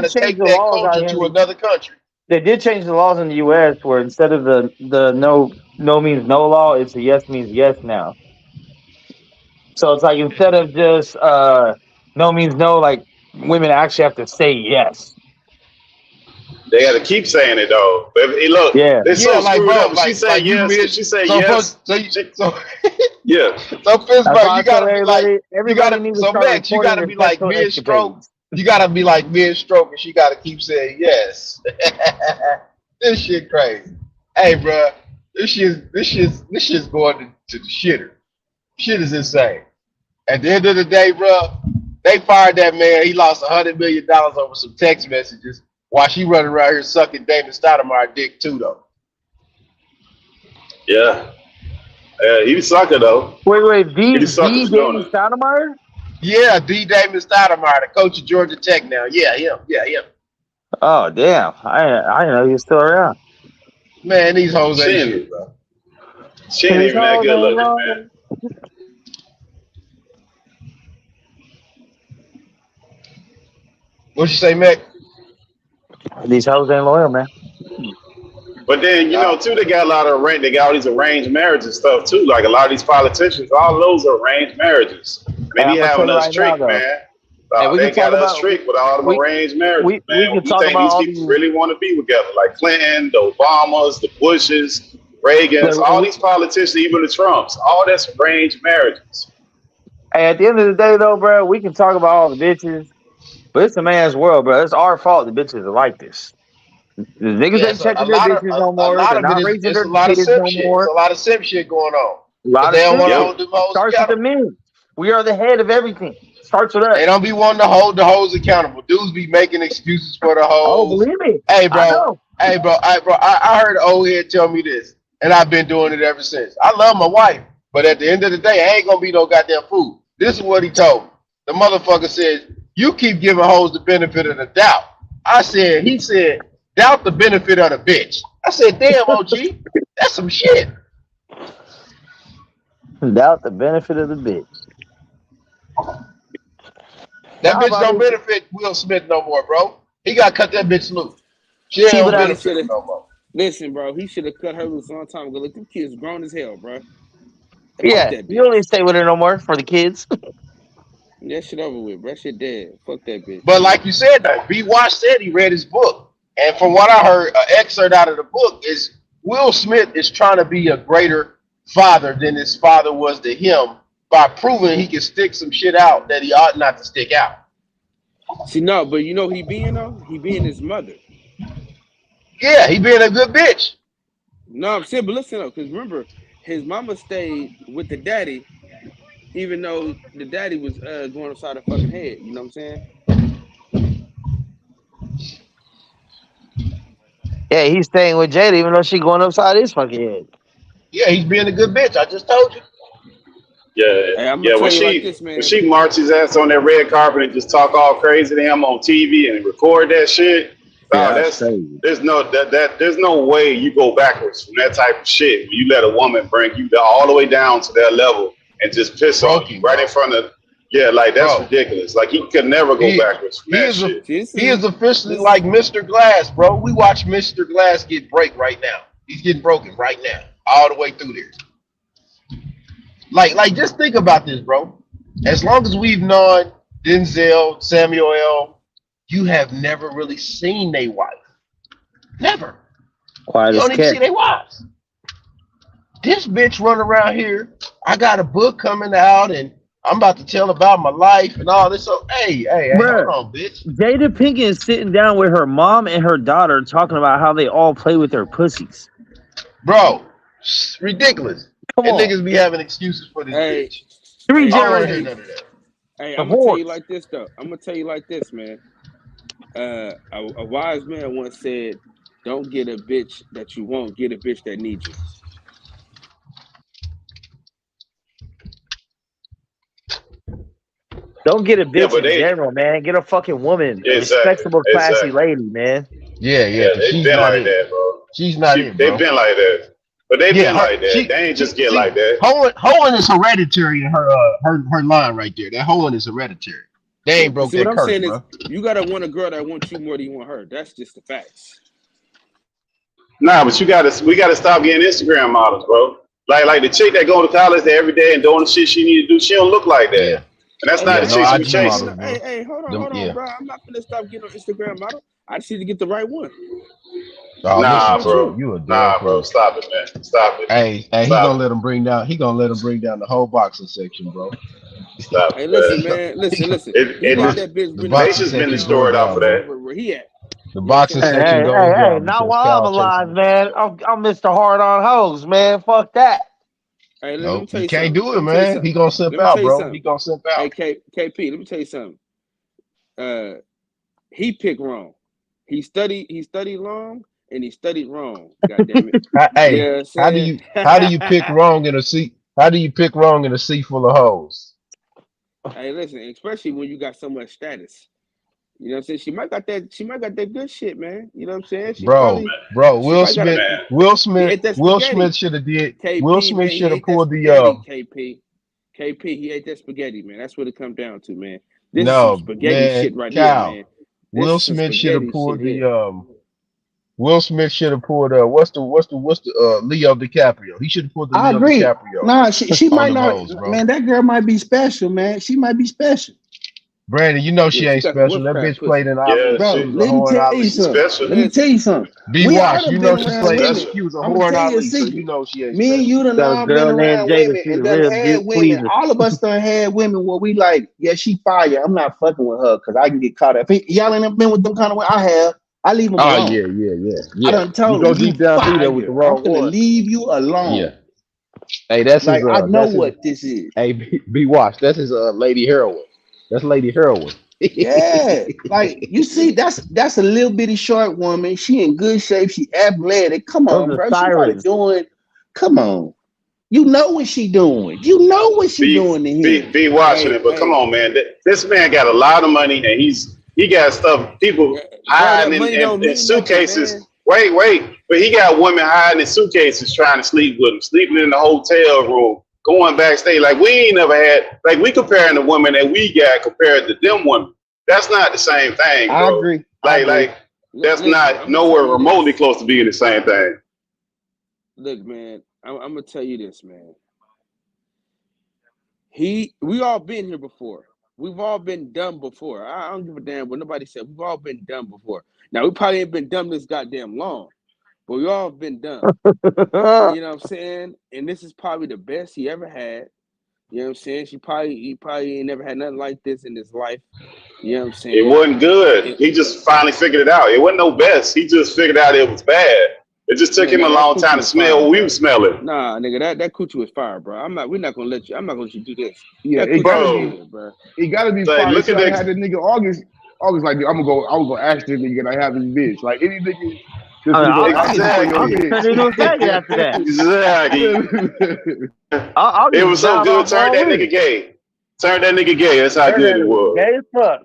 to take that culture to another country. They did change the laws in the U.S. where instead of the no means no law, it's a yes means yes now. So it's like instead of just no means no, like women actually have to say yes. They got to keep saying it though. But look, it's so screwed up. She said yes. She said yes. Yeah. So Pittsburgh, you gotta be like mid-stroke. You gotta be like mid-stroke, and she gotta keep saying yes. This shit crazy. Hey, bro, this shit's going to the shitter. Shit is insane. At the end of the day, bro, they fired that man. He lost $100 million over some text messages while she running around here sucking David Stoudemire dick too, though. Yeah. He the sucker though. Wait, He D the sucker for doing Damon it. Stoudemire? Yeah, D. Damon Stoudemire, the coach of Georgia Tech now. Yeah, him. Yeah, him. Oh damn! I didn't know he was still around. Man, these hoes ain't She shit, ain't, bro. she ain't even that good looking, man. What you say, Mac? These hoes ain't loyal, man. But then, you know, too, they got a lot of they got all these arranged marriages stuff too. Like a lot of these politicians, all those are arranged marriages. And Hey, they I'm be gonna tell having you us right now, tricked, though. man. Hey, we They can talk got us about tricked with all them arranged marriages, we man. can We talk think about these all people these. really want to be together. Like Clinton, the Obamas, the Bushes, Reagans, all these politicians, even the Trumps, all that's arranged marriages. Hey, at the end of the day, though, bro, we can talk about all the bitches, but it's a man's world, bro. It's our fault the bitches are like this. The niggas Yeah, ain't so checking their bitches no a more. lot They're of it not is raising it's their a lot of kids simp no shit. It's more. a lot of simp shit going on. A lot They of don't shit. want to Yep. hold the hoes Starts with the accountable. men. We are the head of everything. Starts with They us. don't be wanting to hold the hoes accountable. Dudes be making excuses for the Oh, hoes. believe me. Hey, I bro. know. Hey, bro. I heard an old head tell me this, and I've been doing it ever since. I love my wife, but at the end of the day, I ain't gonna be no goddamn fool. This is what he told me. The motherfucker said, "You keep giving hoes the benefit of the doubt." He said, "Doubt the benefit of the bitch." I said, "Damn, OG, that's some shit." Doubt the benefit of the bitch. That How bitch about don't this? benefit Will Smith no more, bro. He got to cut that bitch loose. She See, ain't but gonna I, benefit him no more. Listen, bro, he should have cut her loose a long time ago. Look, them kids grown as hell, bro. Fuck yeah, that you don't bitch. need to stay with her no more for the kids. That shit over with, bro. That shit dead. Fuck that bitch. But like you said, though, B. Wash said he read his book, and from what I heard, an excerpt out of the book is Will Smith is trying to be a greater father than his father was to him by proving he can stick some shit out that he ought not to stick out. See, no, but you know he being though? He being his mother. Yeah, he being a good bitch. No, I'm saying, but listen though, because remember, his mama stayed with the daddy, even though the daddy was going upside her fucking head. You know what I'm saying? Yeah, he's staying with Jada even though she going upside his fucking head. Yeah, he's being a good bitch. I just told you. Hey, I'm gonna Yeah. When tell you like this, when man. she march his ass on that red carpet and just talk all crazy to him on TV and record that shit, Yeah, dog, that's crazy. there's no way you go backwards from that type of shit. When you let a woman bring you all the way down to that level and just piss on you right in front of, like that's ridiculous. Like he could never go backwards from that shit. He is officially like Mr. Glass, bro. We watch Mr. Glass get break right now. He's getting broken right now, all the way through there. Like, just think about this, bro. As long as we've known Denzel, Samuel L., you have never really seen their wife. Never. Quiet You as don't even see kept. their wives. This bitch run around here. I got a book coming out, and I'm about to tell about my life and all this. So, hey, Bruh, hold on, bitch. Jada Pinkett is sitting down with her mom and her daughter talking about how they all play with their pussies. Bro, it's ridiculous. Come And on. niggas be having excuses for this Hey, bitch. Three I don't want to hear generations. none of that. Hey, The I'm gonna tell you horse. like this though. I'm gonna tell you like this, man. A wise man once said, "Don't get a bitch that you want. Get a bitch that needs you." Don't get a Yeah, bitch but in general, man. Get a fucking woman, a exactly, respectable, classy lady, man. Yeah, they've she's been not like it. that, bro. She's not it, They've bro. been like that, but they've been Yeah, like that. They ain't just get like that. Hoeing is hereditary in her line right there. That Hoeing is hereditary. They ain't broke See, what that I'm curse, saying bro. is, you gotta want a girl that wants you more than you want her. That's just the facts. Nah, but we gotta stop getting Instagram models, bro. Like the chick that go to college there every day and doing the shit she need to do. She don't look like that, and that's not the chicks we chasing. Hey, hold on, bro. I'm not gonna stop getting on Instagram model. I just need to get the right one. Oh, Nah, listen, bro. you a damn Nah, fool. bro. Stop it, man. Stop it. Hey, he Stop gonna let him bring down. He gonna let him bring down the whole boxing section, bro. Stop Hey, it, listen, man. Listen. He let that bitch bring Nation's been destroyed off of that. where he at. The boxing Hey, section hey, goes hey, down not because while I'm Cal alive, chasing. man. I'm Mr. Hard on Hoes, man. Fuck that. Hey, let me Nope, tell he you can't something. do it, man. He gonna simp Let me out, tell you bro. something. He gonna simp Hey, out. KP, let me tell you something. He picked wrong. He studied long, and he studied wrong. God damn it. Hey, You know what I'm how do saying? you pick wrong in a seat? How do you pick wrong in a sea full of hoes? Hey, listen, especially when you got so much status. You know what I'm saying? She might got that good shit, man. You know what I'm saying? She Bro, she Will probably got Smith, a he ate that Will spaghetti. Smith should have did. Will KP, Smith man, he should have ate that pulled the spaghetti, KP, he ate that spaghetti, man. That's what it come down to, man. This is some no spaghetti man, shit right here, Cal. man. This Will is some Smith should have spaghetti shit pulled here. the Will Smith should have pulled what's the Leo DiCaprio. He should have pulled the I Leo agree. DiCaprio Nah, she on might them not. hoes, bro. Man, that girl might be special, man. She might be special. Brandon, you know she Yeah, she ain't got some special. That witchcraft bitch played pussy. in Yeah, Ali. Bro, She was a let me whore in tell you Ali. she's something. special. Let me tell you something. B We all Wash, done you been know she She's around played. women. special. She was a I'm whore gonna in tell you a Ali, so secret. you know she ain't Me and special. you done Got a all been girl named around Jada. women She's and a done real had deep women. pleaser. All of us done had women where we like, yeah, she fire. I'm not fucking with her because I can get caught up. Y'all ain't been with them kind of way. I have. I leave them Oh alone. I yeah. done You told go them you deep down through there with the fire. I'm wrong finna one. leave you alone. Yeah. Hey, that's Like I know his what this is. hey B Wash, that's his Lady Heroin. That's Lady Heroin. Yeah, like you see, that's a little bitty short woman. She in good shape. She athletic. Come Those on, are bro. She probably sirens. doing. Come on, you know what she doing. You know what she doing to him. Be watching Hey, it, but come hey, on, man. This man got a lot of money, and he got stuff people yeah, bro, that hiding money don't in mean nothing, suitcases. man. Wait, but he got women hiding in suitcases trying to sleep with him, sleeping in the hotel room, going backstage. Like we ain't never had. Like we comparing the women that we got compared to them women. That's not the same thing, I bro. agree. Like that's Listen, not I'm gonna tell nowhere you remotely this. close to being the same thing. Look, man, I'm gonna tell you this, man. We all been here before. We've all been dumb before. I don't give a damn what nobody said. We've all been dumb before. Now we probably ain't been dumb this goddamn long, but we all been dumb. You know what I'm saying? And this is probably the best he ever had. You know what I'm saying? He probably ain't never had nothing like this in his life. You know what I'm It saying? wasn't good. He just finally figured it out. It wasn't no best. He just figured out it was bad. It just took him a Nigga, that long time coochie to was smell fire, what we bro. were smelling. Nah, nigga, that coochie was fire, bro. We're not gonna let you. I'm not gonna let you do this. Yeah, That it coochie gotta was be. Bro, good, bro. It gotta be like, fire. look See, at I the had the nigga August like, I was gonna ask this nigga, can I have his bitch? Like any nigga just I mean, finna go ask you for your I'll just turn into a faggot after that. exactly. I'll It just was so mouth good. off Turn all that week. nigga gay. Turn that nigga gay. That's how That good it is was. gay as fuck.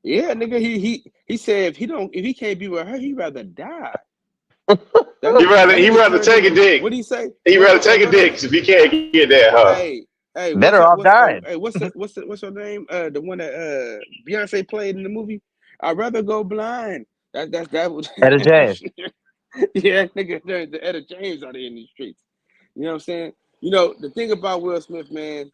Yeah, nigga, he said if he can't be with her, he'd rather die. He That nigga rather turned take a into dick. what did he say? He rather Hey, take a remember? dick if he can't get that, huh? Hey, Better off dying. what's her name? The one that Beyonce played in the movie. I'd rather go blind. That was Etta James. yeah, nigga turned the Etta James out here in these streets. You know what I'm saying? You know, the thing about Will Smith, man,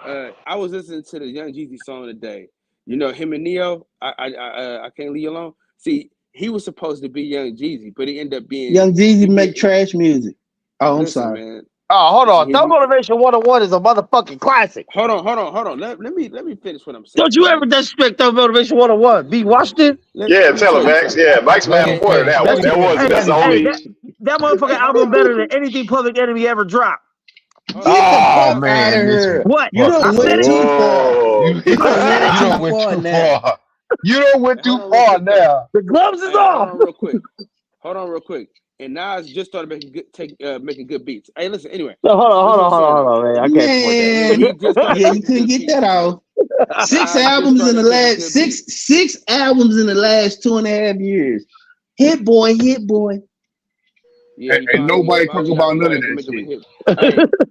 I was listening to the Young Jeezy song today. You know, him and Neo, I Can't Leave You Alone. See, he was supposed to be Young Jeezy, but he ended up being Young Jeezy make trash music. Oh, I'm listen, sorry. man. Oh, hold on. He, Thug Motivation 101 is a motherfucking classic. hold on. Let me finish what I'm saying. Don't you Man. ever disrespect Thug Motivation 101. B. Washington? Yeah, Let me tell him, tell you Max. something. Yeah, Mike's mad Hey, before that one. That's Hey, OD. that motherfucking Hey, hold album on. better than anything Public Enemy ever dropped. Get the fuck out of here. What? You I don't said went it. too far. Whoa. You don't went You too don't went far too now. far. You don't went Hold too on real far quick, though. now. The gloves is Hey, off. Hold on real quick. And Nas just started making good beats. Hey, listen. Anyway, No, hold this is what I'm saying, on, man. I can't support Man, he just started yeah, you making couldn't good get that beats. off. Six Nas just albums in the started making last good beats. six albums in the last 2.5 years. Hit boy. Yeah, he and nobody talk finally about none of can that make him a shit. hit.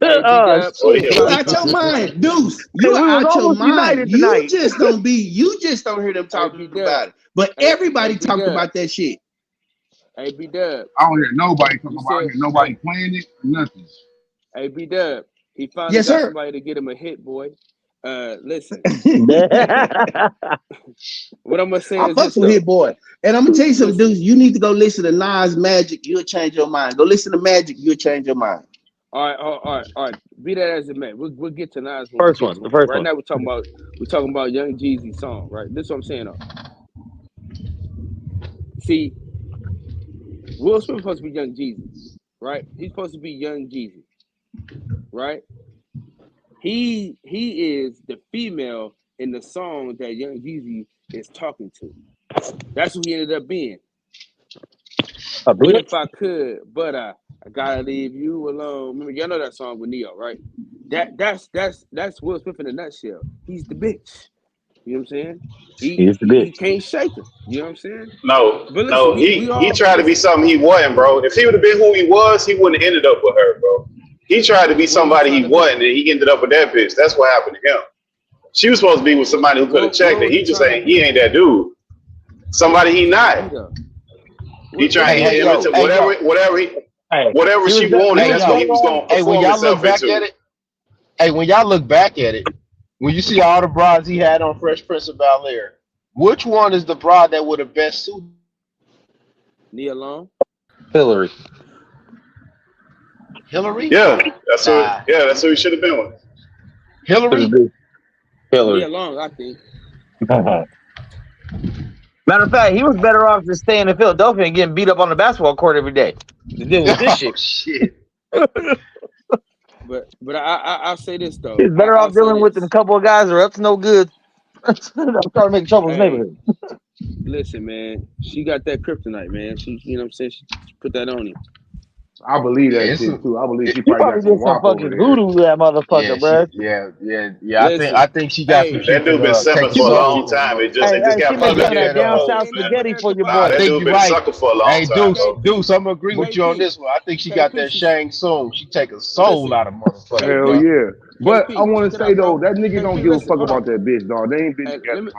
Hey, B-Dub, Oh, he yeah. You finally out your found. mind, Deuce. Hey, You we was out your almost mind. united tonight. You just don't hear them Hey, talking B-Dub. about it. But Hey, everybody talked B-Dub. about that shit. Hey, B-Dub. I don't hear nobody talk You about. I said, hear nobody playing it. Nothing. hey, B-Dub. He finally Yes, got sir. somebody to get him a hit, boy. Listen. I What I'm gonna say is fucks this with though. Hit Boy. And I'm gonna tell you something, Listen. dudes. You need to go listen to Nas Magic. You'll change your mind. Go listen to Magic. You'll change your mind. All right. Be that as it may, we'll get to Nas when we First get one. to The him. But first right one. now we're talking about Young Jeezy's song, right? This is what I'm saying though. See, Will Smith supposed to be Young Jeezy, right? He's supposed to be Young Jeezy, right? He is the female in the song that Young Jeezy is talking to. That's who he ended up being. What if I could, but I gotta leave you alone. Remember, y'all know that song with Neo, right? That's Will Smith in a nutshell. He's the bitch. You know what I'm saying? He can't shake her. You know what I'm saying? No, But listen, he tried to be something he wasn't, bro. If he would have been who he was, he wouldn't have ended up with her, bro. He tried to be somebody he wasn't, and he ended up with that bitch. That's what happened to him. She was supposed to be with somebody who could have checked it. He just ain't. He ain't that dude. Somebody he not. He trying to get into whatever she wanted. That's what he was going to perform himself into. When y'all look back at it, when you see all the brides he had on Fresh Prince of Bel-Air, which one is the bride that would have best suited? Nia Long? Hillary. Yeah, that's who he should have been with. Hillary. Nia Long, I think. Matter of fact, he was better off just staying in Philadelphia and getting beat up on the basketball court every day to deal with this shit. But I'll say this though. He's better off dealing with them couple of guys who are up to no good. I'm trying to make trouble in his neighborhood. Listen, man, she got that kryptonite, man. She, you know what I'm saying? She put that on him. I believe that shit too. I believe she He probably probably got did some fucking voodoo to that motherfucker, bro. Yeah. I think she got some shit. That dude been sucking for a long time. It just got she public. that down south spaghetti for your boy. That dude been sucking for a long time. Hey, Deuce, I'm gonna agree with you on this one. I think she got that Shang Tsung. She take a soul out of motherfuckers. Hell yeah. But I want to say though, that nigga don't give a fuck about that bitch, dog. They ain't been together.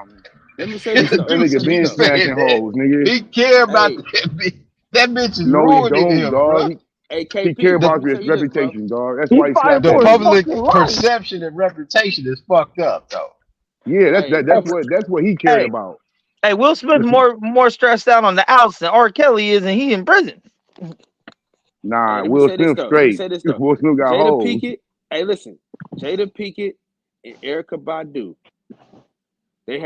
Let me say this. That nigga been smashing hoes, nigga. He care about that bitch. That bitch is ruining him, dog. bro. He care about his reputation, dog. That's why he slapped the her. public perception and reputation is fucked up, though. Yeah, that's what he cared about. Hey, Will Smith more stressed out on the outs than R. Kelly is, and he in prison. Nah, Will Smith straight. Will Smith got Jada hoes. Pinkett. Hey, listen, Jada Pinkett and Erykah Badu. They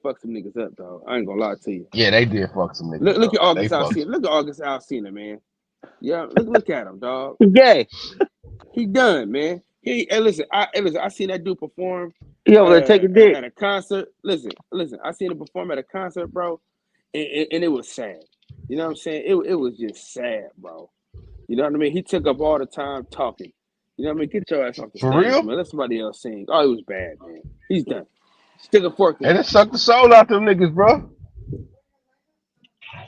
fucked some niggas up, dog. I ain't gonna lie to you. Yeah, they did fuck some niggas. Look at August Alsina. Look at August Alsina, man. Yeah, look at him, dog. He gay. He done, man. Hey, listen, I seen that dude perform. He over there taking dick at a concert. Listen, I seen him perform at a concert, bro, and it was sad. You know what I'm saying? It was just sad, bro. You know what I mean? He took up all the time talking. You know what I mean? Get your ass off the stage, real? man. Let somebody else sing. Oh, it was bad, man. He's done. Stick a fork in. And it sucked the soul out them niggas, bro.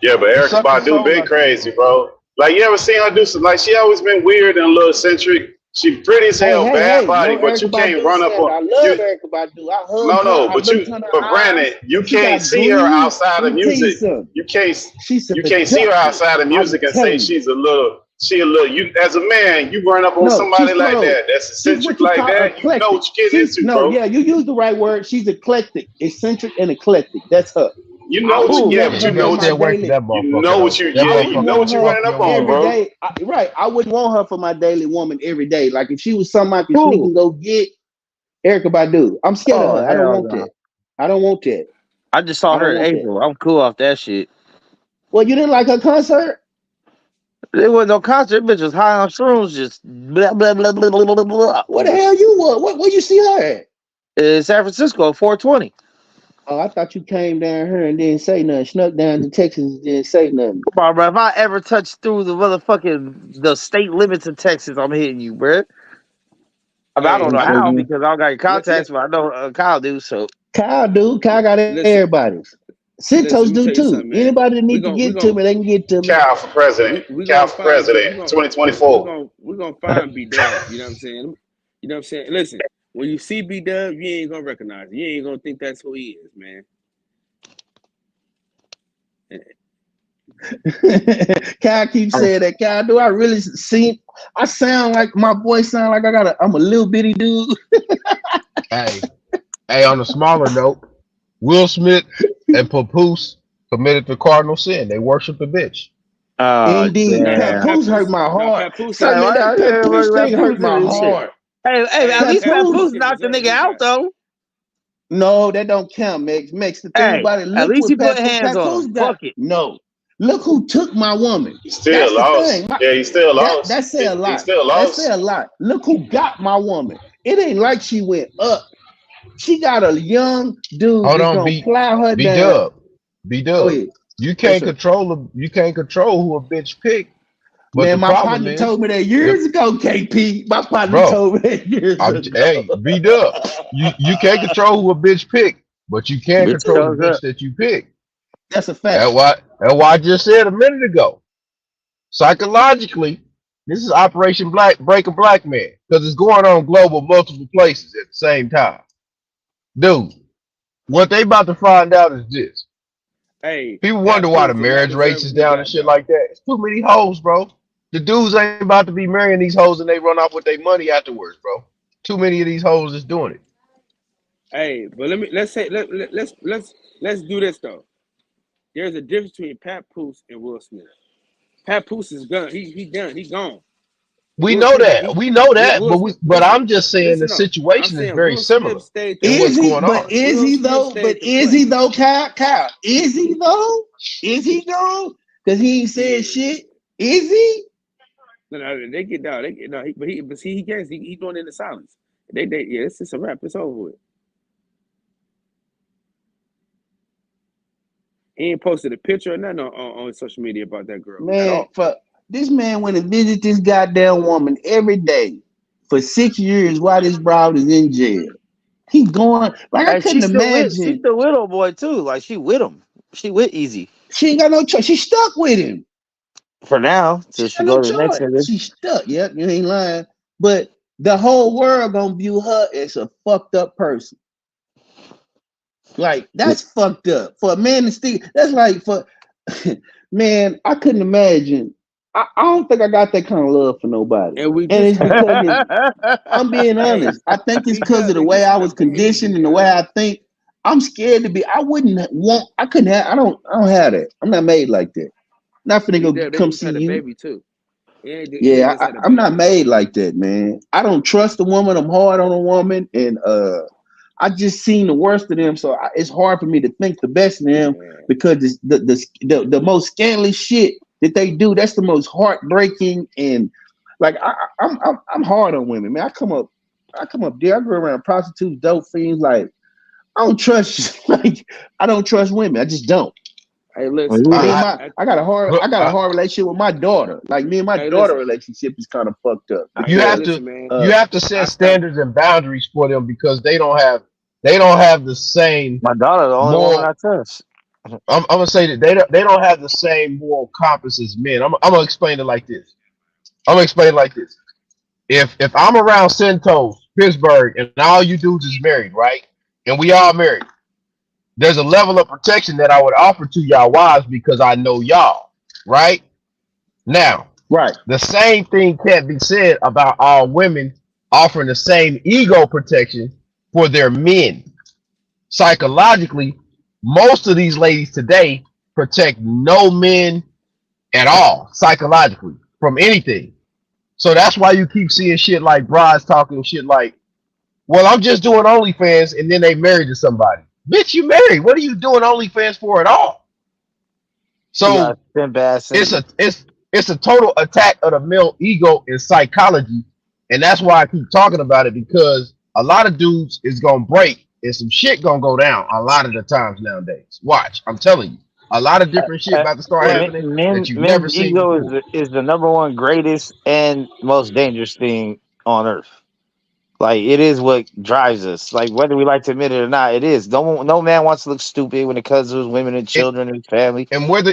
Yeah, but Erykah Badu been crazy, bro. Like, you ever seen her do some? Like, she always been weird and a little eccentric. She pretty as hell, bad body, but you can't run up on. I love Erykah Badu. I hug her. But Brandon, you can't see her outside of music. You can't see her outside of music and say she a little. You as a man, you run up on somebody like that. That's eccentric like that. You know what you get into, bro. Yeah, you use the right word. She's eclectic, eccentric, and eclectic. That's her. You know what you know what you're running up on, bro. Day, right. I wouldn't want her for my daily woman every day. Like if she was something I could sneak and go get, Erykah Badu. I'm scared of her. I don't want that. I don't want that. I just saw her in April. I'm cool off that shit. Well, you didn't like her concert? There wasn't no concert. Bitch was high on shrooms, just blah blah blah blah blah blah blah. What the hell you were? Where you see her at? San Francisco, 420. Oh, I thought you came down here and didn't say nothing. Snuck down to Texas and didn't say nothing. Come on, bro. If I ever touch through the state limits of Texas, I'm hitting you, bro. I mean, I don't know how because I don't got your contacts, but I know Kyle do. So Kyle got everybody's. Centos do too. Anybody that needs to get to me, they can get to me. Kyle for president. 2024. We're gonna find B-Dub. You know what I'm saying? You know what I'm saying? Listen. When you see B-Dub, you ain't gonna recognize it. You ain't gonna think that's who he is, man. Kyle keeps saying that. Kyle, do I really seem? I sound like my voice sound like I'm a little bitty dude. Hey, on a smaller note, Will Smith and Papoose committed the cardinal sin. They worship the bitch. Indeed, Papoose hurt my heart. Papoose hurt my heart. Hey, at least Papoose knocked the nigga out though. No, that don't count, Max. The thing about it, look at least he put Papoose hands on him. Fuck it. No. Look who took my woman. He still lost. Yeah, he still lost. That say a lot. He still lost. That say a lot. Look who got my woman. It ain't like she went up. She got a young dude Hold on, gonna plow her down. B-Dub. You Yes, can't sir. control who a bitch pick. But Man, the my problem partner is, told me that years ago, KP. My partner bro, told me that years ago. hey, B-Dub, you can't control who a bitch pick, but you can Bitch control the shows bitch up. that you pick. That's a That's fact. why I just said a minute ago. Psychologically, this is Operation Break a Black Man because it's going on global, multiple places at the same time. Dude, what they about to find out is this. Hey, People wonder why the Papoose did not marriage deserve rates what is he down and got shit though. like that. It's too many hoes, bro. The dudes ain't about to be marrying these hoes and they run off with their money afterwards, bro. Too many of these hoes is doing it. Hey, but let's do this though. There's a difference between Papoose and Will Smith. Papoose is gone. He done. He gone. We Will know Smith, that. We know that, Will Smith. but Listen, I'm just saying the listen up. I'm situation is saying very Will similar Smith stayed in to what's play. going on. Is Will he Smith though? stayed But to is play. he though, Kyle? Is he though? Is he though? Because he ain't said shit. Is he? No, they get down. They get no. But see, he can't. He doing it in the silence. Yeah, it's just a wrap. It's over with. He ain't posted a picture or nothing on social media about that girl at Man, all. for this man went and visit this goddamn woman every day for 6 years while this broad is in jail. He going like I And couldn't she's imagine. still with old boy too. Like she with him. She with Easy She ain't got no choice. She stuck with him. for now till She she got no go to the next choice. nigga. She stuck. Yep, you ain't lying. But the whole world gonna view her as a fucked up person. Like that's fucked up for a man to stick. That's like for man. I couldn't imagine. I don't think I got that kind of love for nobody. And we And just it's because I'm being honest. I think it's he because does. of the They way just I had a was baby conditioned and the way together. I think. I'm scared to be. I wouldn't want. I couldn't have. I don't have that. I'm not made like that. Not finna go They come just see had a you. baby too. They Yeah, just had a I'm not baby. made like that, man. I don't trust a woman. I'm hard on a woman, and I just seen the worst of them. So it's hard for me to think the best of them because the most scandalous shit that they do. That's the most heartbreaking and like I'm hard on women, man. I come up there. I go around prostitutes, dope fiends. Like I don't trust. Like I don't trust women. I just don't. Hey, listen. I got a hard relationship with my daughter. Like me and my daughter relationship is kind of fucked up. You have because, to you have to set standards and boundaries for them because they don't have the same My daughter, the only woman I trust. I'm gonna say that they don't have the same moral compass as men. I'm gonna explain it like this. If I'm around Centos, Pittsburgh, and all you dudes is married, right? And we all married, there's a level of protection that I would offer to y'all wives because I know y'all, right? Now, right. The same thing can't be said about all women offering the same ego protection for their men. Psychologically, most of these ladies today protect no men at all psychologically from anything. So that's why you keep seeing shit like brides talking shit like, well, I'm just doing OnlyFans, and then they married to somebody. Bitch, you married. What are you doing OnlyFans for at all? So it's a total attack of the male ego in psychology, and that's why I keep talking about it because a lot of dudes is gonna break and some shit gonna go down a lot of the times nowadays. Watch, I'm telling you, a lot of different shit about to start happening that you've never Men's seen ego before. is the number one greatest and most dangerous thing on earth. Like it is what drives us. Like whether we like to admit it or not, it is. No man wants to look stupid when it comes to his women and children and family. And whether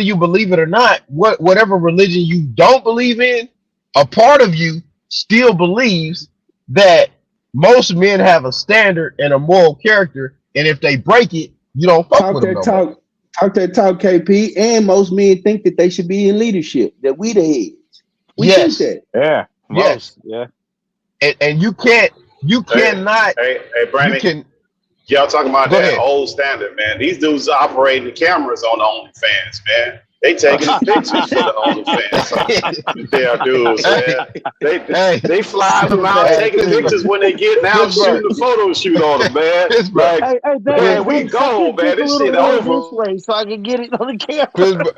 you believe it or not, whatever religion you don't believe in, a part of you still believes that most men have a standard and a moral character, and if they break it, you don't fuck with them no more. Talk that talk, KP. And most men think that they should be in leadership, that we the heads. We think that. Yeah. Yes. Yeah. And you cannot. Hey, Brandon. Y'all talking about that old standard, man. These dudes operating the cameras on the OnlyFans, man. They taking pictures for the OnlyFans. Yeah, dudes, man. They fly them out, taking pictures when they get out, shooting the photo shoot on them, man. Like, man, we gone, man. This shit over. Way so I can get it on the camera.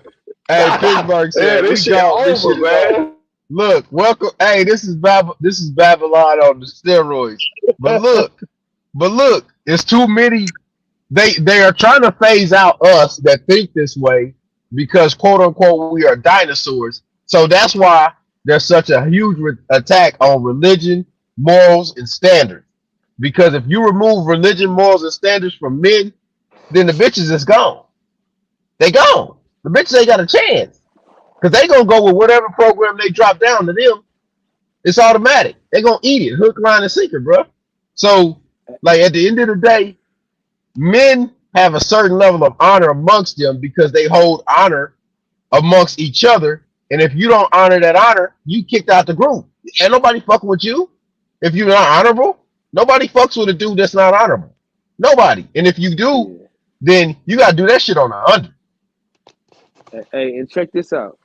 Pittsburgh said, this shit over, man. Look, welcome. Hey, this is Babylon on the steroids. But look, it's too many they are trying to phase out us that think this way because quote unquote we are dinosaurs. So that's why there's such a huge attack on religion, morals, and standards. Because if you remove religion, morals, and standards from men, then the bitches is gone. They gone. The bitches ain't got a chance. Because they gonna go with whatever program they drop down to them. It's automatic. They gonna eat it, hook, line, and sinker, bro. So, like at the end of the day, men have a certain level of honor amongst them because they hold honor amongst each other. And if you don't honor that honor, you kicked out the group. Ain't nobody fucking with you. If you're not honorable, nobody fucks with a dude that's not honorable. Nobody. And if you do, then you gotta do that shit on the under. Hey, and check this out.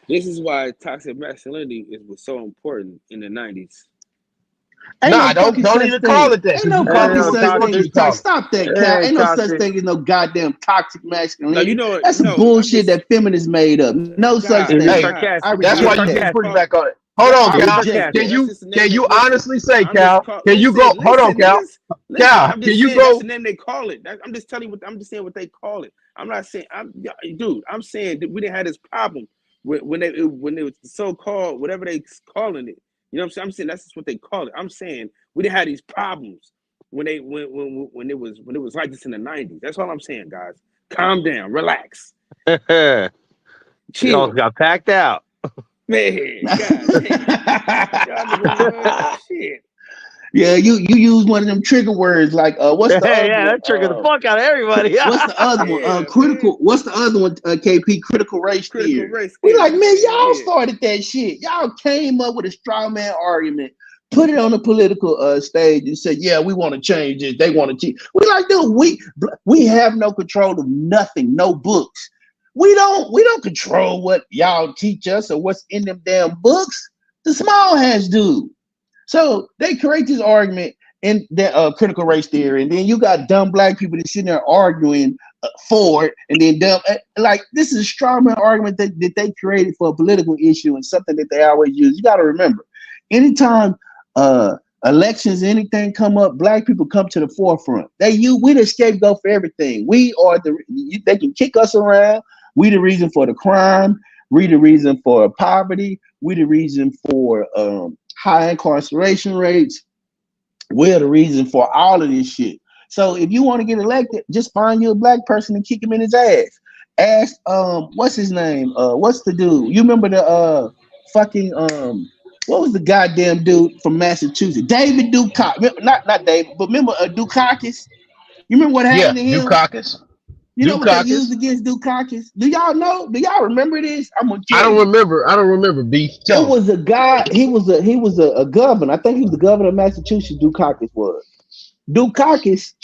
This is why toxic masculinity was so important in the 90s. Nah, don't even call it that. Ain't no fucking such thing as toxic. Stop that, Cal. Ain't no such thing as no goddamn toxic masculinity. No, that's some bullshit that feminists made up. No such thing. Hey, that's why you can put it back on it. Hold on, Cal. Can you honestly say, Cal? Can you go? Hold on, Cal. Cal, can you go? That's the name they call it. I'm just telling you I'm just saying what they call it. I'm not saying. I'm saying that we didn't have this problem when it was so-called whatever they calling it. You know what I'm saying? I'm saying that's just what they call it. I'm saying we didn't have these problems when it was like this in the 90s. That's all I'm saying, guys. Calm down, relax. Chill. You got packed out. Man, God, shit. Yeah, you use one of them trigger words like what's the other one? That triggered the fuck out of everybody. What's the other one? Critical. What's the other one? KP, critical race theory. We like, man, y'all started that shit. Y'all came up with a straw man argument, put it on the political stage, and said, yeah, we want to change this. They want to change. We like, dude, we have no control of nothing, no books. We don't control what y'all teach us or what's in them damn books. The small hats do. So they create this argument in the critical race theory, and then you got dumb black people that sitting there arguing for it, and then dumb like this is a straw man argument that they created for a political issue and something that they always use. You got to remember, anytime elections, anything come up, black people come to the forefront. We the scapegoat for everything. We are they can kick us around. We the reason for the crime. We the reason for poverty. We the reason for high incarceration rates. We're the reason for all of this shit. So if you want to get elected, just find you a black person and kick him in his ass. Ask what's his name? What's the dude? You remember the fucking what was the goddamn dude from Massachusetts? David Dukakis. Not David, but remember Dukakis? You remember what happened to him? Dukakis. You know what they used against Dukakis? Do y'all know? Do y'all remember this? I don't remember. Beef. It was a guy. He was a governor. I think he was the governor of Massachusetts. Dukakis was. Dukakis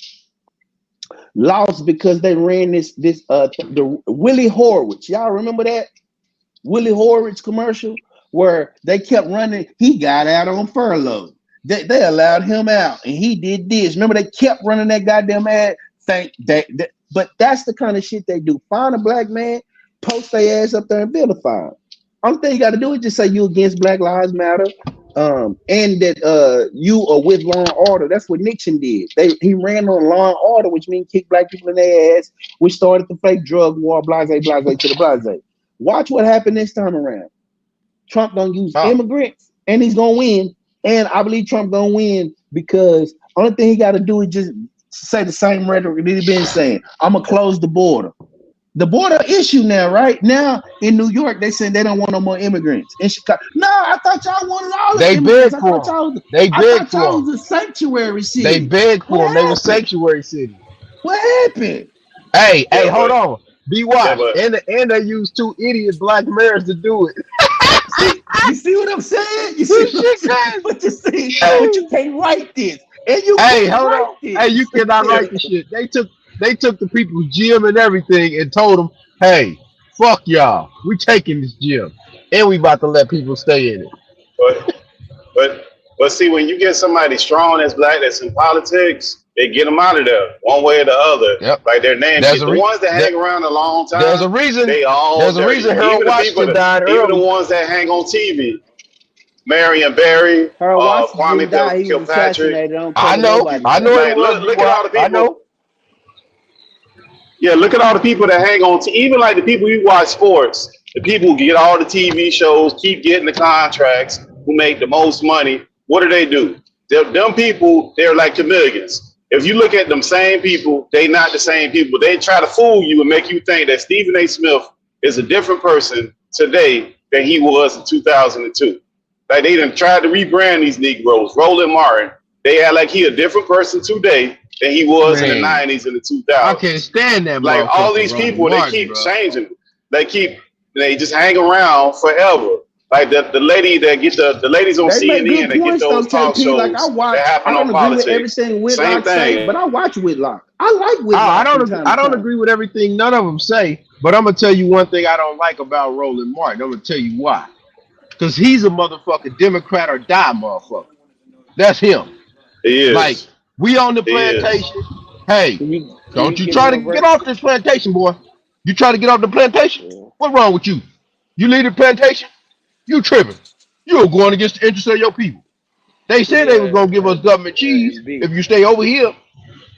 lost because they ran the Willie Horowitz. Y'all remember that Willie Horowitz commercial where they kept running? He got out on furlough. They allowed him out, and he did this. Remember they kept running that goddamn ad. But that's the kind of shit they do. Find a black man, post their ass up there and vilify him. Only thing you got to do is just say you against Black Lives Matter, and that you are with law and order. That's what Nixon did. He ran on law and order, which means kick black people in their ass, which started the fake drug war, blase to the blase. Watch what happened this time around. Trump gonna use immigrants, and he's gonna win. And I believe Trump gonna win because only thing he got to do is just say the same rhetoric that he's been saying. I'm gonna close the border. The border issue now, right now in New York, they said they don't want no more immigrants. In Chicago, no, I thought y'all wanted all the immigrants. I thought y'all was a sanctuary city. They begged for them. They were sanctuary city. What happened? Hey, hold on. Be wise. And they used 2 idiot black mayors to do it. You see what I'm saying? You see what I'm saying? But you see, but you can't write this. And you hold on. Hey, you cannot write the shit. They took the people's gym and everything and told them, hey, fuck y'all. We taking this gym. And we about to let people stay in it. But see, when you get somebody strong that's black that's in politics, they get them out of there one way or the other. Yep. Like their name. The ones that hang around a long time. There's a reason. There's a reason Harold Washington died early. Even the ones that hang on TV. Marion Barry, Kwame Kilpatrick. I know. Look at all the people. Yeah, look at all the people that hang on to, even like the people who watch sports, the people who get all the TV shows, keep getting the contracts, who make the most money. What do? Them people, they're like chameleons. If you look at them same people, they not the same people. They try to fool you and make you think that Stephen A. Smith is a different person today than he was in 2002. Like they done tried to rebrand these Negroes. Roland Martin, they act like he a different person today than he was in the 90s and the 2000s. I can't stand that. Like all these people, they keep changing. They just hang around forever. Like the lady that get the ladies on CNN that get those talk shows like I happen don't on agree politics. with everything Whitlock Same say, thing. but I watch Whitlock. I like Whitlock. I don't agree with everything none of them say, but I'm gonna tell you one thing I don't like about Roland Martin. I'm gonna tell you why. Because he's a motherfucking Democrat or die motherfucker. That's him. He is. Like, we on the plantation. Hey, don't you try to get off this plantation, boy. You try to get off the plantation? What's wrong with you? You leave the plantation? You tripping. You're going against the interests of your people. They said they was going to give us government cheese if you stay over here.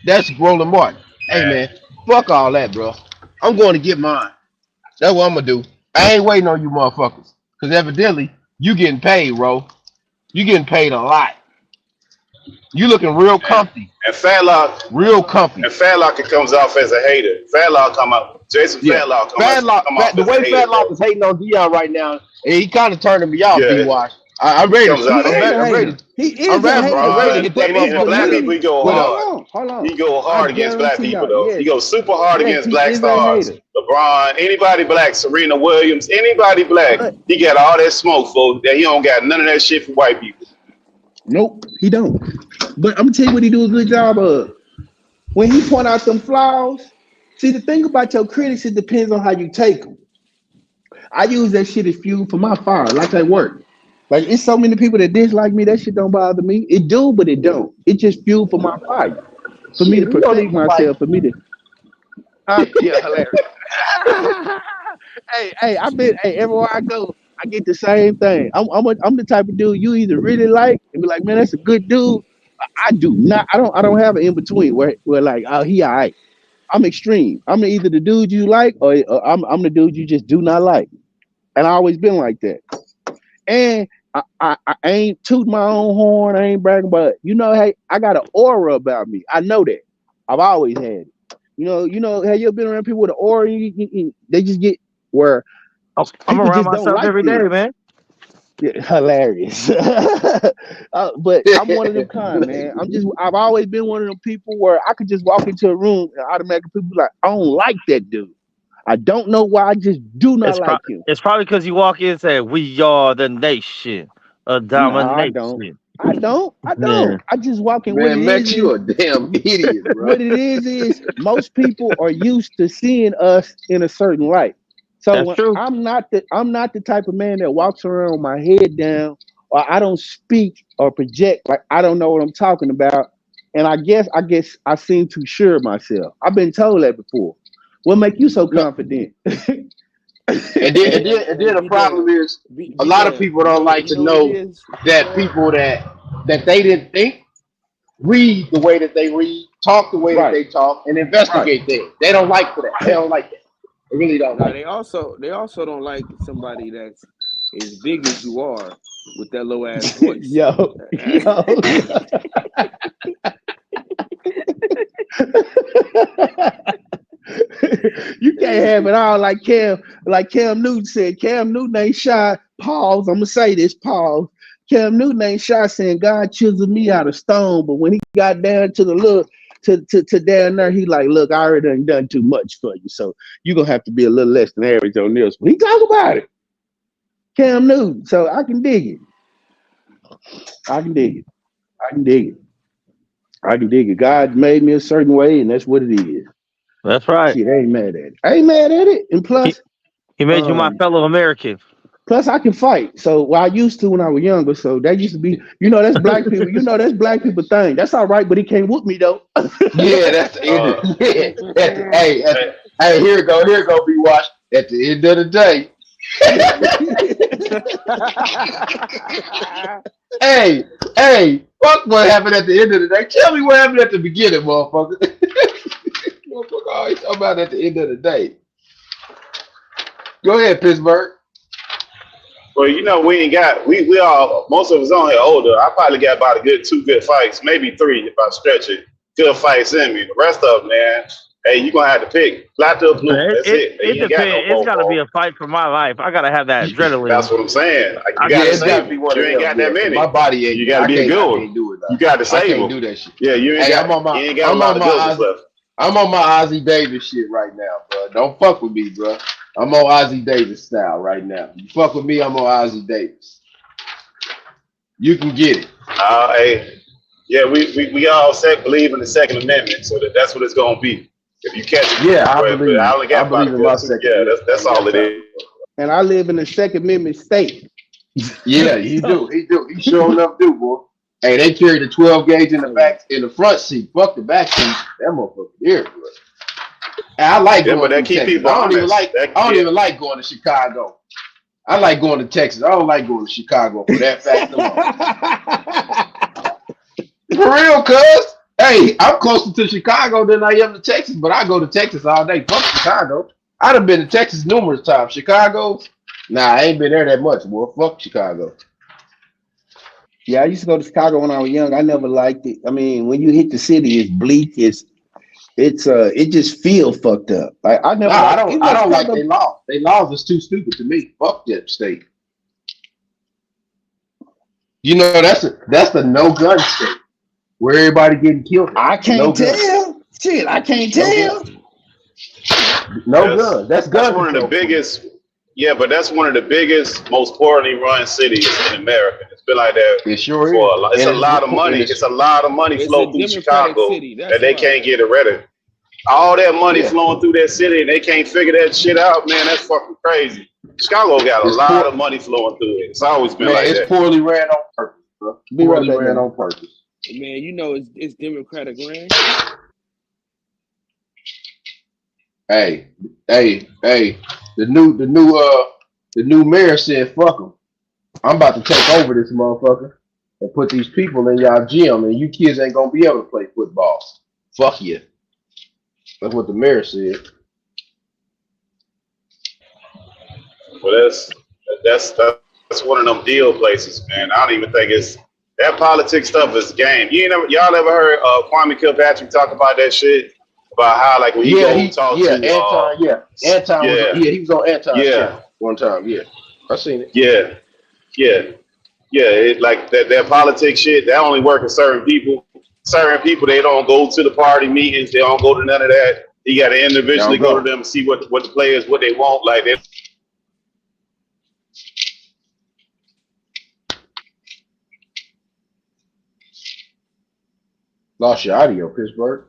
That's Roland Martin. Hey, man, fuck all that, bro. I'm going to get mine. That's what I'm going to do. I ain't waiting on you motherfuckers. Because evidently, you getting paid, bro. You getting paid a lot. You looking real comfy. And Fatlock, real comfy. And Fatlock comes off as a hater. Fatlock come out. Jason Fatlock come off the way Fatlock is hating on Dion right now, and he kind of turning me off. B-Wash. I'm ready. I'm ready. He is ready to get that motherfucker. Black people, he go hard. Hold on. He go hard against black people, though. Yes. He goes super hard Yes, against he black is a stars. hater. LeBron, anybody black, Serena Williams, anybody black, he got all that smoke, folks. That he don't got none of that shit for white people. Nope, he don't. But I'm gonna tell you what he do a good job of. When he point out some flaws, see the thing about your critics, it depends on how you take them. I use that shit as fuel for my fire, like at work. Like it's so many people that dislike me, that shit don't bother me. It do, but it don't. It just fuel for my fire. For me to protect myself, for me to yeah, hilarious. hey, everywhere I go, I get the same thing. I'm the type of dude you either really like and be like, man, that's a good dude. I do not. I don't have an in between where like, oh, he all right. I'm extreme. I'm either the dude you like or I'm the dude you just do not like. And I always been like that. And I ain't tooting my own horn. I ain't bragging, but hey, I got an aura about me. I know that. I've always had it. You know, have you ever been around people with an aura? They just get where I'm around myself like every day, man. Yeah, hilarious. But I'm one of them kind, man. I've always been one of them people where I could just walk into a room and automatically people be like, I don't like that dude. I don't know why, I just do not like him. It's probably because you walk in and say, we are the nation of domination. I don't. Yeah. I just walk in. Man, Max, you a damn idiot, bro. What it is most people are used to seeing us in a certain light. So I'm not the type of man that walks around with my head down, or I don't speak or project like I don't know what I'm talking about. And I guess I seem too sure of myself. I've been told that before. What make you so confident? And then the problem is a lot of people don't like to know that people that they didn't think read the way that they read, talk the way that they talk, and investigate things. They don't like that. They don't like that. They really don't like that. They also don't like somebody that's as big as you are with that low ass voice. Yo. You can't have it all like Cam Newton said. Cam Newton ain't shy. Pause. I'm gonna say this. Pause. Cam Newton ain't shy saying God chiseled me out of stone, but when he got down to the look to down there, he like, look, I already done too much for you, so you're gonna have to be a little less than average on this. But he talk about it. Cam Newton. So I can dig it. I can dig it. God made me a certain way, and that's what it is. That's right. Shit, I ain't mad at it. And plus, he made you my fellow American. Plus, I can fight. So, I used to when I was younger. So that used to be, that's black people. That's black people thing. That's all right, but he can't whoop me though. Yeah, that's hey, here it go, B-Wash. At the end of the day. hey, fuck what happened at the end of the day. Tell me what happened at the beginning, motherfucker. Motherfucker always talking about at the end of the day. Go ahead, Pittsburgh. Well, you know, we all, most of us on here older. I probably got about two good fights, maybe 3 if I stretch it. Good fights in me. The rest of them, man, hey, you're going to have to pick. Plateau Blue, that's it. It depends. It's got to be a fight for my life. I got to have that adrenaline. That's what I'm saying. Like, you got to save them. You ain't got that many. My body ain't. You got to be a good one. You got to save them. I can't do that shit. Yeah, you ain't got a lot of good ones left. I'm on my Ozzie Davis shit right now, bro. Don't fuck with me, bro. I'm on Ozzie Davis style right now. You fuck with me, I'm on Ozzie Davis. You can get it. Hey, yeah, we all believe in the Second Amendment, so that's what it's gonna be. If you catch it, yeah, I believe in my Second. Yeah, that's all it is. And I live in the Second Amendment state. Yeah, you do. He sure enough do, boy. Hey, they carry the 12 gauge in the back, in the front seat. Fuck the back seat. That motherfucker here, bro. And I like going to Texas. I don't even like going to Chicago. I like going to Texas. I don't like going to Chicago for that fact alone. For real, cuz. Hey, I'm closer to Chicago than I am to Texas, but I go to Texas all day. Fuck Chicago. I'd have been to Texas numerous times. Chicago, nah, I ain't been there that much, boy. Fuck Chicago. Yeah, I used to go to Chicago when I was young. I never liked it. I mean, when you hit the city, it's bleak. It just feels fucked up. Like I never. I don't like their laws. Their laws is too stupid to me. Fuck that state. You know, that's the no gun state where everybody getting killed. I can't tell. Shit, I can't tell. No gun. That's one of the biggest. Yeah, but that's one of the biggest, most poorly run cities in America. It's been like that. It sure is. It's a lot of money. It's a lot of money flowing through Chicago that they can't get rid of. All that money flowing through that city and they can't figure that shit out, man. That's fucking crazy. Chicago got a lot of money flowing through it. It's always been like that. It's poorly ran on purpose, bro. Poorly ran on purpose. Man, you know it's Democratic ran. Hey, the new mayor said, fuck him. I'm about to take over this motherfucker and put these people in y'all gym and you kids ain't gonna be able to play football. Fuck you. That's what the mayor said. Well, that's one of them deal places, man. I don't even think it's that politics stuff is game. Y'all ever heard Kwame Kilpatrick talk about that shit? About how like when he talk to Anton he was on Anton one time, I seen it. It, like that politics shit, that only work with certain people. Certain people, they don't go to the party meetings, they don't go to none of that. You gotta individually go to them and see what the players, what they want. Like that. Lost your audio, Pittsburgh.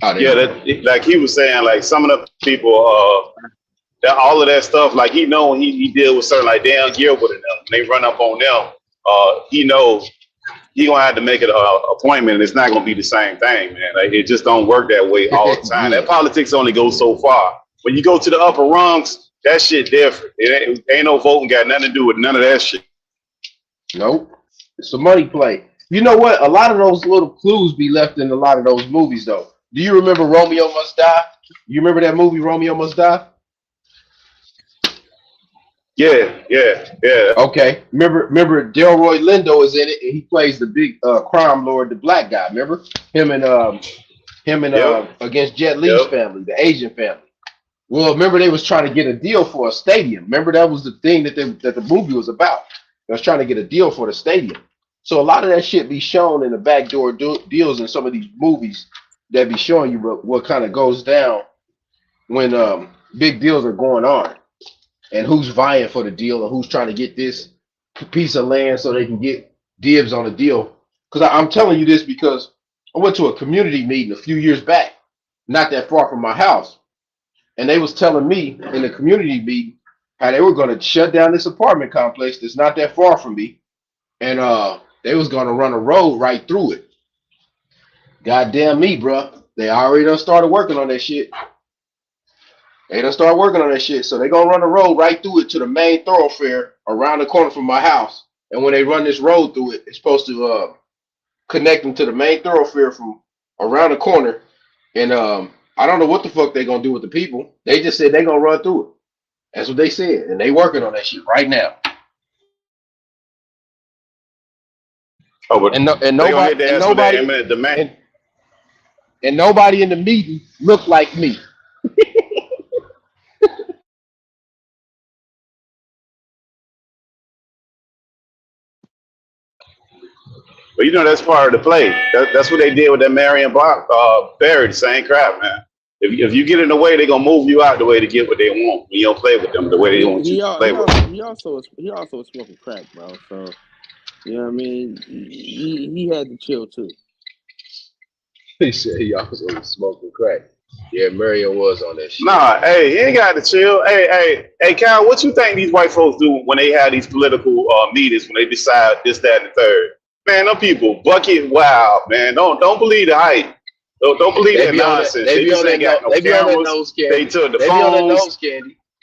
Like he was saying, like some of the people, that all of that stuff, like he know when he deal with certain like Dan Gilbert and them, they run up on them. He knows he gonna have to make it an appointment, and it's not gonna be the same thing, man. Like it just don't work that way all the time. That politics only goes so far. When you go to the upper rungs, that shit different. It ain't no voting got nothing to do with none of that shit. Nope, it's a money play. You know what? A lot of those little clues be left in a lot of those movies, though. Do you remember Romeo Must Die? You remember that movie, Romeo Must Die? Yeah. Okay. Remember Delroy Lindo is in it, and he plays the big crime lord, the black guy. Remember him and against Jet Li's family, the Asian family. Well, remember they was trying to get a deal for a stadium. Remember that was the thing that the movie was about. They was trying to get a deal for the stadium. So a lot of that shit be shown in the backdoor deals in some of these movies that be showing you what kind of goes down when big deals are going on. And who's vying for the deal and who's trying to get this piece of land so they can get dibs on the deal. Because I'm telling you this because I went to a community meeting a few years back, not that far from my house. And they was telling me in the community meeting how they were going to shut down this apartment complex that's not that far from me. And they was going to run a road right through it. Goddamn me, bro. They already done started working on that shit. So they gonna run a road right through it to the main thoroughfare around the corner from my house. And when they run this road through it, it's supposed to connect them to the main thoroughfare from around the corner, and I don't know what the fuck they gonna do with the people. They just said they gonna run through it. That's what they said, and they working on that shit right now. Oh, but And they gonna hit the ass with that eminent domain. and nobody in the meeting looked like me. But you know that's part of the play. That's what they did with that Marion Barry, the same crap, man. If you get in the way, they're gonna move you out the way to get what they want. You don't play with them the way they want you to play with them. He also was smoking crack, bro. So you know what I mean. He had to chill too. He said he also was smoking crack. Yeah, Marion was on that shit. Nah, hey, he ain't got to chill. Hey, Kyle, what you think these white folks do when they have these political meetings when they decide this, that, and the third? Man, them people bucket wild, man. Don't believe the hype. Don't believe that nonsense. They just ain't got no cameras. They took the phones.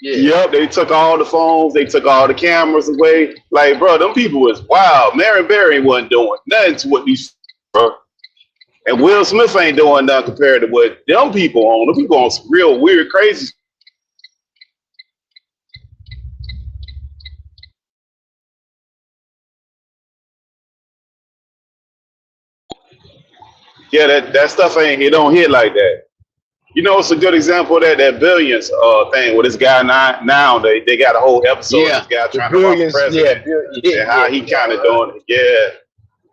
Yeah. Yep, they took all the phones. They took all the cameras away. Like, bro, them people was wild. Marion Barry wasn't doing nothing to what these, bro. And Will Smith ain't doing nothing compared to what them people on. Them people on some real weird, crazy. Yeah, that stuff it don't hit like that. You know, it's a good example of that Billions thing with this guy now they got a whole episode of this guy trying to run for president and how he kind of doing it.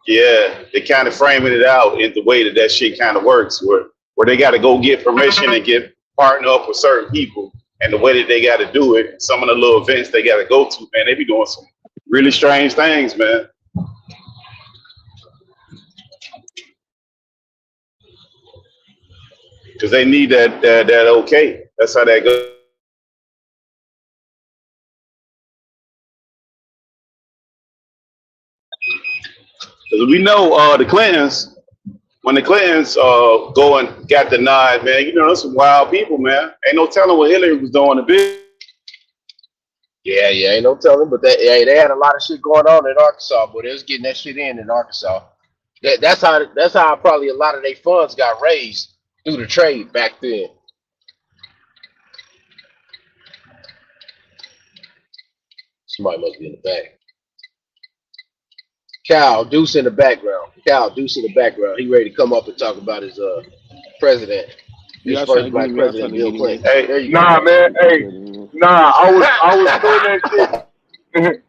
Yeah, they kind of framing it out in the way that shit kind of works, where they got to go get permission and get partner up with certain people, and the way that they got to do it, some of the little events they got to go to, man, they be doing some really strange things, man. Because they need that okay. That's how that goes. Because we know the Clintons, when the Clintons go and got the nod, man, you know, there's some wild people, man. Ain't no telling what Hillary was doing to big. Yeah, ain't no telling, but they had a lot of shit going on in Arkansas, but they was getting that shit in Arkansas. That's how probably a lot of their funds got raised through the trade back then. Somebody must be in the back. Cal Deuce in the background. He ready to come up and talk about his president. His first black president, Bill Clinton. Hey, there you nah, go. man. Hey, nah, I was feeling that shit.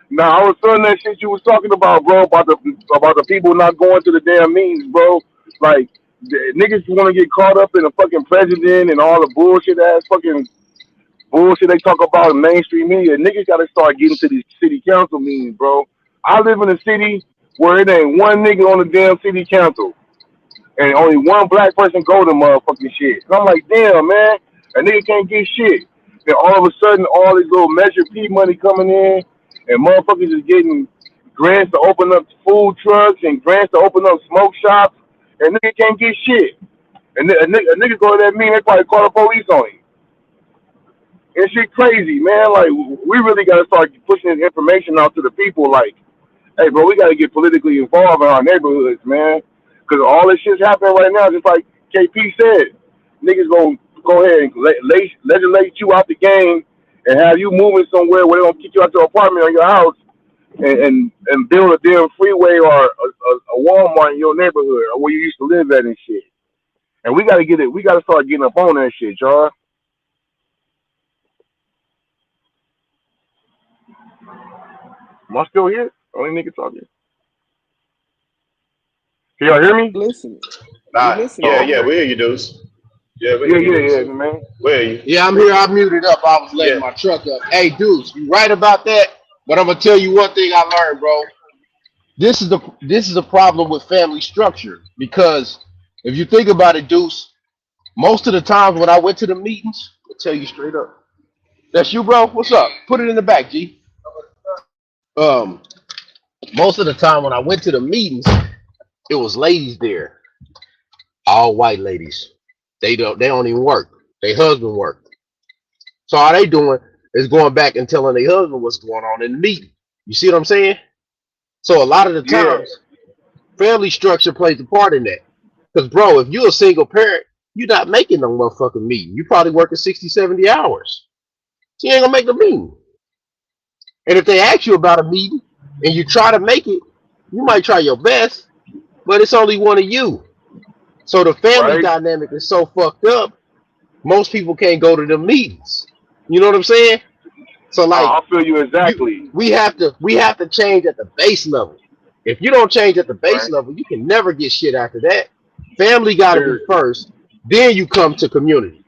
Nah, I was feeling that shit you was talking about, bro, about the people not going to the damn meetings, bro. Like, the niggas want to get caught up in the fucking president and all the bullshit ass fucking bullshit they talk about in mainstream media. Niggas got to start getting to these city council meetings, bro. I live in a city where it ain't one nigga on the damn city council, and only one black person go to motherfucking shit. And I'm like, damn, man, a nigga can't get shit. Then all of a sudden, all this little Measure P money coming in, and motherfuckers is getting grants to open up food trucks and grants to open up smoke shops, and nigga can't get shit. And a nigga go to that meeting, they probably call the police on him. And shit crazy, man. Like, we really got to start pushing this information out to the people. Like, hey, bro, we got to get politically involved in our neighborhoods, man. Because all this shit's happening right now, just like KP said. Niggas gonna go ahead and legislate you out the game and have you moving somewhere where they're going to kick you out your apartment or your house and build a damn freeway or a Walmart in your neighborhood or where you used to live at and shit. And we got to get it. We got to start getting up on that shit, y'all. Am I still here? Only nigga talking. Can y'all hear me? Listen. Nah, yeah, we hear you, dudes. Yeah, man. Where are you? Yeah, I'm here. I muted up. I was letting my truck up. Hey, dudes, you right about that. But I'm gonna tell you one thing I learned, bro. This is the problem with family structure, because if you think about it, Deuce, most of the times when I went to the meetings, I'll tell you straight up. That's you, bro? What's up? Put it in the back, G. Most of the time when I went to the meetings, it was ladies there. All white ladies. They don't even work. Their husband work. So all they doing is going back and telling their husband what's going on in the meeting. You see what I'm saying? So a lot of the times, family structure plays a part in that. Because, bro, if you're a single parent, you're not making no motherfucking meeting. You probably working 60, 70 hours. So you ain't gonna make the meeting. And if they ask you about a meeting and you try to make it, you might try your best, but it's only one of you. So the family dynamic is so fucked up, most people can't go to the meetings. You know what I'm saying? So like, I feel you exactly. we have to change at the base level. If you don't change at the base level, you can never get shit after that. Family got to be first, then you come to community.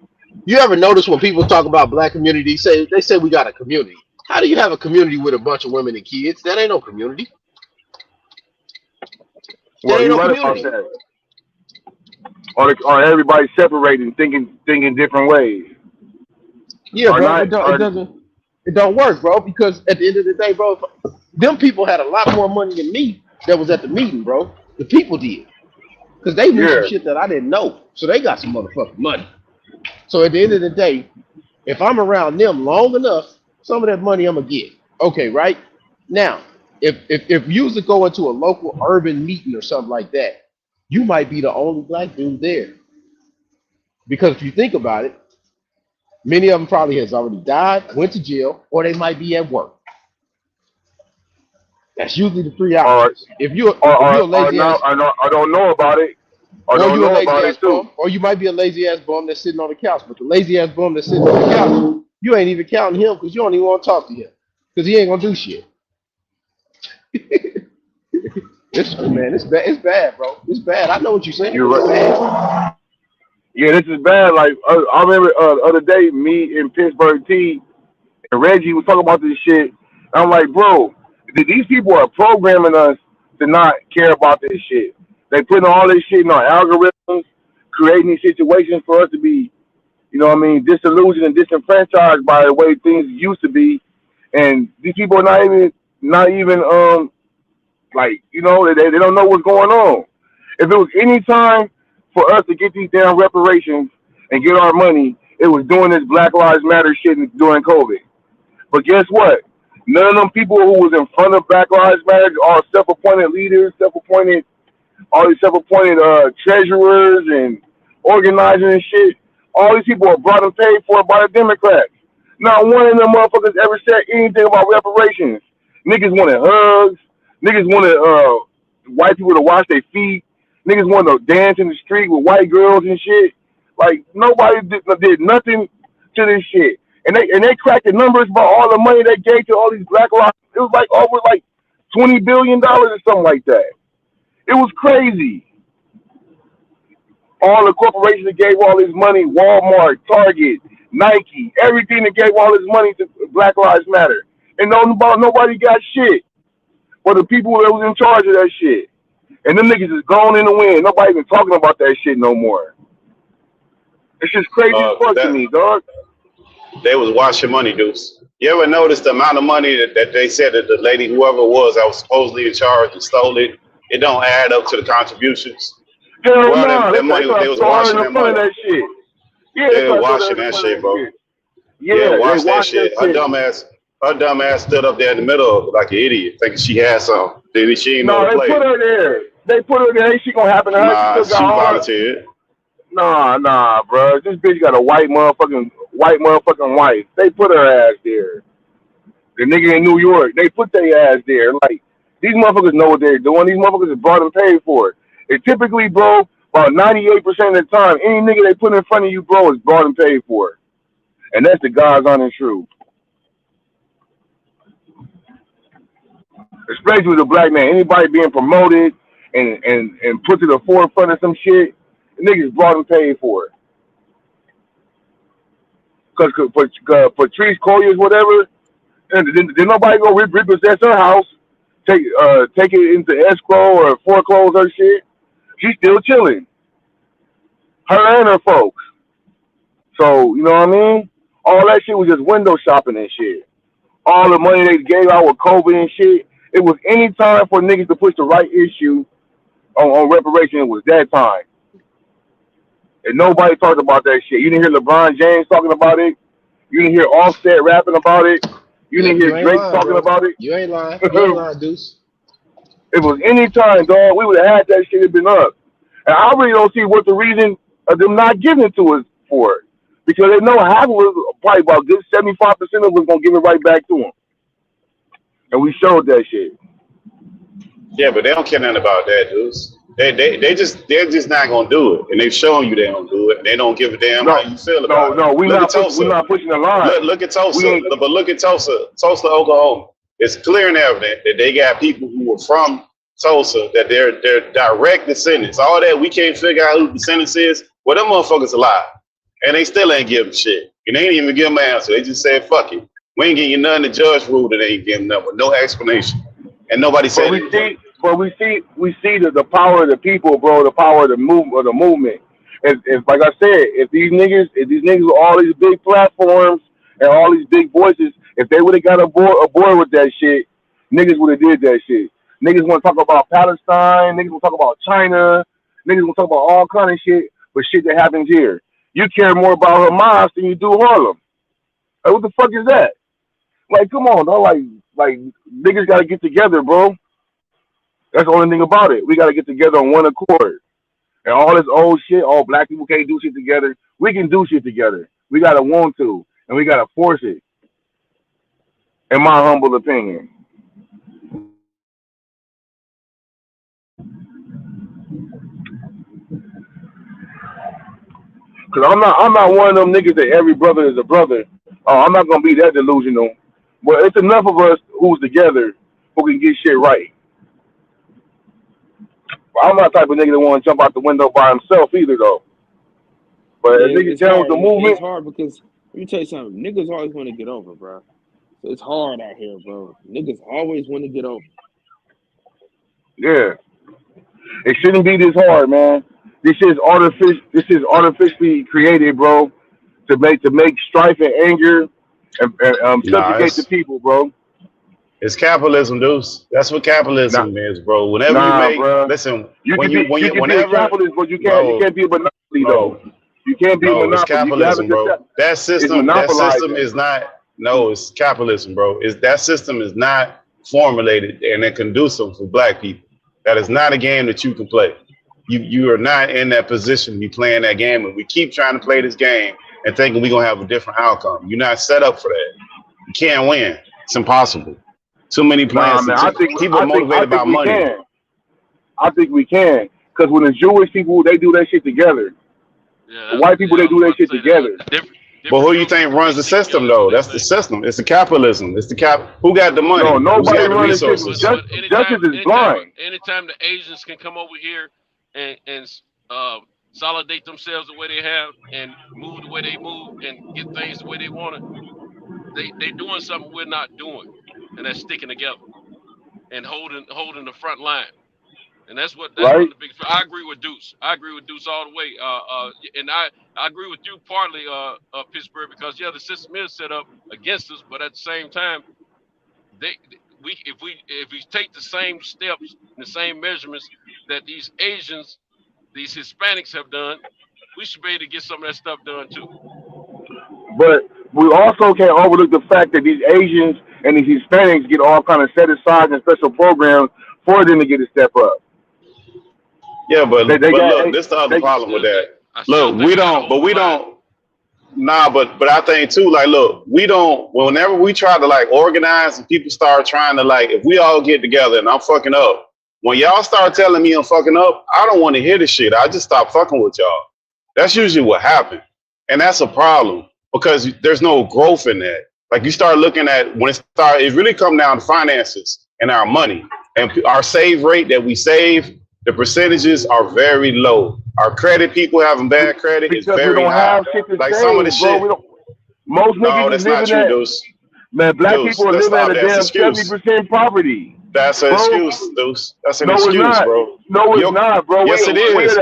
You ever notice when people talk about black community, they say we got a community. How do you have a community with a bunch of women and kids? That ain't no community. Well, you're right about that. Or everybody separating, thinking different ways. Yeah, bro. It don't work, bro. Because at the end of the day, bro, them people had a lot more money than me that was at the meeting, bro. The people did, because they knew some shit that I didn't know. So they got some motherfucking money. So at the end of the day, if I'm around them long enough, some of that money I'm gonna get. Okay, right? Now, if you was to go into a local urban meeting or something like that, you might be the only black dude there. Because if you think about it, many of them probably has already died, went to jail, or they might be at work. That's usually the 3 hours. If you're a lazy ass, I don't know about it. I don't know about it too. Bum, or you might be a lazy ass bum that's sitting on the couch. But the lazy ass bum that's sitting on the couch, you ain't even counting him because you don't even want to talk to him because he ain't gonna do shit. It's bad. It's bad, bro. It's bad. I know what you're saying. You're right. Yeah, this is bad. Like I remember the other day, me and Pittsburgh T and Reggie was talking about this shit. I'm like, bro, these people are programming us to not care about this shit. They putting all this shit in our algorithms, creating these situations for us to be, you know what I mean, disillusioned and disenfranchised by the way things used to be. And these people are not even like, you know, they don't know what's going on. If it was any time for us to get these damn reparations and get our money, it was doing this Black Lives Matter shit during COVID. But guess what? None of them people who was in front of Black Lives Matter are self-appointed leaders, all these self-appointed treasurers and organizers and shit. All these people are brought and paid for by the Democrats. Not one of them motherfuckers ever said anything about reparations. Niggas wanted hugs. Niggas wanted white people to wash their feet. Niggas wanted to dance in the street with white girls and shit. Like, nobody did nothing to this shit. And they cracked the numbers about all the money they gave to all these Black Lives. It was like over like $20 billion or something like that. It was crazy. All the corporations that gave all this money, Walmart, Target, Nike, everything that gave all this money to Black Lives Matter. And nobody got shit. But the people that was in charge of that shit. And them niggas is gone in the wind. Nobody even talking about that shit no more. It's just crazy as fuck to me, dog. They was washing money, dudes. You ever notice the amount of money that they said that the lady, whoever it was, that was supposedly in charge and stole it? It don't add up to the contributions. Hell no, that money, they was washing that money. That shit. Yeah, they were washing that shit, bro. Yeah, wash that shit. Her dumb ass stood up there in the middle like an idiot, thinking she had something. Then she ain't know to play. They put her there. They put her there. Ain't she gonna happen to her? Nah, she volunteered. Nah, bro. This bitch got a white motherfucking wife. They put her ass there. The nigga in New York, they put their ass there. Like, these motherfuckers know what they're doing. These motherfuckers are brought and paid for it. And typically, bro, about 98% of the time, any nigga they put in front of you, bro, is brought and paid for it. And that's the God's honest truth. Especially with a black man. Anybody being promoted and put to the forefront of some shit, the niggas brought and paid for it. Because Patrice Colliers, whatever, and then nobody go repossess her house, take it into escrow or foreclose her shit. She's still chilling. Her and her folks. So, you know what I mean? All that shit was just window shopping and shit. All the money they gave out with COVID and shit, it was any time for niggas to push the right issue on reparation, it was that time. And nobody talked about that shit. You didn't hear LeBron James talking about it. You didn't hear Offset rapping about it. You didn't hear Drake talking about it. You ain't lying. You ain't lying, Deuce. It was any time, dog. We would have had that shit been up. And I really don't see what the reason of them not giving it to us for. Because they know half of us, probably about good 75% of us, gonna give it right back to them. And we showed that shit. Yeah, but they don't care nothing about that, dudes. They're just not gonna do it, and they've shown you they don't do it. They don't give a damn how you feel about it. No, we're not pushing the line. Look at Tulsa, but look at Tulsa, Oklahoma. It's clear and evident that they got people who are from Tulsa that they're direct descendants. All that we can't figure out who the descendants is. Well, them motherfuckers alive, and they still ain't giving shit. And they ain't even give them an answer. They just said, "Fuck it, we ain't getting you nothing." The judge ruled that they ain't giving them with no explanation, and nobody said anything. But we see the power of the people, bro. The power of the movement. It's like I said, if these niggas with all these big platforms and all these big voices, if they would have got aboard with that shit, niggas would have did that shit. Niggas want to talk about Palestine. Niggas want to talk about China. Niggas want to talk about all kind of shit, but shit that happens here. You care more about Hamas than you do Harlem. Like, what the fuck is that? Like, come on, dog. Like niggas got to get together, bro. That's the only thing about it. We got to get together on one accord. And all this old shit, all black people can't do shit together. We can do shit together. We got to want to, and we got to force it. In my humble opinion. Because I'm not one of them niggas that every brother is a brother. I'm not going to be that delusional. But it's enough of us who's together who can get shit right. I'm not the type of nigga that want to jump out the window by himself either, though. But if niggas down with the movement, it's hard because let me tell you something. Niggas always want to get over, bro. So it's hard out here, bro. Niggas always want to get over. Yeah, it shouldn't be this hard, man. This is artificially created, bro, to make strife and anger and suffocate the people, bro. It's capitalism, dudes. That's what capitalism is, bro. Whenever you make, bro. listen, You can be a capitalist, but you can't be a monopoly, though. You can't be a monopoly. It's capitalism, bro. That system is not. No, it's capitalism, bro. That system is not formulated and conducive for black people. That is not a game that you can play. You are not in that position to be playing that game, and we keep trying to play this game and thinking we're gonna have a different outcome. You're not set up for that. You can't win. It's impossible. Too many plans. People are motivated about money. I think we can, because when the Jewish people, they do that shit together. Yeah, the white people, they do that shit together. But who you think runs the system, though? That's the system. It's the capitalism. It's the Who got the money? No, nobody runs the system. Justice is blind. Anytime the Asians can come over here and consolidate themselves the way they have and move the way they move and get things the way they want it, they doing something we're not doing. And that's sticking together and holding the front line, and that's one of the big. I agree with Deuce. I agree with Deuce all the way. And I agree with you partly, Pittsburgh, because the system is set up against us, but at the same time, if we take the same steps and the same measurements that these Asians, these Hispanics have done, we should be able to get some of that stuff done too. But we also can't overlook the fact that these Asians and these Hispanics get all kind of set aside and special programs for them to get a step up. Yeah, but look, this is the other problem with that. Look, we don't. Nah, but I think too, like, look, we don't. Whenever we try to like organize and people start trying to like, if we all get together and I'm fucking up, when y'all start telling me I'm fucking up, I don't want to hear the shit. I just stop fucking with y'all. That's usually what happens, and that's a problem because there's no growth in that. Like you start looking at it really come down to finances and our money and our save rate that we save. The percentages are very low. Our credit, people having bad credit, is very high. Like some of the shit. Most niggas that's not true, Deuce. Man, black people are living at a damn 70% poverty. That's an excuse, Deuce. That's an excuse, bro. No, it's not, bro. Yes, it is.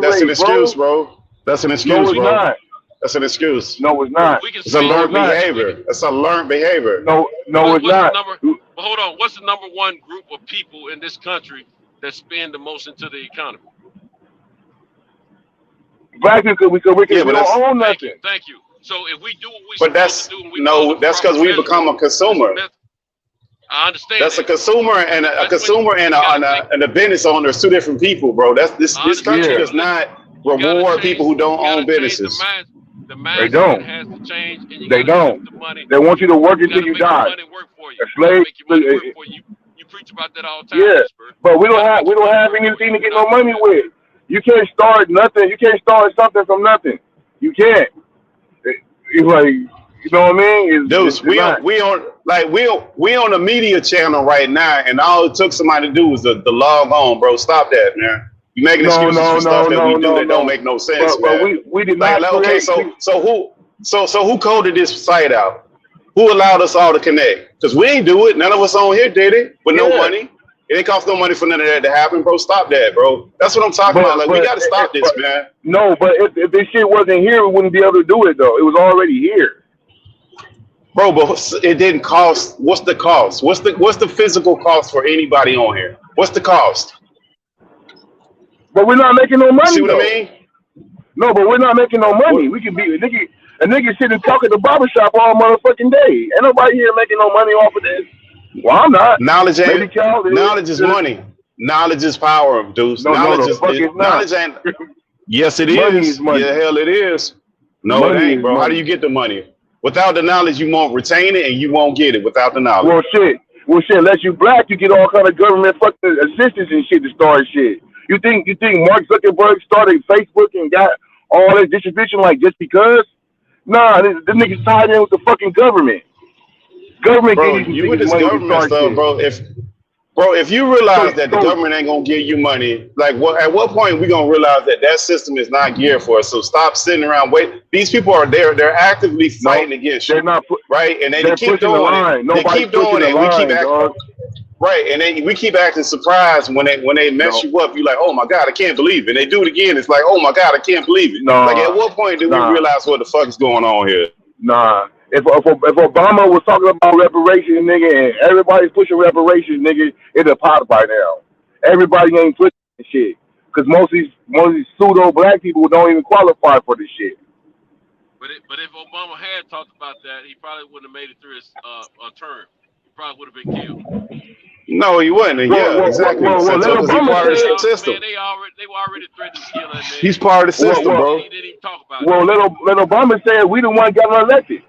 That's an excuse, bro. That's an excuse, bro. That's an excuse. No, it's not. It's a learned behavior. It's a learned behavior. No, it's not. But hold on. What's the number one group of people in this country that spend the most into the economy? Black people, we don't own nothing. Thank you. So if we do what we supposed to do, that's because we become a consumer. I understand. That's a consumer and a business owner is two different people, bro. This country does not reward people who don't own businesses. The mindset has to change. And They don't. They want you to work until you die. You preach about that all the time. Yeah, but we don't have anything to get no money with. You can't start nothing. You can't start something from nothing. You can't. It's like, you know what I mean? Dude, we on a media channel right now, and all it took somebody to do was the log on, bro. Stop that, man. You making excuses for stuff that we do that don't make no sense, man. But we did not. Okay, so who coded this site out? Who allowed us all to connect? Because we ain't do it. None of us on here did it with no money. It ain't cost no money for none of that to happen, bro. Stop that, bro. That's what I'm talking about. Like, we got to stop this, man. No, but if this shit wasn't here, we wouldn't be able to do it, though. It was already here. Bro, but it didn't cost. What's the cost? What's the physical cost for anybody on here? What's the cost? But we're not making no money. See what I mean? No, but we're not making no money. We could be a nigga sitting and talk at the barbershop all motherfucking day. Ain't nobody here making no money off of this. Well, I'm not. Knowledge is money. Knowledge is power, Deuce. Knowledge ain't. Yes, it is. Money. Yeah, hell, it is. No, money, it ain't, bro. How do you get the money? Without the knowledge, you won't retain it, and you won't get it without the knowledge. Well, shit. Unless you black, you get all kind of government fucking assistance and shit to start shit. You think Mark Zuckerberg started Facebook and got all that distribution like just because? Nah, this nigga's tied in with the fucking government. Government, bro, you with this government stuff, bro. If you realize that the government ain't gonna give you money, like at what point we gonna realize that system is not geared for us? So stop sitting around waiting. These people are there; they're actively fighting against you, right? And they keep doing it. They keep doing it. We keep acting right, and we keep acting surprised when they mess you up. You're like, oh my god, I can't believe it. And they do it again. It's like, oh my god, I can't believe it. Like, at what point do we realize what the fuck is going on here? Nah. If Obama was talking about reparations, nigga, and everybody's pushing reparations, nigga, it'd have popped by now. Everybody ain't pushing shit. Because most of these pseudo black people don't even qualify for this shit. But if Obama had talked about that, he probably wouldn't have made it through his term. He probably would have been killed. No, he wouldn't. Exactly. He's part of the system. Man, they were already threatening to kill that nigga. He's part of the system, bro. He didn't even talk about it. Let Obama say we the one got elected.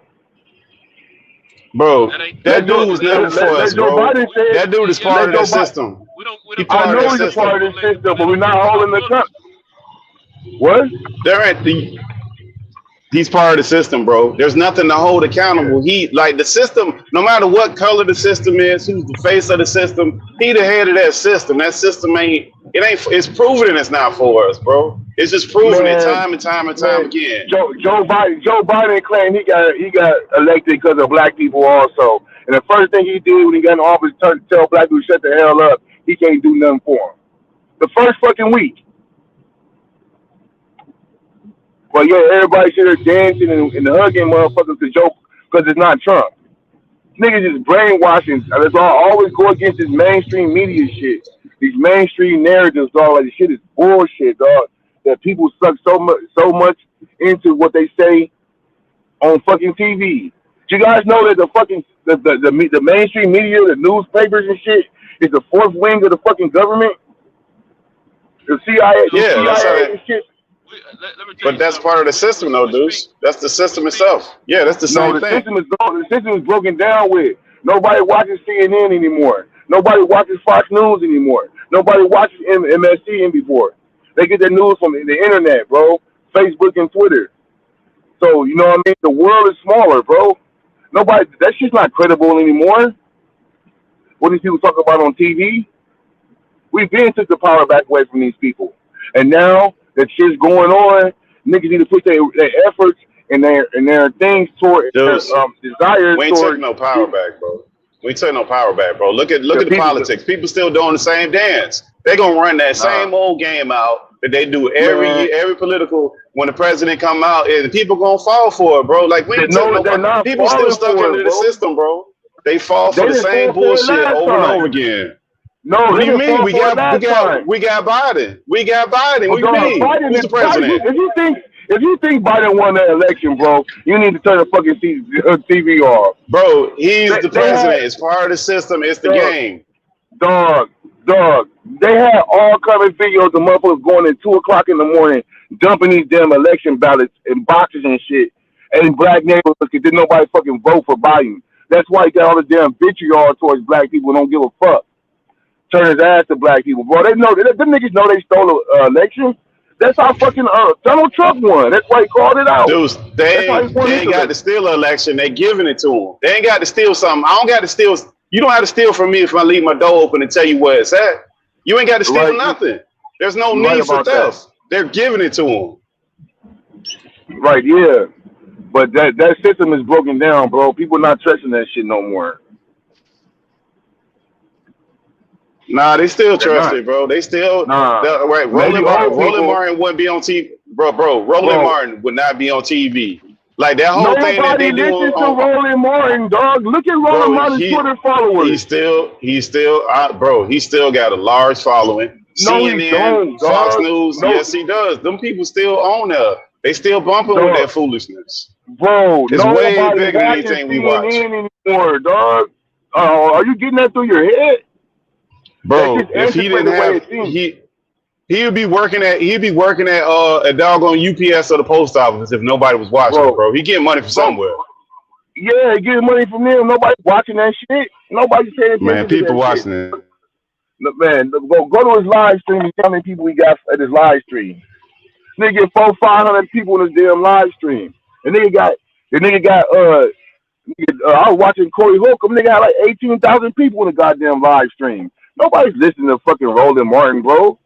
Bro, that dude was never for us, bro. That dude is part of that system. I know he's a part of the system, but we're not holding the cup. What? He's part of the system, bro. There's nothing to hold accountable. The system, no matter what color the system is, who's the face of the system, he the head of that system. That system it's proven it's not for us, bro. It's just proven it time and time again. Joe Biden claimed he got elected because of black people also. And the first thing he did when he got in office was to tell black people to shut the hell up. He can't do nothing for him. The first fucking week. But yeah, everybody should have dancing and hugging motherfuckers because it's not Trump. Niggas just brainwashing. That's all always go against this mainstream media shit. These mainstream narratives, dog. Like, this shit is bullshit, dog. That people suck so much into what they say on fucking TV. Do you guys know that the mainstream media, the newspapers and shit, is the fourth wing of the fucking government? The CIA, and shit. But that's part of the system, though, dude. That's the system itself. Yeah, that's the same thing. The system is broken down with. Nobody watches CNN anymore. Nobody watches Fox News anymore. Nobody watches MSC anymore. They get their news from the internet, bro. Facebook and Twitter. So, you know what I mean? The world is smaller, bro. That shit's not credible anymore. What these people talk about on TV? We've been took the power back away from these people. And now that shit's going on, niggas need to put their efforts and their things toward their desires. We ain't taking no power back, bro. We ain't taking no power back, bro. Look at the politics. People still doing the same dance. They gonna run that same old game out that they do every year, every political. When the president come out, and people gonna fall for it, bro. Like, we ain't taking no people still stuck into the system, bro. They fall for the same bullshit over and over again. No, what do you mean? We got Biden. We got Biden. What do you mean? Who's the president? If you think Biden won that election, bro, you need to turn the fucking TV off. Bro, he's the president. It's part of the system. It's the game. Dog. They had all coming videos of motherfuckers going at 2 o'clock in the morning, dumping these damn election ballots in boxes and shit, and in black neighborhoods because didn't nobody fucking vote for Biden. That's why he got all the damn vitriol towards black people who don't give a fuck. Turn his ass to black people, bro. They know them niggas know they stole an election. That's how fucking Donald Trump won. That's why he called it out. Dude, they ain't got to steal an election. They giving it to them. They ain't got to steal something. I don't got to steal. You don't have to steal from me if I leave my door open and tell you where it's at. You ain't got to steal nothing. There's no need for theft. They're giving it to them. Right, yeah. But that system is broken down, bro. People not trusting that shit no more. Nah, they still trust it, bro. They still right. Roland Martin wouldn't be on TV, bro. Roland Martin would not be on TV. Like that whole thing that they do. Nobody listens to Roland Martin, dog. Look at Roland Martin's Twitter followers. He's still got a large following. No, CNN, he don't, Fox dog. News. No. Yes, he does. Them people still own her. They still bumping with that foolishness. Bro, it's way bigger than anything we watch. Anymore, dog. Are you getting that through your head? Bro, if he didn't have he'd be working at a doggone UPS or the post office if nobody was watching, bro. He getting money from somewhere. Yeah, he getting money from them. Nobody's watching that shit. Nobody's paying attention. Man, people watching it. Look, man, go to his live stream and see how many people we got at his live stream. Nigga get 400-500 people in his damn live stream. And I was watching Corey Holcomb. Nigga had like 18,000 people in the goddamn live stream. Nobody's listening to fucking Roland Martin, bro.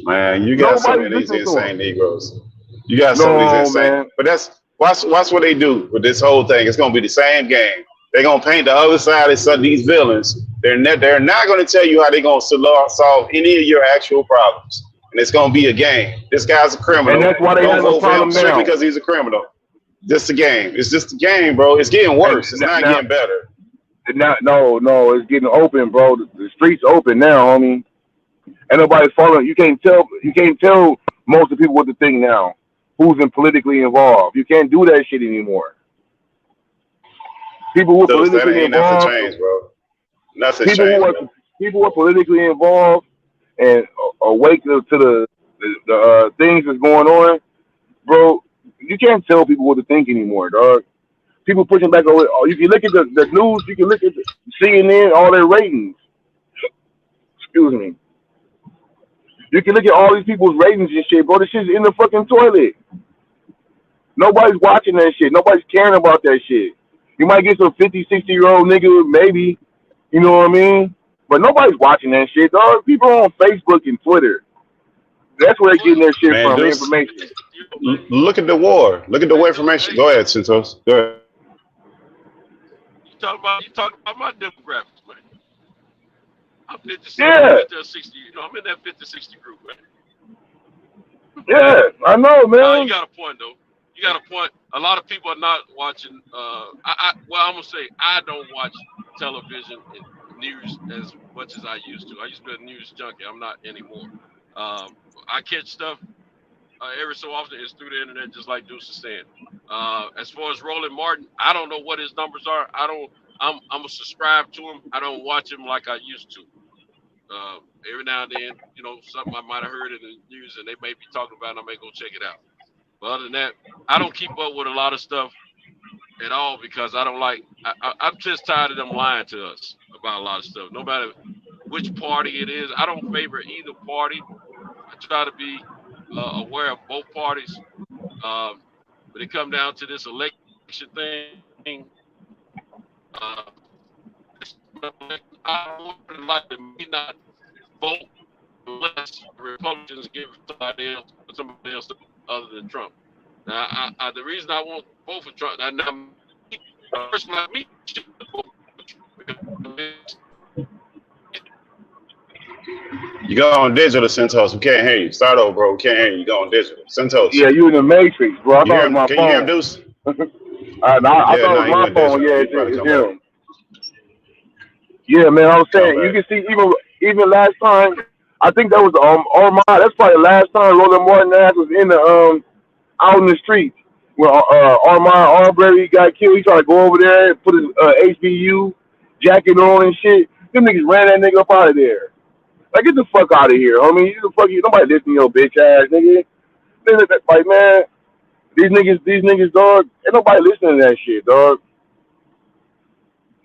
Man, you got some of these insane Negroes. You got some of these insane. Man. But watch what they do with this whole thing. It's gonna be the same game. They're gonna paint the other side as these villains. They're not gonna tell you how they're gonna solve any of your actual problems. And it's gonna be a game. This guy's a criminal. And that's why they have a problem now. Because he's a criminal. Just a game. It's just a game, bro. It's getting worse. It's not getting better. No, it's getting open, bro. The streets open now, homie. And nobody's following. You can't tell most of the people what to think now. Who's politically involved? You can't do that shit anymore. People who are politically involved. Nothing changed, bro. Nothing changed. People who are politically involved and awake to the things that's going on, bro. You can't tell people what to think anymore, dog. People pushing back over. You can look at the news. You can look at the CNN, all their ratings. Excuse me. You can look at all these people's ratings and shit, bro. This shit's in the fucking toilet. Nobody's watching that shit. Nobody's caring about that shit. You might get some 50, 60-year-old nigga, maybe. You know what I mean? But nobody's watching that shit, dog. People are on Facebook and Twitter. That's where they're getting their shit from, the information. Look at the war. Look at the war information. Go ahead, Santos. Go ahead. You talk about my demographics, man. I'm 50, yeah. 60. You know, I'm in that 50-60 group, man. Yeah, I know, man. You got a point, though. You got a point. A lot of people are not watching. I'm gonna say I don't watch television and news as much as I used to. I used to be a news junkie. I'm not anymore. I catch stuff every so often. It's through the internet, just like Deuce is saying. As far as Roland Martin, I don't know what his numbers are. I'm a subscribe to him. I don't watch him like I used to. Every now and then, you know, something I might have heard in the news and they may be talking about, and I may go check it out. But other than that, I don't keep up with a lot of stuff at all because I don't like. I'm just tired of them lying to us about a lot of stuff. No matter which party it is, I don't favor either party. I try to be aware of both parties. When it comes down to this election thing, I would like to not vote unless Republicans give somebody else other than Trump. Now, the reason I won't vote for Trump, a person like me should vote for Trump. You go on digital, Santos. We can't hear you. Start over, bro. We can't hear you. You go on digital. Santos. Yeah, you in the Matrix, bro. I thought it was my phone. Can you hear him, Deuce? I thought it was my phone. Yeah, it's him. Yeah, man, I was saying, you can see even last time, I think that was Omar. That's probably the last time Roland Martin ass was in the out in the streets. When Armand Arbery got killed, he tried to go over there and put his HBU jacket on and shit. Them niggas ran that nigga up out of there. Like, get the fuck out of here, homie. Get the fuck you. Nobody listen to your bitch ass, nigga. Like, man, these niggas, dog, ain't nobody listening to that shit, dog.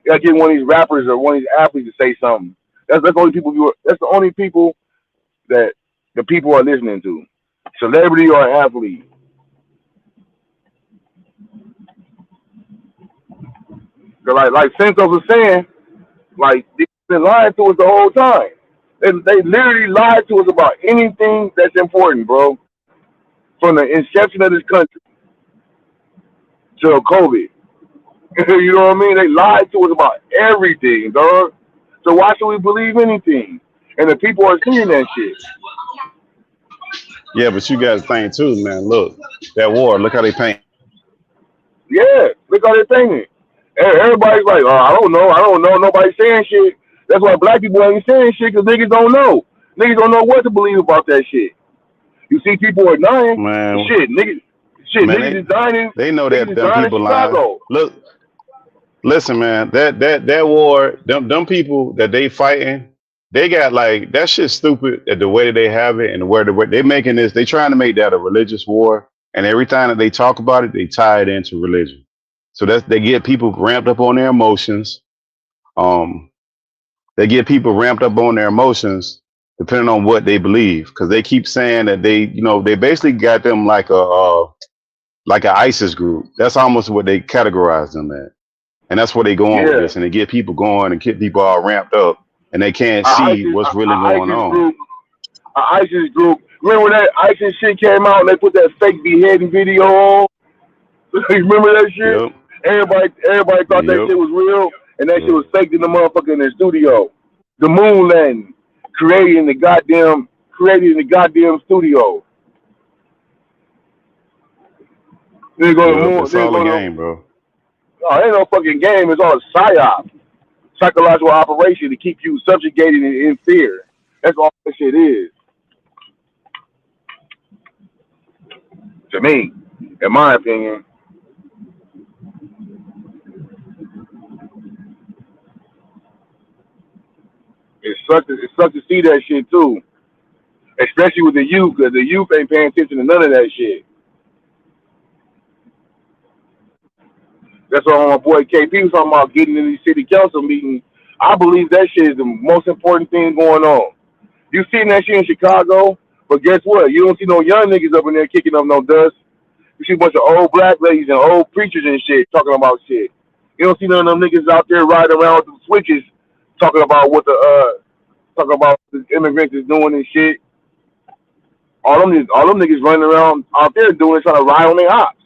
You gotta get one of these rappers or one of these athletes to say something. That's the only people that's the only people that the people are listening to. Celebrity or athlete. Like Santos was saying, like, they've been lying to us the whole time. They literally lied to us about anything that's important, bro. From the inception of this country to COVID. You know what I mean? They lied to us about everything, dog. So why should we believe anything? And the people are seeing that shit. Yeah, but you guys think too, man. Look, that war, look how they paint. Yeah, look how they're painting. Everybody's like, oh, I don't know. Nobody's saying shit. That's why black people ain't saying shit, because niggas don't know. Niggas don't know what to believe about that shit. You see people are dying. Man, niggas is dying. They know that them people lying. Look, listen, man, that war, them people that they fighting, they got like, that shit's stupid at the way that they have it and where they making this, they trying to make that a religious war, and every time that they talk about it, they tie it into religion. So they get people ramped up on their emotions. They get people ramped up on their emotions depending on what they believe, because they keep saying that they basically got them like an ISIS group. That's almost what they categorize them at, and that's where they go on with this, and they get people going and get people all ramped up, and they can't see what's really going on. An ISIS group. Remember when that ISIS shit came out and they put that fake beheading video on? Remember that shit? Yep. Everybody thought that shit was real, and that shit was faked in the motherfucker in the studio. The moon landing, created in the goddamn studio. They go to the moon. It's all a game, bro. No, it ain't no fucking game. It's all a psyop, psychological operation to keep you subjugated and in fear. That's all that shit is. To me, in my opinion. It sucks to see that shit too, especially with the youth, because the youth ain't paying attention to none of that shit. That's why my boy KP was talking about getting in these city council meetings. I believe that shit is the most important thing going on. You seen that shit in Chicago, but guess what? You don't see no young niggas up in there kicking up no dust. You see a bunch of old black ladies and old preachers and shit talking about shit. You don't see none of them niggas out there riding around with the switches talking about what the immigrants is doing and shit. All them niggas running around out there doing, trying to ride on their hops.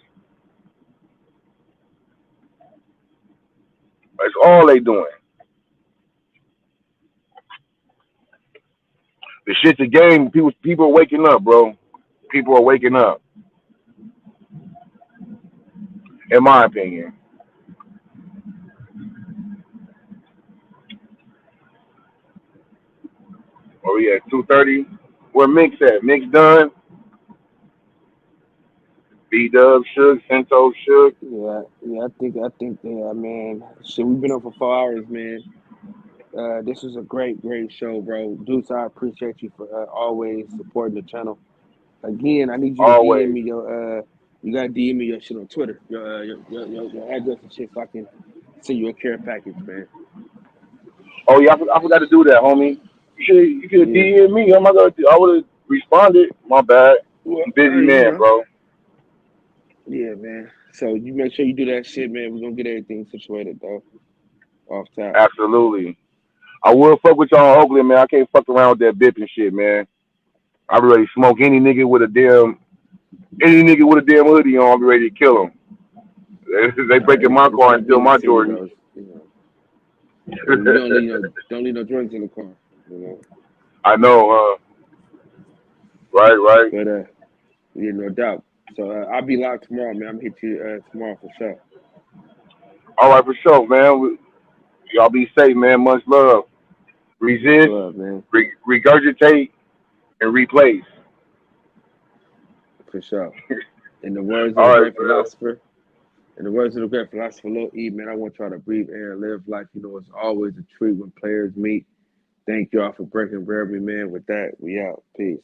That's all they doing. The shit's a game. People are waking up, bro. People are waking up. In my opinion. Oh yeah, 2:30. Where Mick's at? Mick's done. B-Dub shook, Cento shook. Yeah, I think, man. Shit, we've been on for 4 hours, man. This was a great show, bro. Deuce, I appreciate you for always supporting the channel. Again, I need you to DM me your you gotta DM me your shit on Twitter, your address and shit, so I can send you a care package, man. Oh yeah, I forgot to do that, homie. You should DM me. I would have responded. My bad. I'm busy man, bro. Yeah, man. So you make sure you do that shit, man. We're gonna get everything situated, though. Off top. Absolutely. I will fuck with y'all in Oakland, man. I can't fuck around with that bip and shit, man. I be ready to smoke any nigga with a damn hoodie on. I be ready to kill him. They breaking my car and steal my Jordan. Don't leave no drinks in the car. You know. I know, right. But yeah, no doubt. So I'll be live tomorrow, man. I'm gonna hit you tomorrow for sure. All right, for sure, man. Y'all be safe, man. Much love. Resist, regurgitate, and replace. For sure. In the words of All the right, great man. philosopher, Lil E, man, I want y'all to breathe air and live life. You know, it's always a treat when players meet. Thank y'all for breaking for every man. With that, we out. Peace.